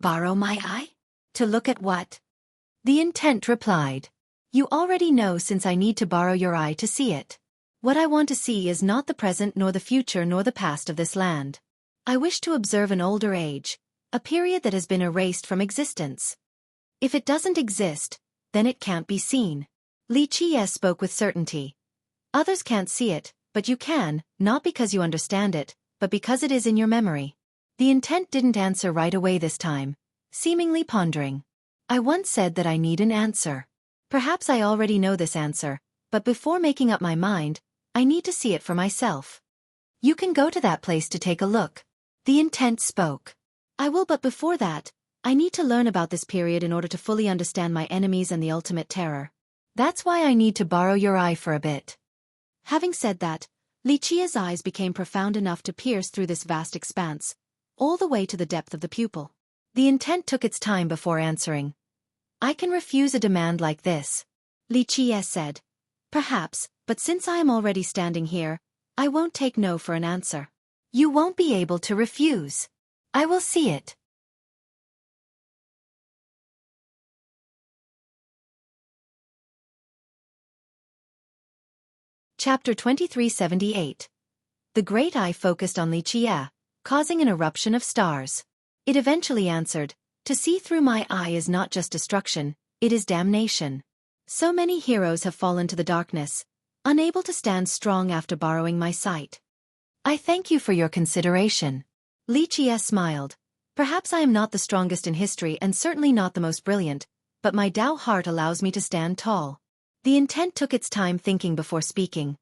Borrow my eye? To look at what? The intent replied. You already know, since I need to borrow your eye to see it. What I want to see is not the present nor the future nor the past of this land. I wish to observe an older age, a period that has been erased from existence. If it doesn't exist, then it can't be seen. Li Qie spoke with certainty. Others can't see it, but you can, not because you understand it, but because it is in your memory. The intent didn't answer right away this time, seemingly pondering. I once said that I need an answer. Perhaps I already know this answer, but before making up my mind, I need to see it for myself. You can go to that place to take a look. The intent spoke. I will, but before that, I need to learn about this period in order to fully understand my enemies and the ultimate terror. That's why I need to borrow your eye for a bit. Having said that, Li Qia's eyes became profound enough to pierce through this vast expanse, all the way to the depth of the pupil. The intent took its time before answering. I can refuse a demand like this. Li Qia said. Perhaps, but since I am already standing here, I won't take no for an answer. You won't be able to refuse. I will see it. Chapter 2378. The great eye focused on Li Qia, causing an eruption of stars. It eventually answered, to see through my eye is not just destruction, it is damnation. So many heroes have fallen to the darkness, unable to stand strong after borrowing my sight. I thank you for your consideration. Li Qia smiled. Perhaps I am not the strongest in history and certainly not the most brilliant, but my Tao heart allows me to stand tall. The intent took its time thinking before speaking.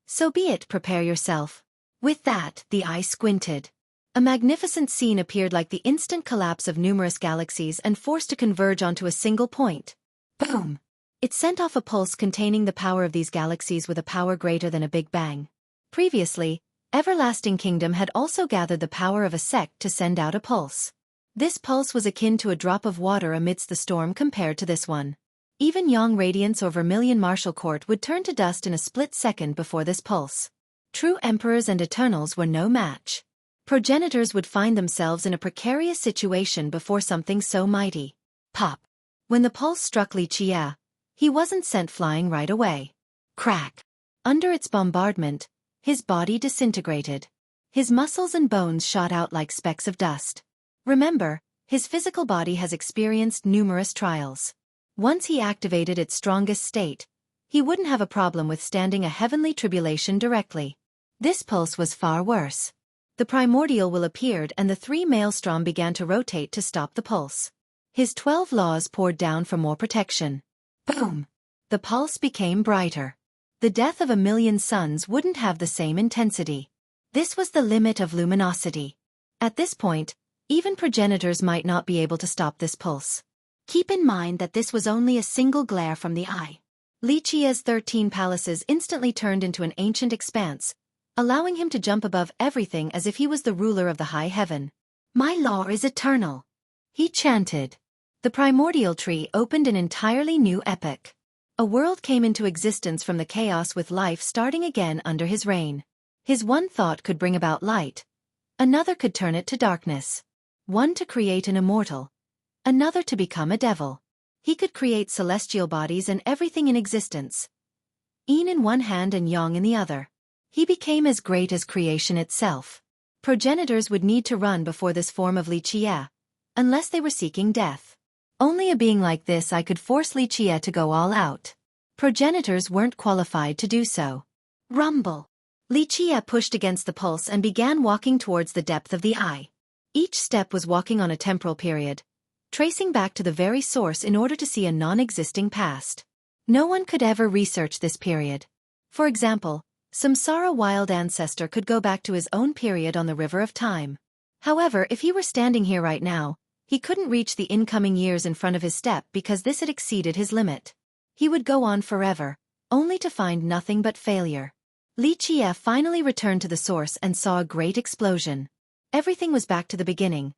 So be it, prepare yourself. With that, the eye squinted. A magnificent scene appeared, like the instant collapse of numerous galaxies and forced to converge onto a single point. Boom! It sent off a pulse containing the power of these galaxies with a power greater than a Big Bang. Previously, Everlasting Kingdom had also gathered the power of a sect to send out a pulse. This pulse was akin to a drop of water amidst the storm compared to this one. Even Yang Radiance or Vermilion Martial Court would turn to dust in a split second before this pulse. True emperors and eternals were no match. Progenitors would find themselves in a precarious situation before something so mighty. Pop! When the pulse struck Li Qia, he wasn't sent flying right away. Crack! Under its bombardment, his body disintegrated. His muscles and bones shot out like specks of dust. Remember, his physical body has experienced numerous trials. Once he activated its strongest state, he wouldn't have a problem withstanding a heavenly tribulation directly. This pulse was far worse. The primordial will appeared and the three maelstrom began to rotate to stop the pulse. His 12 laws poured down for more protection. Boom! The pulse became brighter. The death of 1,000,000 suns wouldn't have the same intensity. This was the limit of luminosity. At this point, even progenitors might not be able to stop this pulse. Keep in mind that this was only a single glare from the eye. Li Qia's 13 palaces instantly turned into an ancient expanse, allowing him to jump above everything as if he was the ruler of the high heaven. My law is eternal, he chanted. The primordial tree opened an entirely new epoch. A world came into existence from the chaos with life starting again under his reign. His one thought could bring about light. Another could turn it to darkness. One to create an immortal. Another to become a devil. He could create celestial bodies and everything in existence. Yin in one hand and Yang in the other. He became as great as creation itself. Progenitors would need to run before this form of Li Qia, unless they were seeking death. Only a being like this I could force Li Qia to go all out. Progenitors weren't qualified to do so. Rumble! Li Qia pushed against the pulse and began walking towards the depth of the eye. Each step was walking on a temporal period, tracing back to the very source in order to see a non-existing past. No one could ever research this period. For example, Samsara wild ancestor could go back to his own period on the river of time. However, if he were standing here right now, he couldn't reach the incoming years in front of his step because this had exceeded his limit. He would go on forever, only to find nothing but failure. Li Qia finally returned to the source and saw a great explosion. Everything was back to the beginning.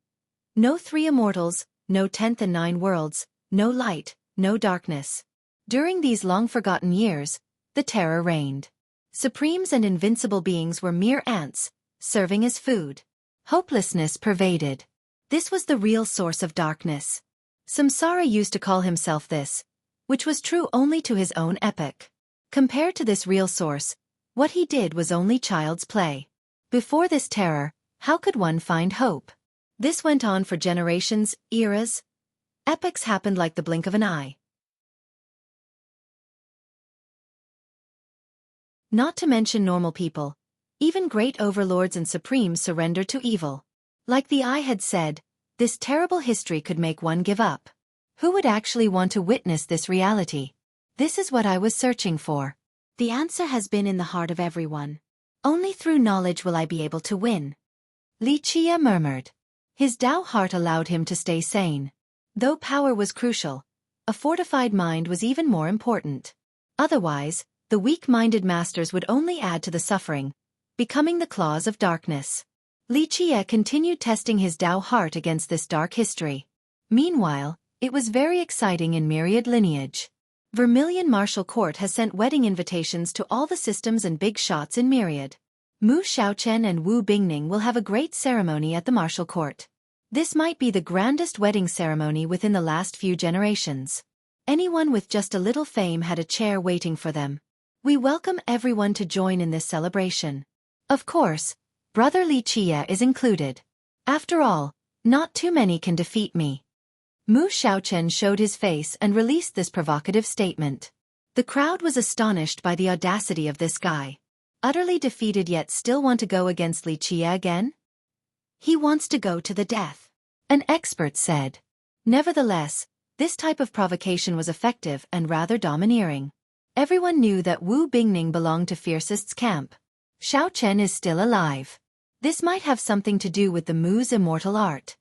No three immortals, no 10th and 9 worlds, no light, no darkness. During these long-forgotten years, the terror reigned. Supremes and invincible beings were mere ants, serving as food. Hopelessness pervaded. This was the real source of darkness. Samsara used to call himself this, which was true only to his own epoch. Compared to this real source, what he did was only child's play. Before this terror, how could one find hope? This went on for generations, eras. Epochs happened like the blink of an eye. Not to mention normal people. Even great overlords and supremes surrendered to evil. Like the eye had said, this terrible history could make one give up. Who would actually want to witness this reality? This is what I was searching for. The answer has been in the heart of everyone. Only through knowledge will I be able to win. Li Qia murmured. His Tao heart allowed him to stay sane. Though power was crucial, a fortified mind was even more important. Otherwise, The weak-minded masters would only add to the suffering, becoming the claws of darkness. Li Qie continued testing his Dao heart against this dark history. Meanwhile, it was very exciting in Myriad lineage. Vermilion Martial Court has sent wedding invitations to all the systems and big shots in Myriad. Mu Xiaochen and Wu Bingning will have a great ceremony at the Martial Court. This might be the grandest wedding ceremony within the last few generations. Anyone with just a little fame had a chair waiting for them. We welcome everyone to join in this celebration. Of course, Brother Li Qie is included. After all, not too many can defeat me. Mu Xiaochen showed his face and released this provocative statement. The crowd was astonished by the audacity of this guy. Utterly defeated yet still want to go against Li Qie again? He wants to go to the death, an expert said. Nevertheless, this type of provocation was effective and rather domineering. Everyone knew that Wu Bingning belonged to Fiercest's camp. Xiaochen is still alive. This might have something to do with the Mu's immortal art.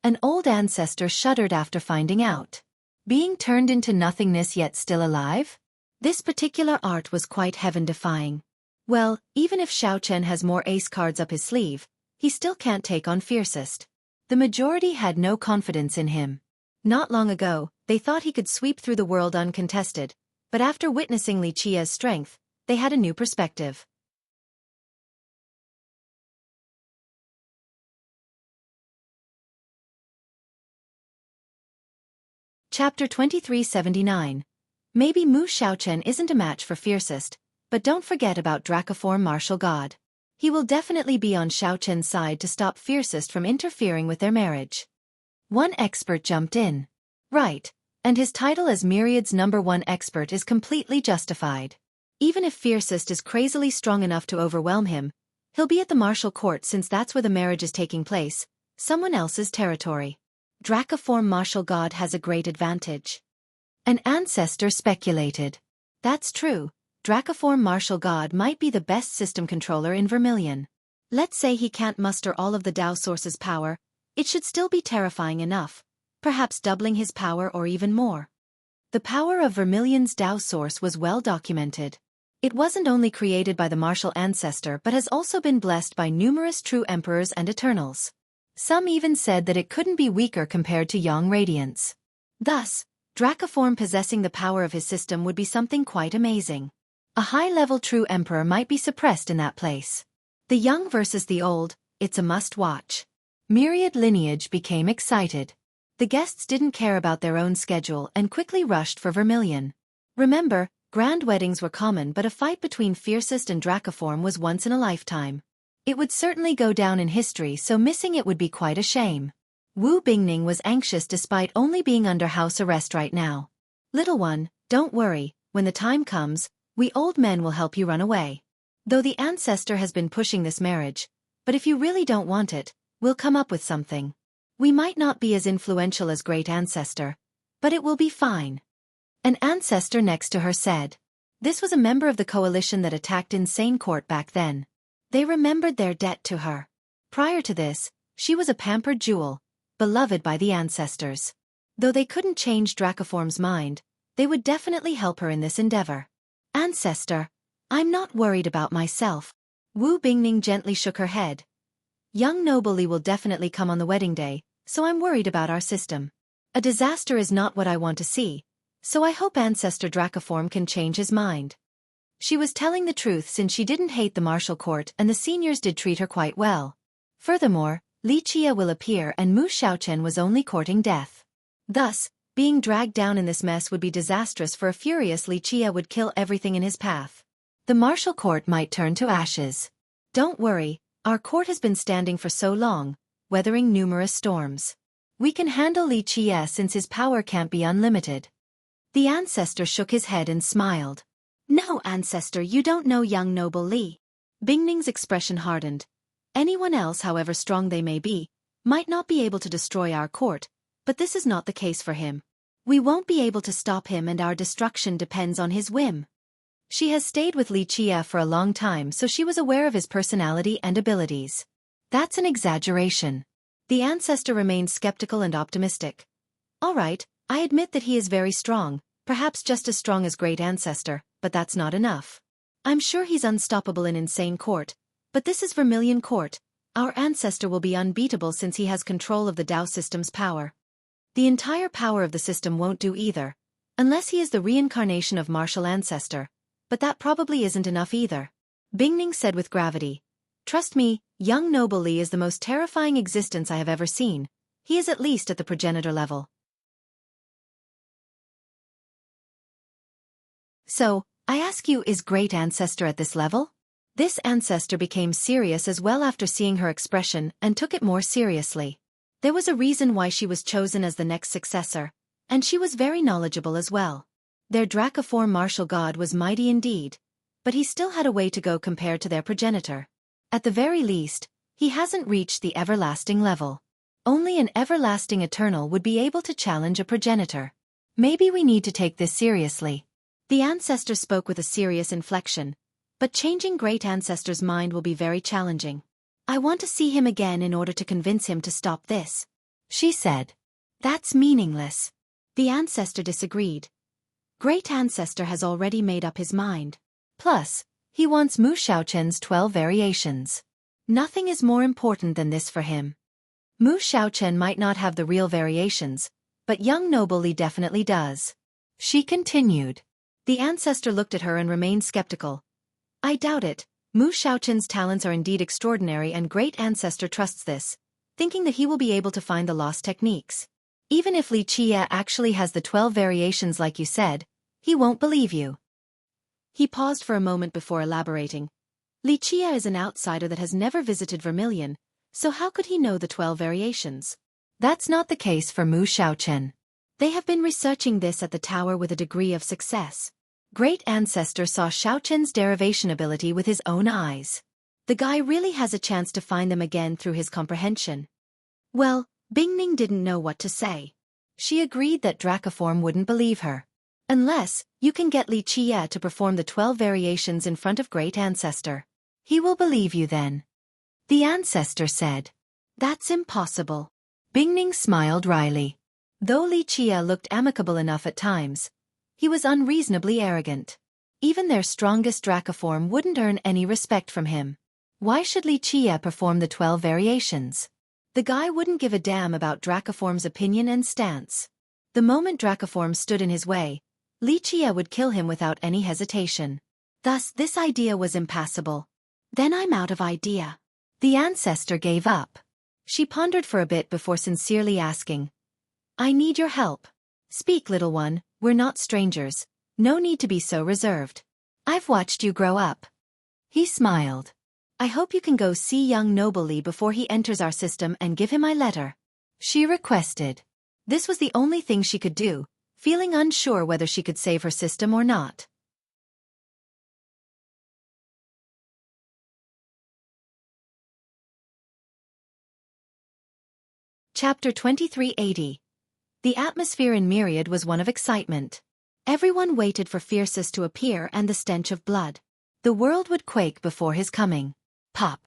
An old ancestor shuddered after finding out. Being turned into nothingness yet still alive? This particular art was quite heaven-defying. Well, even if Xiaochen has more ace cards up his sleeve, he still can't take on Fiercest. The majority had no confidence in him. Not long ago, they thought he could sweep through the world uncontested, but after witnessing Li Qie's strength, they had a new perspective. Chapter 2379. Maybe Mu Xiaochen isn't a match for Fiercest, but don't forget about Dracoform Martial God. He will definitely be on Xiaochen's side to stop Fiercest from interfering with their marriage. One expert jumped in. Right, and his title as Myriad's #1 expert is completely justified. Even if Fiercest is crazily strong enough to overwhelm him, he'll be at the Martial Court since that's where the marriage is taking place, someone else's territory. Dracoform Martial God has a great advantage. An ancestor speculated. That's true. Dracoform Martial God might be the best system controller in Vermilion. Let's say he can't muster all of the Dao Source's power, it should still be terrifying enough, perhaps doubling his power or even more. The power of Vermilion's Dao Source was well documented. It wasn't only created by the martial ancestor but has also been blessed by numerous true emperors and eternals. Some even said that it couldn't be weaker compared to Yang Radiance. Thus, Dracoform possessing the power of his system would be something quite amazing. A high-level true emperor might be suppressed in that place. The young versus the old, it's a must-watch. Myriad lineage became excited. The guests didn't care about their own schedule and quickly rushed for Vermilion. Remember, grand weddings were common but a fight between Fiercest and Dracoform was once in a lifetime. It would certainly go down in history, so missing it would be quite a shame. Wu Bingning was anxious despite only being under house arrest right now. Little one, don't worry, when the time comes, we old men will help you run away. Though the ancestor has been pushing this marriage, but if you really don't want it, we'll come up with something. We might not be as influential as great ancestor, but it will be fine. An ancestor next to her said. This was a member of the coalition that attacked Insane Court back then. They remembered their debt to her. Prior to this, she was a pampered jewel, beloved by the ancestors. Though they couldn't change Dracoform's mind, they would definitely help her in this endeavor. Ancestor, I'm not worried about myself. Wu Bingning gently shook her head. Young Noble Li will definitely come on the wedding day, so I'm worried about our system. A disaster is not what I want to see, so I hope Ancestor Dracoform can change his mind. She was telling the truth since she didn't hate the martial court and the seniors did treat her quite well. Furthermore, Li Qie will appear and Mu Xiaochen was only courting death. Thus, being dragged down in this mess would be disastrous for a furious Li Qie would kill everything in his path. The martial court might turn to ashes. Don't worry, our court has been standing for so long, weathering numerous storms. We can handle Li Qie since his power can't be unlimited. The ancestor shook his head and smiled. No, ancestor, you don't know young Noble Li. Bingning's expression hardened. Anyone else, however strong they may be, might not be able to destroy our court, but this is not the case for him. We won't be able to stop him and our destruction depends on his whim. She has stayed with Li Qie for a long time so she was aware of his personality and abilities. That's an exaggeration. The ancestor remained skeptical and optimistic. All right, I admit that he is very strong, Perhaps just as strong as great ancestor, but that's not enough. I'm sure he's unstoppable in Insane Court, but this is Vermilion Court. Our ancestor will be unbeatable since he has control of the Tao system's power. The entire power of the system won't do either, unless he is the reincarnation of martial ancestor, but that probably isn't enough either. Bingning said with gravity. Trust me, young Noble Li is the most terrifying existence I have ever seen. He is at least at the progenitor level. So, I ask you, is great ancestor at this level? This ancestor became serious as well after seeing her expression and took it more seriously. There was a reason why she was chosen as the next successor, and she was very knowledgeable as well. Their dracoform martial god was mighty indeed, but he still had a way to go compared to their progenitor. At the very least, he hasn't reached the everlasting level. Only an everlasting eternal would be able to challenge a progenitor. Maybe we need to take this seriously. The ancestor spoke with a serious inflection, but changing great ancestor's mind will be very challenging. I want to see him again in order to convince him to stop this, she said. That's meaningless. The ancestor disagreed. Great ancestor has already made up his mind. Plus, he wants Mu Shaoqian's 12 variations. Nothing is more important than this for him. Mu Shaoqian might not have the real variations, but young Noble Li definitely does. She continued. The ancestor looked at her and remained skeptical. I doubt it. Mu Shaoqian's talents are indeed extraordinary and great ancestor trusts this, thinking that he will be able to find the lost techniques. Even if Li Qie actually has the 12 variations like you said, he won't believe you. He paused for a moment before elaborating. Li Qie is an outsider that has never visited Vermilion, so how could he know the 12 variations? That's not the case for Mu Shaoqian. They have been researching this at the tower with a degree of success. Great ancestor saw Shaoqian's derivation ability with his own eyes. The guy really has a chance to find them again through his comprehension. Well, Bingning didn't know what to say. She agreed that Dracoform wouldn't believe her. Unless, you can get Li Qie to perform the 12 variations in front of great ancestor. He will believe you then. The ancestor said. That's impossible. Bingning smiled wryly. Though Li Qie looked amicable enough at times, he was unreasonably arrogant. Even their strongest Dracoform wouldn't earn any respect from him. Why should Li Qie perform the 12 variations? The guy wouldn't give a damn about Dracoform's opinion and stance. The moment Dracoform stood in his way, Li Qie would kill him without any hesitation. Thus this idea was impassable. Then I'm out of idea. The ancestor gave up. She pondered for a bit before sincerely asking. I need your help. Speak, little one, we're not strangers. No need to be so reserved. I've watched you grow up. He smiled. I hope you can go see young Noble Li before he enters our system and give him my letter. She requested. This was the only thing she could do, feeling unsure whether she could save her system or not. Chapter 2380. The atmosphere in Myriad was one of excitement. Everyone waited for Fiercest to appear and the stench of blood. The world would quake before his coming. Pop.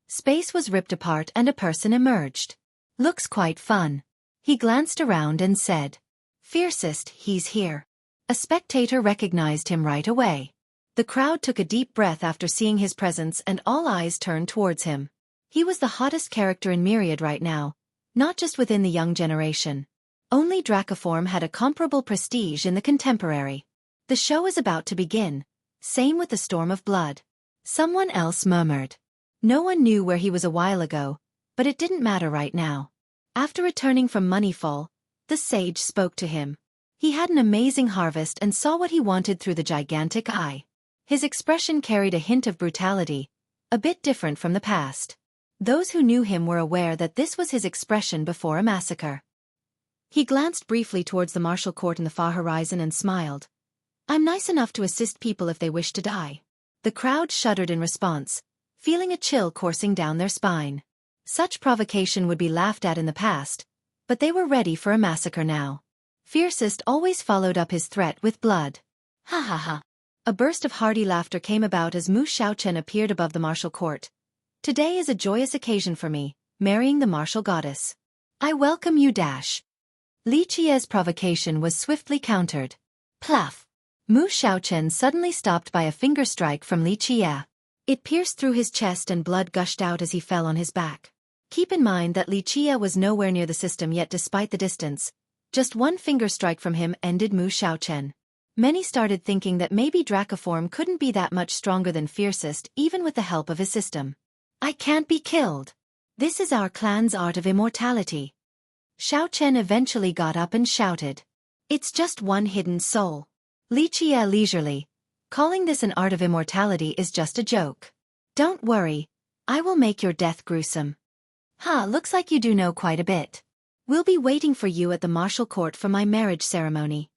Space was ripped apart and a person emerged. Looks quite fun. He glanced around and said. Fiercest, he's here. A spectator recognized him right away. The crowd took a deep breath after seeing his presence and all eyes turned towards him. He was the hottest character in Myriad right now, not just within the young generation. Only Dracoform had a comparable prestige in the contemporary. The show is about to begin. Same with the storm of blood. Someone else murmured. No one knew where he was a while ago, but it didn't matter right now. After returning from Moneyfall, the sage spoke to him. He had an amazing harvest and saw what he wanted through the gigantic eye. His expression carried a hint of brutality, a bit different from the past. Those who knew him were aware that this was his expression before a massacre. He glanced briefly towards the martial court in the far horizon and smiled. I'm nice enough to assist people if they wish to die. The crowd shuddered in response, feeling a chill coursing down their spine. Such provocation would be laughed at in the past, but they were ready for a massacre now. Fiercest always followed up his threat with blood. Ha ha ha. A burst of hearty laughter came about as Mu Shaoqian appeared above the martial court. Today is a joyous occasion for me, marrying the martial goddess. I welcome you. Li Qie's provocation was swiftly countered. Pluff! Mu Xiaochen suddenly stopped by a finger strike from Li Qie. It pierced through his chest and blood gushed out as he fell on his back. Keep in mind that Li Qie was nowhere near the system yet despite the distance. Just one finger strike from him ended Mu Xiaochen. Many started thinking that maybe Dracoform couldn't be that much stronger than Fiercest even with the help of his system. I can't be killed. This is our clan's art of immortality. Xiaochen eventually got up and shouted. It's just one hidden soul. Li Qie leisurely. Calling this an art of immortality is just a joke. Don't worry. I will make your death gruesome. Looks like you do know quite a bit. We'll be waiting for you at the martial court for my marriage ceremony.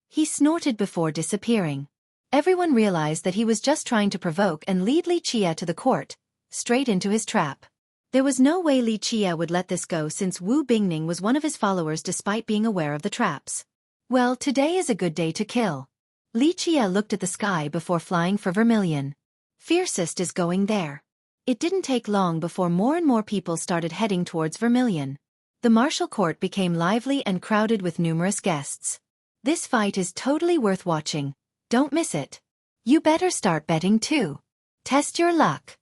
He snorted before disappearing. Everyone realized that he was just trying to provoke and lead Li Qie to the court, straight into his trap. There was no way Li Qie would let this go since Wu Bingning was one of his followers despite being aware of the traps. Well, today is a good day to kill. Li Qie looked at the sky before flying for Vermilion. Fiercest is going there. It didn't take long before more and more people started heading towards Vermilion. The martial court became lively and crowded with numerous guests. This fight is totally worth watching. Don't miss it. You better start betting too. Test your luck.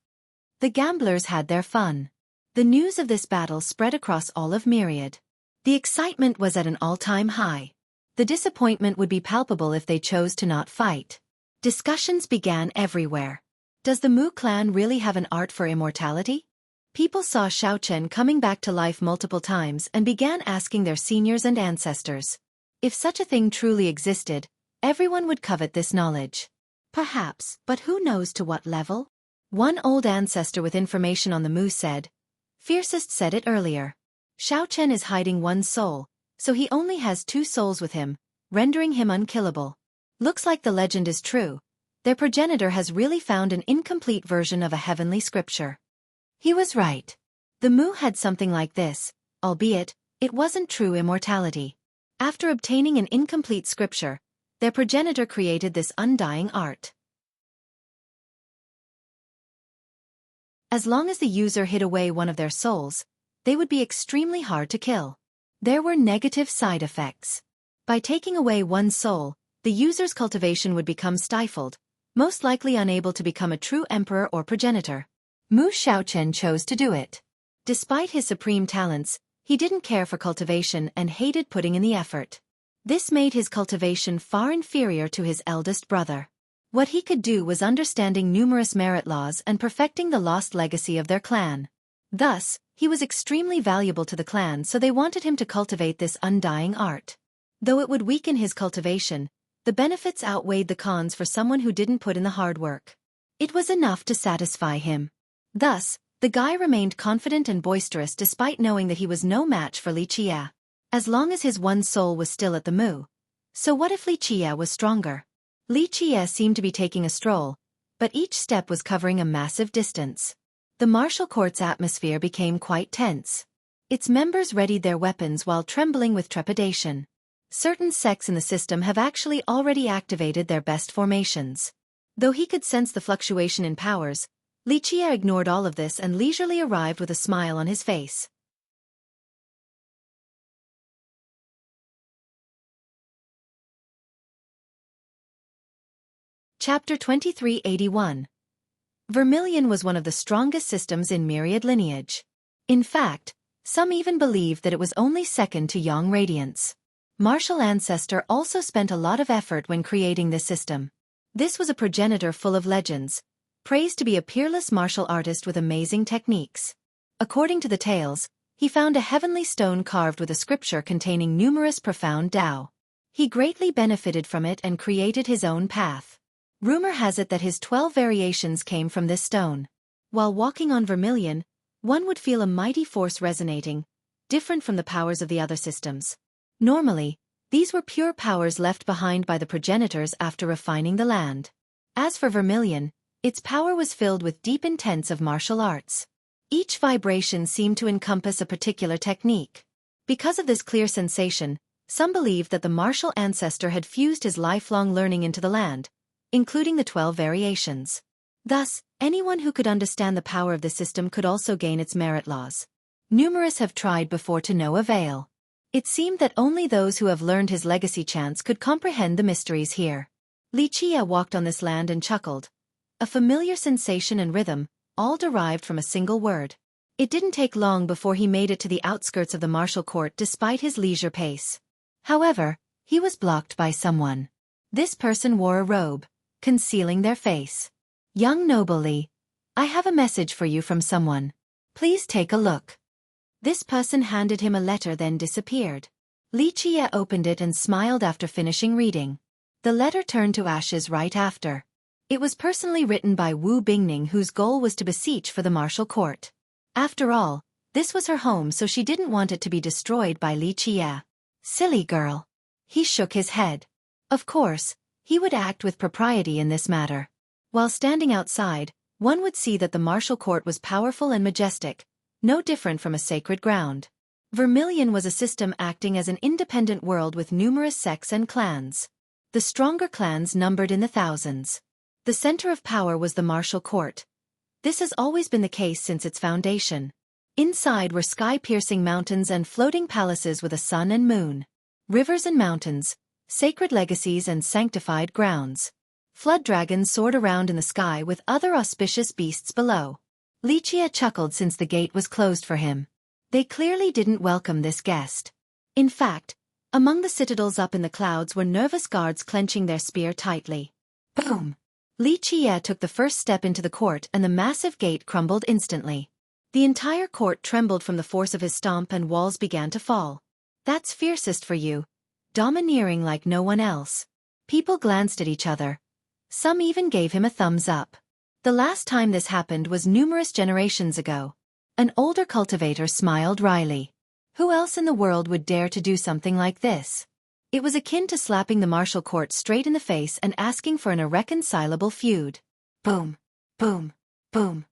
The gamblers had their fun. The news of this battle spread across all of Myriad. The excitement was at an all-time high. The disappointment would be palpable if they chose to not fight. Discussions began everywhere. Does the Mu clan really have an art for immortality? People saw Xiaochen coming back to life multiple times and began asking their seniors and ancestors. If such a thing truly existed, everyone would covet this knowledge. Perhaps, but who knows to what level? One old ancestor with information on the Mu said. Fiercest said it earlier. Xiaochen is hiding one soul, so he only has 2 souls with him, rendering him unkillable. Looks like the legend is true. Their progenitor has really found an incomplete version of a heavenly scripture. He was right. The Mu had something like this, albeit, it wasn't true immortality. After obtaining an incomplete scripture, their progenitor created this undying art. As long as the user hid away one of their souls, they would be extremely hard to kill. There were negative side effects. By taking away one soul, the user's cultivation would become stifled, most likely unable to become a true emperor or progenitor. Mu Xiaochen chose to do it. Despite his supreme talents, he didn't care for cultivation and hated putting in the effort. This made his cultivation far inferior to his eldest brother. What he could do was understanding numerous merit laws and perfecting the lost legacy of their clan. Thus, he was extremely valuable to the clan, so they wanted him to cultivate this undying art. Though it would weaken his cultivation, the benefits outweighed the cons for someone who didn't put in the hard work. It was enough to satisfy him. Thus, the guy remained confident and boisterous despite knowing that he was no match for Li Qie. As long as his one soul was still at the Mu. So what if Li Qie was stronger? Li Qie seemed to be taking a stroll, but each step was covering a massive distance. The martial court's atmosphere became quite tense. Its members readied their weapons while trembling with trepidation. Certain sects in the system have actually already activated their best formations. Though he could sense the fluctuation in powers, Li Qie ignored all of this and leisurely arrived with a smile on his face. Chapter 2381. Vermilion was one of the strongest systems in Myriad lineage. In fact, some even believed that it was only second to Yang Radiance. Martial Ancestor also spent a lot of effort when creating this system. This was a progenitor full of legends, praised to be a peerless martial artist with amazing techniques. According to the tales, he found a heavenly stone carved with a scripture containing numerous profound Tao. He greatly benefited from it and created his own path. Rumor has it that his 12 variations came from this stone. While walking on Vermilion, one would feel a mighty force resonating, different from the powers of the other systems. Normally, these were pure powers left behind by the progenitors after refining the land. As for Vermilion, its power was filled with deep intents of martial arts. Each vibration seemed to encompass a particular technique. Because of this clear sensation, some believed that the martial ancestor had fused his lifelong learning into the land, including the 12 variations. Thus, anyone who could understand the power of the system could also gain its merit laws. Numerous have tried before to no avail. It seemed that only those who have learned his legacy chants could comprehend the mysteries here. Li Qie walked on this land and chuckled. A familiar sensation and rhythm, all derived from a single word. It didn't take long before he made it to the outskirts of the martial court despite his leisure pace. However, he was blocked by someone. This person wore a robe, concealing their face. Young noble Li, I have a message for you from someone. Please take a look. This person handed him a letter then disappeared. Li Qie opened it and smiled after finishing reading. The letter turned to ashes right after. It was personally written by Wu Bingning, whose goal was to beseech for the martial court. After all, this was her home, so she didn't want it to be destroyed by Li Qie. Silly girl. He shook his head. Of course, he would act with propriety in this matter. While standing outside, one would see that the martial court was powerful and majestic, no different from a sacred ground. Vermilion was a system acting as an independent world with numerous sects and clans. The stronger clans numbered in the thousands. The center of power was the martial court. This has always been the case since its foundation. Inside were sky-piercing mountains and floating palaces with a sun and moon. Rivers and mountains, sacred legacies and sanctified grounds. Flood dragons soared around in the sky with other auspicious beasts below. Li Qie chuckled since the gate was closed for him. They clearly didn't welcome this guest. In fact, among the citadels up in the clouds were nervous guards clenching their spear tightly. Boom! Li Qie took the first step into the court and the massive gate crumbled instantly. The entire court trembled from the force of his stomp and walls began to fall. That's fiercest for you. Domineering like no one else. People glanced at each other. Some even gave him a thumbs up. The last time this happened was numerous generations ago. An older cultivator smiled wryly. Who else in the world would dare to do something like this? It was akin to slapping the martial court straight in the face and asking for an irreconcilable feud. Boom, boom, boom.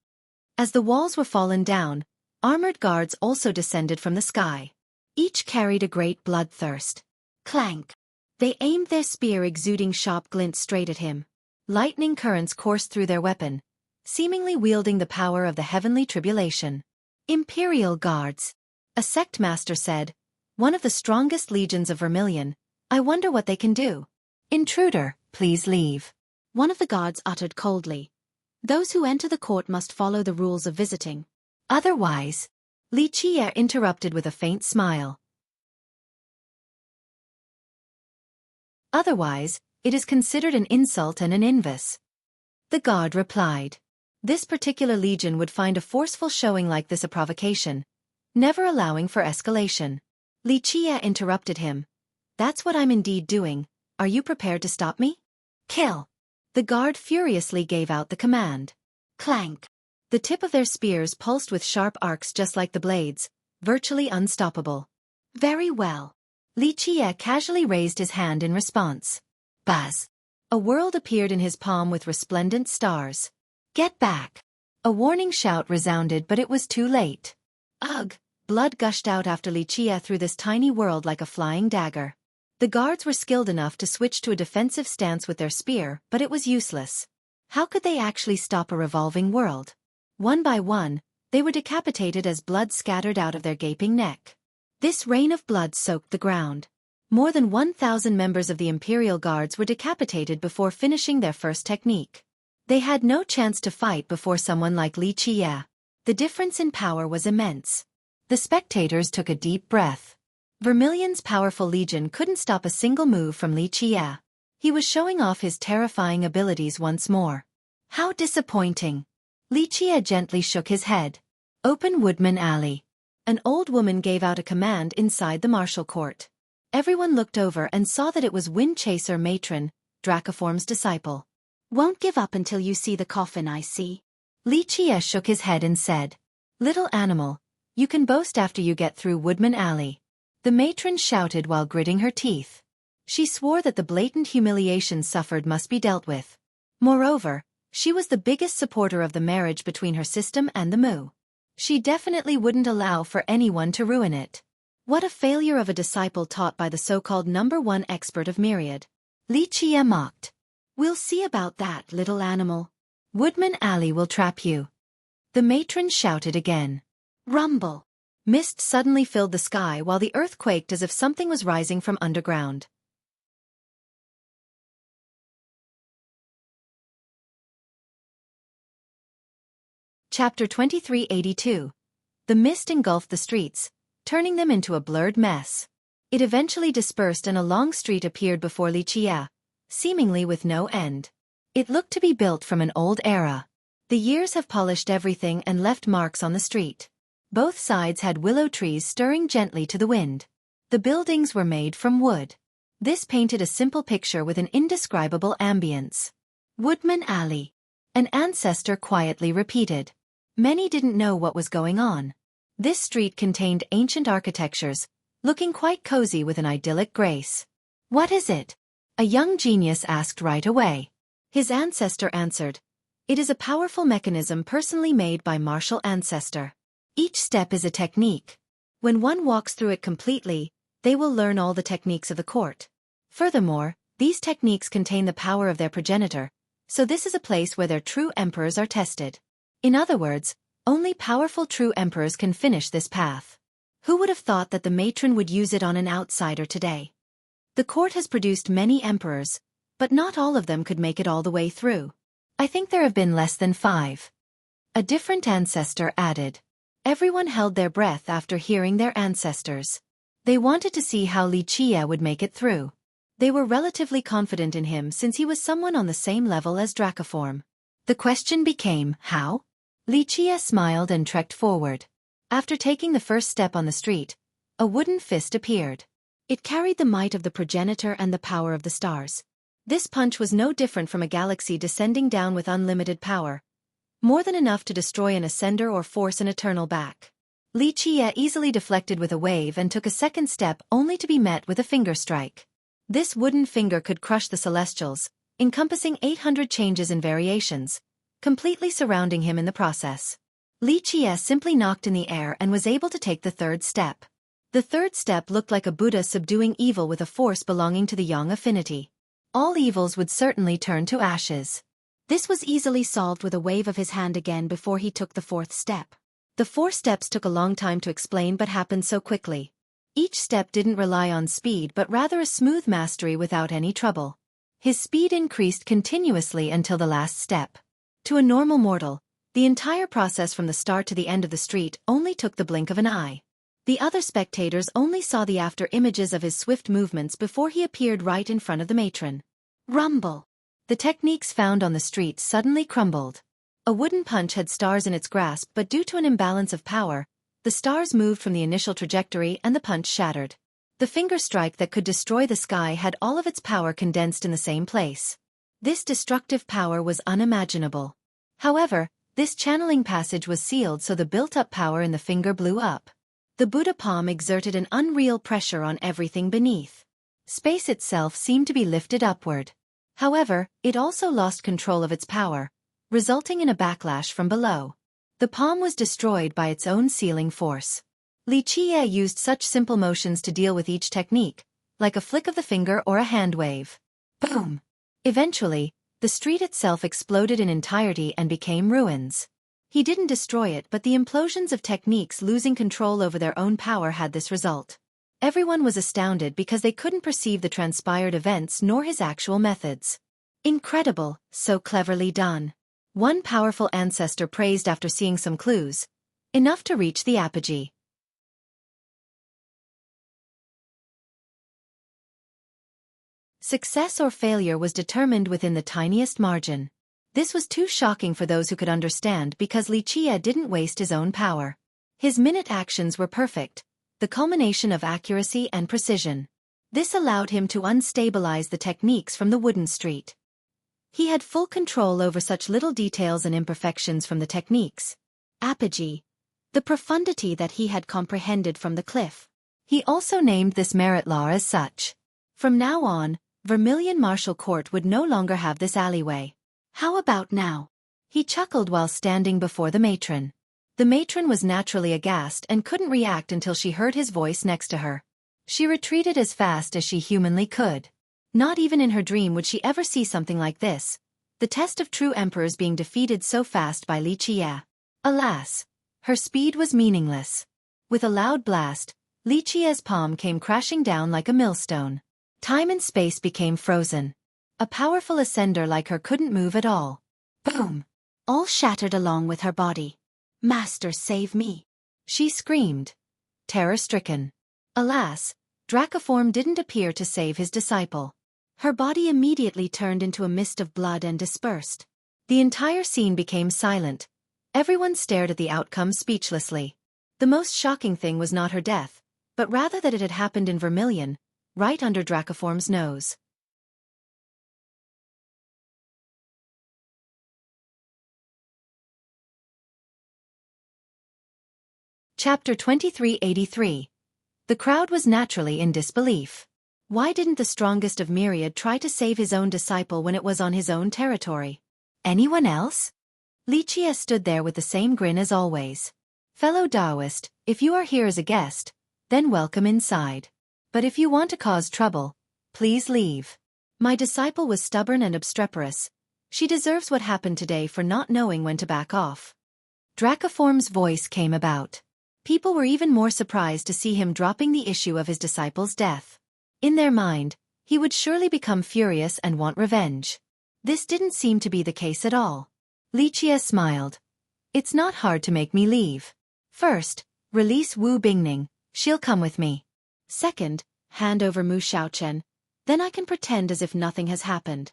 As the walls were fallen down, armored guards also descended from the sky. Each carried a great bloodthirst. Clank! They aimed their spear, exuding sharp glints straight at him. Lightning currents coursed through their weapon, seemingly wielding the power of the heavenly tribulation. Imperial Guards, a sect master said, one of the strongest legions of Vermilion. I wonder what they can do. Intruder, please leave. One of the guards uttered coldly. Those who enter the court must follow the rules of visiting. Otherwise, Li Qie interrupted with a faint smile. Otherwise, it is considered an insult and an invis. The guard replied. This particular legion would find a forceful showing like this a provocation, never allowing for escalation. Li Qie interrupted him. That's what I'm indeed doing. Are you prepared to stop me? Kill! The guard furiously gave out the command. Clank! The tip of their spears pulsed with sharp arcs just like the blades, virtually unstoppable. Very well. Li Qie casually raised his hand in response. Buzz! A world appeared in his palm with resplendent stars. Get back! A warning shout resounded, but it was too late. Ugh! Blood gushed out after Li Qie threw this tiny world like a flying dagger. The guards were skilled enough to switch to a defensive stance with their spear, but it was useless. How could they actually stop a revolving world? One by one, they were decapitated as blood scattered out of their gaping neck. This rain of blood soaked the ground. More than 1,000 members of the Imperial Guards were decapitated before finishing their first technique. They had no chance to fight before someone like Li Qie. The difference in power was immense. The spectators took a deep breath. Vermilion's powerful legion couldn't stop a single move from Li Qie. He was showing off his terrifying abilities once more. How disappointing. Li Qie gently shook his head. Open Woodman Alley. An old woman gave out a command inside the martial court. Everyone looked over and saw that it was Wind Chaser Matron, Dracoform's disciple. Won't give up until you see the coffin, I see. Li Qie shook his head and said. Little animal, you can boast after you get through Woodman Alley. The matron shouted while gritting her teeth. She swore that the blatant humiliation suffered must be dealt with. Moreover, she was the biggest supporter of the marriage between her system and the Mu. She definitely wouldn't allow for anyone to ruin it. What a failure of a disciple taught by the so-called #1 expert of Myriad. Li Qie mocked. We'll see about that, little animal. Woodman Alley will trap you. The matron shouted again. Rumble. Mist suddenly filled the sky while the earth quaked as if something was rising from underground. Chapter 2382. The mist engulfed the streets, turning them into a blurred mess. It eventually dispersed and a long street appeared before Xueqi, seemingly with no end. It looked to be built from an old era. The years have polished everything and left marks on the street. Both sides had willow trees stirring gently to the wind. The buildings were made from wood. This painted a simple picture with an indescribable ambience. Woodman Alley. An ancestor quietly repeated. Many didn't know what was going on. This street contained ancient architectures, looking quite cozy with an idyllic grace. What is it? A young genius asked right away. His ancestor answered. It is a powerful mechanism personally made by martial ancestor. Each step is a technique. When one walks through it completely, they will learn all the techniques of the court. Furthermore, these techniques contain the power of their progenitor, so this is a place where their true emperors are tested. In other words, only powerful true emperors can finish this path. Who would have thought that the matron would use it on an outsider today? The court has produced many emperors, but not all of them could make it all the way through. I think there have been less than 5. A different ancestor added. Everyone held their breath after hearing their ancestors. They wanted to see how Xueqi would make it through. They were relatively confident in him since he was someone on the same level as Dracoform. The question became, how? Xueqi smiled and trekked forward. After taking the first step on the street, a wooden fist appeared. It carried the might of the progenitor and the power of the stars. This punch was no different from a galaxy descending down with unlimited power. More than enough to destroy an ascender or force an eternal back. Xueqi easily deflected with a wave and took a second step only to be met with a finger strike. This wooden finger could crush the celestials, encompassing 800 changes and variations, completely surrounding him in the process. Xueqi simply knocked in the air and was able to take the third step. The third step looked like a Buddha subduing evil with a force belonging to the Yang affinity. All evils would certainly turn to ashes. This was easily solved with a wave of his hand again before he took the fourth step. The 4 steps took a long time to explain but happened so quickly. Each step didn't rely on speed but rather a smooth mastery without any trouble. His speed increased continuously until the last step. To a normal mortal, the entire process from the start to the end of the street only took the blink of an eye. The other spectators only saw the after images of his swift movements before he appeared right in front of the matron. Rumble. The techniques found on the street suddenly crumbled. A wooden punch had stars in its grasp but due to an imbalance of power, the stars moved from the initial trajectory and the punch shattered. The finger strike that could destroy the sky had all of its power condensed in the same place. This destructive power was unimaginable. However, this channeling passage was sealed so the built-up power in the finger blew up. The Buddha palm exerted an unreal pressure on everything beneath. Space itself seemed to be lifted upward. However, it also lost control of its power, resulting in a backlash from below. The palm was destroyed by its own sealing force. Xueqi used such simple motions to deal with each technique, like a flick of the finger or a hand wave. Boom! Eventually, the street itself exploded in entirety and became ruins. He didn't destroy it but the implosions of techniques losing control over their own power had this result. Everyone was astounded because they couldn't perceive the transpired events nor his actual methods. Incredible, so cleverly done. One powerful ancestor praised after seeing some clues. Enough to reach the apogee. Success or failure was determined within the tiniest margin. This was too shocking for those who could understand because Xueqi didn't waste his own power. His minute actions were perfect, the culmination of accuracy and precision. This allowed him to unstabilize the techniques from the wooden street. He had full control over such little details and imperfections from the techniques. Apogee. The profundity that he had comprehended from the cliff. He also named this merit law as such. From now on, Vermilion Martial Court would no longer have this alleyway. How about now? He chuckled while standing before the matron. The matron was naturally aghast and couldn't react until she heard his voice next to her. She retreated as fast as she humanly could. Not even in her dream would she ever see something like this, the test of true emperors being defeated so fast by Xueqi. Alas! Her speed was meaningless. With a loud blast, Li Qia's palm came crashing down like a millstone. Time and space became frozen. A powerful ascender like her couldn't move at all. Boom! All shattered along with her body. "Master, save me!" She screamed, terror-stricken. Alas, Dracoform didn't appear to save his disciple. Her body immediately turned into a mist of blood and dispersed. The entire scene became silent. Everyone stared at the outcome speechlessly. The most shocking thing was not her death, but rather that it had happened in Vermilion, right under Dracoform's nose. Chapter 2383. The crowd was naturally in disbelief. Why didn't the strongest of Myriad try to save his own disciple when it was on his own territory? Anyone else? Li Qia stood there with the same grin as always. Fellow Taoist, if you are here as a guest, then welcome inside. But if you want to cause trouble, please leave. My disciple was stubborn and obstreperous. She deserves what happened today for not knowing when to back off. Dracoform's voice came about. People were even more surprised to see him dropping the issue of his disciple's death. In their mind, he would surely become furious and want revenge. This didn't seem to be the case at all. Li Qia smiled. It's not hard to make me leave. First, release Wu Bingning, she'll come with me. Second, hand over Mu Xiaochen, then I can pretend as if nothing has happened.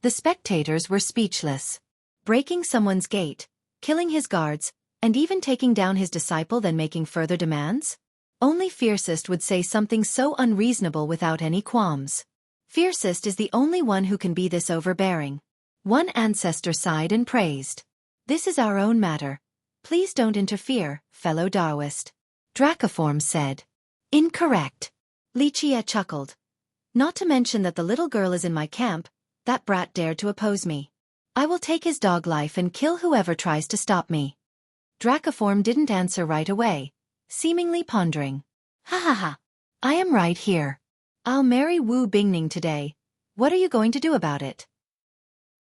The spectators were speechless. Breaking someone's gate, killing his guards, and even taking down his disciple then making further demands? Only Fiercest would say something so unreasonable without any qualms. Fiercest is the only one who can be this overbearing. One ancestor sighed and praised. This is our own matter. Please don't interfere, fellow Taoist. Dracoform said. Incorrect. Li Qia chuckled. Not to mention that the little girl is in my camp, that brat dared to oppose me. I will take his dog life and kill whoever tries to stop me. Dracoform didn't answer right away, seemingly pondering. Ha ha ha. I am right here. I'll marry Wu Bingning today. What are you going to do about it?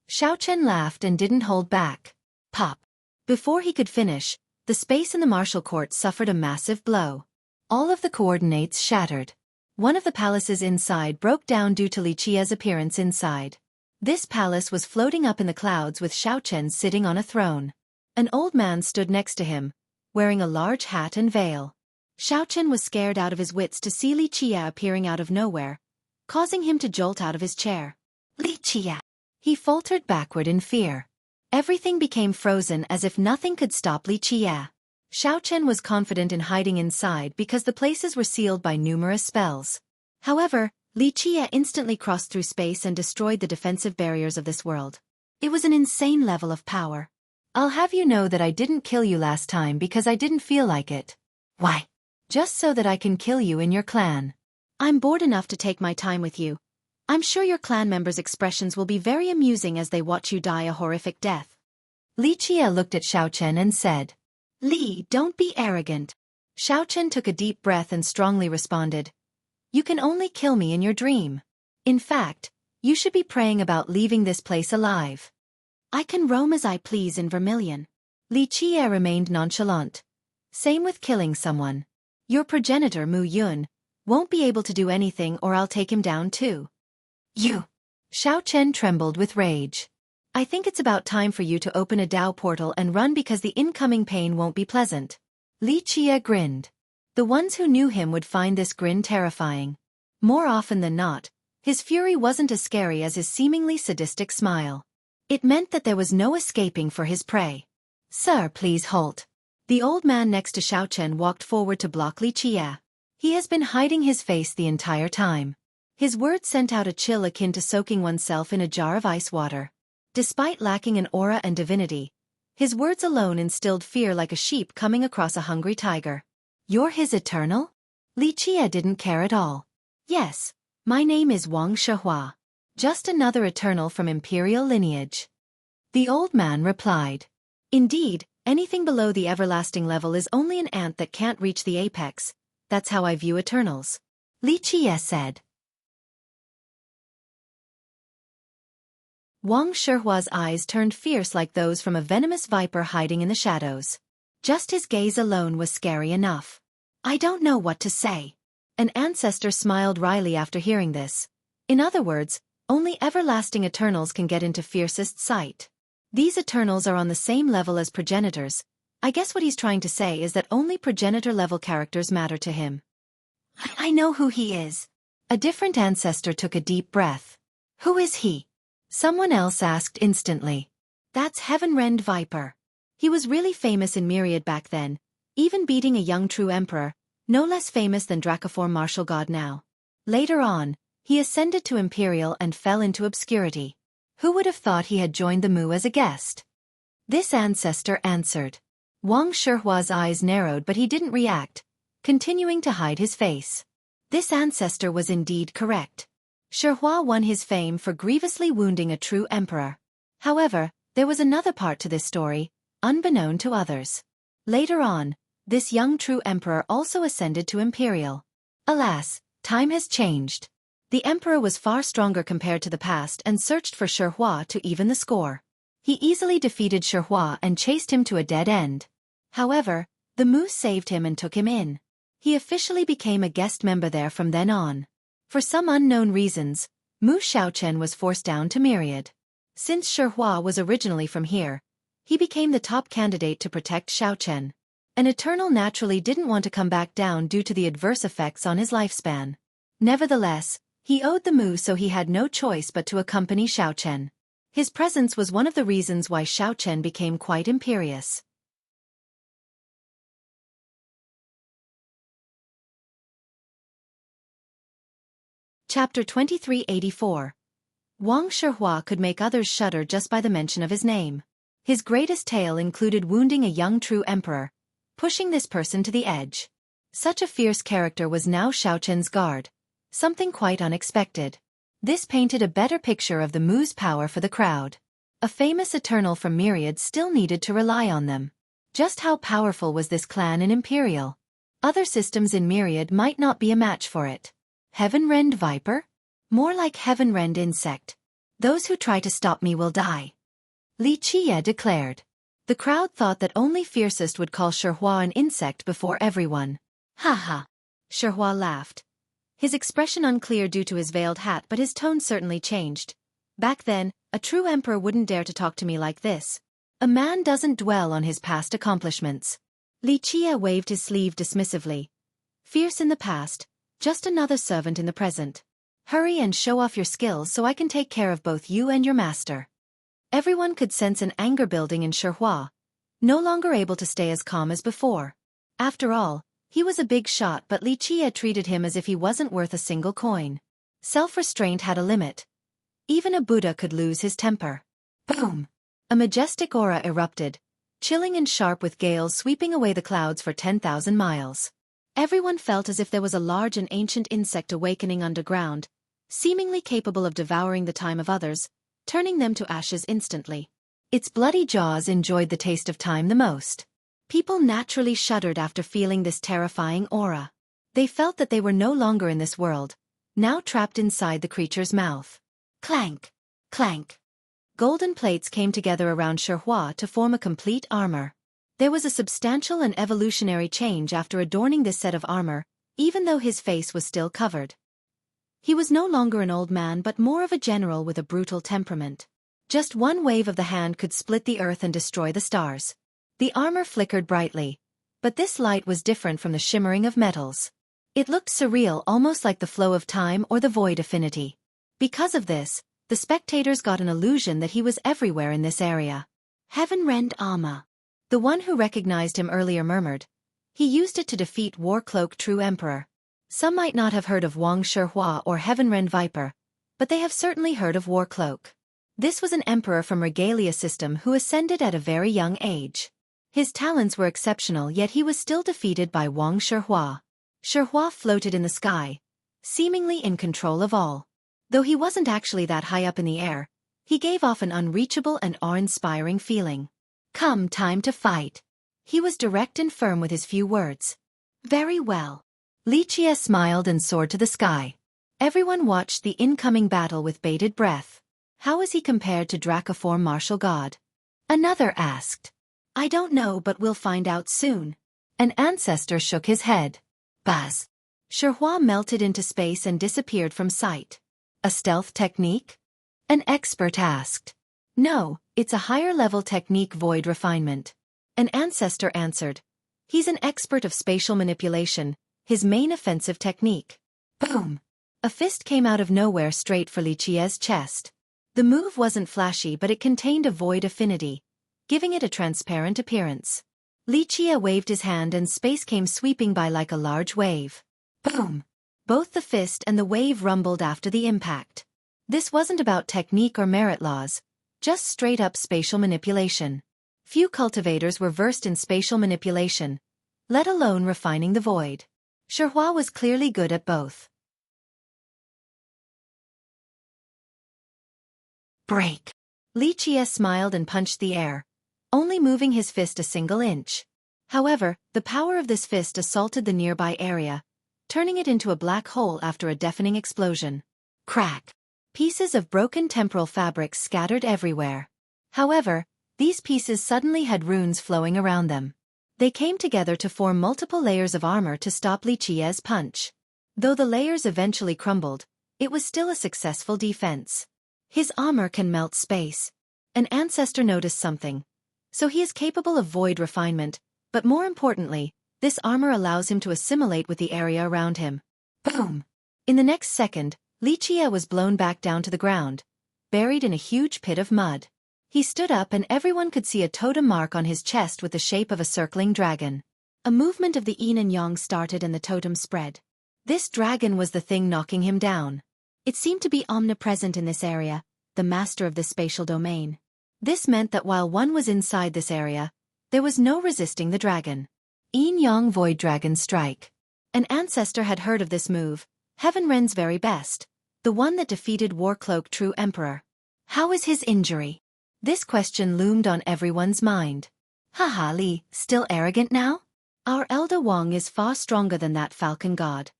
Xiaochen laughed and didn't hold back. Pop. Before he could finish, the space in the martial court suffered a massive blow. All of the coordinates shattered. One of the palaces inside broke down due to Li Qia's appearance inside. This palace was floating up in the clouds with Xiaochen sitting on a throne. An old man stood next to him, wearing a large hat and veil. Xiaochen was scared out of his wits to see Li Qia appearing out of nowhere, causing him to jolt out of his chair. Li Qia! He faltered backward in fear. Everything became frozen as if nothing could stop Li Qia. Xiaochen was confident in hiding inside because the places were sealed by numerous spells. However, Li Qia instantly crossed through space and destroyed the defensive barriers of this world. It was an insane level of power. I'll have you know that I didn't kill you last time because I didn't feel like it. Why? Just so that I can kill you in your clan. I'm bored enough to take my time with you. I'm sure your clan members' expressions will be very amusing as they watch you die a horrific death. Li Qia looked at Xiaochen and said, Li, don't be arrogant. Xiaochen took a deep breath and strongly responded, You can only kill me in your dream. In fact, you should be praying about leaving this place alive. I can roam as I please in Vermilion. Li Qia remained nonchalant. Same with killing someone. Your progenitor Mu Yun won't be able to do anything or I'll take him down too. You! Xiaochen trembled with rage. I think it's about time for you to open a Dao portal and run because the incoming pain won't be pleasant. Li Qia grinned. The ones who knew him would find this grin terrifying. More often than not, his fury wasn't as scary as his seemingly sadistic smile. It meant that there was no escaping for his prey. Sir, please halt. The old man next to Xiaochen walked forward to block Li Qia. He has been hiding his face the entire time. His words sent out a chill akin to soaking oneself in a jar of ice water. Despite lacking an aura and divinity, his words alone instilled fear like a sheep coming across a hungry tiger. You're his eternal? Li Qia didn't care at all. Yes, my name is Wang Shihua. Just another eternal from imperial lineage. The old man replied. Indeed, anything below the everlasting level is only an ant that can't reach the apex. That's how I view eternals. Li Qia said. Wang Shihua's eyes turned fierce like those from a venomous viper hiding in the shadows. Just his gaze alone was scary enough. I don't know what to say. An ancestor smiled wryly after hearing this. In other words, only everlasting Eternals can get into fiercest sight. These Eternals are on the same level as progenitors. I guess what he's trying to say is that only progenitor-level characters matter to him. I know who he is. A different ancestor took a deep breath. Who is he? Someone else asked instantly. That's Heavenrend Viper. He was really famous in Myriad back then, even beating a young true emperor, no less famous than Dracoform martial god now. Later on, he ascended to Imperial and fell into obscurity. Who would have thought he had joined the Mu as a guest? This ancestor answered. Wang Shihua's eyes narrowed but he didn't react, continuing to hide his face. This ancestor was indeed correct. Shihua won his fame for grievously wounding a true emperor. However, there was another part to this story, unbeknown to others. Later on, this young true emperor also ascended to Imperial. Alas, time has changed. The emperor was far stronger compared to the past and searched for Shihua to even the score. He easily defeated Shihua and chased him to a dead end. However, the Mu saved him and took him in. He officially became a guest member there from then on. For some unknown reasons, Mu Xiaochen was forced down to Myriad. Since Shihua was originally from here, he became the top candidate to protect Xiaochen. An Eternal naturally didn't want to come back down due to the adverse effects on his lifespan. Nevertheless, he owed the Mu, so he had no choice but to accompany Xiaochen. His presence was one of the reasons why Xiaochen became quite imperious. Chapter 2384. Wang Shihua could make others shudder just by the mention of his name. His greatest tale included wounding a young true emperor, pushing this person to the edge. Such a fierce character was now Xiaochen's guard. Something quite unexpected. This painted a better picture of the Mu's power for the crowd. A famous Eternal from Myriad still needed to rely on them. Just how powerful was this clan in Imperial? Other systems in Myriad might not be a match for it. Heavenrend Viper? More like Heavenrend Insect. Those who try to stop me will die. Li Qie declared. The crowd thought that only Fiercest would call Shihua an insect before everyone. Ha ha. Shihua laughed. His expression unclear due to his veiled hat, but his tone certainly changed. Back then, a true emperor wouldn't dare to talk to me like this. A man doesn't dwell on his past accomplishments. Li Qie waved his sleeve dismissively. Fierce in the past, just another servant in the present. Hurry and show off your skills so I can take care of both you and your master. Everyone could sense an anger building in Shihua, no longer able to stay as calm as before. After all, he was a big shot, but Li Qie treated him as if he wasn't worth a single coin. Self-restraint had a limit. Even a Buddha could lose his temper. Boom! A majestic aura erupted, chilling and sharp with gales sweeping away the clouds for 10,000 miles. Everyone felt as if there was a large and ancient insect awakening underground, seemingly capable of devouring the time of others, turning them to ashes instantly. Its bloody jaws enjoyed the taste of time the most. People naturally shuddered after feeling this terrifying aura. They felt that they were no longer in this world, now trapped inside the creature's mouth. Clank! Clank! Golden plates came together around Shihua to form a complete armor. There was a substantial and evolutionary change after adorning this set of armor, even though his face was still covered. He was no longer an old man but more of a general with a brutal temperament. Just one wave of the hand could split the earth and destroy the stars. The armor flickered brightly, but this light was different from the shimmering of metals. It looked surreal, almost like the flow of time or the void affinity. Because of this, the spectators got an illusion that he was everywhere in this area. Heavenrend Ama. The one who recognized him earlier murmured. He used it to defeat Warcloak True Emperor. Some might not have heard of Wang Shihua or Heavenrend Viper, but they have certainly heard of Warcloak. This was an emperor from Regalia system who ascended at a very young age. His talents were exceptional, yet he was still defeated by Wang Shihua. Shihua floated in the sky, seemingly in control of all. Though he wasn't actually that high up in the air, he gave off an unreachable and awe-inspiring feeling. Come, time to fight. He was direct and firm with his few words. Very well. Li Qie smiled and soared to the sky. Everyone watched the incoming battle with bated breath. How is he compared to Dracoform martial god? Another asked. I don't know, but we'll find out soon. An ancestor shook his head. Buzz. Xueqi melted into space and disappeared from sight. A stealth technique? An expert asked. No, it's a higher-level technique, void refinement. An ancestor answered. He's an expert of spatial manipulation, his main offensive technique. Boom! A fist came out of nowhere straight for Li Qia's chest. The move wasn't flashy, but it contained a void affinity, giving it a transparent appearance. Li Qia waved his hand and space came sweeping by like a large wave. Boom! Both the fist and the wave rumbled after the impact. This wasn't about technique or merit laws, just straight-up spatial manipulation. Few cultivators were versed in spatial manipulation, let alone refining the void. Xueqi was clearly good at both. Break. Li Qia smiled and punched the air, only moving his fist a single inch. However, the power of this fist assaulted the nearby area, turning it into a black hole after a deafening explosion. Crack. Pieces of broken temporal fabric scattered everywhere. However, these pieces suddenly had runes flowing around them. They came together to form multiple layers of armor to stop Li Qia's punch. Though the layers eventually crumbled, it was still a successful defense. His armor can melt space. An ancestor noticed something. So he is capable of void refinement, but more importantly, this armor allows him to assimilate with the area around him. Boom! In the next second, Li Qia was blown back down to the ground, buried in a huge pit of mud. He stood up and everyone could see a totem mark on his chest with the shape of a circling dragon. A movement of the yin and yang started and the totem spread. This dragon was the thing knocking him down. It seemed to be omnipresent in this area, the master of this spatial domain. This meant that while one was inside this area, there was no resisting the dragon. Yin-Yang Void Dragon Strike. An ancestor had heard of this move, Heaven Ren's very best, the one that defeated Warcloak True Emperor. How is his injury? This question loomed on everyone's mind. Haha, Li, still arrogant now? Our elder Wang is far stronger than that falcon god.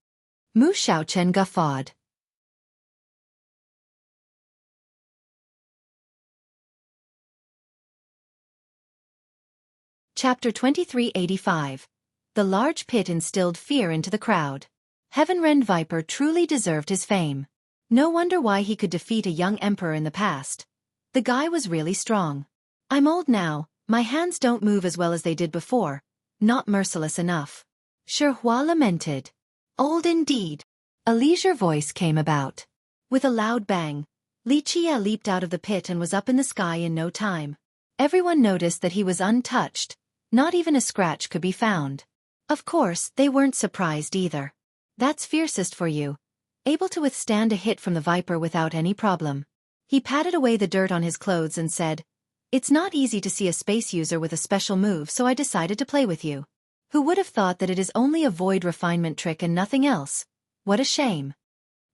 Mu Xiaochen guffawed. Chapter 2385. The large pit instilled fear into the crowd. Heavenrend Viper truly deserved his fame. No wonder why he could defeat a young emperor in the past. The guy was really strong. I'm old now, my hands don't move as well as they did before. Not merciless enough. Xueqi lamented. Old indeed. A leisure voice came about. With a loud bang, Li Qia leaped out of the pit and was up in the sky in no time. Everyone noticed that he was untouched. Not even a scratch could be found. Of course, they weren't surprised either. That's fiercest for you. Able to withstand a hit from the Viper without any problem. He patted away the dirt on his clothes and said, It's not easy to see a space user with a special move, so I decided to play with you. Who would have thought that it is only a void refinement trick and nothing else? What a shame.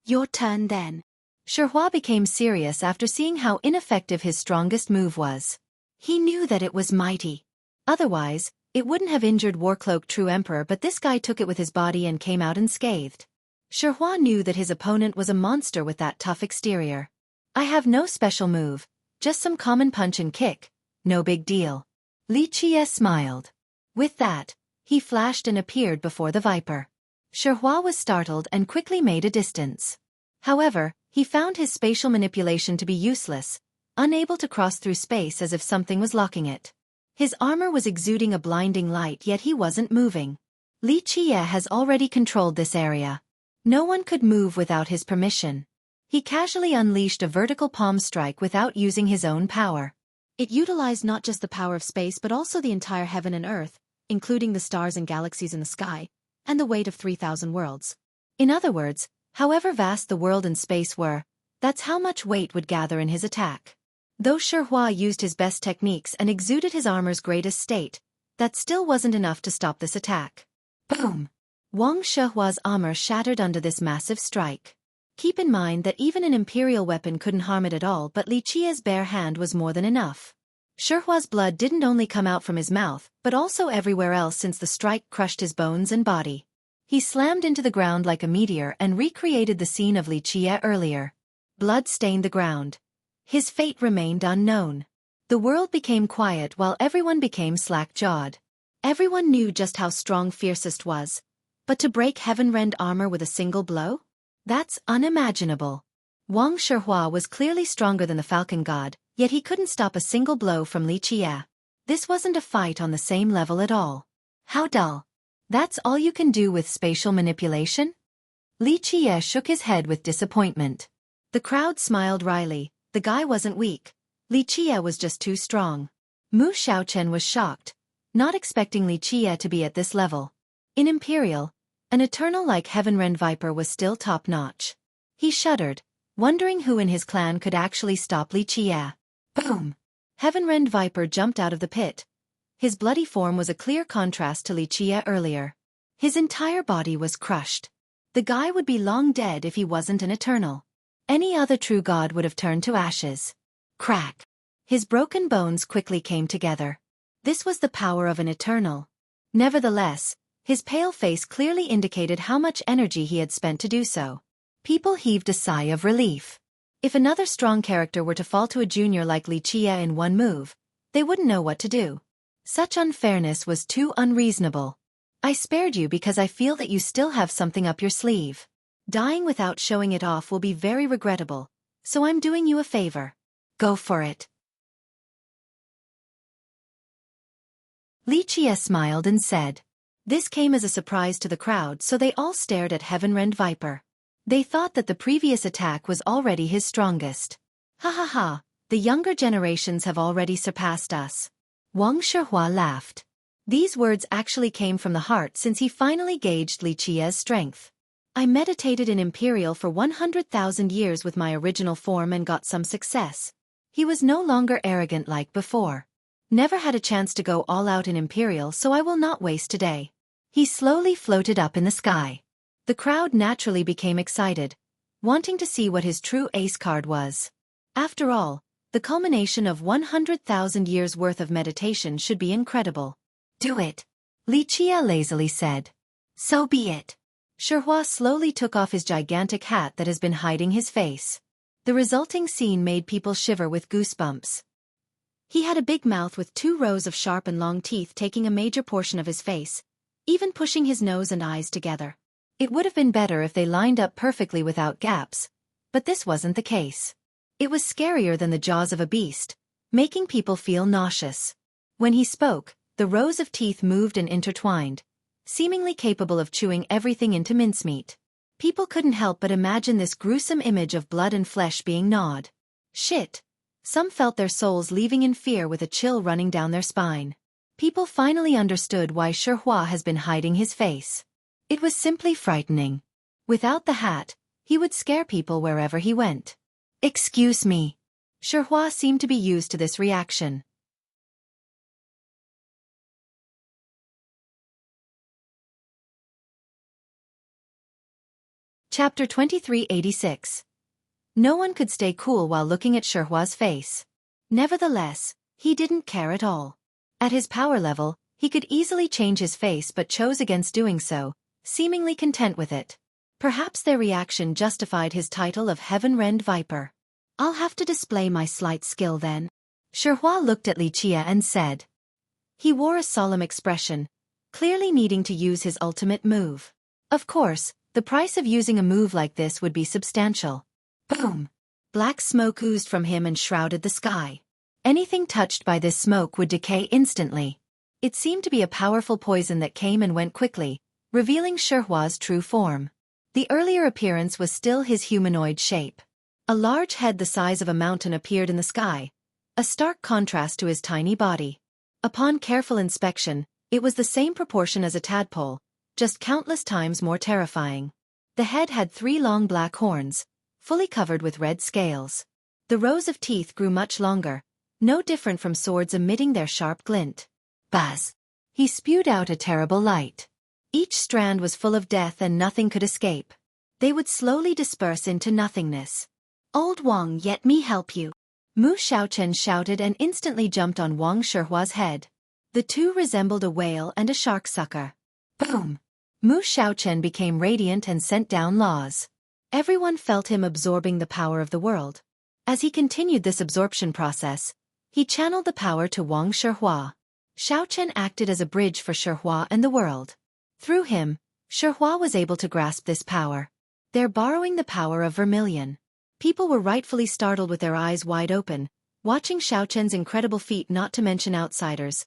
Your turn then. Xueqi became serious after seeing how ineffective his strongest move was. He knew that it was mighty. Otherwise, it wouldn't have injured Warcloak True Emperor, but this guy took it with his body and came out unscathed. Xueqi knew that his opponent was a monster with that tough exterior. I have no special move, just some common punch and kick, no big deal. Li Qia smiled. With that, he flashed and appeared before the Viper. Xueqi was startled and quickly made a distance. However, he found his spatial manipulation to be useless, unable to cross through space as if something was locking it. His armor was exuding a blinding light, yet he wasn't moving. Li Qia has already controlled this area. No one could move without his permission. He casually unleashed a vertical palm strike without using his own power. It utilized not just the power of space but also the entire heaven and earth, including the stars and galaxies in the sky, and the weight of 3,000 worlds. In other words, however vast the world and space were, that's how much weight would gather in his attack. Though Xueqi used his best techniques and exuded his armor's greatest state, that still wasn't enough to stop this attack. Boom! Wang Xuehua's armor shattered under this massive strike. Keep in mind that even an imperial weapon couldn't harm it at all, but Li Qia's bare hand was more than enough. Xuehua's blood didn't only come out from his mouth, but also everywhere else since the strike crushed his bones and body. He slammed into the ground like a meteor and recreated the scene of Li Qia earlier. Blood stained the ground. His fate remained unknown. The world became quiet while everyone became slack-jawed. Everyone knew just how strong Fiercest was, But to break heaven-rend armor with a single blow? That's unimaginable. Wang Shihua was clearly stronger than the falcon god, yet he couldn't stop a single blow from Li Qie. This wasn't a fight on the same level at all. How dull. That's all you can do with spatial manipulation? Li Qie shook his head with disappointment. The crowd smiled wryly. The guy wasn't weak. Li Qie was just too strong. Mu Xiaochen was shocked, not expecting Li Qie to be at this level. In Imperial, an eternal like Heavenrend Viper was still top-notch. He shuddered, wondering who in his clan could actually stop Li Qie. Boom! Heavenrend Viper jumped out of the pit. His bloody form was a clear contrast to Li Qie earlier. His entire body was crushed. The guy would be long dead if he wasn't an eternal. Any other true god would have turned to ashes. Crack! His broken bones quickly came together. This was the power of an eternal. Nevertheless, his pale face clearly indicated how much energy he had spent to do so. People heaved a sigh of relief. If another strong character were to fall to a junior like Li Qie in one move, they wouldn't know what to do. Such unfairness was too unreasonable. I spared you because I feel that you still have something up your sleeve. Dying without showing it off will be very regrettable, so I'm doing you a favor. Go for it. Li Qie smiled and said. This came as a surprise to the crowd, so they all stared at Heavenrend Viper. They thought that the previous attack was already his strongest. Ha ha ha, the younger generations have already surpassed us. Wang Shihua laughed. These words actually came from the heart since he finally gauged Li Qie's strength. I meditated in Imperial for 100,000 years with my original form and got some success. He was no longer arrogant like before. Never had a chance to go all out in Imperial, so I will not waste today. He slowly floated up in the sky. The crowd naturally became excited, wanting to see what his true ace card was. After all, the culmination of 100,000 years' worth of meditation should be incredible. Do it, Li Qie lazily said. So be it. Shihua slowly took off his gigantic hat that has been hiding his face. The resulting scene made people shiver with goosebumps. He had a big mouth with 2 rows of sharp and long teeth taking a major portion of his face, even pushing his nose and eyes together. It would have been better if they lined up perfectly without gaps, but this wasn't the case. It was scarier than the jaws of a beast, making people feel nauseous. When he spoke, the rows of teeth moved and intertwined, seemingly capable of chewing everything into mincemeat. People couldn't help but imagine this gruesome image of blood and flesh being gnawed. Shit! Some felt their souls leaving in fear with a chill running down their spine. People finally understood why Shihua has been hiding his face. It was simply frightening. Without the hat, he would scare people wherever he went. Excuse me. Shihua seemed to be used to this reaction. Chapter 2386. No one could stay cool while looking at Shihua's face. Nevertheless, he didn't care at all. At his power level, he could easily change his face but chose against doing so, seemingly content with it. Perhaps their reaction justified his title of Heavenrend Viper. I'll have to display my slight skill then. Shihua looked at Li Qie and said. He wore a solemn expression, clearly needing to use his ultimate move. Of course, the price of using a move like this would be substantial. Boom! Black smoke oozed from him and shrouded the sky. Anything touched by this smoke would decay instantly. It seemed to be a powerful poison that came and went quickly, revealing Shihua's true form. The earlier appearance was still his humanoid shape. A large head the size of a mountain appeared in the sky, a stark contrast to his tiny body. Upon careful inspection, it was the same proportion as a tadpole, just countless times more terrifying. The head had 3 long black horns, fully covered with red scales. The rows of teeth grew much longer, no different from swords emitting their sharp glint. Buzz! He spewed out a terrible light. Each strand was full of death and nothing could escape. They would slowly disperse into nothingness. Old Wang, let me help you. Mu Xiaochen shouted and instantly jumped on Wang Shihua's head. The two resembled a whale and a shark sucker. Boom! Mu Xiaochen became radiant and sent down laws. Everyone felt him absorbing the power of the world. As he continued this absorption process, he channeled the power to Wang Shihua. Xiaochen acted as a bridge for Shihua and the world. Through him, Xueqi was able to grasp this power. They're borrowing the power of vermilion. People were rightfully startled with their eyes wide open, watching Xiaochen's incredible feat, not to mention outsiders.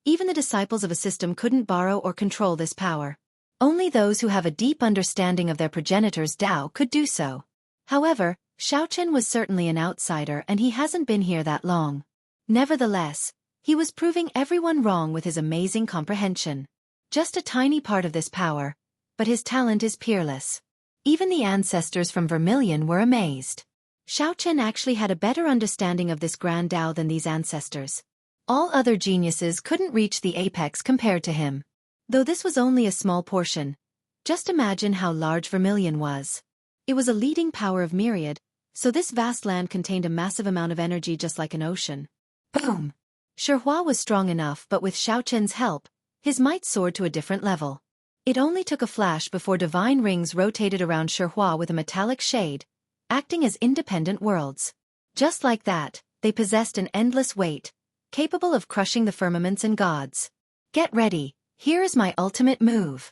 Even the disciples of a system couldn't borrow or control this power. Only those who have a deep understanding of their progenitor's Tao could do so. However, Xiaochen was certainly an outsider and he hasn't been here that long. Nevertheless, he was proving everyone wrong with his amazing comprehension. Just a tiny part of this power, but his talent is peerless. Even the ancestors from Vermilion were amazed. Xiaochen actually had a better understanding of this grand Tao than these ancestors. All other geniuses couldn't reach the apex compared to him. Though this was only a small portion. Just imagine how large Vermilion was. It was a leading power of myriad, so this vast land contained a massive amount of energy just like an ocean. Boom! Xueqi was strong enough, but with Xiaochen's help, his might soared to a different level. It only took a flash before divine rings rotated around Xueqi with a metallic shade, acting as independent worlds. Just like that, they possessed an endless weight, capable of crushing the firmaments and gods. Get ready, here is my ultimate move.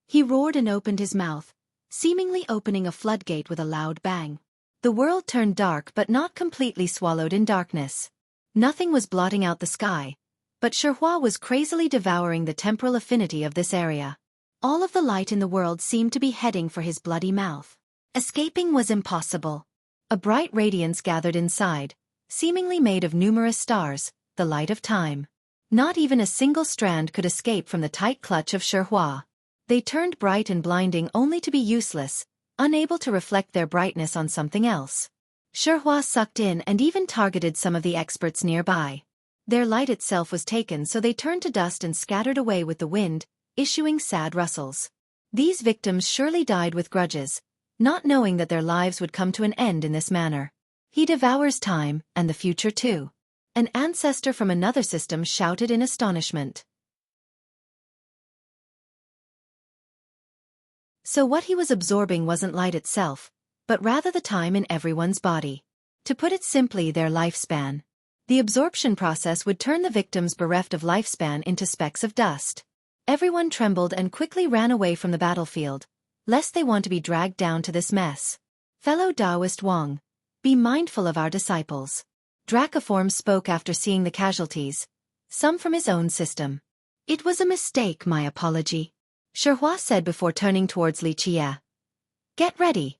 He roared and opened his mouth, seemingly opening a floodgate with a loud bang. The world turned dark but not completely swallowed in darkness. Nothing was blotting out the sky, but Xueqi was crazily devouring the temporal affinity of this area. All of the light in the world seemed to be heading for his bloody mouth. Escaping was impossible. A bright radiance gathered inside, seemingly made of numerous stars, the light of time. Not even a single strand could escape from the tight clutch of Xueqi. They turned bright and blinding only to be useless, unable to reflect their brightness on something else. Xueqi sucked in and even targeted some of the experts nearby. Their light itself was taken, so they turned to dust and scattered away with the wind, issuing sad rustles. These victims surely died with grudges, not knowing that their lives would come to an end in this manner. He devours time, and the future too. An ancestor from another system shouted in astonishment. So what he was absorbing wasn't light itself, but rather the time in everyone's body. To put it simply, their lifespan. The absorption process would turn the victims bereft of lifespan into specks of dust. Everyone trembled and quickly ran away from the battlefield, lest they want to be dragged down to this mess. Fellow Taoist Wang, be mindful of our disciples. Dracoform spoke after seeing the casualties, some from his own system. It was a mistake, my apology. Xueqi said before turning towards Li Qie. Get ready.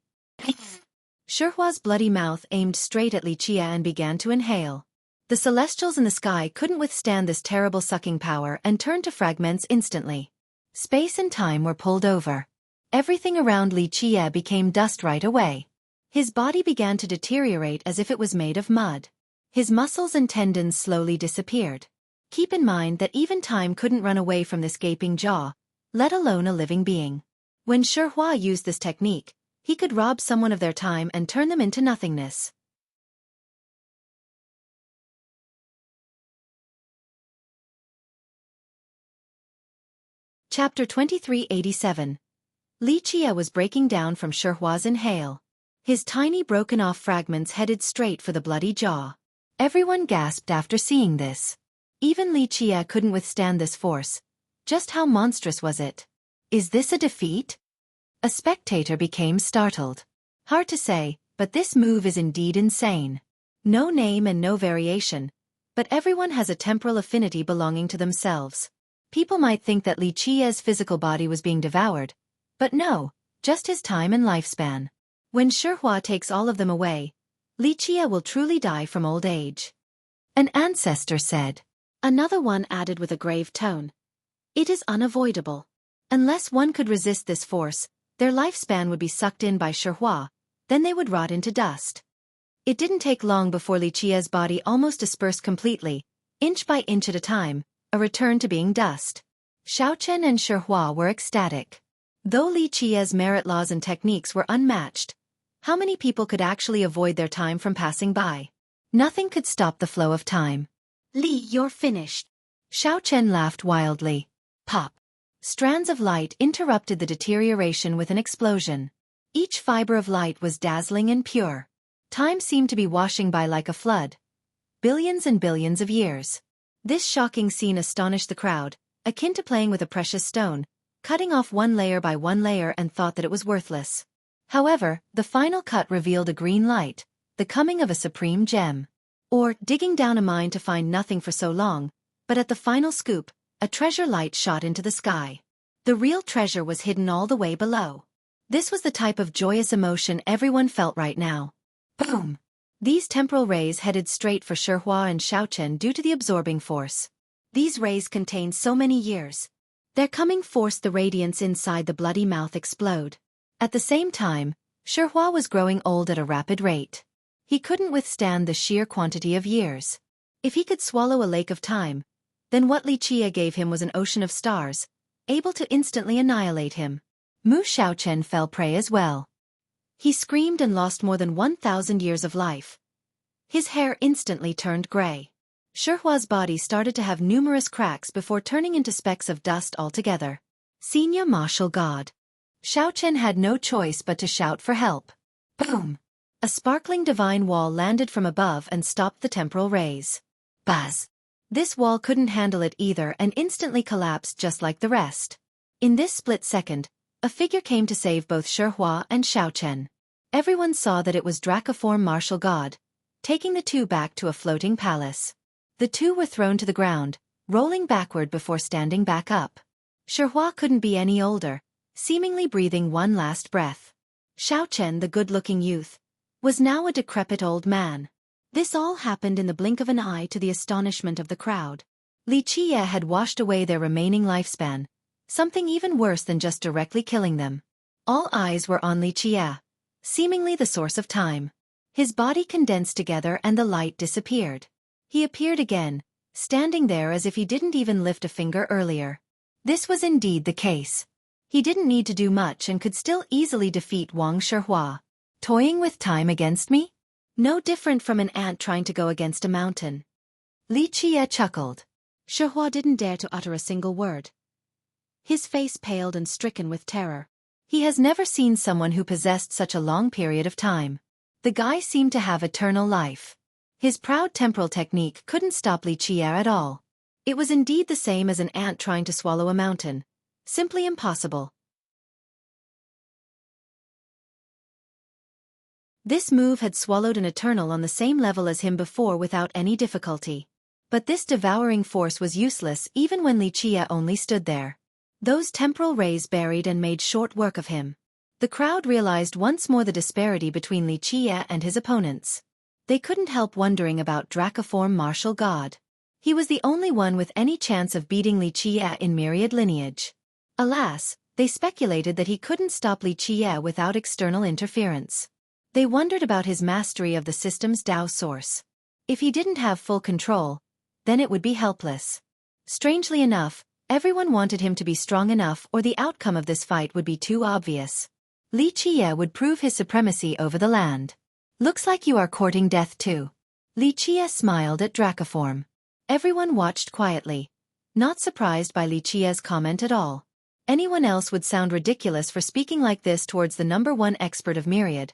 Xueqi's bloody mouth aimed straight at Li Qie and began to inhale. The celestials in the sky couldn't withstand this terrible sucking power and turned to fragments instantly. Space and time were pulled over. Everything around Li Qie became dust right away. His body began to deteriorate as if it was made of mud. His muscles and tendons slowly disappeared. Keep in mind that even time couldn't run away from this gaping jaw, let alone a living being. When Xueqi used this technique, he could rob someone of their time and turn them into nothingness. Chapter 2387. Li Qie was breaking down from Xueqi's inhale. His tiny broken-off fragments headed straight for the bloody jaw. Everyone gasped after seeing this. Even Li Qie couldn't withstand this force. Just how monstrous was it? Is this a defeat? A spectator became startled. Hard to say, but this move is indeed insane. No name and no variation, but everyone has a temporal affinity belonging to themselves. People might think that Li Qie's physical body was being devoured, but no, just his time and lifespan. When Xueqi takes all of them away, Li Qie will truly die from old age. An ancestor said. Another one added with a grave tone. It is unavoidable. Unless one could resist this force, their lifespan would be sucked in by Xueqi, then they would rot into dust. It didn't take long before Li Qie's body almost dispersed completely, inch by inch at a time, a return to being dust. Xiaochen and Xueqi were ecstatic. Though Li Qie's merit laws and techniques were unmatched, how many people could actually avoid their time from passing by? Nothing could stop the flow of time. Li, you're finished. Xiaochen laughed wildly. Pop. Strands of light interrupted the deterioration with an explosion. Each fiber of light was dazzling and pure. Time seemed to be washing by like a flood. Billions and billions of years. This shocking scene astonished the crowd, akin to playing with a precious stone, cutting off one layer by one layer, and thought that it was worthless. However, the final cut revealed a green light, the coming of a supreme gem. Or, digging down a mine to find nothing for so long, but at the final scoop, a treasure light shot into the sky. The real treasure was hidden all the way below. This was the type of joyous emotion everyone felt right now. Boom! These temporal rays headed straight for Xueqi and Xueqi due to the absorbing force. These rays contained so many years. Their coming forced the radiance inside the bloody mouth explode. At the same time, Xueqi was growing old at a rapid rate. He couldn't withstand the sheer quantity of years. If he could swallow a lake of time, then what Li Qie gave him was an ocean of stars, able to instantly annihilate him. Mu Xiaochen fell prey as well. He screamed and lost more than 1,000 years of life. His hair instantly turned gray. Xueqi's body started to have numerous cracks before turning into specks of dust altogether. Senior Martial God. Xiaochen had no choice but to shout for help. Boom! A sparkling divine wall landed from above and stopped the temporal rays. Buzz! This wall couldn't handle it either and instantly collapsed just like the rest. In this split second, a figure came to save both Xueqi and Xiaochen. Everyone saw that it was Dracoform Martial God, taking the two back to a floating palace. The two were thrown to the ground, rolling backward before standing back up. Xueqi couldn't be any older, seemingly breathing one last breath. Xiaochen, the good-looking youth, was now a decrepit old man. This all happened in the blink of an eye to the astonishment of the crowd. Li Qie had washed away their remaining lifespan, something even worse than just directly killing them. All eyes were on Li Qie, seemingly the source of time. His body condensed together and the light disappeared. He appeared again, standing there as if he didn't even lift a finger earlier. This was indeed the case. He didn't need to do much and could still easily defeat Wang Xueqi. Toying with time against me? No different from an ant trying to go against a mountain. Li Qie chuckled. Xueqi didn't dare to utter a single word. His face paled and stricken with terror. He has never seen someone who possessed such a long period of time. The guy seemed to have eternal life. His proud temporal technique couldn't stop Li Qie at all. It was indeed the same as an ant trying to swallow a mountain. Simply impossible. This move had swallowed an eternal on the same level as him before without any difficulty. But this devouring force was useless even when Li Qie only stood there. Those temporal rays buried and made short work of him. The crowd realized once more the disparity between Li Qie and his opponents. They couldn't help wondering about Dracoform Martial God. He was the only one with any chance of beating Li Qie in myriad lineage. Alas, they speculated that he couldn't stop Li Qie without external interference. They wondered about his mastery of the system's Dao source. If he didn't have full control, then it would be helpless. Strangely enough, everyone wanted him to be strong enough or the outcome of this fight would be too obvious. Li Qie would prove his supremacy over the land. Looks like you are courting death too. Li Qie smiled at Dracoform. Everyone watched quietly, not surprised by Li Qie's comment at all. Anyone else would sound ridiculous for speaking like this towards the #1 expert of Myriad.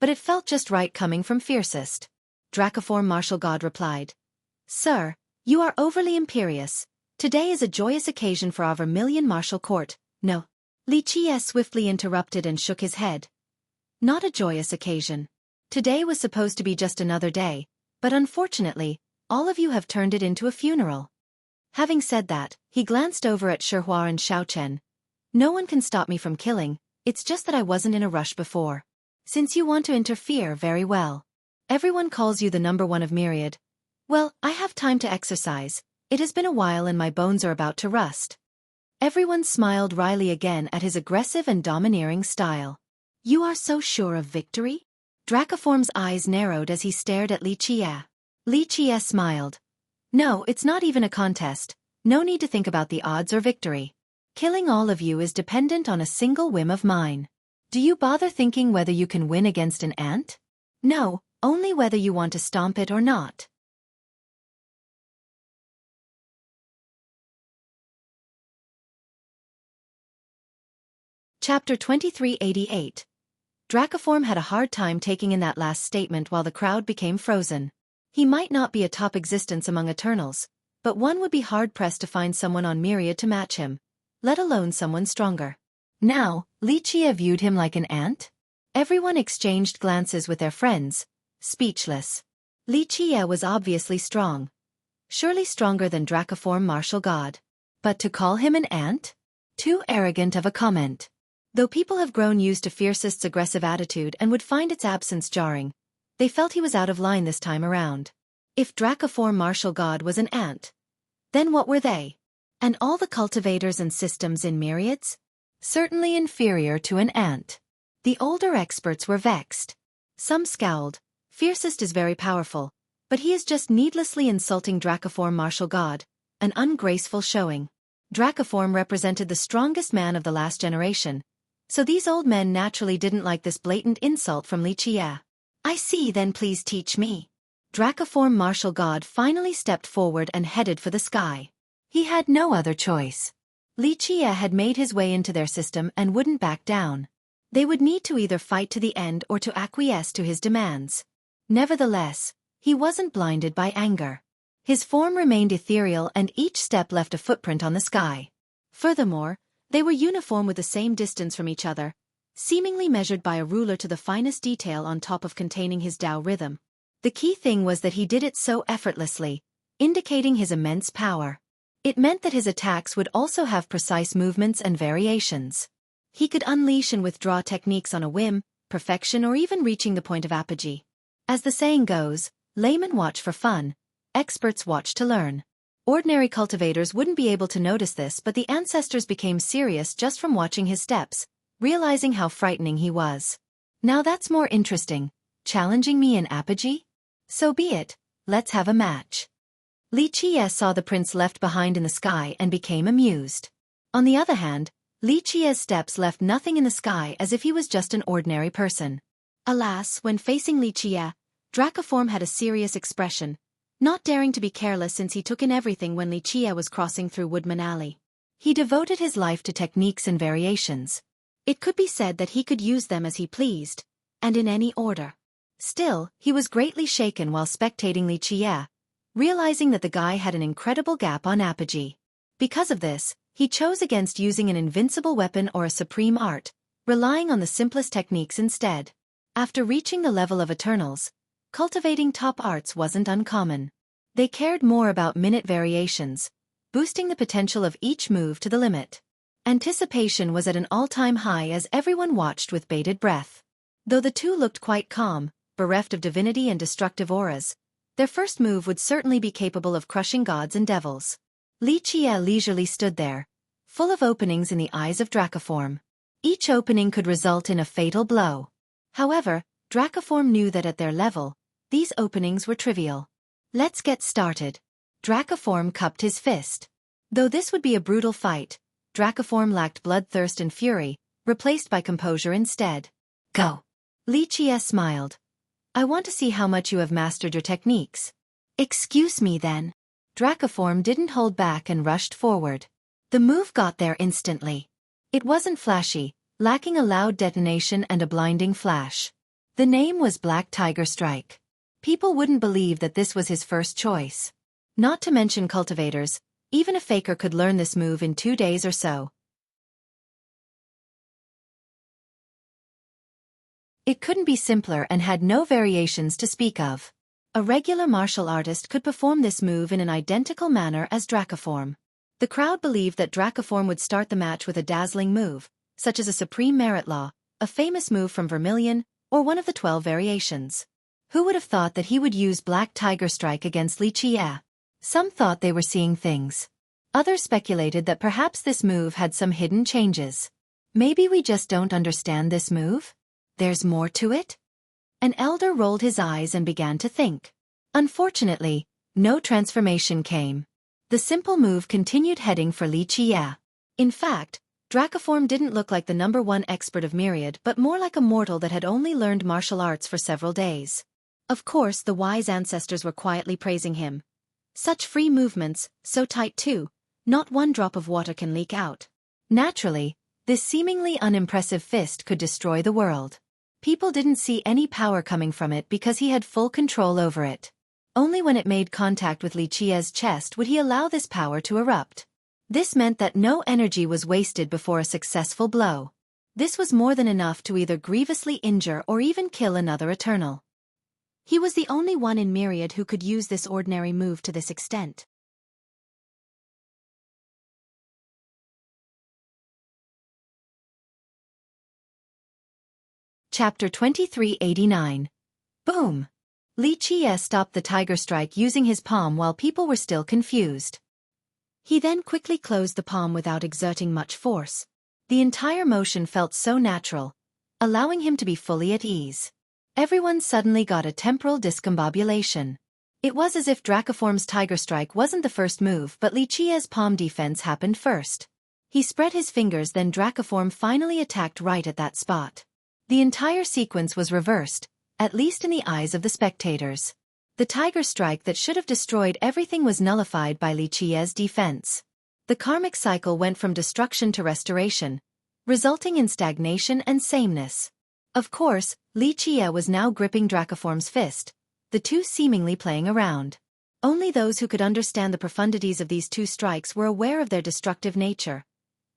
But it felt just right coming from fiercest. Dracoform Martial God replied. Sir, you are overly imperious. Today is a joyous occasion for our Vermilion Martial Court. No. Li Qie swiftly interrupted and shook his head. Not a joyous occasion. Today was supposed to be just another day, but unfortunately, all of you have turned it into a funeral. Having said that, he glanced over at Xueqi and Xiaochen. No one can stop me from killing, it's just that I wasn't in a rush before. Since you want to interfere, very well. Everyone calls you the #1 of Myriad. Well, I have time to exercise. It has been a while and my bones are about to rust. Everyone smiled wryly again at his aggressive and domineering style. You are so sure of victory? Dracoform's eyes narrowed as he stared at Li Qie. Li Qie smiled. No, it's not even a contest. No need to think about the odds or victory. Killing all of you is dependent on a single whim of mine. Do you bother thinking whether you can win against an ant? No, only whether you want to stomp it or not. Chapter 2388. Dracoform had a hard time taking in that last statement while the crowd became frozen. He might not be a top existence among Eternals, but one would be hard-pressed to find someone on Myriad to match him. let alone someone stronger. Now, Li Qie viewed him like an ant? Everyone exchanged glances with their friends, speechless. Li Qie was obviously strong. Surely stronger than Dracoform martial god. But to call him an ant? Too arrogant of a comment. Though people have grown used to Fiercest's aggressive attitude and would find its absence jarring, they felt he was out of line this time around. If Dracoform martial god was an ant, then what were they? And all the cultivators and systems in myriads? Certainly inferior to an ant. The older experts were vexed. Some scowled. Fiercest is very powerful, but he is just needlessly insulting Dracoform martial god, an ungraceful showing. Dracoform represented the strongest man of the last generation, so these old men naturally didn't like this blatant insult from Li Qie. I see, then please teach me. Dracoform martial god finally stepped forward and headed for the sky. He had no other choice. Li Qie had made his way into their system and wouldn't back down. They would need to either fight to the end or to acquiesce to his demands. Nevertheless, he wasn't blinded by anger. His form remained ethereal and each step left a footprint on the sky. Furthermore, they were uniform with the same distance from each other, seemingly measured by a ruler to the finest detail on top of containing his Tao rhythm. The key thing was that he did it so effortlessly, indicating his immense power. It meant that his attacks would also have precise movements and variations. He could unleash and withdraw techniques on a whim, perfection, or even reaching the point of apogee. As the saying goes, laymen watch for fun, experts watch to learn. Ordinary cultivators wouldn't be able to notice this, but the ancestors became serious just from watching his steps, realizing how frightening he was. Now that's more interesting, challenging me in apogee? So be it, let's have a match. Li Qie saw the prince left behind in the sky and became amused. On the other hand, Li Qie's steps left nothing in the sky, as if he was just an ordinary person. Alas, when facing Li Qie, Dracoform had a serious expression, not daring to be careless since he took in everything when Li Qie was crossing through Woodman Alley. He devoted his life to techniques and variations. It could be said that he could use them as he pleased, and in any order. Still, he was greatly shaken while spectating Li Qie, realizing that the guy had an incredible gap on apogee. Because of this, he chose against using an invincible weapon or a supreme art, relying on the simplest techniques instead. After reaching the level of Eternals, cultivating top arts wasn't uncommon. They cared more about minute variations, boosting the potential of each move to the limit. Anticipation was at an all-time high as everyone watched with bated breath. Though the two looked quite calm, bereft of divinity and destructive auras, their first move would certainly be capable of crushing gods and devils. Li Qie leisurely stood there, full of openings in the eyes of Dracoform. Each opening could result in a fatal blow. However, Dracoform knew that at their level, these openings were trivial. Let's get started. Dracoform cupped his fist. Though this would be a brutal fight, Dracoform lacked bloodthirst and fury, replaced by composure instead. Go. Li Qie smiled. I want to see how much you have mastered your techniques. Excuse me then. Dracoform didn't hold back and rushed forward. The move got there instantly. It wasn't flashy, lacking a loud detonation and a blinding flash. The name was Black Tiger Strike. People wouldn't believe that this was his first choice. Not to mention cultivators, even a faker could learn this move in 2 days or so. It couldn't be simpler and had no variations to speak of. A regular martial artist could perform this move in an identical manner as Dracoform. The crowd believed that Dracoform would start the match with a dazzling move, such as a Supreme Merit Law, a famous move from Vermilion, or one of the 12 variations. Who would have thought that he would use Black Tiger Strike against Li Qie? Some thought they were seeing things. Others speculated that perhaps this move had some hidden changes. Maybe we just don't understand this move? There's more to it? An elder rolled his eyes and began to think. Unfortunately, no transformation came. The simple move continued heading for Li Qie. In fact, Dracoform didn't look like the #1 expert of Myriad but more like a mortal that had only learned martial arts for several days. Of course, the wise ancestors were quietly praising him. Such free movements, so tight too, not one drop of water can leak out. Naturally, this seemingly unimpressive fist could destroy the world. People didn't see any power coming from it because he had full control over it. Only when it made contact with Li Qie's chest would he allow this power to erupt. This meant that no energy was wasted before a successful blow. This was more than enough to either grievously injure or even kill another Eternal. He was the only one in Myriad who could use this ordinary move to this extent. Chapter 2389. Boom! Li Qie stopped the tiger strike using his palm while people were still confused. He then quickly closed the palm without exerting much force. The entire motion felt so natural, allowing him to be fully at ease. Everyone suddenly got a temporal discombobulation. It was as if Dracoform's tiger strike wasn't the first move, but Li Qie's palm defense happened first. He spread his fingers, then Dracoform finally attacked right at that spot. The entire sequence was reversed, at least in the eyes of the spectators. The tiger strike that should have destroyed everything was nullified by Li Qie's defense. The karmic cycle went from destruction to restoration, resulting in stagnation and sameness. Of course, Li Qie was now gripping Dracoform's fist, the two seemingly playing around. Only those who could understand the profundities of these two strikes were aware of their destructive nature.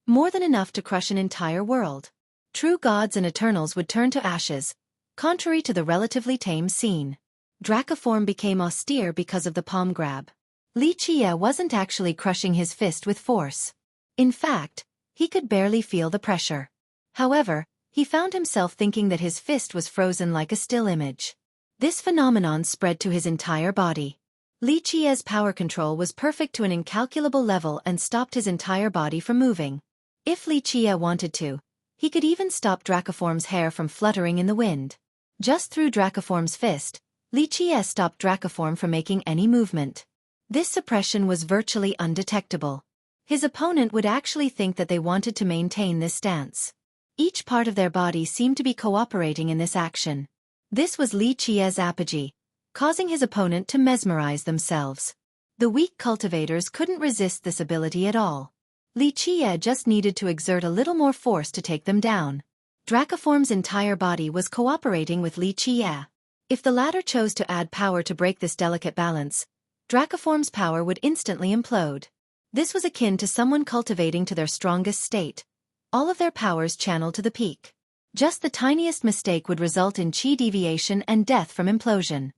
More than enough to crush an entire world. True gods and Eternals would turn to ashes, contrary to the relatively tame scene. Dracoform became austere because of the palm grab. Li Qie wasn't actually crushing his fist with force. In fact, he could barely feel the pressure. However, he found himself thinking that his fist was frozen like a still image. This phenomenon spread to his entire body. Li Qie's power control was perfect to an incalculable level and stopped his entire body from moving. If Li Qie wanted to, he could even stop Dracoform's hair from fluttering in the wind. Just through Dracoform's fist, Li Qie stopped Dracoform from making any movement. This suppression was virtually undetectable. His opponent would actually think that they wanted to maintain this stance. Each part of their body seemed to be cooperating in this action. This was Li Qie's apogee, causing his opponent to mesmerize themselves. The weak cultivators couldn't resist this ability at all. Li Qie just needed to exert a little more force to take them down. Dracoform's entire body was cooperating with Li Qie. If the latter chose to add power to break this delicate balance, Dracoform's power would instantly implode. This was akin to someone cultivating to their strongest state, all of their powers channeled to the peak. Just the tiniest mistake would result in chi deviation and death from implosion.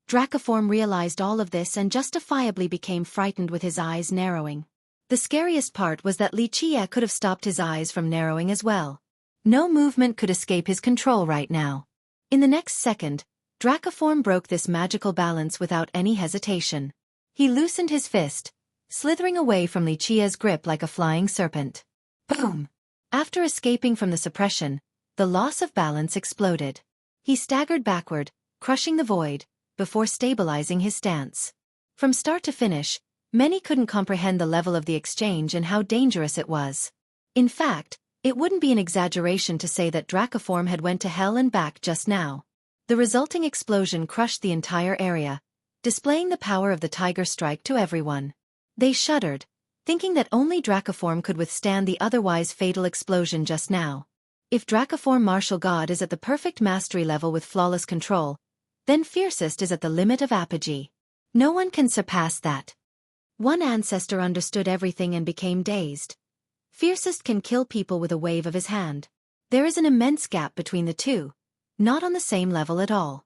Dracoform realized all of this and justifiably became frightened, with his eyes narrowing. The scariest part was that Li Qie could have stopped his eyes from narrowing as well. No movement could escape his control right now. In the next second, Dracoform broke this magical balance without any hesitation. He loosened his fist, slithering away from Li Qie's grip like a flying serpent. Boom! After escaping from the suppression, the loss of balance exploded. He staggered backward, crushing the void, before stabilizing his stance. From start to finish, many couldn't comprehend the level of the exchange and how dangerous it was. In fact, it wouldn't be an exaggeration to say that Dracoform had went to hell and back just now. The resulting explosion crushed the entire area, displaying the power of the tiger strike to everyone. They shuddered, thinking that only Dracoform could withstand the otherwise fatal explosion just now. If Dracoform Martial God is at the perfect mastery level with flawless control, then Fiercest is at the limit of apogee. No one can surpass that. One ancestor understood everything and became dazed. Fiercest can kill people with a wave of his hand. There is an immense gap between the two, not on the same level at all.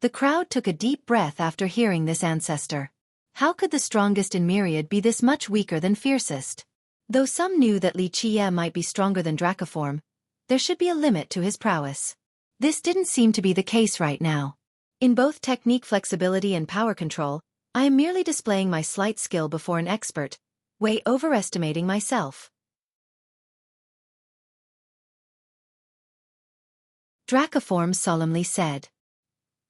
The crowd took a deep breath after hearing this ancestor. How could the strongest in Myriad be this much weaker than Fiercest? Though some knew that Li Qie might be stronger than Dracoform, there should be a limit to his prowess. This didn't seem to be the case right now. In both technique flexibility and power control, I am merely displaying my slight skill before an expert, way overestimating myself. Dracoform solemnly said.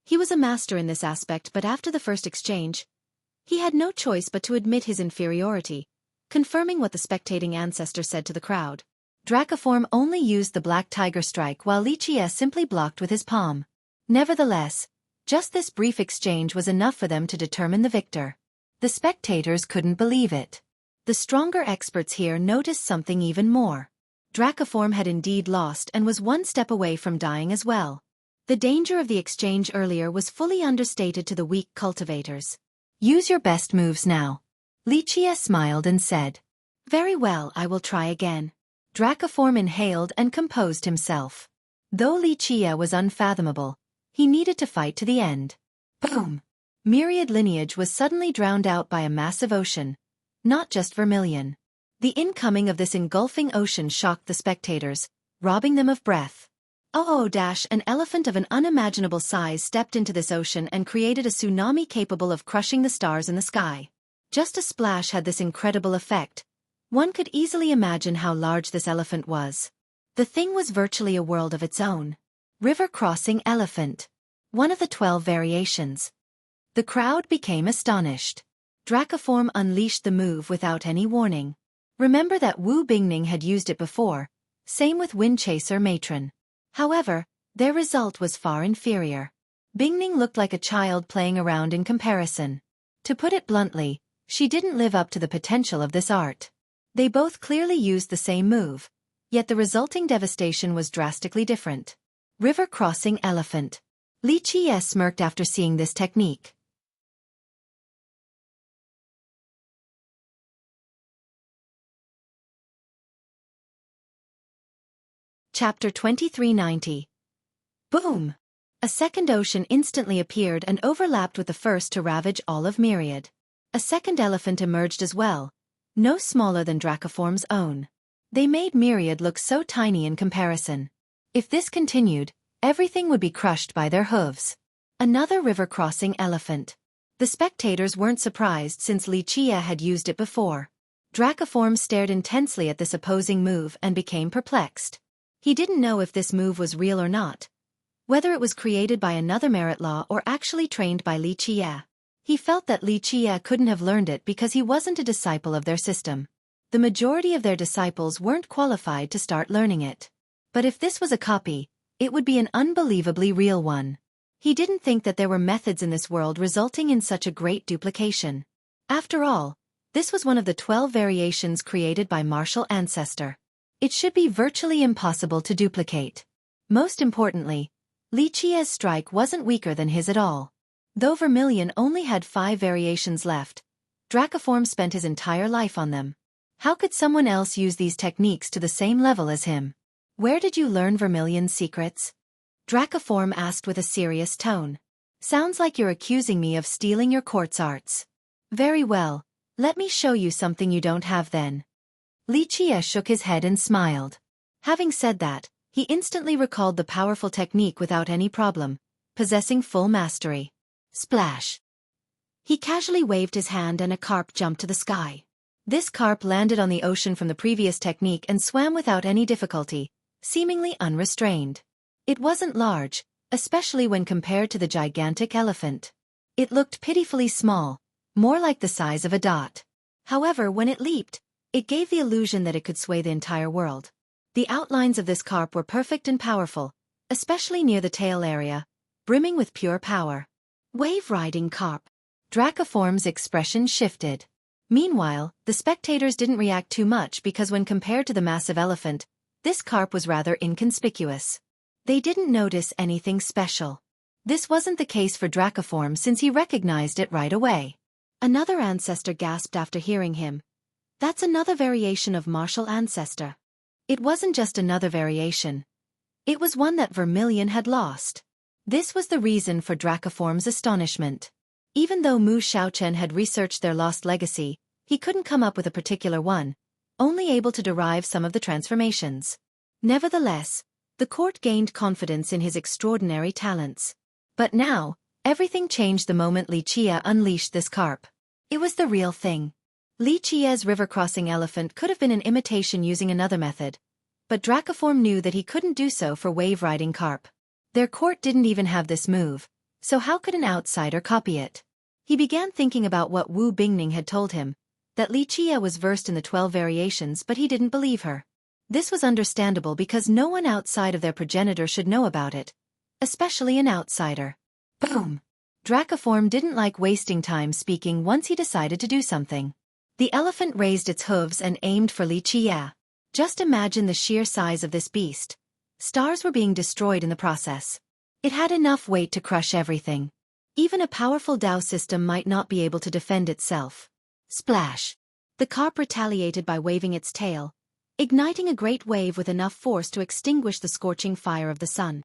He was a master in this aspect, but after the first exchange, he had no choice but to admit his inferiority, confirming what the spectating ancestor said to the crowd. Dracoform only used the black tiger strike while Li Qie simply blocked with his palm. Nevertheless, just this brief exchange was enough for them to determine the victor. The spectators couldn't believe it. The stronger experts here noticed something even more. Dracoform had indeed lost and was one step away from dying as well. The danger of the exchange earlier was fully understated to the weak cultivators. Use your best moves now. Li Qie smiled and said. Very well, I will try again. Dracoform inhaled and composed himself. Though Li Chia was unfathomable, he needed to fight to the end. Boom! Myriad lineage was suddenly drowned out by a massive ocean, not just vermilion. The incoming of this engulfing ocean shocked the spectators, robbing them of breath. An elephant of an unimaginable size stepped into this ocean and created a tsunami capable of crushing the stars in the sky. Just a splash had this incredible effect. One could easily imagine how large this elephant was. The thing was virtually a world of its own. River crossing elephant. One of the 12 variations. The crowd became astonished. Dracoform unleashed the move without any warning. Remember that Wu Bingning had used it before, same with Windchaser Matron. However, their result was far inferior. Bingning looked like a child playing around in comparison. To put it bluntly, she didn't live up to the potential of this art. They both clearly used the same move, yet the resulting devastation was drastically different. River crossing elephant. Li Chia smirked after seeing this technique. Chapter 2390. Boom! A second ocean instantly appeared and overlapped with the first to ravage all of Myriad. A second elephant emerged as well, no smaller than Dracoform's own. They made Myriad look so tiny in comparison. If this continued, everything would be crushed by their hooves. Another river-crossing elephant. The spectators weren't surprised since Li Chia had used it before. Dracoform stared intensely at this opposing move and became perplexed. He didn't know if this move was real or not, whether it was created by another merit law or actually trained by Li Chia. He felt that Li Chia couldn't have learned it because he wasn't a disciple of their system. The majority of their disciples weren't qualified to start learning it. But if this was a copy, it would be an unbelievably real one. He didn't think that there were methods in this world resulting in such a great duplication. After all, this was one of the 12 variations created by Martial Ancestor. It should be virtually impossible to duplicate. Most importantly, Li Chia's strike wasn't weaker than his at all. Though Vermilion only had 5 variations left, Dracoform spent his entire life on them. How could someone else use these techniques to the same level as him? Where did you learn Vermilion's secrets? Dracoform asked with a serious tone. Sounds like you're accusing me of stealing your quartz arts. Very well, let me show you something you don't have then. Li Chia shook his head and smiled. Having said that, he instantly recalled the powerful technique without any problem, possessing full mastery. Splash! He casually waved his hand and a carp jumped to the sky. This carp landed on the ocean from the previous technique and swam without any difficulty, seemingly unrestrained. It wasn't large, especially when compared to the gigantic elephant. It looked pitifully small, more like the size of a dot. However, when it leaped, it gave the illusion that it could sway the entire world. The outlines of this carp were perfect and powerful, especially near the tail area, brimming with pure power. Wave-riding carp. Dracoform's expression shifted. Meanwhile, the spectators didn't react too much because when compared to the massive elephant, this carp was rather inconspicuous. They didn't notice anything special. This wasn't the case for Dracoform since he recognized it right away. Another ancestor gasped after hearing him. That's another variation of Martial Ancestor. It wasn't just another variation. It was one that Vermilion had lost. This was the reason for Dracoform's astonishment. Even though Mu Xiaochen had researched their lost legacy, he couldn't come up with a particular one, only able to derive some of the transformations. Nevertheless, the court gained confidence in his extraordinary talents. But now, everything changed the moment Li Chia unleashed this carp. It was the real thing. Li Chia's river-crossing elephant could have been an imitation using another method, but Dracoform knew that he couldn't do so for wave-riding carp. Their court didn't even have this move, so how could an outsider copy it? He began thinking about what Wu Bingning had told him, that Li Chia was versed in the 12 variations but he didn't believe her. This was understandable because no one outside of their progenitor should know about it, especially an outsider. Boom! Dracoform didn't like wasting time speaking once he decided to do something. The elephant raised its hooves and aimed for Li Chia. Just imagine the sheer size of this beast. Stars were being destroyed in the process. It had enough weight to crush everything. Even a powerful Dao system might not be able to defend itself. Splash! The carp retaliated by waving its tail, igniting a great wave with enough force to extinguish the scorching fire of the sun.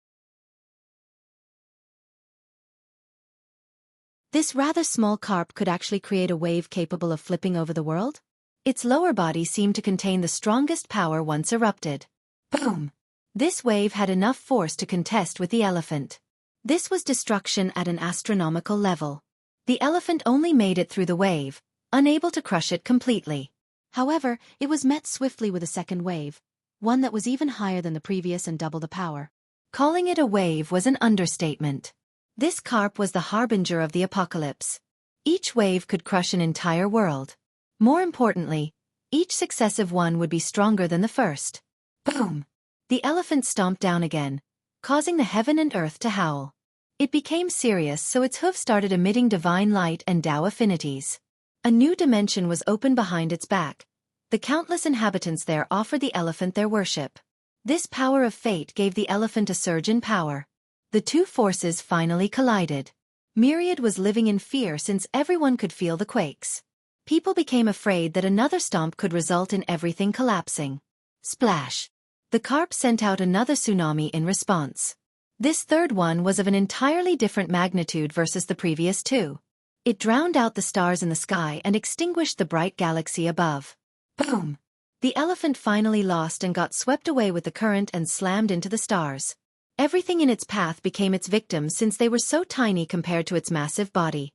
This rather small carp could actually create a wave capable of flipping over the world? Its lower body seemed to contain the strongest power once erupted. Boom! This wave had enough force to contest with the elephant. This was destruction at an astronomical level. The elephant only made it through the wave, unable to crush it completely. However, it was met swiftly with a second wave, one that was even higher than the previous and double the power. Calling it a wave was an understatement. This carp was the harbinger of the apocalypse. Each wave could crush an entire world. More importantly, each successive one would be stronger than the first. Boom! The elephant stomped down again, causing the heaven and earth to howl. It became serious, so its hoof started emitting divine light and Tao affinities. A new dimension was opened behind its back. The countless inhabitants there offered the elephant their worship. This power of fate gave the elephant a surge in power. The two forces finally collided. Myriad was living in fear since everyone could feel the quakes. People became afraid that another stomp could result in everything collapsing. Splash! The carp sent out another tsunami in response. This third one was of an entirely different magnitude versus the previous two. It drowned out the stars in the sky and extinguished the bright galaxy above. Boom! The elephant finally lost and got swept away with the current and slammed into the stars. Everything in its path became its victim since they were so tiny compared to its massive body.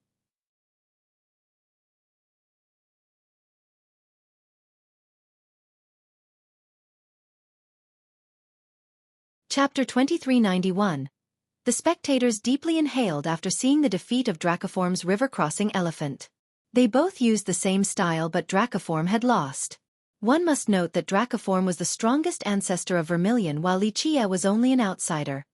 Chapter 2391. The spectators deeply inhaled after seeing the defeat of Dracoform's river-crossing elephant. They both used the same style, but Dracoform had lost. One must note that Dracoform was the strongest ancestor of Vermilion while Xueqi was only an outsider.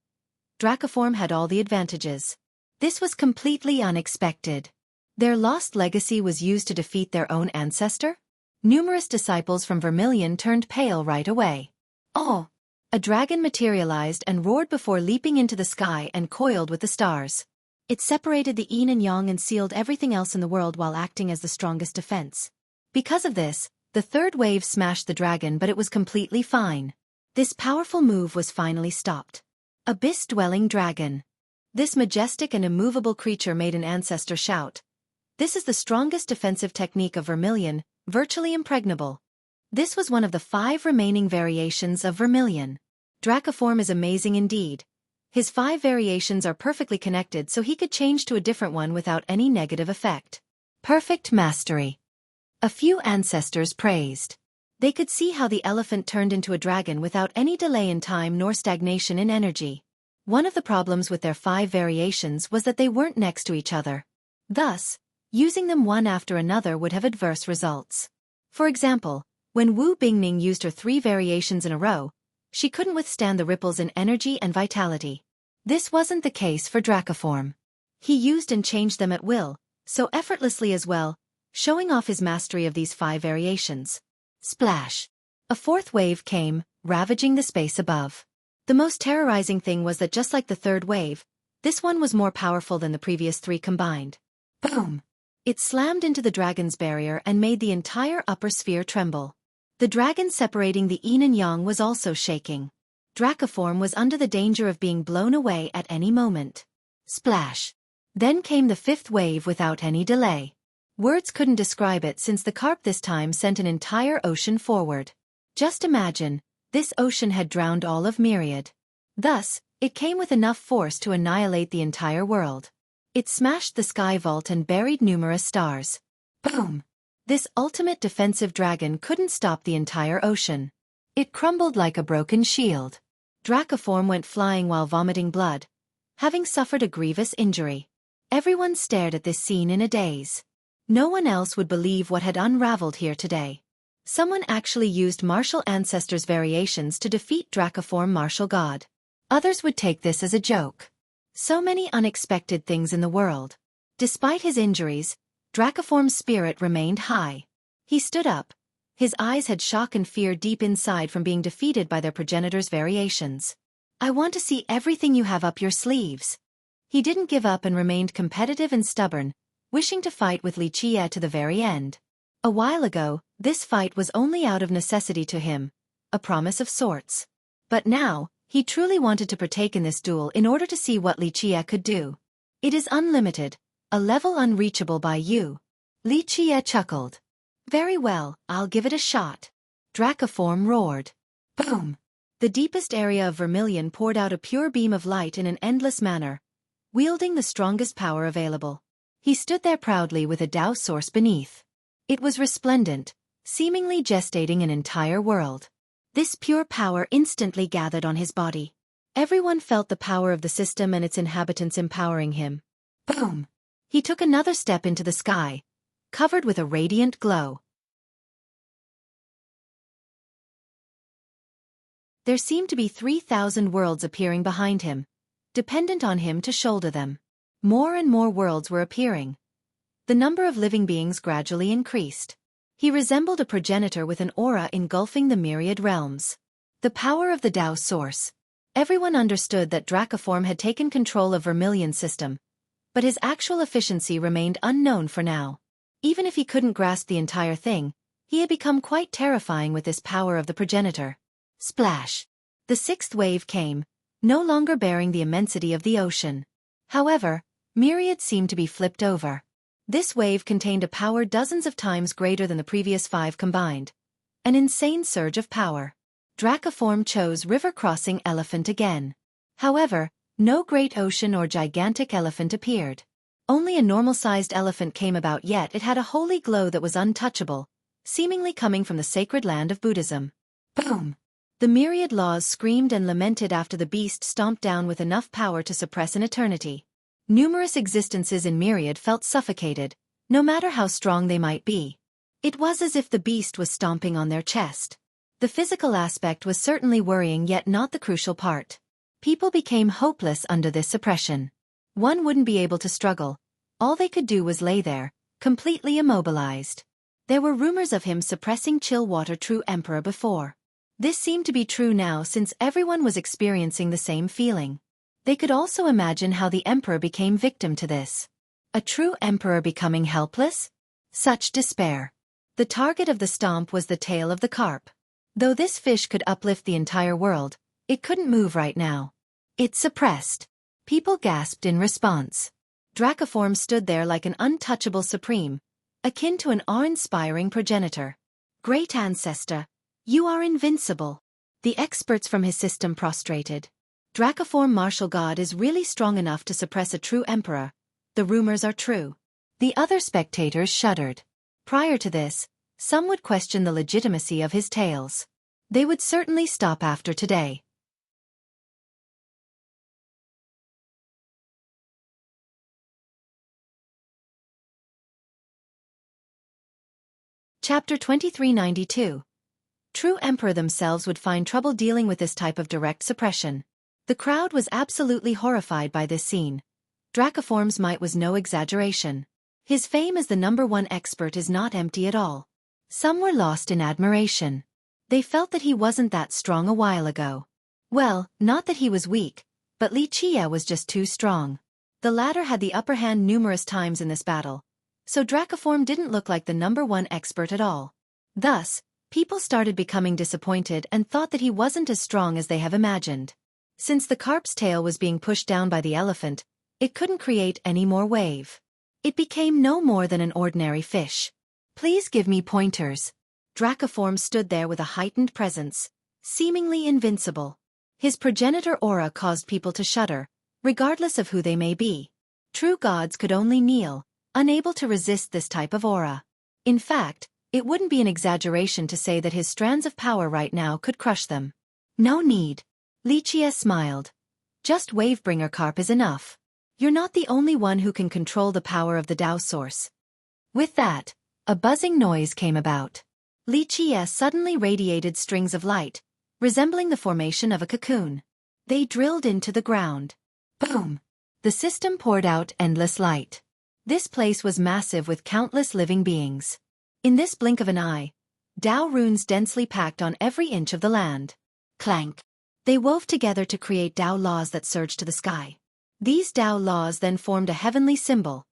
Dracoform had all the advantages. This was completely unexpected. Their lost legacy was used to defeat their own ancestor? Numerous disciples from Vermilion turned pale right away. Oh! A dragon materialized and roared before leaping into the sky and coiled with the stars. It separated the yin and yang and sealed everything else in the world while acting as the strongest defense. Because of this, the third wave smashed the dragon, but it was completely fine. This powerful move was finally stopped. Abyss-dwelling dragon. This majestic and immovable creature made an ancestor shout. This is the strongest defensive technique of Vermilion, virtually impregnable. This was one of the 5 remaining variations of Vermilion. Dracoform is amazing indeed. His 5 variations are perfectly connected, so he could change to a different one without any negative effect. Perfect mastery. A few ancestors praised. They could see how the elephant turned into a dragon without any delay in time nor stagnation in energy. One of the problems with their 5 variations was that they weren't next to each other. Thus, using them one after another would have adverse results. For example, when Wu Bingming used her 3 variations in a row, she couldn't withstand the ripples in energy and vitality. This wasn't the case for Dracoform. He used and changed them at will, so effortlessly as well, showing off his mastery of these 5 variations. Splash! A 4th wave came, ravaging the space above. The most terrorizing thing was that just like the 3rd wave, this one was more powerful than the previous 3 combined. Boom! It slammed into the dragon's barrier and made the entire upper sphere tremble. The dragon separating the yin and yang was also shaking. Dracoform was under the danger of being blown away at any moment. Splash! Then came the 5th wave without any delay. Words couldn't describe it since the carp this time sent an entire ocean forward. Just imagine, this ocean had drowned all of Myriad. Thus, it came with enough force to annihilate the entire world. It smashed the sky vault and buried numerous stars. Boom! This ultimate defensive dragon couldn't stop the entire ocean. It crumbled like a broken shield. Dracoform went flying while vomiting blood, having suffered a grievous injury. Everyone stared at this scene in a daze. No one else would believe what had unraveled here today. Someone actually used martial ancestors' variations to defeat Dracoform martial god. Others would take this as a joke. So many unexpected things in the world. Despite his injuries, Dracoform's spirit remained high. He stood up. His eyes had shock and fear deep inside from being defeated by their progenitor's variations. I want to see everything you have up your sleeves. He didn't give up and remained competitive and stubborn, wishing to fight with Xueqi to the very end. A while ago, This fight was only out of necessity to him, a promise of sorts. But now, he truly wanted to partake in this duel in order to see what Xueqi could do. It is unlimited, a level unreachable by you. Xueqi chuckled. Very well, I'll give it a shot. Dracoform roared. Boom! The deepest area of Vermilion poured out a pure beam of light in an endless manner, wielding the strongest power available. He stood there proudly with a Tao source beneath. It was resplendent, seemingly gestating an entire world. This pure power instantly gathered on his body. Everyone felt the power of the system and its inhabitants empowering him. Boom! He took another step into the sky, covered with a radiant glow. There seemed to be 3,000 worlds appearing behind him, dependent on him to shoulder them. More and more worlds were appearing. The number of living beings gradually increased. He resembled a progenitor with an aura engulfing the myriad realms. The power of the Tao source. Everyone understood that Dracoform had taken control of Vermilion's system, but his actual efficiency remained unknown for now. Even if he couldn't grasp the entire thing, he had become quite terrifying with this power of the progenitor. Splash! The sixth wave came, no longer bearing the immensity of the ocean. However, myriads seemed to be flipped over. This wave contained a power dozens of times greater than the previous 5 combined. An insane surge of power. Dracoform chose river-crossing elephant again. However, no great ocean or gigantic elephant appeared. Only a normal-sized elephant came about, yet it had a holy glow that was untouchable, seemingly coming from the sacred land of Buddhism. Boom! The myriad laws screamed and lamented after the beast stomped down with enough power to suppress an eternity. Numerous existences in myriad felt suffocated, no matter how strong they might be. It was as if the beast was stomping on their chest. The physical aspect was certainly worrying, yet not the crucial part. People became hopeless under this suppression. One wouldn't be able to struggle. All they could do was lay there, completely immobilized. There were rumors of him suppressing Chillwater True Emperor before. This seemed to be true now since everyone was experiencing the same feeling. They could also imagine how the Emperor became victim to this. A true Emperor becoming helpless? Such despair. The target of the stomp was the tail of the carp. Though this fish could uplift the entire world, it couldn't move right now. It suppressed. People gasped in response. Dracoform stood there like an untouchable supreme, akin to an awe-inspiring progenitor. Great ancestor, you are invincible. The experts from his system prostrated. Dracoform martial god is really strong enough to suppress a true emperor. The rumors are true. The other spectators shuddered. Prior to this, some would question the legitimacy of his tales. They would certainly stop after today. Chapter 2392. True Emperor themselves would find trouble dealing with this type of direct suppression. The crowd was absolutely horrified by this scene. Dracoform's might was no exaggeration. His fame as the #1 expert is not empty at all. Some were lost in admiration. They felt that he wasn't that strong a while ago. Well, not that he was weak, but Xueqi was just too strong. The latter had the upper hand numerous times in this battle, so Dracoform didn't look like the #1 expert at all. Thus, people started becoming disappointed and thought that he wasn't as strong as they have imagined. Since the carp's tail was being pushed down by the elephant, it couldn't create any more wave. It became no more than an ordinary fish. Please give me pointers. Dracoform stood there with a heightened presence, seemingly invincible. His progenitor aura caused people to shudder, regardless of who they may be. True gods could only kneel, unable to resist this type of aura. In fact, it wouldn't be an exaggeration to say that his strands of power right now could crush them. No need. Xueqi smiled. Just Wavebringer Carp is enough. You're not the only one who can control the power of the Tao source. With that, a buzzing noise came about. Xueqi suddenly radiated strings of light, resembling the formation of a cocoon. They drilled into the ground. Boom! The system poured out endless light. This place was massive with countless living beings. In this blink of an eye, Tao runes densely packed on every inch of the land. Clank! They wove together to create Tao laws that surged to the sky. These Tao laws then formed a heavenly symbol,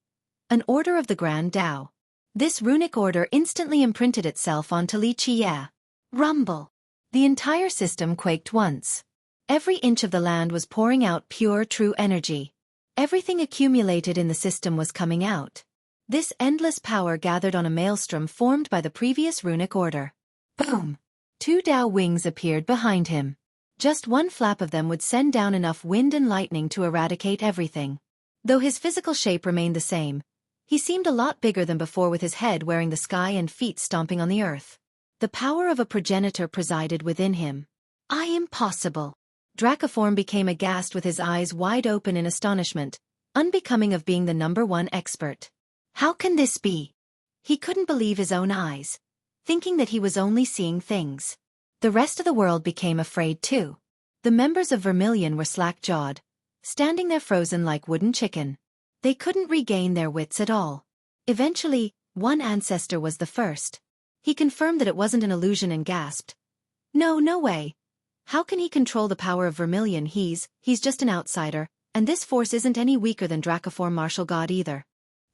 an order of the Grand Tao. This runic order instantly imprinted itself onto Xueqi. Rumble. The entire system quaked once. Every inch of the land was pouring out pure, true energy. Everything accumulated in the system was coming out. This endless power gathered on a maelstrom formed by the previous runic order. Boom! 2 Dao wings appeared behind him. Just one flap of them would send down enough wind and lightning to eradicate everything. Though his physical shape remained the same, he seemed a lot bigger than before, with his head wearing the sky and feet stomping on the earth. The power of a progenitor presided within him. Impossible! Dracoform became aghast with his eyes wide open in astonishment, unbecoming of being the #1 expert. How can this be? He couldn't believe his own eyes, thinking that he was only seeing things. The rest of the world became afraid too. The members of Vermilion were slack-jawed, standing there frozen like wooden chicken. They couldn't regain their wits at all. Eventually, one ancestor was the first. He confirmed that it wasn't an illusion and gasped. No way. How can he control the power of Vermilion? He's just an outsider, and this force isn't any weaker than Dracoform Martial God either.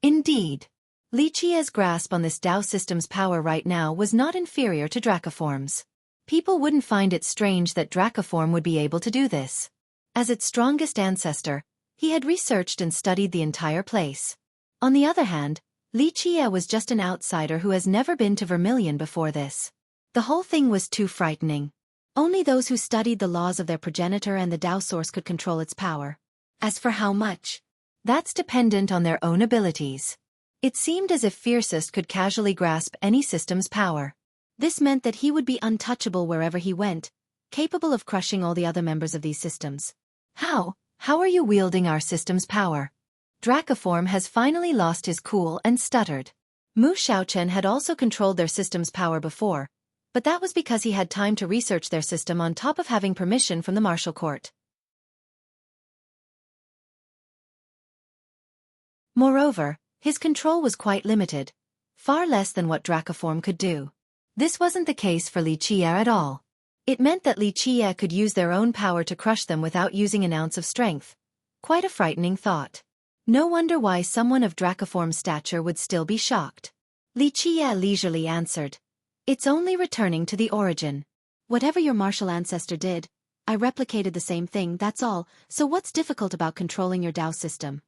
Indeed. Xueqi's grasp on this Dao system's power right now was not inferior to Dracoform's. People wouldn't find it strange that Dracoform would be able to do this. As its strongest ancestor, he had researched and studied the entire place. On the other hand, Xueqi was just an outsider who has never been to Vermilion before this. The whole thing was too frightening. Only those who studied the laws of their progenitor and the Dao source could control its power. As for how much, that's dependent on their own abilities. It seemed as if Fiercest could casually grasp any system's power. This meant that he would be untouchable wherever he went, capable of crushing all the other members of these systems. How are you wielding our system's power? Dracoform has finally lost his cool and stuttered. Mu Shaochen had also controlled their system's power before, but that was because he had time to research their system on top of having permission from the martial court. Moreover, his control was quite limited, far less than what Dracoform could do. This wasn't the case for Xueqi at all. It meant that Xueqi could use their own power to crush them without using an ounce of strength. Quite a frightening thought. No wonder why someone of Dracoform's stature would still be shocked. Xueqi leisurely answered. It's only returning to the origin. Whatever your martial ancestor did, I replicated the same thing, that's all, so what's difficult about controlling your Dao system?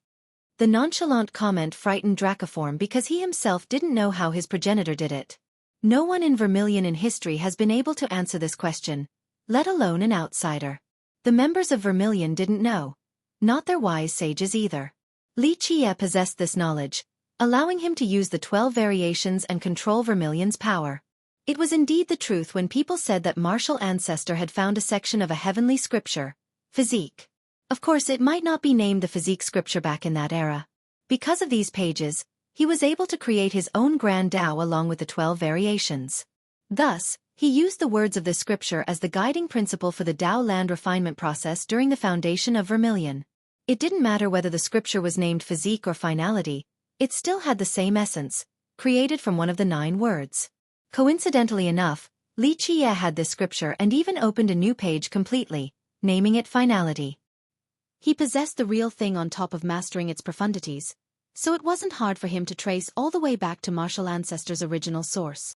The nonchalant comment frightened Dracoform because he himself didn't know how his progenitor did it. No one in Vermilion in history has been able to answer this question, let alone an outsider. The members of Vermilion didn't know. Not their wise sages either. Xueqi possessed this knowledge, allowing him to use the 12 variations and control Vermilion's power. It was indeed the truth when people said that martial ancestor had found a section of a heavenly scripture, physique. Of course, it might not be named the physique scripture back in that era. Because of these pages, he was able to create his own grand Dao along with the 12 variations. Thus, he used the words of this scripture as the guiding principle for the Dao land refinement process during the foundation of Vermilion. It didn't matter whether the scripture was named physique or finality, it still had the same essence, created from one of the 9 words. Coincidentally enough, Xueqi had this scripture and even opened a new page completely, naming it finality. He possessed the real thing on top of mastering its profundities, so it wasn't hard for him to trace all the way back to martial ancestor's original source.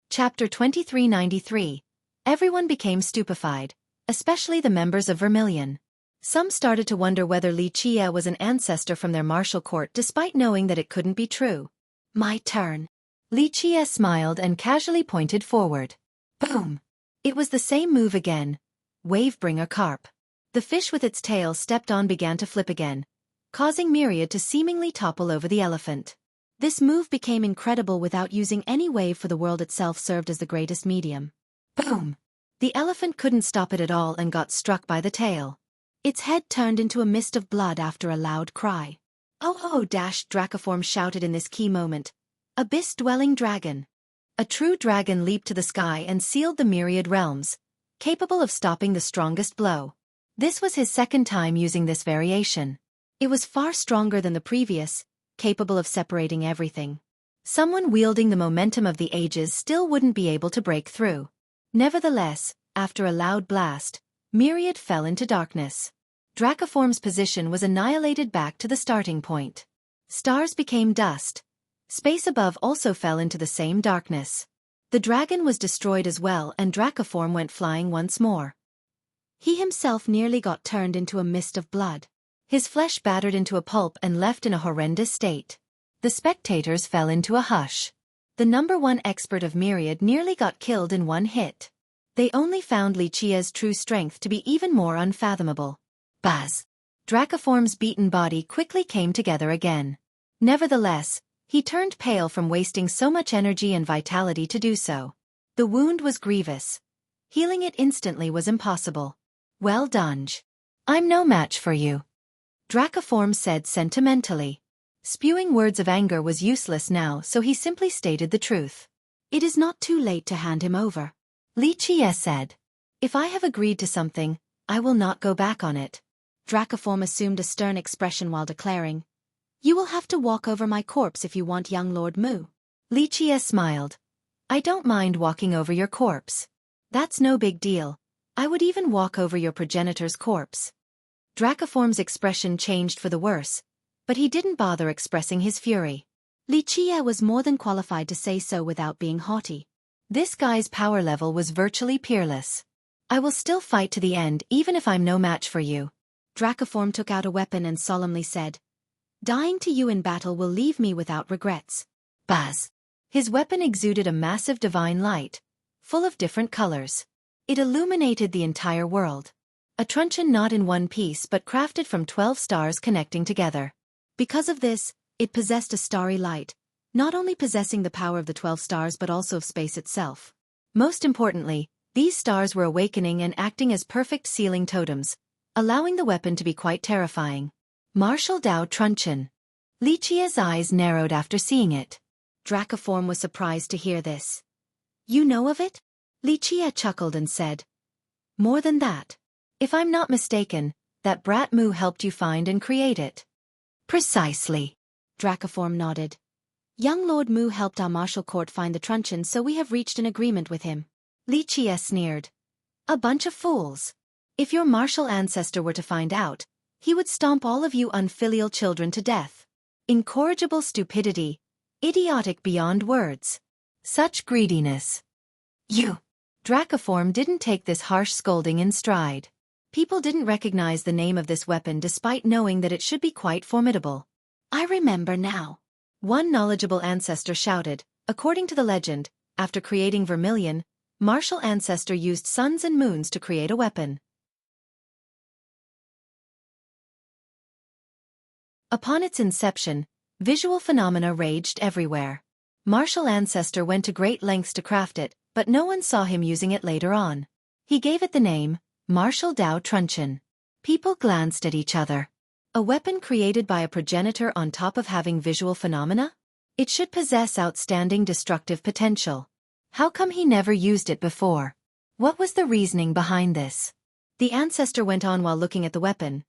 Chapter 2393. Everyone became stupefied, especially the members of Vermilion. Some started to wonder whether Xueqi was an ancestor from their martial court despite knowing that it couldn't be true. My turn. Xueqi smiled and casually pointed forward. Boom! It was the same move again. Wavebringer carp. The fish with its tail stepped on began to flip again, causing Myriad to seemingly topple over the elephant. This move became incredible without using any wave, for the world itself served as the greatest medium. Boom! The elephant couldn't stop it at all and got struck by the tail. Its head turned into a mist of blood after a loud cry. Oh! Dracoform shouted in this key moment. Abyss-dwelling dragon. A true dragon leaped to the sky and sealed the myriad realms, capable of stopping the strongest blow. This was his second time using this variation. It was far stronger than the previous, capable of separating everything. Someone wielding the momentum of the ages still wouldn't be able to break through. Nevertheless, after a loud blast, Myriad fell into darkness. Dracoform's position was annihilated back to the starting point. Stars became dust. Space above also fell into the same darkness. The dragon was destroyed as well, and Dracoform went flying once more. He himself nearly got turned into a mist of blood. His flesh battered into a pulp and left in a horrendous state. The spectators fell into a hush. The #1 expert of Myriad nearly got killed in one hit. They only found Lichia's true strength to be even more unfathomable. Buzz! Dracoform's beaten body quickly came together again. Nevertheless, he turned pale from wasting so much energy and vitality to do so. The wound was grievous. Healing it instantly was impossible. Well done. I'm no match for you, Dracoform said sentimentally. Spewing words of anger was useless now, so he simply stated the truth. It is not too late to hand him over, Lichia said. If I have agreed to something, I will not go back on it. Dracoform assumed a stern expression while declaring, You will have to walk over my corpse if you want young Lord Mu. Lichia smiled. I don't mind walking over your corpse. That's no big deal. I would even walk over your progenitor's corpse. Dracoform's expression changed for the worse, but he didn't bother expressing his fury. Lichia was more than qualified to say so without being haughty. This guy's power level was virtually peerless. I will still fight to the end even if I'm no match for you. Dracoform took out a weapon and solemnly said, Dying to you in battle will leave me without regrets. Buzz! His weapon exuded a massive divine light, full of different colors. It illuminated the entire world. A truncheon not in one piece but crafted from 12 stars connecting together. Because of this, it possessed a starry light, not only possessing the power of the 12 stars but also of space itself. Most importantly, these stars were awakening and acting as perfect sealing totems, allowing the weapon to be quite terrifying. Martial Dao Truncheon. Lichia's eyes narrowed after seeing it. Dracoform was surprised to hear this. You know of it? Lichia chuckled and said, More than that. If I'm not mistaken, that brat Mu helped you find and create it. Precisely. Dracoform nodded. Young Lord Mu helped our martial court find the truncheon, so we have reached an agreement with him. Lichia sneered. A bunch of fools. If your martial ancestor were to find out, he would stomp all of you unfilial children to death. Incorrigible stupidity. Idiotic beyond words. Such greediness. You. Dracoform didn't take this harsh scolding in stride. People didn't recognize the name of this weapon despite knowing that it should be quite formidable. I remember now. One knowledgeable ancestor shouted, according to the legend, after creating Vermilion, martial ancestor used suns and moons to create a weapon. Upon its inception, visual phenomena raged everywhere. Martial ancestor went to great lengths to craft it, but no one saw him using it later on. He gave it the name, Martial Dao Truncheon. People glanced at each other. A weapon created by a progenitor on top of having visual phenomena? It should possess outstanding destructive potential. How come he never used it before? What was the reasoning behind this? The ancestor went on while looking at the weapon.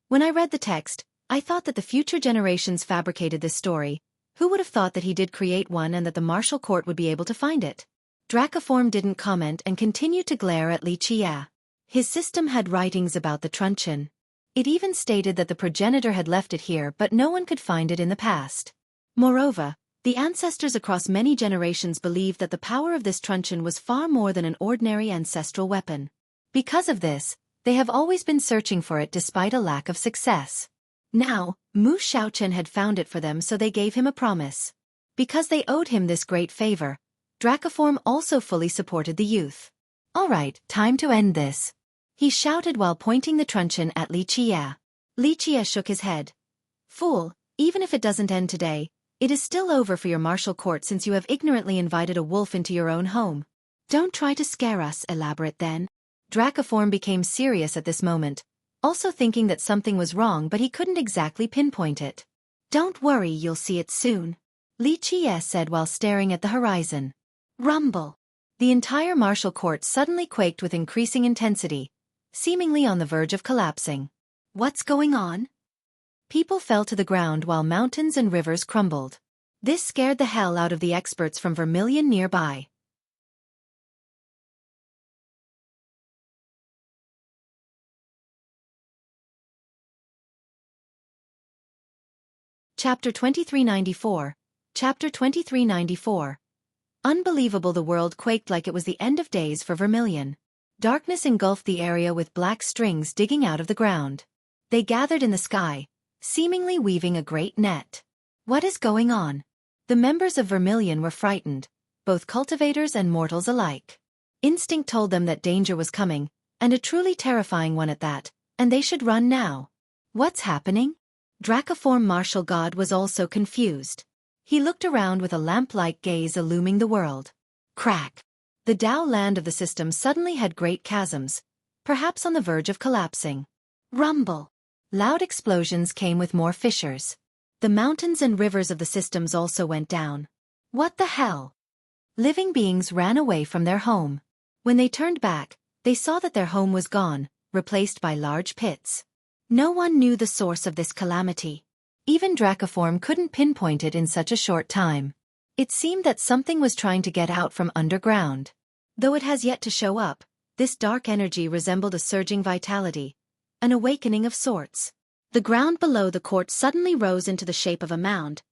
When I read the text, I thought that the future generations fabricated this story. Who would have thought that he did create one and that the martial court would be able to find it? Dracoform didn't comment and continued to glare at Lichia. His system had writings about the truncheon. It even stated that the progenitor had left it here but no one could find it in the past. Moreover, the ancestors across many generations believed that the power of this truncheon was far more than an ordinary ancestral weapon. Because of this, they have always been searching for it despite a lack of success. Now, Mu Xiaochen had found it for them, so they gave him a promise. Because they owed him this great favor, Dracoform also fully supported the youth. All right, time to end this, he shouted while pointing the truncheon at Lichia. Lichia shook his head. Fool, even if it doesn't end today, it is still over for your martial court since you have ignorantly invited a wolf into your own home. Don't try to scare us, elaborate then. Dracoform became serious at this moment, also thinking that something was wrong but he couldn't exactly pinpoint it. Don't worry, you'll see it soon, Lichia said while staring at the horizon. Rumble. The entire martial court suddenly quaked with increasing intensity, seemingly on the verge of collapsing. What's going on? People fell to the ground while mountains and rivers crumbled. This scared the hell out of the experts from Vermilion nearby. Chapter 2394. Chapter 2394. Unbelievable, the world quaked like it was the end of days for Vermilion. Darkness engulfed the area with black strings digging out of the ground. They gathered in the sky, seemingly weaving a great net. What is going on? The members of Vermilion were frightened, both cultivators and mortals alike. Instinct told them that danger was coming, and a truly terrifying one at that, and they should run now. What's happening? Dracoform Martial God was also confused. He looked around with a lamp-like gaze illuming the world. Crack! The Tao land of the system suddenly had great chasms, perhaps on the verge of collapsing. Rumble! Loud explosions came with more fissures. The mountains and rivers of the systems also went down. What the hell? Living beings ran away from their home. When they turned back, they saw that their home was gone, replaced by large pits. No one knew the source of this calamity. Even Dracoform couldn't pinpoint it in such a short time. It seemed that something was trying to get out from underground. Though it has yet to show up, this dark energy resembled a surging vitality, an awakening of sorts. The ground below the court suddenly rose into the shape of a mound,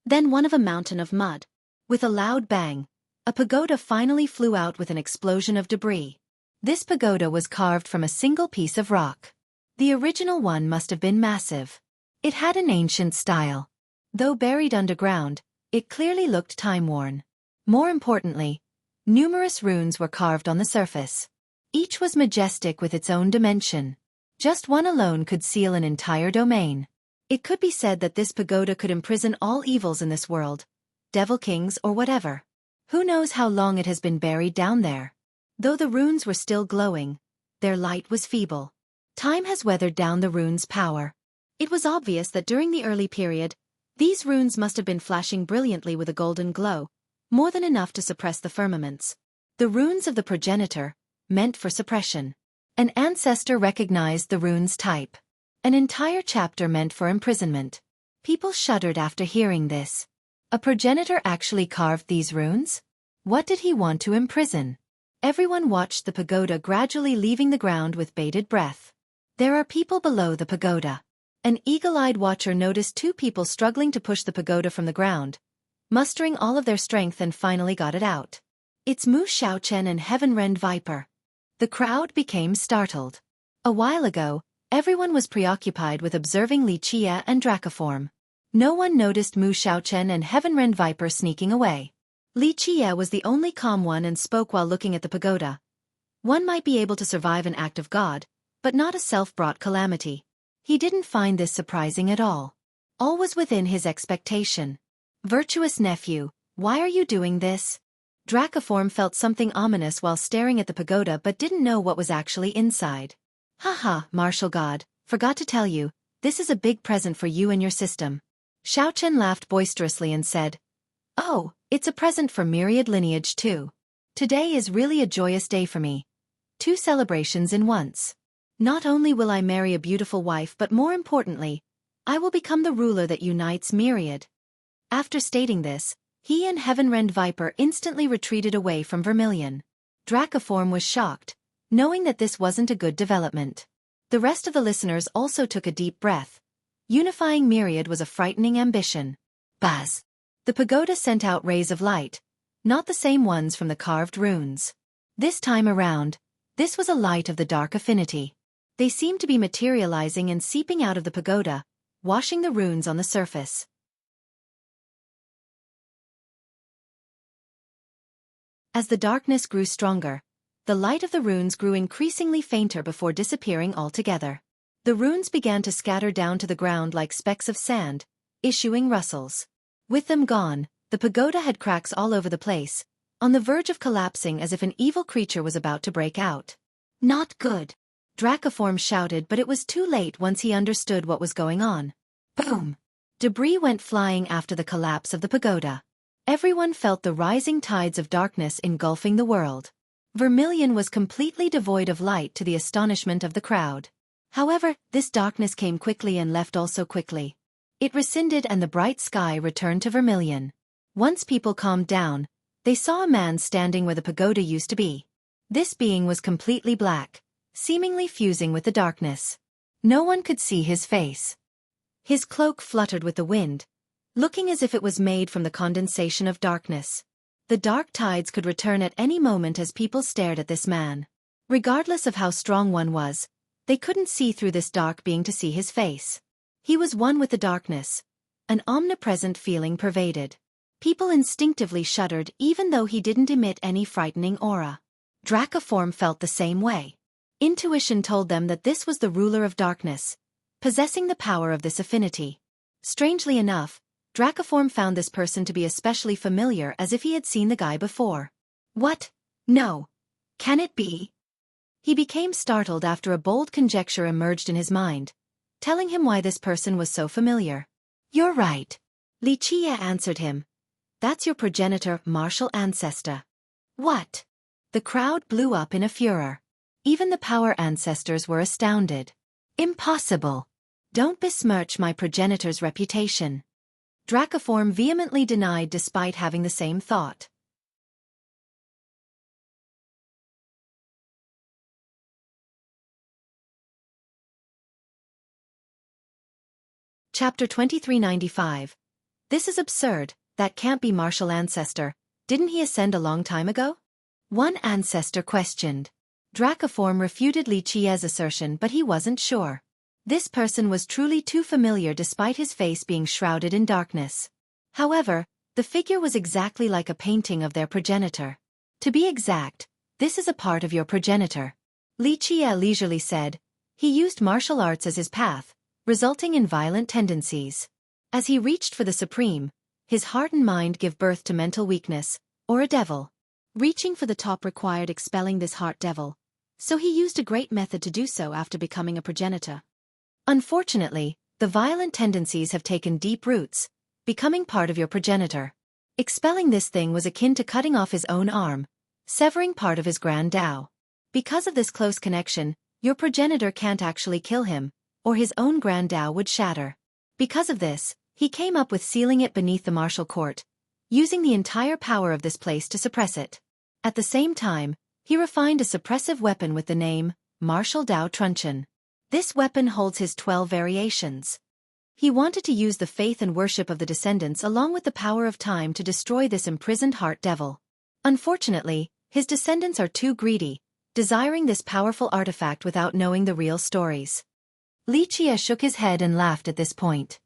then one of a mountain of mud. With a loud bang, a pagoda finally flew out with an explosion of debris. This pagoda was carved from a single piece of rock. The original one must have been massive. It had an ancient style. Though buried underground, it clearly looked time-worn. More importantly, numerous runes were carved on the surface. Each was majestic with its own dimension. Just one alone could seal an entire domain. It could be said that this pagoda could imprison all evils in this world, devil kings or whatever. Who knows how long it has been buried down there? Though the runes were still glowing, their light was feeble. Time has weathered down the runes' power. It was obvious that during the early period, these runes must have been flashing brilliantly with a golden glow, more than enough to suppress the firmaments. The runes of the progenitor, meant for suppression. An ancestor recognized the rune's type. An entire chapter meant for imprisonment. People shuddered after hearing this. A progenitor actually carved these runes? What did he want to imprison? Everyone watched the pagoda gradually leaving the ground with bated breath. There are people below the pagoda. An eagle-eyed watcher noticed two people struggling to push the pagoda from the ground, mustering all of their strength and finally got it out. It's Mu Xiaochen and Heaven-Rend Viper. The crowd became startled. A while ago, everyone was preoccupied with observing Li Qie and Dracoform. No one noticed Mu Xiaochen and Heaven-Rend Viper sneaking away. Li Qie was the only calm one and spoke while looking at the pagoda. One might be able to survive an act of God, but not a self-brought calamity. He didn't find this surprising at all. All was within his expectation. Virtuous nephew, why are you doing this? Dracoform felt something ominous while staring at the pagoda but didn't know what was actually inside. Haha, Martial God, forgot to tell you, this is a big present for you and your system. Xiaochen laughed boisterously and said, Oh, it's a present for myriad lineage too. Today is really a joyous day for me. 2 celebrations in once. Not only will I marry a beautiful wife but more importantly, I will become the ruler that unites myriad. After stating this, he and Heaven-Rend Viper instantly retreated away from Vermilion. Dracoform was shocked, knowing that this wasn't a good development. The rest of the listeners also took a deep breath. Unifying myriad was a frightening ambition. Buzz! The pagoda sent out rays of light, not the same ones from the carved runes. This time around, this was a light of the dark affinity. They seemed to be materializing and seeping out of the pagoda, washing the runes on the surface. As the darkness grew stronger, the light of the runes grew increasingly fainter before disappearing altogether. The runes began to scatter down to the ground like specks of sand, issuing rustles. With them gone, the pagoda had cracks all over the place, on the verge of collapsing as if an evil creature was about to break out. Not good! Dracoform shouted, but it was too late once he understood what was going on. Boom! Debris went flying after the collapse of the pagoda. Everyone felt the rising tides of darkness engulfing the world. Vermilion was completely devoid of light to the astonishment of the crowd. However, this darkness came quickly and left also quickly. It rescinded and the bright sky returned to Vermilion. Once people calmed down, they saw a man standing where the pagoda used to be. This being was completely black, seemingly fusing with the darkness. No one could see his face. His cloak fluttered with the wind, looking as if it was made from the condensation of darkness. The dark tides could return at any moment as people stared at this man. Regardless of how strong one was, they couldn't see through this dark being to see his face. He was one with the darkness. An omnipresent feeling pervaded. People instinctively shuddered even though he didn't emit any frightening aura. Dracoform felt the same way. Intuition told them that this was the ruler of darkness, possessing the power of this affinity. Strangely enough, Dracoform found this person to be especially familiar, as if he had seen the guy before. What? No. Can it be? He became startled after a bold conjecture emerged in his mind, telling him why this person was so familiar. You're right. Xueqi answered him. That's your progenitor, martial ancestor. What? The crowd blew up in a furor. Even the power ancestors were astounded. Impossible. Don't besmirch my progenitor's reputation. Dracoform vehemently denied despite having the same thought. Chapter 2395. This is absurd, that can't be martial ancestor, didn't he ascend a long time ago? One ancestor questioned. Dracoform refuted Xueqi's assertion, but he wasn't sure. This person was truly too familiar despite his face being shrouded in darkness. However, the figure was exactly like a painting of their progenitor. To be exact, this is a part of your progenitor. Xueqi leisurely said. He used martial arts as his path, resulting in violent tendencies. As he reached for the supreme, his heart and mind give birth to mental weakness, or a devil. Reaching for the top required expelling this heart devil, so he used a great method to do so after becoming a progenitor. Unfortunately, the violent tendencies have taken deep roots, becoming part of your progenitor. Expelling this thing was akin to cutting off his own arm, severing part of his grand Tao. Because of this close connection, your progenitor can't actually kill him, or his own grand Tao would shatter. Because of this, he came up with sealing it beneath the martial court, using the entire power of this place to suppress it. At the same time, he refined a suppressive weapon with the name, Martial Tao Truncheon. This weapon holds his 12 variations. He wanted to use the faith and worship of the descendants along with the power of time to destroy this imprisoned heart devil. Unfortunately, his descendants are too greedy, desiring this powerful artifact without knowing the real stories. Xueqi shook his head and laughed at this point.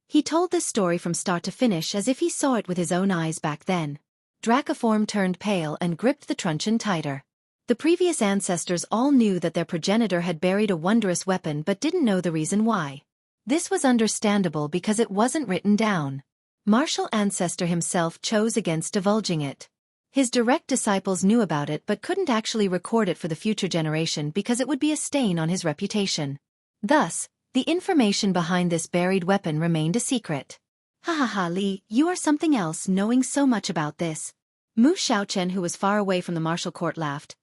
He told this story from start to finish as if he saw it with his own eyes back then. Dracoform turned pale and gripped the truncheon tighter. The previous ancestors all knew that their progenitor had buried a wondrous weapon but didn't know the reason why. This was understandable because it wasn't written down. Martial ancestor himself chose against divulging it. His direct disciples knew about it but couldn't actually record it for the future generation because it would be a stain on his reputation. Thus, the information behind this buried weapon remained a secret. Ha ha ha, Li, you are something else knowing so much about this. Mu Xiaochen, who was far away from the martial court, laughed.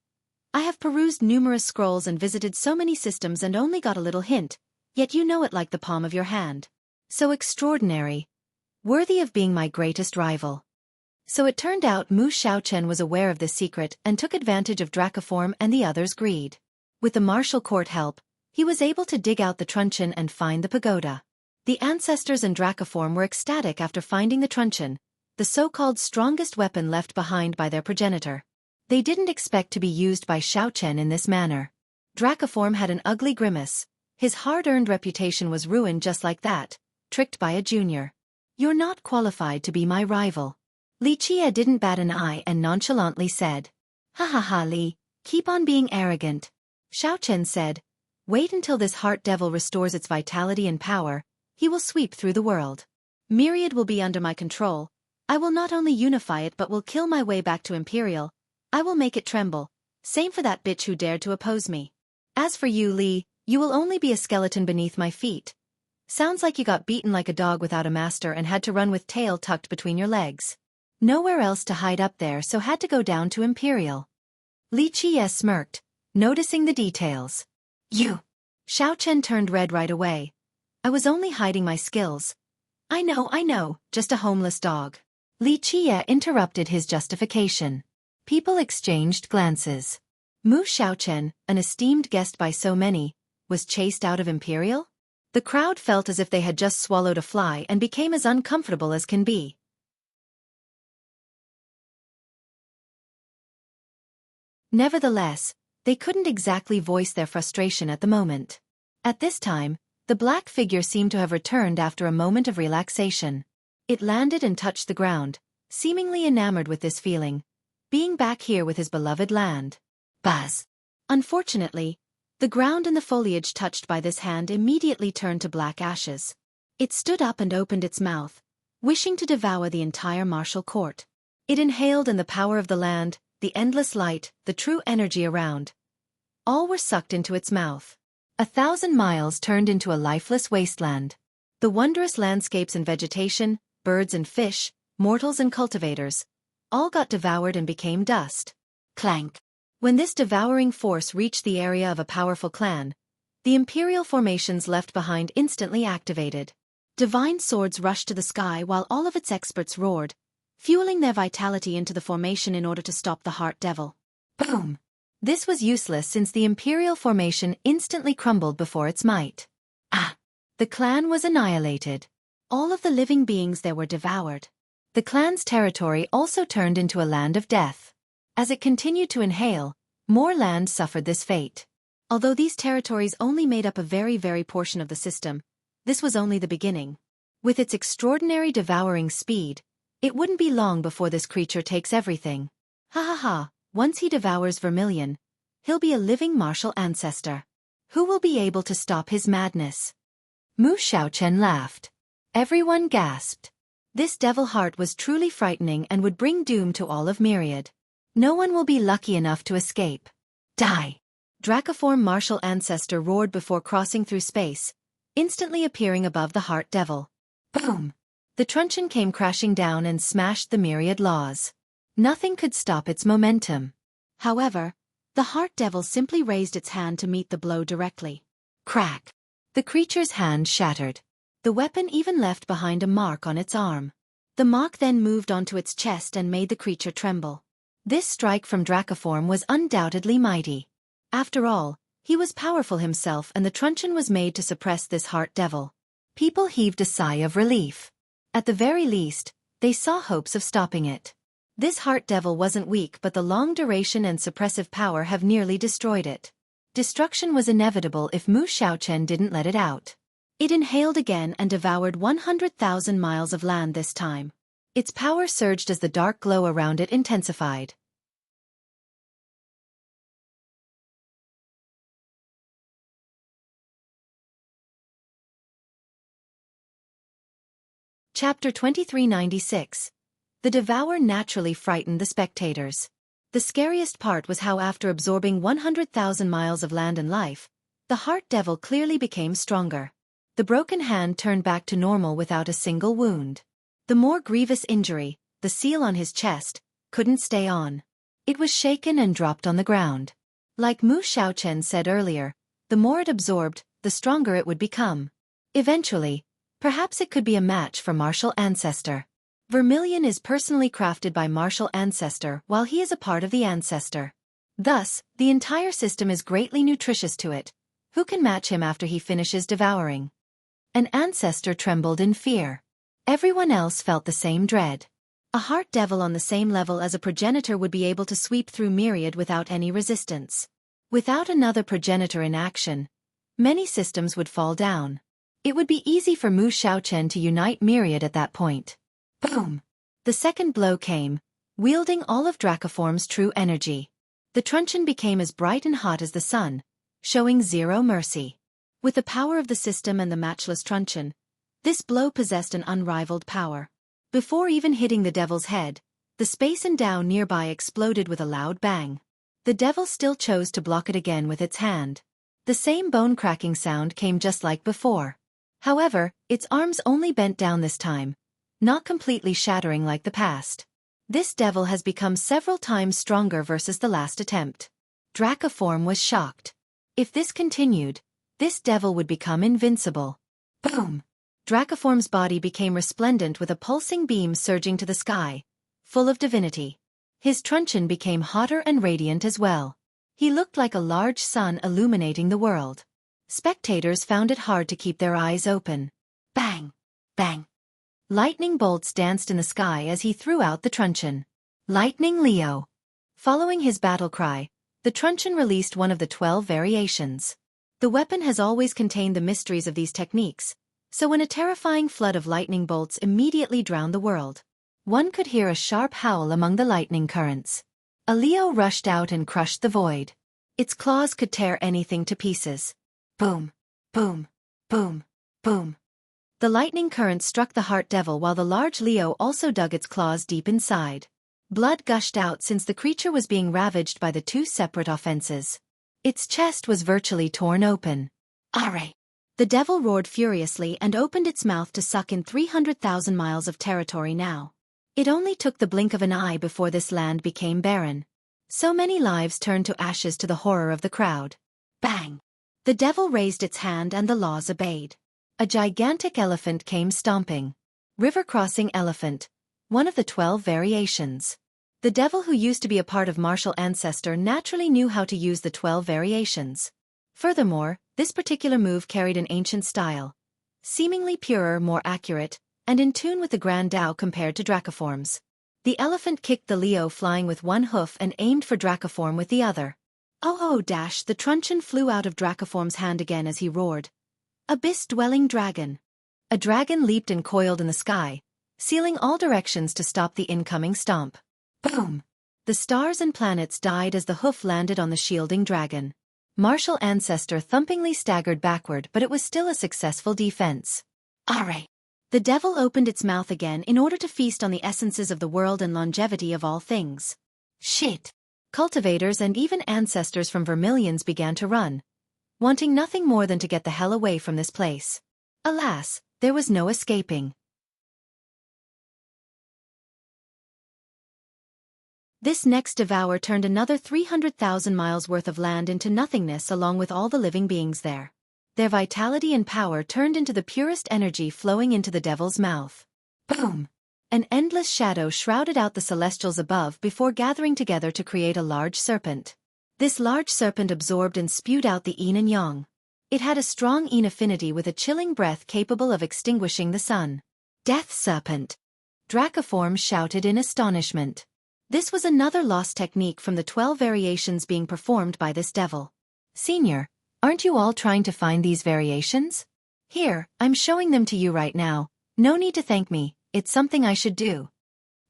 I have perused numerous scrolls and visited so many systems and only got a little hint, yet you know it like the palm of your hand. So extraordinary. Worthy of being my greatest rival. So it turned out Mu Xiaochen was aware of this secret and took advantage of Dracoform and the others' greed. With the martial court help, he was able to dig out the truncheon and find the pagoda. The ancestors and Dracoform were ecstatic after finding the truncheon, the so-called strongest weapon left behind by their progenitor. They didn't expect to be used by Xiaochen in this manner. Dracoform had an ugly grimace. His hard-earned reputation was ruined just like that, tricked by a junior. You're not qualified to be my rival. Xueqi didn't bat an eye and nonchalantly said. Ha ha ha, Li, keep on being arrogant. Xiaochen said. Wait until this heart devil restores its vitality and power, he will sweep through the world. Myriad will be under my control. I will not only unify it but will kill my way back to Imperial. I will make it tremble. Same for that bitch who dared to oppose me. As for you, Li, you will only be a skeleton beneath my feet. Sounds like you got beaten like a dog without a master and had to run with tail tucked between your legs. Nowhere else to hide up there, so had to go down to Imperial. Xueqi smirked, noticing the details. You. Xiaochen turned red right away. I was only hiding my skills. I know, just a homeless dog. Xueqi interrupted his justification. People exchanged glances. Mu Xiaochen, an esteemed guest by so many, was chased out of Imperial? The crowd felt as if they had just swallowed a fly and became as uncomfortable as can be. Nevertheless, they couldn't exactly voice their frustration at the moment. At this time, the black figure seemed to have returned after a moment of relaxation. It landed and touched the ground, seemingly enamored with this feeling, being back here with his beloved land. Buzz! Unfortunately, the ground and the foliage touched by this hand immediately turned to black ashes. It stood up and opened its mouth, wishing to devour the entire martial court. It inhaled in the power of the land, the endless light, the true energy around. All were sucked into its mouth. 1,000 miles turned into a lifeless wasteland. The wondrous landscapes and vegetation, birds and fish, mortals and cultivators, all got devoured and became dust. Clank! When this devouring force reached the area of a powerful clan, the imperial formations left behind instantly activated. Divine swords rushed to the sky while all of its experts roared, fueling their vitality into the formation in order to stop the Heart Devil. Boom! This was useless since the imperial formation instantly crumbled before its might. The clan was annihilated. All of the living beings there were devoured. The clan's territory also turned into a land of death. As it continued to inhale, more land suffered this fate. Although these territories only made up a very portion of the system, this was only the beginning. With its extraordinary devouring speed, it wouldn't be long before this creature takes everything. Once he devours Vermilion, he'll be a living martial ancestor. Who will be able to stop his madness? Mu Xiaochen laughed. Everyone gasped. This devil heart was truly frightening and would bring doom to all of Myriad. No one will be lucky enough to escape. Die! Dracoform martial ancestor roared before crossing through space, instantly appearing above the Heart Devil. Boom! The truncheon came crashing down and smashed the Myriad laws. Nothing could stop its momentum. However, the Heart Devil simply raised its hand to meet the blow directly. Crack! The creature's hand shattered. The weapon even left behind a mark on its arm. The mark then moved onto its chest and made the creature tremble. This strike from Dracoform was undoubtedly mighty. After all, he was powerful himself and the truncheon was made to suppress this Heart Devil. People heaved a sigh of relief. At the very least, they saw hopes of stopping it. This Heart Devil wasn't weak, but the long duration and suppressive power have nearly destroyed it. Destruction was inevitable if Mu Xiaochen didn't let it out. It inhaled again and devoured 100,000 miles of land this time. Its power surged as the dark glow around it intensified. Chapter 2396. The Devourer naturally frightened the spectators. The scariest part was how after absorbing 100,000 miles of land and life, the Heart Devil clearly became stronger. The broken hand turned back to normal without a single wound. The more grievous injury, the seal on his chest, couldn't stay on. It was shaken and dropped on the ground. Like Mu Xiaochen said earlier, the more it absorbed, the stronger it would become. Eventually, perhaps it could be a match for Martial Ancestor. Vermilion is personally crafted by Martial Ancestor while he is a part of the Ancestor. Thus, the entire system is greatly nutritious to it. Who can match him after he finishes devouring? An Ancestor trembled in fear. Everyone else felt the same dread. A Heart Devil on the same level as a progenitor would be able to sweep through Myriad without any resistance. Without another progenitor in action, many systems would fall down. It would be easy for Mu Xiaochen to unite Myriad at that point. Boom! The second blow came, wielding all of Dracoform's true energy. The truncheon became as bright and hot as the sun, showing zero mercy. With the power of the system and the matchless truncheon, this blow possessed an unrivaled power. Before even hitting the devil's head, the space and down nearby exploded with a loud bang. The devil still chose to block it again with its hand. The same bone-cracking sound came just like before. However, its arms only bent down this time, not completely shattering like the past. This devil has become several times stronger versus the last attempt. Dracoform was shocked. If this continued, this devil would become invincible. Boom! Dracoform's body became resplendent with a pulsing beam surging to the sky, full of divinity. His truncheon became hotter and radiant as well. He looked like a large sun illuminating the world. Spectators found it hard to keep their eyes open. Bang! Bang! Lightning bolts danced in the sky as he threw out the truncheon. Lightning Leo! Following his battle cry, the truncheon released one of the 12 variations. The weapon has always contained the mysteries of these techniques, so when a terrifying flood of lightning bolts immediately drowned the world, one could hear a sharp howl among the lightning currents. A Leo rushed out and crushed the void. Its claws could tear anything to pieces. Boom! Boom! Boom! Boom! The lightning current struck the heart devil while the large Leo also dug its claws deep inside. Blood gushed out since the creature was being ravaged by the two separate offenses. Its chest was virtually torn open. Arre! The devil roared furiously and opened its mouth to suck in 300,000 miles of territory now. It only took the blink of an eye before this land became barren. So many lives turned to ashes to the horror of the crowd. Bang! The devil raised its hand and the laws obeyed. A gigantic elephant came stomping. River-crossing elephant, one of the 12 variations. The devil, who used to be a part of martial ancestor, naturally knew how to use the 12 variations. Furthermore, this particular move carried an ancient style, seemingly purer, more accurate, and in tune with the Grand Tao compared to Dracoforms. The elephant kicked the Leo flying with one hoof and aimed for Dracoform with the other. The truncheon flew out of Dracoform's hand again as he roared. Abyss-dwelling dragon. A dragon leaped and coiled in the sky, sealing all directions to stop the incoming stomp. Boom! The stars and planets died as the hoof landed on the shielding dragon. Martial ancestor thumpingly staggered backward, but it was still a successful defense. Arre! The devil opened its mouth again in order to feast on the essences of the world and longevity of all things. Shit! Cultivators and even ancestors from Vermilions began to run, wanting nothing more than to get the hell away from this place. Alas, there was no escaping. This next devour turned another 300,000 miles worth of land into nothingness along with all the living beings there. Their vitality and power turned into the purest energy flowing into the devil's mouth. Boom! An endless shadow shrouded out the celestials above before gathering together to create a large serpent. This large serpent absorbed and spewed out the yin and yang. It had a strong yin affinity with a chilling breath capable of extinguishing the sun. Death serpent! Dracoform shouted in astonishment. This was another lost technique from the 12 variations being performed by this devil. Senior, aren't you all trying to find these variations? Here, I'm showing them to you right now. No need to thank me, it's something I should do.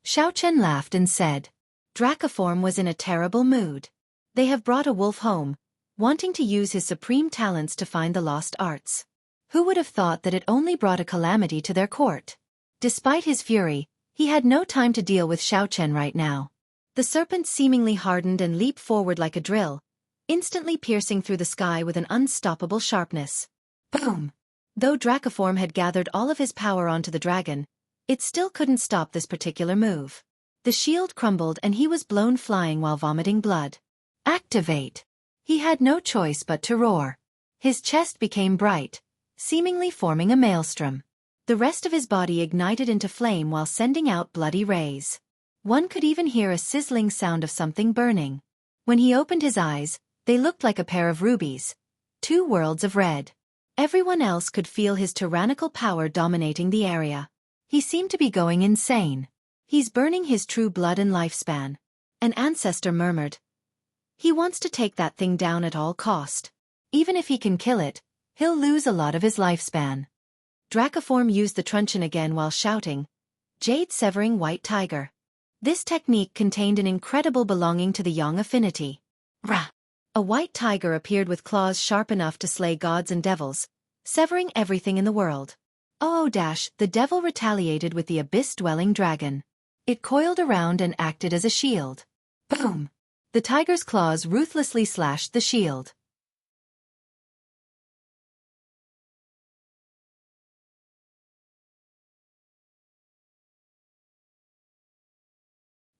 Xiaochen laughed and said. Dracoform was in a terrible mood. They have brought a wolf home, wanting to use his supreme talents to find the lost arts. Who would have thought that it only brought a calamity to their court? Despite his fury, he had no time to deal with Xiaochen right now. The serpent seemingly hardened and leaped forward like a drill, instantly piercing through the sky with an unstoppable sharpness. Boom! Though Dracoform had gathered all of his power onto the dragon, it still couldn't stop this particular move. The shield crumbled and he was blown flying while vomiting blood. Activate! He had no choice but to roar. His chest became bright, seemingly forming a maelstrom. The rest of his body ignited into flame while sending out bloody rays. One could even hear a sizzling sound of something burning. When he opened his eyes, they looked like a pair of rubies. 2 worlds of red. Everyone else could feel his tyrannical power dominating the area. He seemed to be going insane. He's burning his true blood and lifespan. An ancestor murmured. He wants to take that thing down at all cost. Even if he can kill it, he'll lose a lot of his lifespan. Dracoform used the truncheon again while shouting, Jade-severing white tiger. This technique contained an incredible belonging to the yang affinity. Rah! A white tiger appeared with claws sharp enough to slay gods and devils, severing everything in the world. The devil retaliated with the abyss-dwelling dragon. It coiled around and acted as a shield. Boom! The tiger's claws ruthlessly slashed the shield.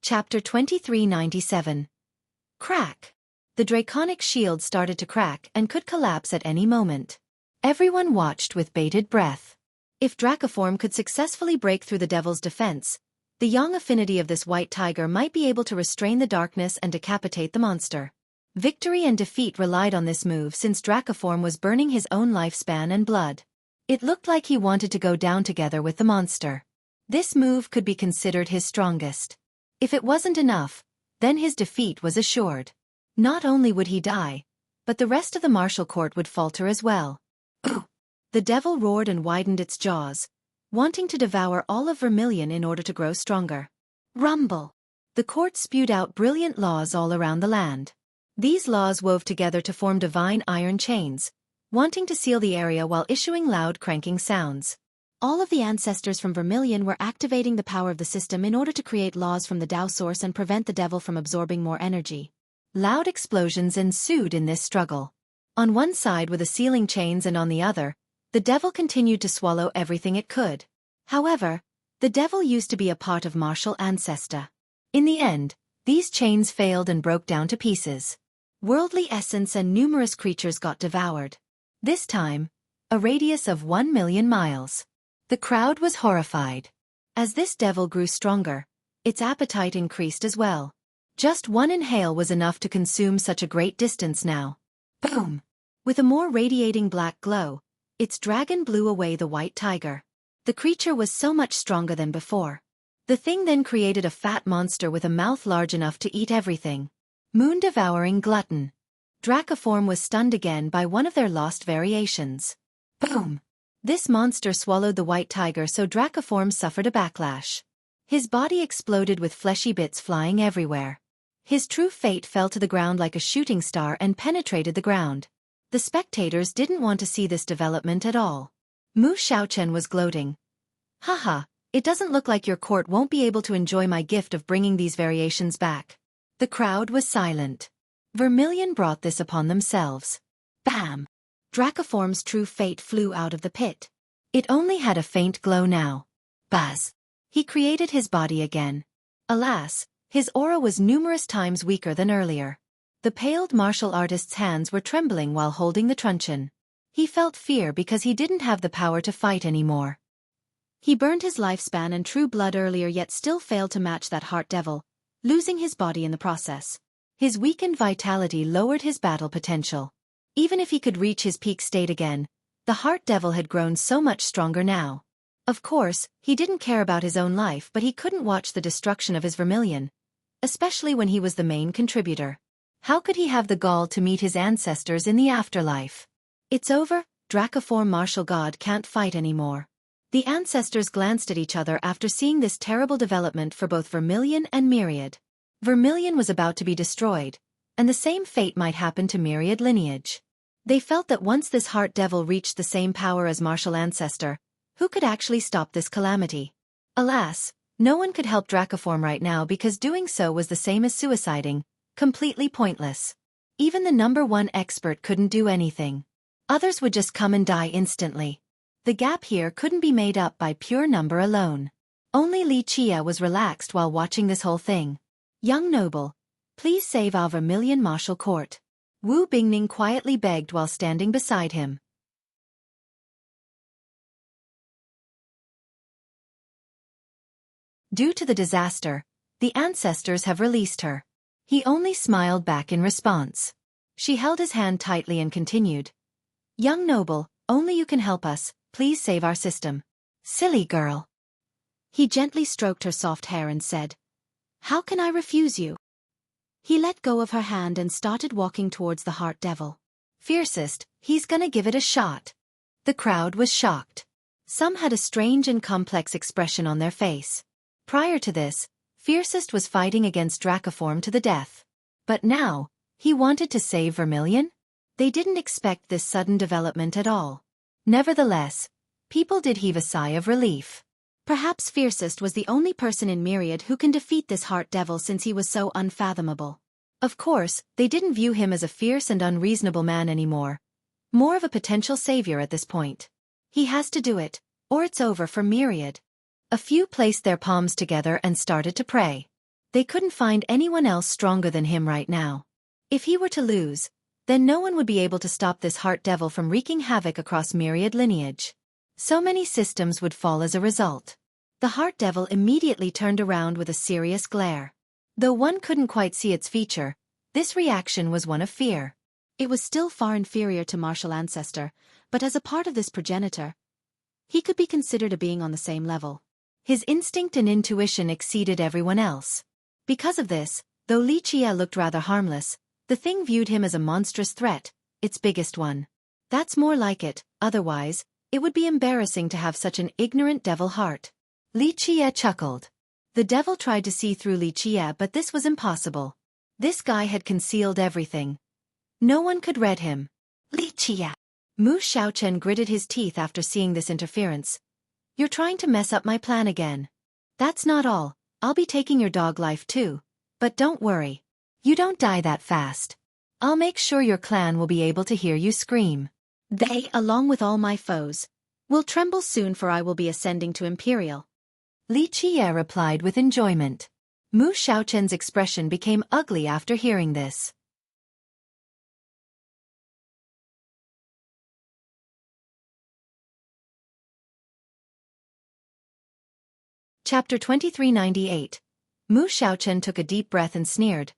Chapter 2397. Crack! The draconic shield started to crack and could collapse at any moment. Everyone watched with bated breath. If Dracoform could successfully break through the devil's defense, the yang affinity of this white tiger might be able to restrain the darkness and decapitate the monster. Victory and defeat relied on this move since Dracoform was burning his own lifespan and blood. It looked like he wanted to go down together with the monster. This move could be considered his strongest. If it wasn't enough, then his defeat was assured. Not only would he die, but the rest of the martial court would falter as well. The devil roared and widened its jaws, wanting to devour all of Vermilion in order to grow stronger. Rumble! The court spewed out brilliant laws all around the land. These laws wove together to form divine iron chains, wanting to seal the area while issuing loud cranking sounds. All of the ancestors from Vermilion were activating the power of the system in order to create laws from the Tao source and prevent the devil from absorbing more energy. Loud explosions ensued in this struggle. On one side were the sealing chains and on the other, the devil continued to swallow everything it could. However, the devil used to be a part of martial ancestor. In the end, these chains failed and broke down to pieces. Worldly essence and numerous creatures got devoured. This time, a radius of 1,000,000 miles. The crowd was horrified. As this devil grew stronger, its appetite increased as well. Just one inhale was enough to consume such a great distance now. Boom! With a more radiating black glow, its dragon blew away the white tiger. The creature was so much stronger than before. The thing then created a fat monster with a mouth large enough to eat everything. Moon-devouring glutton. Dracoform was stunned again by one of their lost variations. Boom! This monster swallowed the white tiger, so Dracoform suffered a backlash. His body exploded with fleshy bits flying everywhere. His true fate fell to the ground like a shooting star and penetrated the ground. The spectators didn't want to see this development at all. Mu Xiaochen was gloating. Haha, it doesn't look like your court won't be able to enjoy my gift of bringing these variations back. The crowd was silent. Vermilion brought this upon themselves. Bam! Dracoform's true fate flew out of the pit. It only had a faint glow now. Buzz! He created his body again. Alas, his aura was numerous times weaker than earlier. The paled martial artist's hands were trembling while holding the truncheon. He felt fear because he didn't have the power to fight anymore. He burned his lifespan and true blood earlier, yet still failed to match that heart devil, losing his body in the process. His weakened vitality lowered his battle potential. Even if he could reach his peak state again, the heart devil had grown so much stronger now. Of course, he didn't care about his own life, but he couldn't watch the destruction of his Vermilion, especially when he was the main contributor. How could he have the gall to meet his ancestors in the afterlife? It's over, Dracoform martial god can't fight anymore. The ancestors glanced at each other after seeing this terrible development for both Vermilion and Myriad. Vermilion was about to be destroyed, and the same fate might happen to Myriad lineage. They felt that once this heart devil reached the same power as martial ancestor, who could actually stop this calamity? Alas, no one could help Dracoform right now because doing so was the same as suiciding, completely pointless. Even the #1 expert couldn't do anything. Others would just come and die instantly. The gap here couldn't be made up by pure number alone. Only Li Chia was relaxed while watching this whole thing. Young noble, please save our Vermilion martial court. Wu Bingning quietly begged while standing beside him. Due to the disaster, the ancestors have released her. He only smiled back in response. She held his hand tightly and continued. Young noble, only you can help us, please save our system. Silly girl. He gently stroked her soft hair and said, How can I refuse you? He let go of her hand and started walking towards the heart devil. Fiercest, he's gonna give it a shot. The crowd was shocked. Some had a strange and complex expression on their face. Prior to this, Fiercest was fighting against Dracoform to the death. But now, he wanted to save Vermilion? They didn't expect this sudden development at all. Nevertheless, people did heave a sigh of relief. Perhaps Fiercest was the only person in Myriad who can defeat this heart devil since he was so unfathomable. Of course, they didn't view him as a fierce and unreasonable man anymore. More of a potential savior at this point. He has to do it, or it's over for Myriad. A few placed their palms together and started to pray. They couldn't find anyone else stronger than him right now. If he were to lose, then no one would be able to stop this heart devil from wreaking havoc across Myriad lineage. So many systems would fall as a result. The heart devil immediately turned around with a serious glare. Though one couldn't quite see its feature, This reaction was one of fear. It was still far inferior to martial ancestor, but as a part of this progenitor, he could be considered a being on the same level. His instinct and intuition exceeded everyone else. Because of this, though Li Qie looked rather harmless, the thing viewed him as a monstrous threat, its biggest one. That's more like it, otherwise, it would be embarrassing to have such an ignorant devil heart. Li Qie chuckled. The devil tried to see through Li Qie, but this was impossible. This guy had concealed everything. No one could read him. Li Qie. Mu Xiaochen gritted his teeth after seeing this interference. You're trying to mess up my plan again. That's not all, I'll be taking your dog life too. But don't worry. You don't die that fast. I'll make sure your clan will be able to hear you scream. They, along with all my foes, will tremble soon, for I will be ascending to Imperial. Li Qie replied with enjoyment. Mu Xiaochen's expression became ugly after hearing this. Chapter 2398. Mu Xiaochen took a deep breath and sneered.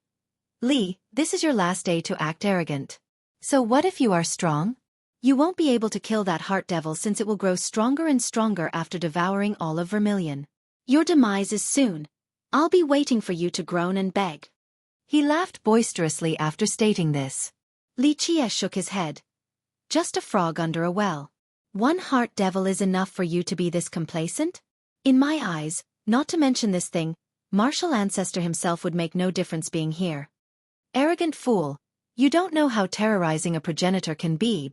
Li, this is your last day to act arrogant. So what if you are strong? You won't be able to kill that heart devil, since it will grow stronger and stronger after devouring all of Vermilion. Your demise is soon. I'll be waiting for you to groan and beg. He laughed boisterously after stating this. Li Qie shook his head. Just a frog under a well. One heart devil is enough for you to be this complacent? In my eyes, not to mention this thing, martial ancestor himself would make no difference being here. Arrogant fool, you don't know how terrorizing a progenitor can be.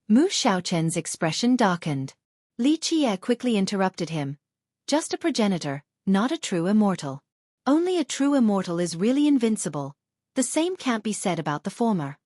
Mu Xiaochen's expression darkened. Li Qie quickly interrupted him. Just a progenitor, not a true immortal. Only a true immortal is really invincible. The same can't be said about the former.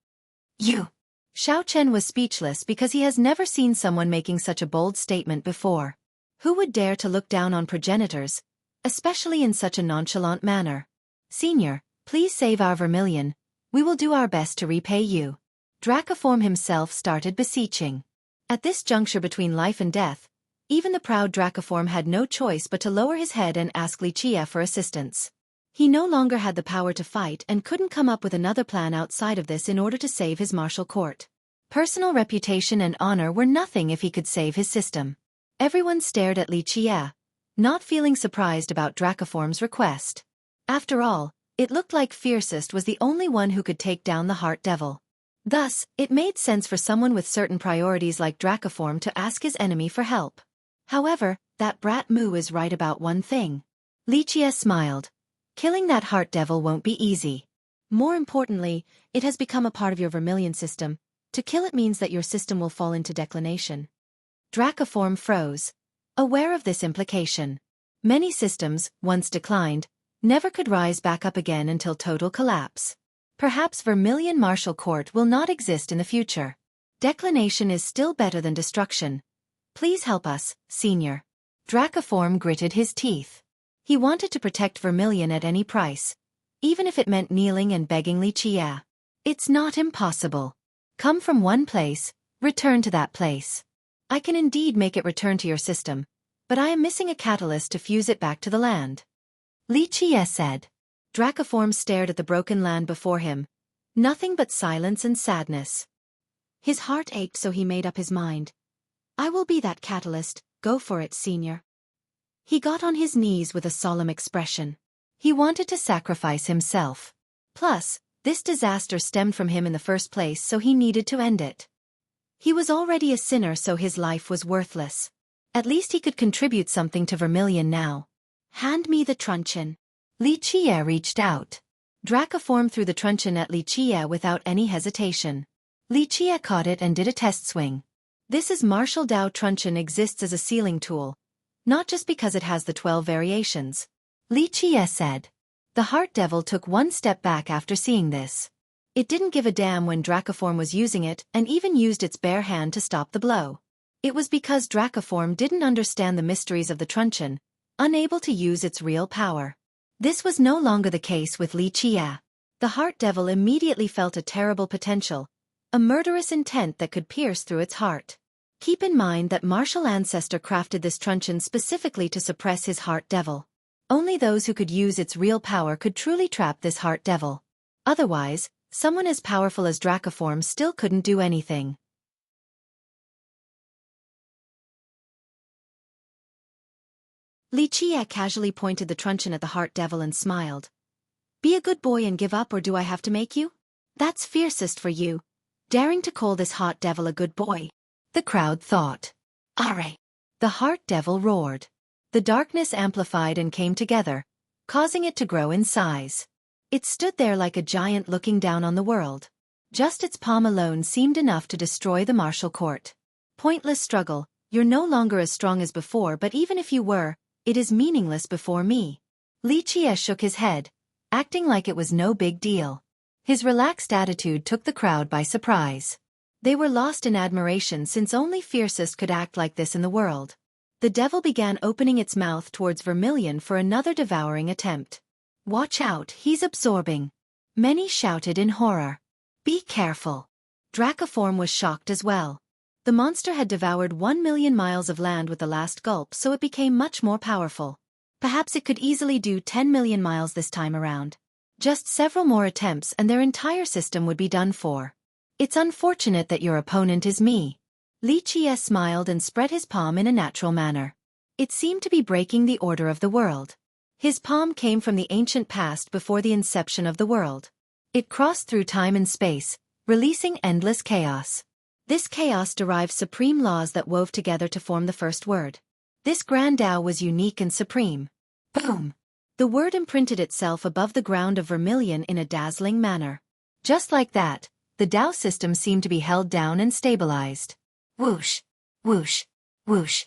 You! Xiaochen was speechless because he has never seen someone making such a bold statement before. Who would dare to look down on progenitors, especially in such a nonchalant manner? Senior, please save our Vermilion. We will do our best to repay you. Dracoform himself started beseeching. At this juncture between life and death, even the proud Dracoform had no choice but to lower his head and ask Li Qie for assistance. He no longer had the power to fight and couldn't come up with another plan outside of this in order to save his martial court. Personal reputation and honor were nothing if he could save his system. Everyone stared at Li Qie, not feeling surprised about Dracoform's request. After all, it looked like Fiercest was the only one who could take down the Heart Devil. Thus, it made sense for someone with certain priorities like Dracoform to ask his enemy for help. However, that brat Mu is right about one thing. Li Qie smiled. Killing that Heart Devil won't be easy. More importantly, it has become a part of your Vermilion system. To kill it means that your system will fall into declination. Dracoform froze, aware of this implication. Many systems, once declined, never could rise back up again until total collapse. Perhaps Vermilion Martial Court will not exist in the future. Declination is still better than destruction. Please help us, Senior. Dracoform gritted his teeth. He wanted to protect Vermilion at any price, even if it meant kneeling and begging Li Qie. It's not impossible. Come from one place, return to that place. I can indeed make it return to your system, but I am missing a catalyst to fuse it back to the land. Li Qie said. Dracoform stared at the broken land before him. Nothing but silence and sadness. His heart ached, so he made up his mind. I will be that catalyst, go for it, Senior. He got on his knees with a solemn expression. He wanted to sacrifice himself. Plus, this disaster stemmed from him in the first place, so he needed to end it. He was already a sinner, so his life was worthless. At least he could contribute something to Vermilion now. Hand me the truncheon. Li Qie reached out. Dracoform threw the truncheon at Li Qie without any hesitation. Li Qie caught it and did a test swing. This is Martial Dao truncheon exists as a sealing tool, not just because it has the 12 variations. Li Qie said. The Heart Devil took one step back after seeing this. It didn't give a damn when Dracoform was using it and even used its bare hand to stop the blow. It was because Dracoform didn't understand the mysteries of the truncheon, unable to use its real power. This was no longer the case with Li Qie. The Heart Devil immediately felt a terrible potential, a murderous intent that could pierce through its heart. Keep in mind that Martial Ancestor crafted this truncheon specifically to suppress his Heart Devil. Only those who could use its real power could truly trap this Heart Devil. Otherwise, someone as powerful as Dracoform still couldn't do anything. Xueqi casually pointed the truncheon at the heart devil and smiled. Be a good boy and give up, or do I have to make you? That's fiercest for you, daring to call this hot devil a good boy. The crowd thought. Alright. The heart devil roared. The darkness amplified and came together, causing it to grow in size. It stood there like a giant looking down on the world. Just its palm alone seemed enough to destroy the martial court. Pointless struggle, you're no longer as strong as before, but even if you were, it is meaningless before me. Xueqi shook his head, acting like it was no big deal. His relaxed attitude took the crowd by surprise. They were lost in admiration since only fiercest could act like this in the world. The devil began opening its mouth towards Vermilion for another devouring attempt. Watch out, he's absorbing. Many shouted in horror. Be careful. Dracoform was shocked as well. The monster had devoured 1,000,000 miles of land with the last gulp, so it became much more powerful. Perhaps it could easily do 10 million miles this time around. Just several more attempts and their entire system would be done for. It's unfortunate that your opponent is me. Xueqi smiled and spread his palm in a natural manner. It seemed to be breaking the order of the world. His palm came from the ancient past before the inception of the world. It crossed through time and space, releasing endless chaos. This chaos derived supreme laws that wove together to form the first word. This grand Tao was unique and supreme. Boom! The word imprinted itself above the ground of Vermilion in a dazzling manner. Just like that, the Tao system seemed to be held down and stabilized. Whoosh! Whoosh! Whoosh!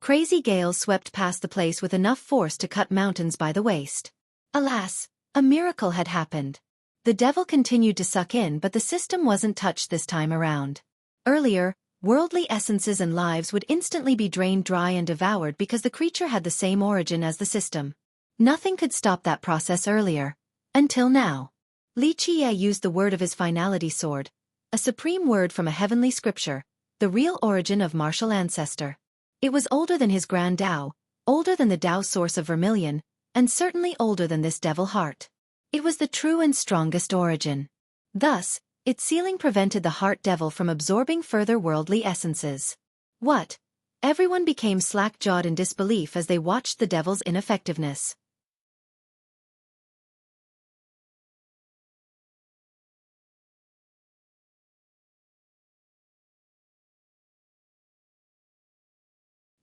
Crazy gales swept past the place with enough force to cut mountains by the waist. Alas, a miracle had happened. The devil continued to suck in, but the system wasn't touched this time around. Earlier, worldly essences and lives would instantly be drained dry and devoured because the creature had the same origin as the system. Nothing could stop that process earlier. Until now. Xueqi used the word of his finality sword, a supreme word from a heavenly scripture, the real origin of martial ancestor. It was older than his grand Tao, older than the Tao source of Vermilion, and certainly older than this devil heart. It was the true and strongest origin. Thus, its sealing prevented the heart devil from absorbing further worldly essences. What? Everyone became slack-jawed in disbelief as they watched the devil's ineffectiveness.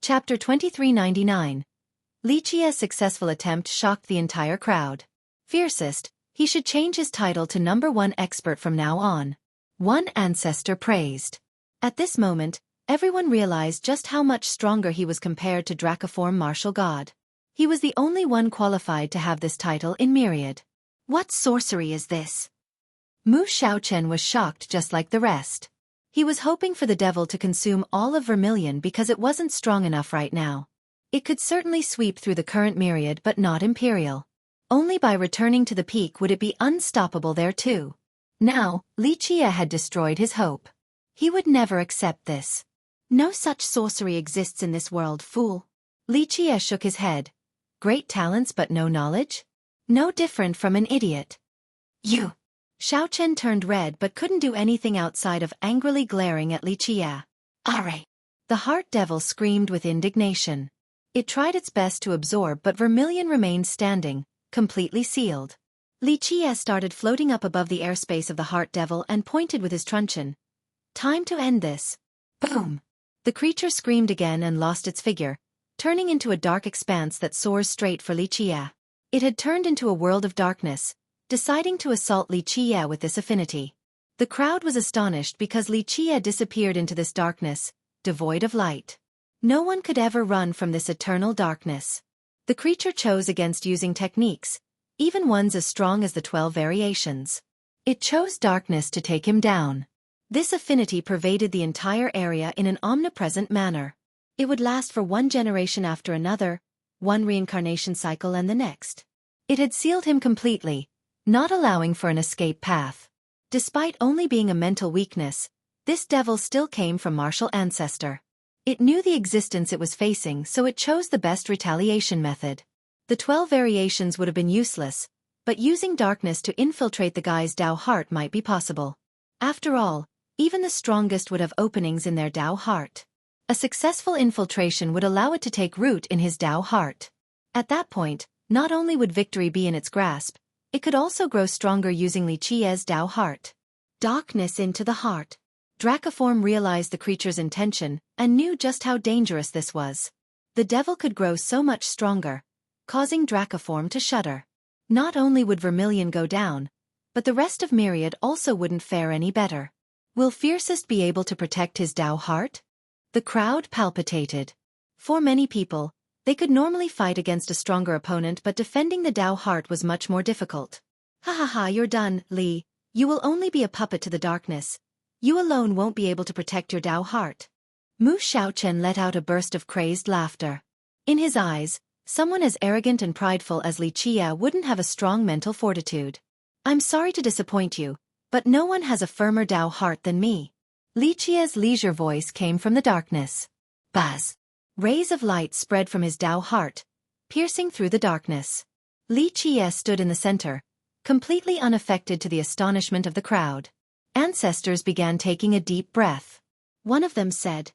Chapter 2399. Xueqi's successful attempt shocked the entire crowd. Fiercest, he should change his title to #1 expert from now on. One ancestor praised. At this moment, everyone realized just how much stronger he was compared to Dracoform martial god. He was the only one qualified to have this title in Myriad. What sorcery is this? Mu Xiaochen was shocked just like the rest. He was hoping for the devil to consume all of Vermilion because it wasn't strong enough right now. It could certainly sweep through the current Myriad but not Imperial. Only by returning to the peak would it be unstoppable there too. Now, Xueqi had destroyed his hope. He would never accept this. No such sorcery exists in this world, fool. Xueqi shook his head. Great talents but no knowledge? No different from an idiot. You! Xiaochen turned red but couldn't do anything outside of angrily glaring at Xueqi. Are! The heart devil screamed with indignation. It tried its best to absorb, but Vermilion remained standing, completely sealed. Xueqi started floating up above the airspace of the heart devil and pointed with his truncheon. Time to end this. Boom! The creature screamed again and lost its figure, turning into a dark expanse that soars straight for Xueqi. It had turned into a world of darkness, deciding to assault Xueqi with this affinity. The crowd was astonished because Xueqi disappeared into this darkness, devoid of light. No one could ever run from this eternal darkness. The creature chose against using techniques, even ones as strong as the 12 variations. It chose darkness to take him down. This affinity pervaded the entire area in an omnipresent manner. It would last for one generation after another, one reincarnation cycle and the next. It had sealed him completely, not allowing for an escape path. Despite only being a mental weakness, this devil still came from martial ancestor. It knew the existence it was facing, so it chose the best retaliation method. The 12 variations would have been useless, but using darkness to infiltrate the guy's Dao heart might be possible. After all, even the strongest would have openings in their Dao heart. A successful infiltration would allow it to take root in his Dao heart. At that point, not only would victory be in its grasp, it could also grow stronger using Li Qie's Dao heart. Darkness into the heart. Dracoform realized the creature's intention and knew just how dangerous this was. The devil could grow so much stronger, causing Dracoform to shudder. Not only would Vermilion go down, but the rest of Myriad also wouldn't fare any better. Will Fiercest be able to protect his Dao heart? The crowd palpitated. For many people, they could normally fight against a stronger opponent, but defending the Dao heart was much more difficult. Ha ha ha, you're done, Li. You will only be a puppet to the darkness. You alone won't be able to protect your Dao heart. Mu Xiaochen let out a burst of crazed laughter. In his eyes, someone as arrogant and prideful as Li Qie wouldn't have a strong mental fortitude. I'm sorry to disappoint you, but no one has a firmer Dao heart than me. Li Qie's leisure voice came from the darkness. Buzz. Rays of light spread from his Dao heart, piercing through the darkness. Li Qie stood in the center, completely unaffected to the astonishment of the crowd. Ancestors began taking a deep breath. One of them said,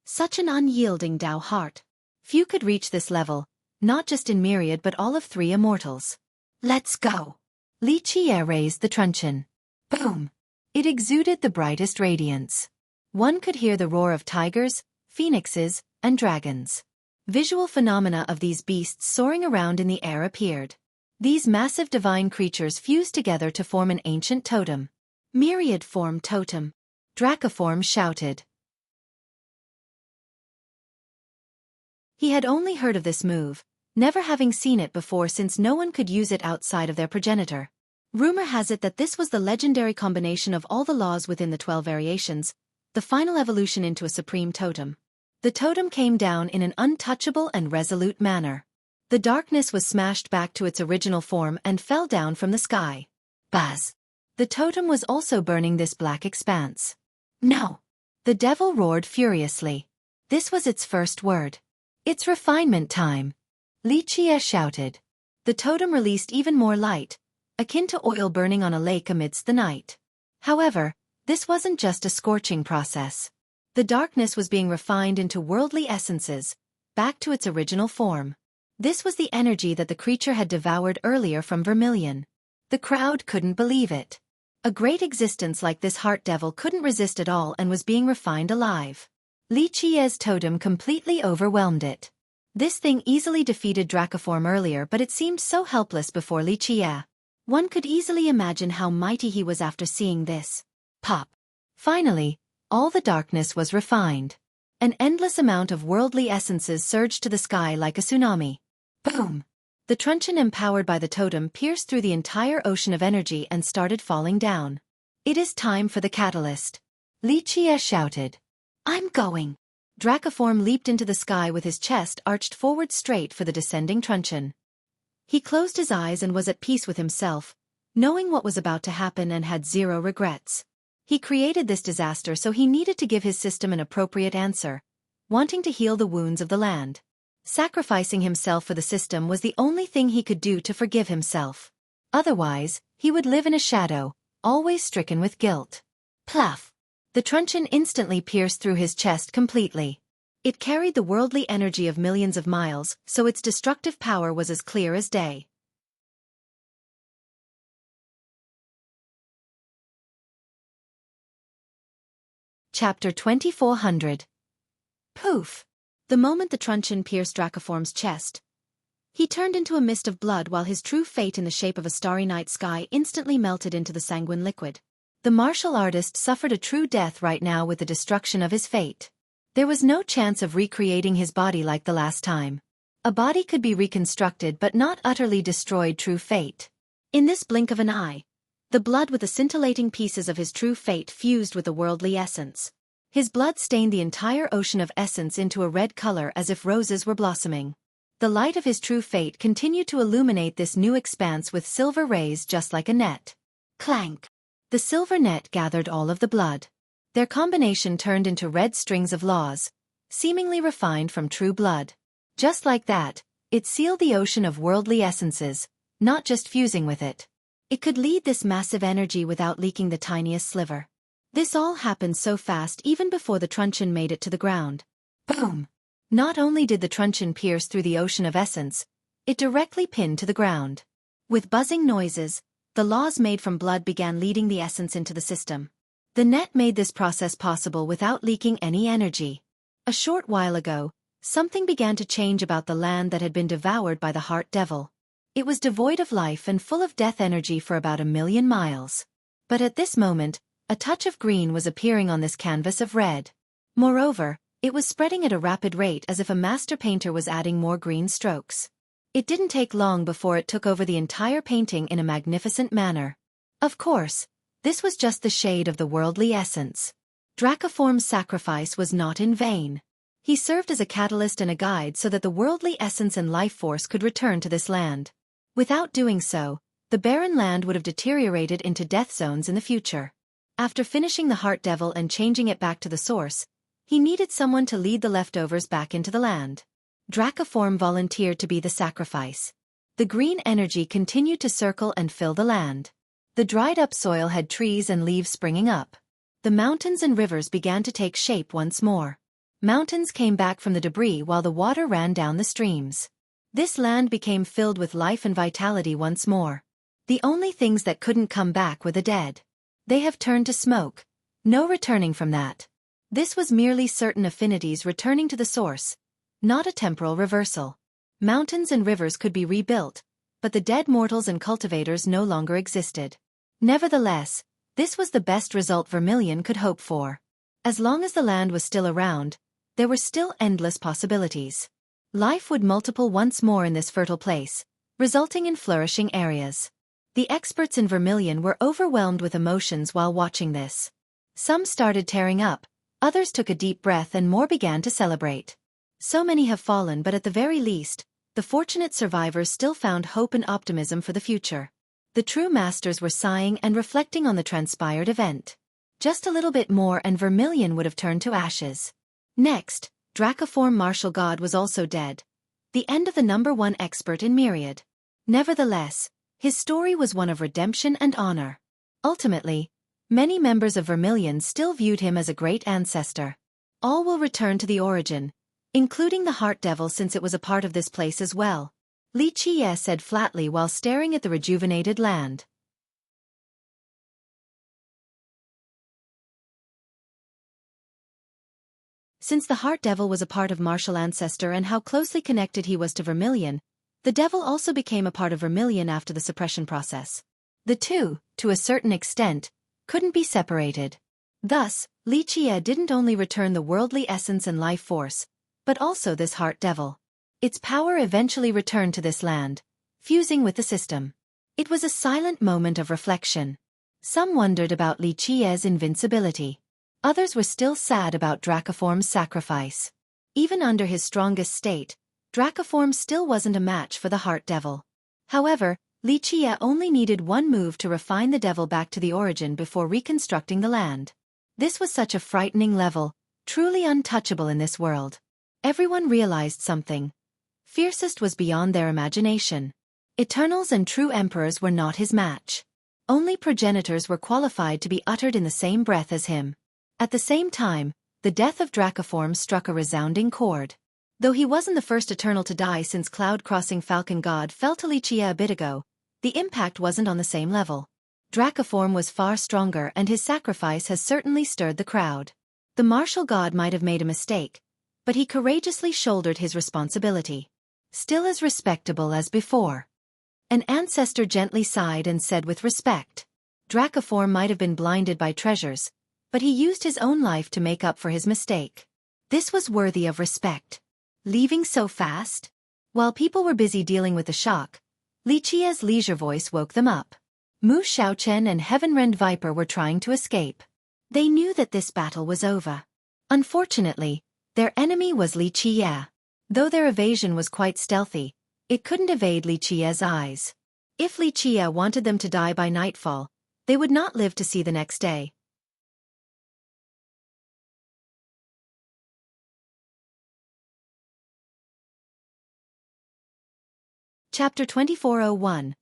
"Such an unyielding Dao heart. Few could reach this level, not just in Myriad but all of three immortals. Let's go." Li Qie raised the truncheon. Boom! It exuded the brightest radiance. One could hear the roar of tigers, phoenixes, and dragons. Visual phenomena of these beasts soaring around in the air appeared. These massive divine creatures fused together to form an ancient totem. Myriad form totem. Dracoform shouted. He had only heard of this move, never having seen it before since no one could use it outside of their progenitor. Rumor has it that this was the legendary combination of all the laws within the 12 variations, the final evolution into a supreme totem. The totem came down in an untouchable and resolute manner. The darkness was smashed back to its original form and fell down from the sky. Buzz! The totem was also burning this black expanse. No! The devil roared furiously. This was its first word. It's refinement time! Li Qie shouted. The totem released even more light, akin to oil burning on a lake amidst the night. However, this wasn't just a scorching process. The darkness was being refined into worldly essences, back to its original form. This was the energy that the creature had devoured earlier from Vermilion. The crowd couldn't believe it. A great existence like this heart devil couldn't resist at all and was being refined alive. Li Qie's totem completely overwhelmed it. This thing easily defeated Dracoform earlier, but it seemed so helpless before Li Qie. One could easily imagine how mighty he was after seeing this. Pop! Finally, all the darkness was refined. An endless amount of worldly essences surged to the sky like a tsunami. Boom! The truncheon empowered by the totem pierced through the entire ocean of energy and started falling down. It is time for the catalyst. Li Qie shouted. I'm going. Dracoform leaped into the sky with his chest arched forward straight for the descending truncheon. He closed his eyes and was at peace with himself, knowing what was about to happen and had zero regrets. He created this disaster, so he needed to give his system an appropriate answer, wanting to heal the wounds of the land. Sacrificing himself for the system was the only thing he could do to forgive himself. Otherwise, he would live in a shadow, always stricken with guilt. Pluff! The truncheon instantly pierced through his chest completely. It carried the worldly energy of millions of miles, so its destructive power was as clear as day. Chapter 2400. Poof! The moment the truncheon pierced Dracoform's chest, he turned into a mist of blood while his true fate in the shape of a starry night sky instantly melted into the sanguine liquid. The martial artist suffered a true death right now with the destruction of his fate. There was no chance of recreating his body like the last time. A body could be reconstructed but not utterly destroyed true fate. In this blink of an eye, the blood with the scintillating pieces of his true fate fused with the worldly essence. His blood stained the entire ocean of essence into a red color as if roses were blossoming. The light of his true fate continued to illuminate this new expanse with silver rays just like a net. Clank! The silver net gathered all of the blood. Their combination turned into red strings of laws, seemingly refined from true blood. Just like that, it sealed the ocean of worldly essences, not just fusing with it. It could lead this massive energy without leaking the tiniest sliver. This all happened so fast even before the truncheon made it to the ground. Boom! Not only did the truncheon pierce through the ocean of essence, it directly pinned to the ground. With buzzing noises, the laws made from blood began leading the essence into the system. The net made this process possible without leaking any energy. A short while ago, something began to change about the land that had been devoured by the heart devil. It was devoid of life and full of death energy for about 1,000,000 miles. But at this moment, a touch of green was appearing on this canvas of red. Moreover, it was spreading at a rapid rate as if a master painter was adding more green strokes. It didn't take long before it took over the entire painting in a magnificent manner. Of course, this was just the shade of the worldly essence. Dracoform's sacrifice was not in vain. He served as a catalyst and a guide so that the worldly essence and life force could return to this land. Without doing so, the barren land would have deteriorated into death zones in the future. After finishing the heart devil and changing it back to the source, he needed someone to lead the leftovers back into the land. Dracoform volunteered to be the sacrifice. The green energy continued to circle and fill the land. The dried-up soil had trees and leaves springing up. The mountains and rivers began to take shape once more. Mountains came back from the debris while the water ran down the streams. This land became filled with life and vitality once more. The only things that couldn't come back were the dead. They have turned to smoke. No returning from that. This was merely certain affinities returning to the source, not a temporal reversal. Mountains and rivers could be rebuilt, but the dead mortals and cultivators no longer existed. Nevertheless, this was the best result Vermilion could hope for. As long as the land was still around, there were still endless possibilities. Life would multiply once more in this fertile place, resulting in flourishing areas. The experts in Vermilion were overwhelmed with emotions while watching this. Some started tearing up, others took a deep breath and more began to celebrate. So many have fallen, but at the very least, the fortunate survivors still found hope and optimism for the future. The true masters were sighing and reflecting on the transpired event. Just a little bit more and Vermilion would have turned to ashes. Next, Dracoform Martial God was also dead. The end of the #1 expert in Myriad. Nevertheless, his story was one of redemption and honor. Ultimately, many members of Vermilion still viewed him as a great ancestor. All will return to the origin, including the Heart Devil since it was a part of this place as well, Xueqi said flatly while staring at the rejuvenated land. Since the Heart Devil was a part of Martial Ancestor and how closely connected he was to Vermilion, the Devil also became a part of Vermilion after the suppression process. The two, to a certain extent, couldn't be separated. Thus, Xueqi didn't only return the worldly essence and life force, but also this Heart Devil. Its power eventually returned to this land, fusing with the system. It was a silent moment of reflection. Some wondered about Xueqi's invincibility. Others were still sad about Dracoform's sacrifice. Even under his strongest state, Dracoform still wasn't a match for the Heart Devil. However, Xueqi only needed one move to refine the devil back to the origin before reconstructing the land. This was such a frightening level, truly untouchable in this world. Everyone realized something. Fiercest was beyond their imagination. Eternals and true emperors were not his match. Only progenitors were qualified to be uttered in the same breath as him. At the same time, the death of Dracoform struck a resounding chord. Though he wasn't the first Eternal to die since Cloud-Crossing Falcon God fell to Xueqi a bit ago, the impact wasn't on the same level. Dracoform was far stronger and his sacrifice has certainly stirred the crowd. The martial god might have made a mistake, but he courageously shouldered his responsibility. Still as respectable as before. An ancestor gently sighed and said with respect. Dracoform might have been blinded by treasures, but he used his own life to make up for his mistake. This was worthy of respect. Leaving so fast? While people were busy dealing with the shock, Xueqi's leisure voice woke them up. Mu Shaochen and Heavenrend Viper were trying to escape. They knew that this battle was over. Unfortunately, their enemy was Xueqi. Though their evasion was quite stealthy, it couldn't evade Xueqi's eyes. If Xueqi wanted them to die by nightfall, they would not live to see the next day. Chapter 2401,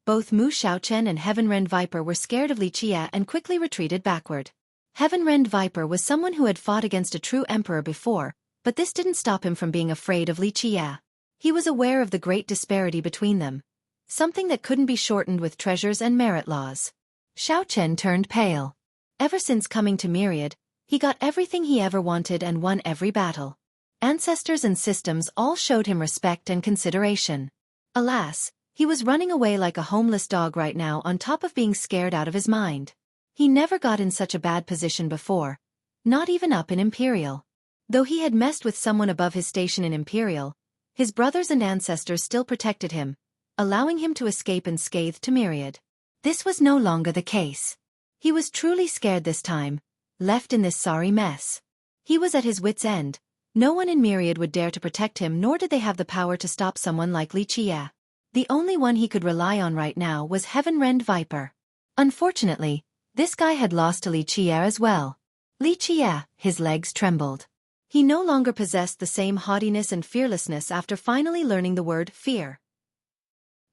both Mu Xiaochen and Heaven-Rend Viper were scared of Li Qie and quickly retreated backward. Heaven-Rend Viper was someone who had fought against a true emperor before, but this didn't stop him from being afraid of Li Qie. He was aware of the great disparity between them, something that couldn't be shortened with treasures and merit laws. Xiaochen turned pale. Ever since coming to Myriad, he got everything he ever wanted and won every battle. Ancestors and systems all showed him respect and consideration. Alas, he was running away like a homeless dog right now on top of being scared out of his mind. He never got in such a bad position before, not even up in Imperial. Though he had messed with someone above his station in Imperial, his brothers and ancestors still protected him, allowing him to escape unscathed to Myriad. This was no longer the case. He was truly scared this time, left in this sorry mess. He was at his wit's end. No one in Myriad would dare to protect him, nor did they have the power to stop someone like Li Qie. The only one he could rely on right now was Heaven-Rend Viper. Unfortunately, this guy had lost to Li Qie as well. Li Qie, his legs trembled. He no longer possessed the same haughtiness and fearlessness after finally learning the word fear.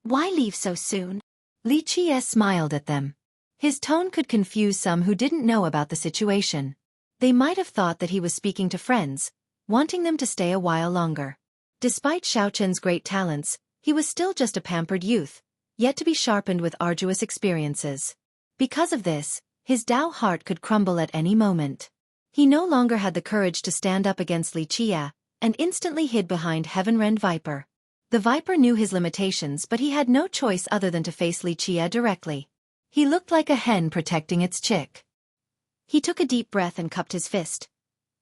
Why leave so soon? Li Qie smiled at them. His tone could confuse some who didn't know about the situation. They might have thought that he was speaking to friends, wanting them to stay a while longer. Despite Xiaochen's great talents, he was still just a pampered youth, yet to be sharpened with arduous experiences. Because of this, his Dao heart could crumble at any moment. He no longer had the courage to stand up against Li Qie, and instantly hid behind Heaven-Rend Viper. The Viper knew his limitations, but he had no choice other than to face Li Qie directly. He looked like a hen protecting its chick. He took a deep breath and cupped his fist.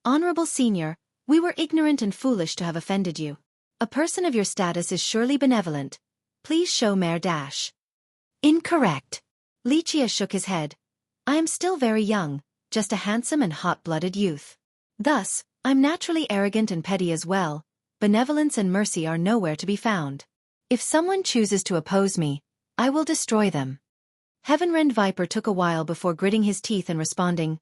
Honorable Senior, we were ignorant and foolish to have offended you. A person of your status is surely benevolent. Please show mere dash. Incorrect. Li Qie shook his head. I am still very young, just a handsome and hot-blooded youth. Thus, I'm naturally arrogant and petty as well. Benevolence and mercy are nowhere to be found. If someone chooses to oppose me, I will destroy them. Heaven-Rend Viper took a while before gritting his teeth and responding,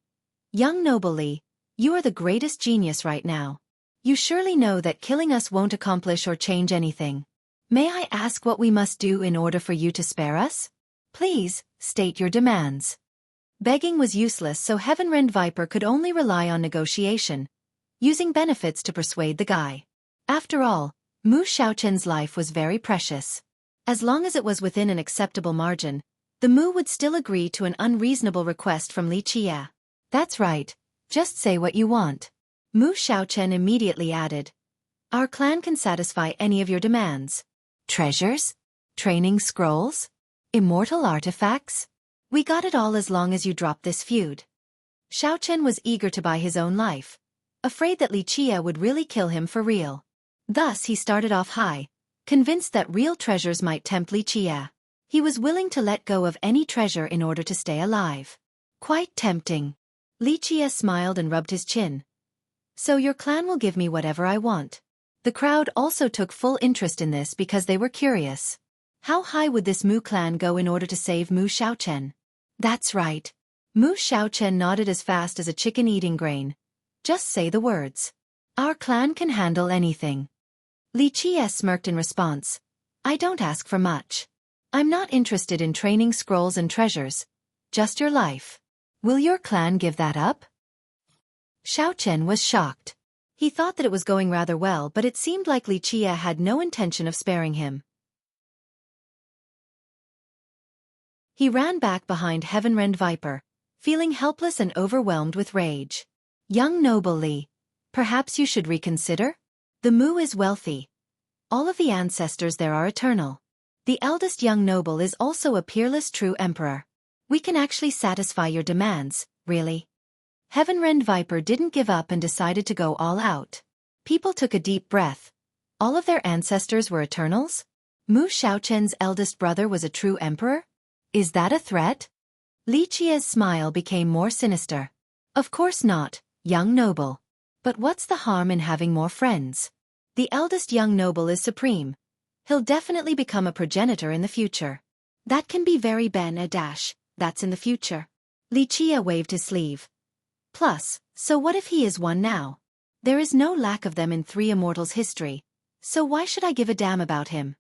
Young noble Li, you are the greatest genius right now. You surely know that killing us won't accomplish or change anything. May I ask what we must do in order for you to spare us? Please, state your demands. Begging was useless, so Heaven-Rend Viper could only rely on negotiation, using benefits to persuade the guy. After all, Mu Xiaochen's life was very precious. As long as it was within an acceptable margin, the Mu would still agree to an unreasonable request from Li Qie. That's right, just say what you want. Mu Xiaochen immediately added. Our clan can satisfy any of your demands. Treasures? Training scrolls? Immortal artifacts? We got it all as long as you drop this feud. Xiaochen was eager to buy his own life, afraid that Li Qie would really kill him for real. Thus he started off high, convinced that real treasures might tempt Li Qie. He was willing to let go of any treasure in order to stay alive. Quite tempting. Li Qie smiled and rubbed his chin. So your clan will give me whatever I want. The crowd also took full interest in this because they were curious. How high would this Mu clan go in order to save Mu Xiaochen? That's right. Mu Xiaochen nodded as fast as a chicken eating grain. Just say the words. Our clan can handle anything. Li Qie smirked in response. I don't ask for much. I'm not interested in training scrolls and treasures. Just your life. Will your clan give that up? Xiaochen was shocked. He thought that it was going rather well, but it seemed like Li Qie had no intention of sparing him. He ran back behind Heaven-Rend Viper, feeling helpless and overwhelmed with rage. Young noble Li, perhaps you should reconsider? The Mu is wealthy. All of the ancestors there are eternal. The eldest young noble is also a peerless true emperor. We can actually satisfy your demands, really. Heaven-Rend Viper didn't give up and decided to go all out. People took a deep breath. All of their ancestors were eternals? Mu Xiaochen's eldest brother was a true emperor? Is that a threat? Li Qie's smile became more sinister. Of course not, young noble. But what's the harm in having more friends? The eldest young noble is supreme. He'll definitely become a progenitor in the future. That can be very that's in the future. Li Qie waved his sleeve. Plus, so what if he is one now? There is no lack of them in Three Immortals history, so why should I give a damn about him?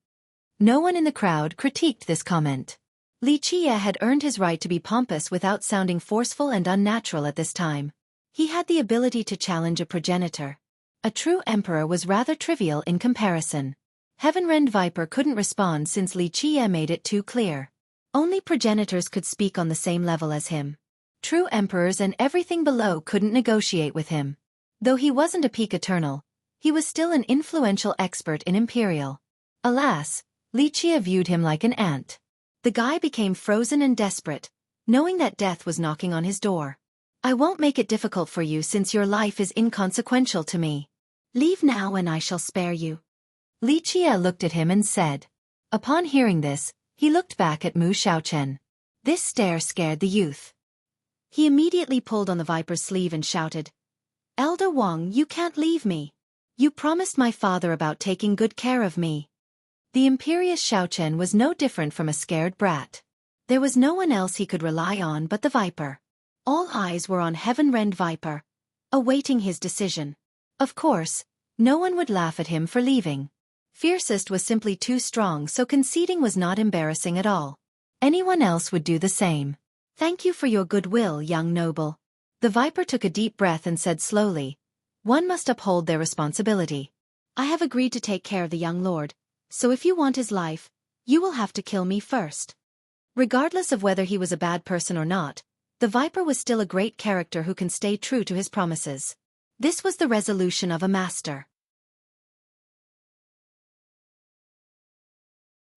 No one in the crowd critiqued this comment. Li Qie had earned his right to be pompous without sounding forceful and unnatural at this time. He had the ability to challenge a progenitor. A true emperor was rather trivial in comparison. Heaven-Rend Viper couldn't respond since Li Qie made it too clear. Only progenitors could speak on the same level as him. True emperors and everything below couldn't negotiate with him. Though he wasn't a peak eternal, he was still an influential expert in Imperial. Alas, Li Qie viewed him like an ant. The guy became frozen and desperate, knowing that death was knocking on his door. I won't make it difficult for you since your life is inconsequential to me. Leave now and I shall spare you. Li Qie looked at him and said. Upon hearing this, he looked back at Mu Xiaochen. This stare scared the youth. He immediately pulled on the Viper's sleeve and shouted, Elder Wang, you can't leave me. You promised my father about taking good care of me. The imperious Xiaochen was no different from a scared brat. There was no one else he could rely on but the Viper. All eyes were on Heaven-Rend Viper, awaiting his decision. Of course, no one would laugh at him for leaving. Fiercest was simply too strong, so conceding was not embarrassing at all. Anyone else would do the same. Thank you for your goodwill, young noble. The Viper took a deep breath and said slowly, one must uphold their responsibility. I have agreed to take care of the young lord, so if you want his life, you will have to kill me first. Regardless of whether he was a bad person or not, the Viper was still a great character who can stay true to his promises. This was the resolution of a master.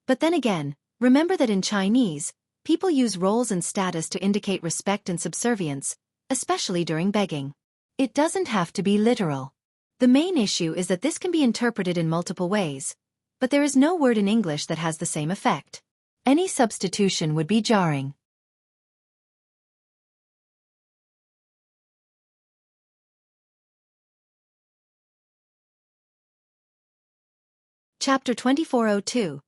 But then again, remember that in Chinese, people use roles and status to indicate respect and subservience, especially during begging. It doesn't have to be literal. The main issue is that this can be interpreted in multiple ways, but there is no word in English that has the same effect. Any substitution would be jarring. Chapter 2402.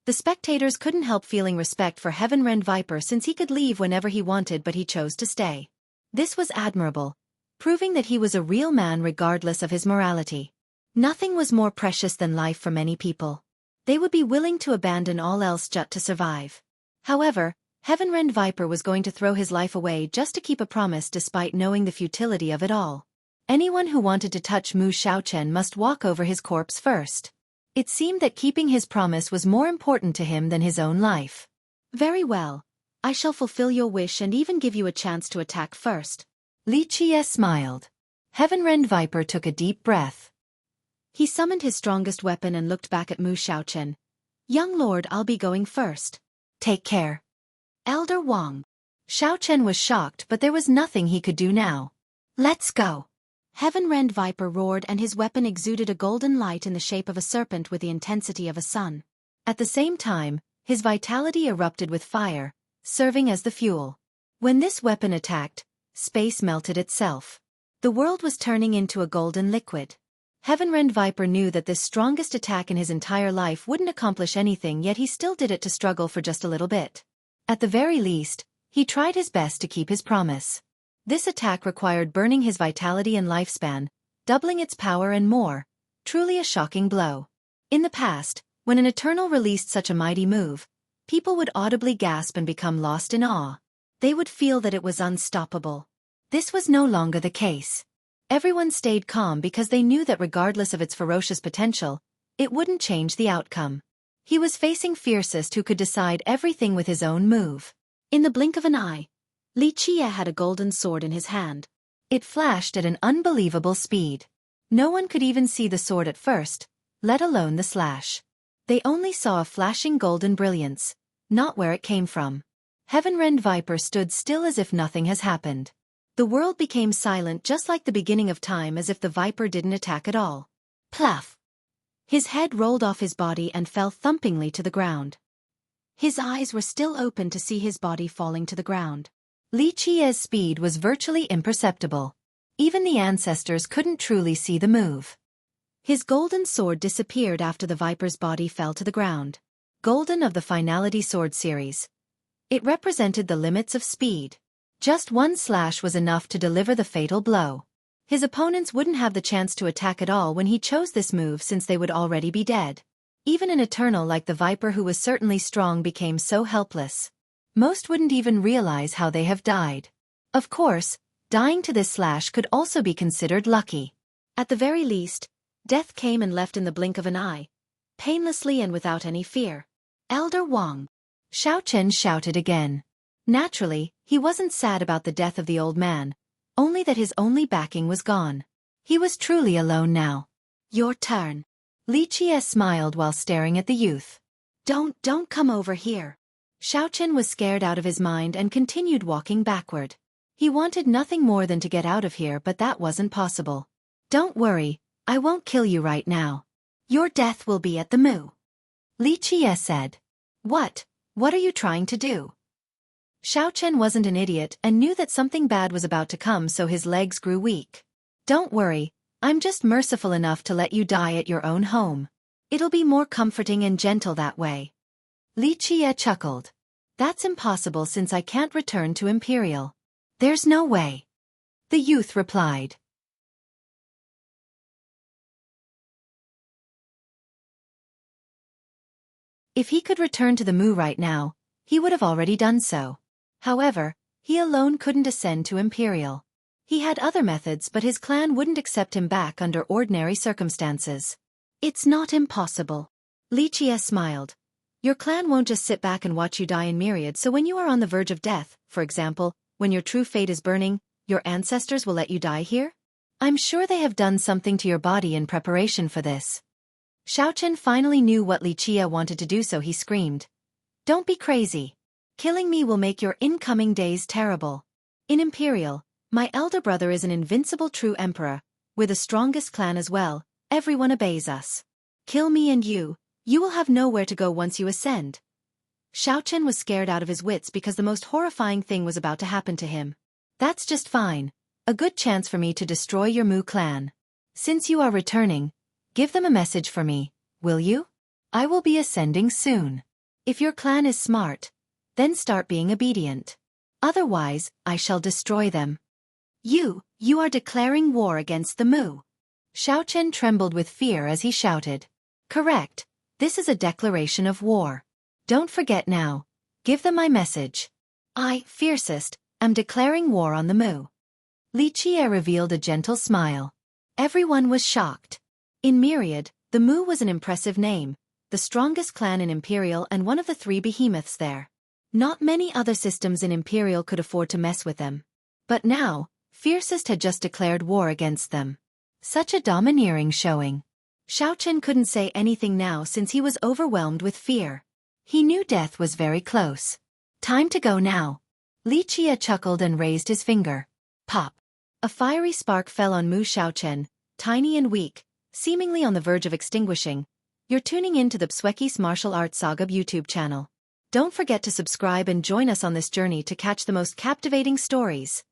The spectators couldn't help feeling respect for Heaven-Rend Viper since he could leave whenever he wanted but he chose to stay. This was admirable, proving that he was a real man regardless of his morality. Nothing was more precious than life for many people. They would be willing to abandon all else just to survive. However, Heaven-Rend Viper was going to throw his life away just to keep a promise despite knowing the futility of it all. Anyone who wanted to touch Mu Xiaochen must walk over his corpse first. It seemed that keeping his promise was more important to him than his own life. Very well. I shall fulfill your wish and even give you a chance to attack first. Li Qie smiled. Heaven-Rend Viper took a deep breath. He summoned his strongest weapon and looked back at Mu Xiaochen. Young lord, I'll be going first. Take care. Elder Wang. Xiaochen was shocked, but there was nothing he could do now. Let's go. Heaven-Rend Viper roared and his weapon exuded a golden light in the shape of a serpent with the intensity of a sun. At the same time, his vitality erupted with fire, serving as the fuel. When this weapon attacked, space melted itself. The world was turning into a golden liquid. Heaven-Rend Viper knew that this strongest attack in his entire life wouldn't accomplish anything, yet he still did it to struggle for just a little bit. At the very least, he tried his best to keep his promise. This attack required burning his vitality and lifespan, doubling its power and more, truly a shocking blow. In the past, when an Eternal released such a mighty move, people would audibly gasp and become lost in awe. They would feel that it was unstoppable. This was no longer the case. Everyone stayed calm because they knew that regardless of its ferocious potential, it wouldn't change the outcome. He was facing Fiercest, who could decide everything with his own move. In the blink of an eye, Li Qie had a golden sword in his hand. It flashed at an unbelievable speed. No one could even see the sword at first, let alone the slash. They only saw a flashing golden brilliance, not where it came from. Heaven-Rend Viper stood still as if nothing has happened. The world became silent just like the beginning of time, as if the Viper didn't attack at all. Pluff! His head rolled off his body and fell thumpingly to the ground. His eyes were still open to see his body falling to the ground. Li Qie's speed was virtually imperceptible. Even the ancestors couldn't truly see the move. His golden sword disappeared after the Viper's body fell to the ground. Golden of the Finality Sword series. It represented the limits of speed. Just one slash was enough to deliver the fatal blow. His opponents wouldn't have the chance to attack at all when he chose this move, since they would already be dead. Even an Eternal like the Viper, who was certainly strong, became so helpless. Most wouldn't even realize how they have died. Of course, dying to this slash could also be considered lucky. At the very least, death came and left in the blink of an eye, painlessly and without any fear. Elder Wang. Xiao shouted again. Naturally, he wasn't sad about the death of the old man, only that his only backing was gone. He was truly alone now. Your turn. Li Qie smiled while staring at the youth. Don't come over here. Xiao was scared out of his mind and continued walking backward. He wanted nothing more than to get out of here, but that wasn't possible. Don't worry, I won't kill you right now. Your death will be at the Mu. Li Qie said. What are you trying to do? Xiao wasn't an idiot and knew that something bad was about to come, so his legs grew weak. Don't worry, I'm just merciful enough to let you die at your own home. It'll be more comforting and gentle that way. Li Qie chuckled. That's impossible since I can't return to Imperial. There's no way. The youth replied. If he could return to the Mu right now, he would have already done so. However, he alone couldn't ascend to Imperial. He had other methods, but his clan wouldn't accept him back under ordinary circumstances. It's not impossible. Li Qie smiled. Your clan won't just sit back and watch you die in myriad, so when you are on the verge of death, for example, when your true fate is burning, your ancestors will let you die here? I'm sure they have done something to your body in preparation for this. Xiao finally knew what Li Qie wanted to do, so he screamed. Don't be crazy. Killing me will make your incoming days terrible. In Imperial, my elder brother is an invincible true emperor. We're the strongest clan as well, everyone obeys us. Kill me and you will have nowhere to go once you ascend. Xiao was scared out of his wits because the most horrifying thing was about to happen to him. That's just fine. A good chance for me to destroy your Mu clan. Since you are returning, give them a message for me, will you? I will be ascending soon. If your clan is smart, then start being obedient. Otherwise, I shall destroy them. You are declaring war against the Mu. Xiao trembled with fear as he shouted. Correct. This is a declaration of war. Don't forget now. Give them my message. I, fiercest, am declaring war on the Mu. Li Qie revealed a gentle smile. Everyone was shocked. In Myriad, the Mu was an impressive name, the strongest clan in Imperial and one of the 3 behemoths there. Not many other systems in Imperial could afford to mess with them. But now, Fiercest had just declared war against them. Such a domineering showing. Xiao couldn't say anything now since he was overwhelmed with fear. He knew death was very close. Time to go now. Li Qie chuckled and raised his finger. Pop. A fiery spark fell on Mu Xiao, tiny and weak, seemingly on the verge of extinguishing. You're tuning in to the Xueqi's Martial Arts Saga YouTube channel. Don't forget to subscribe and join us on this journey to catch the most captivating stories.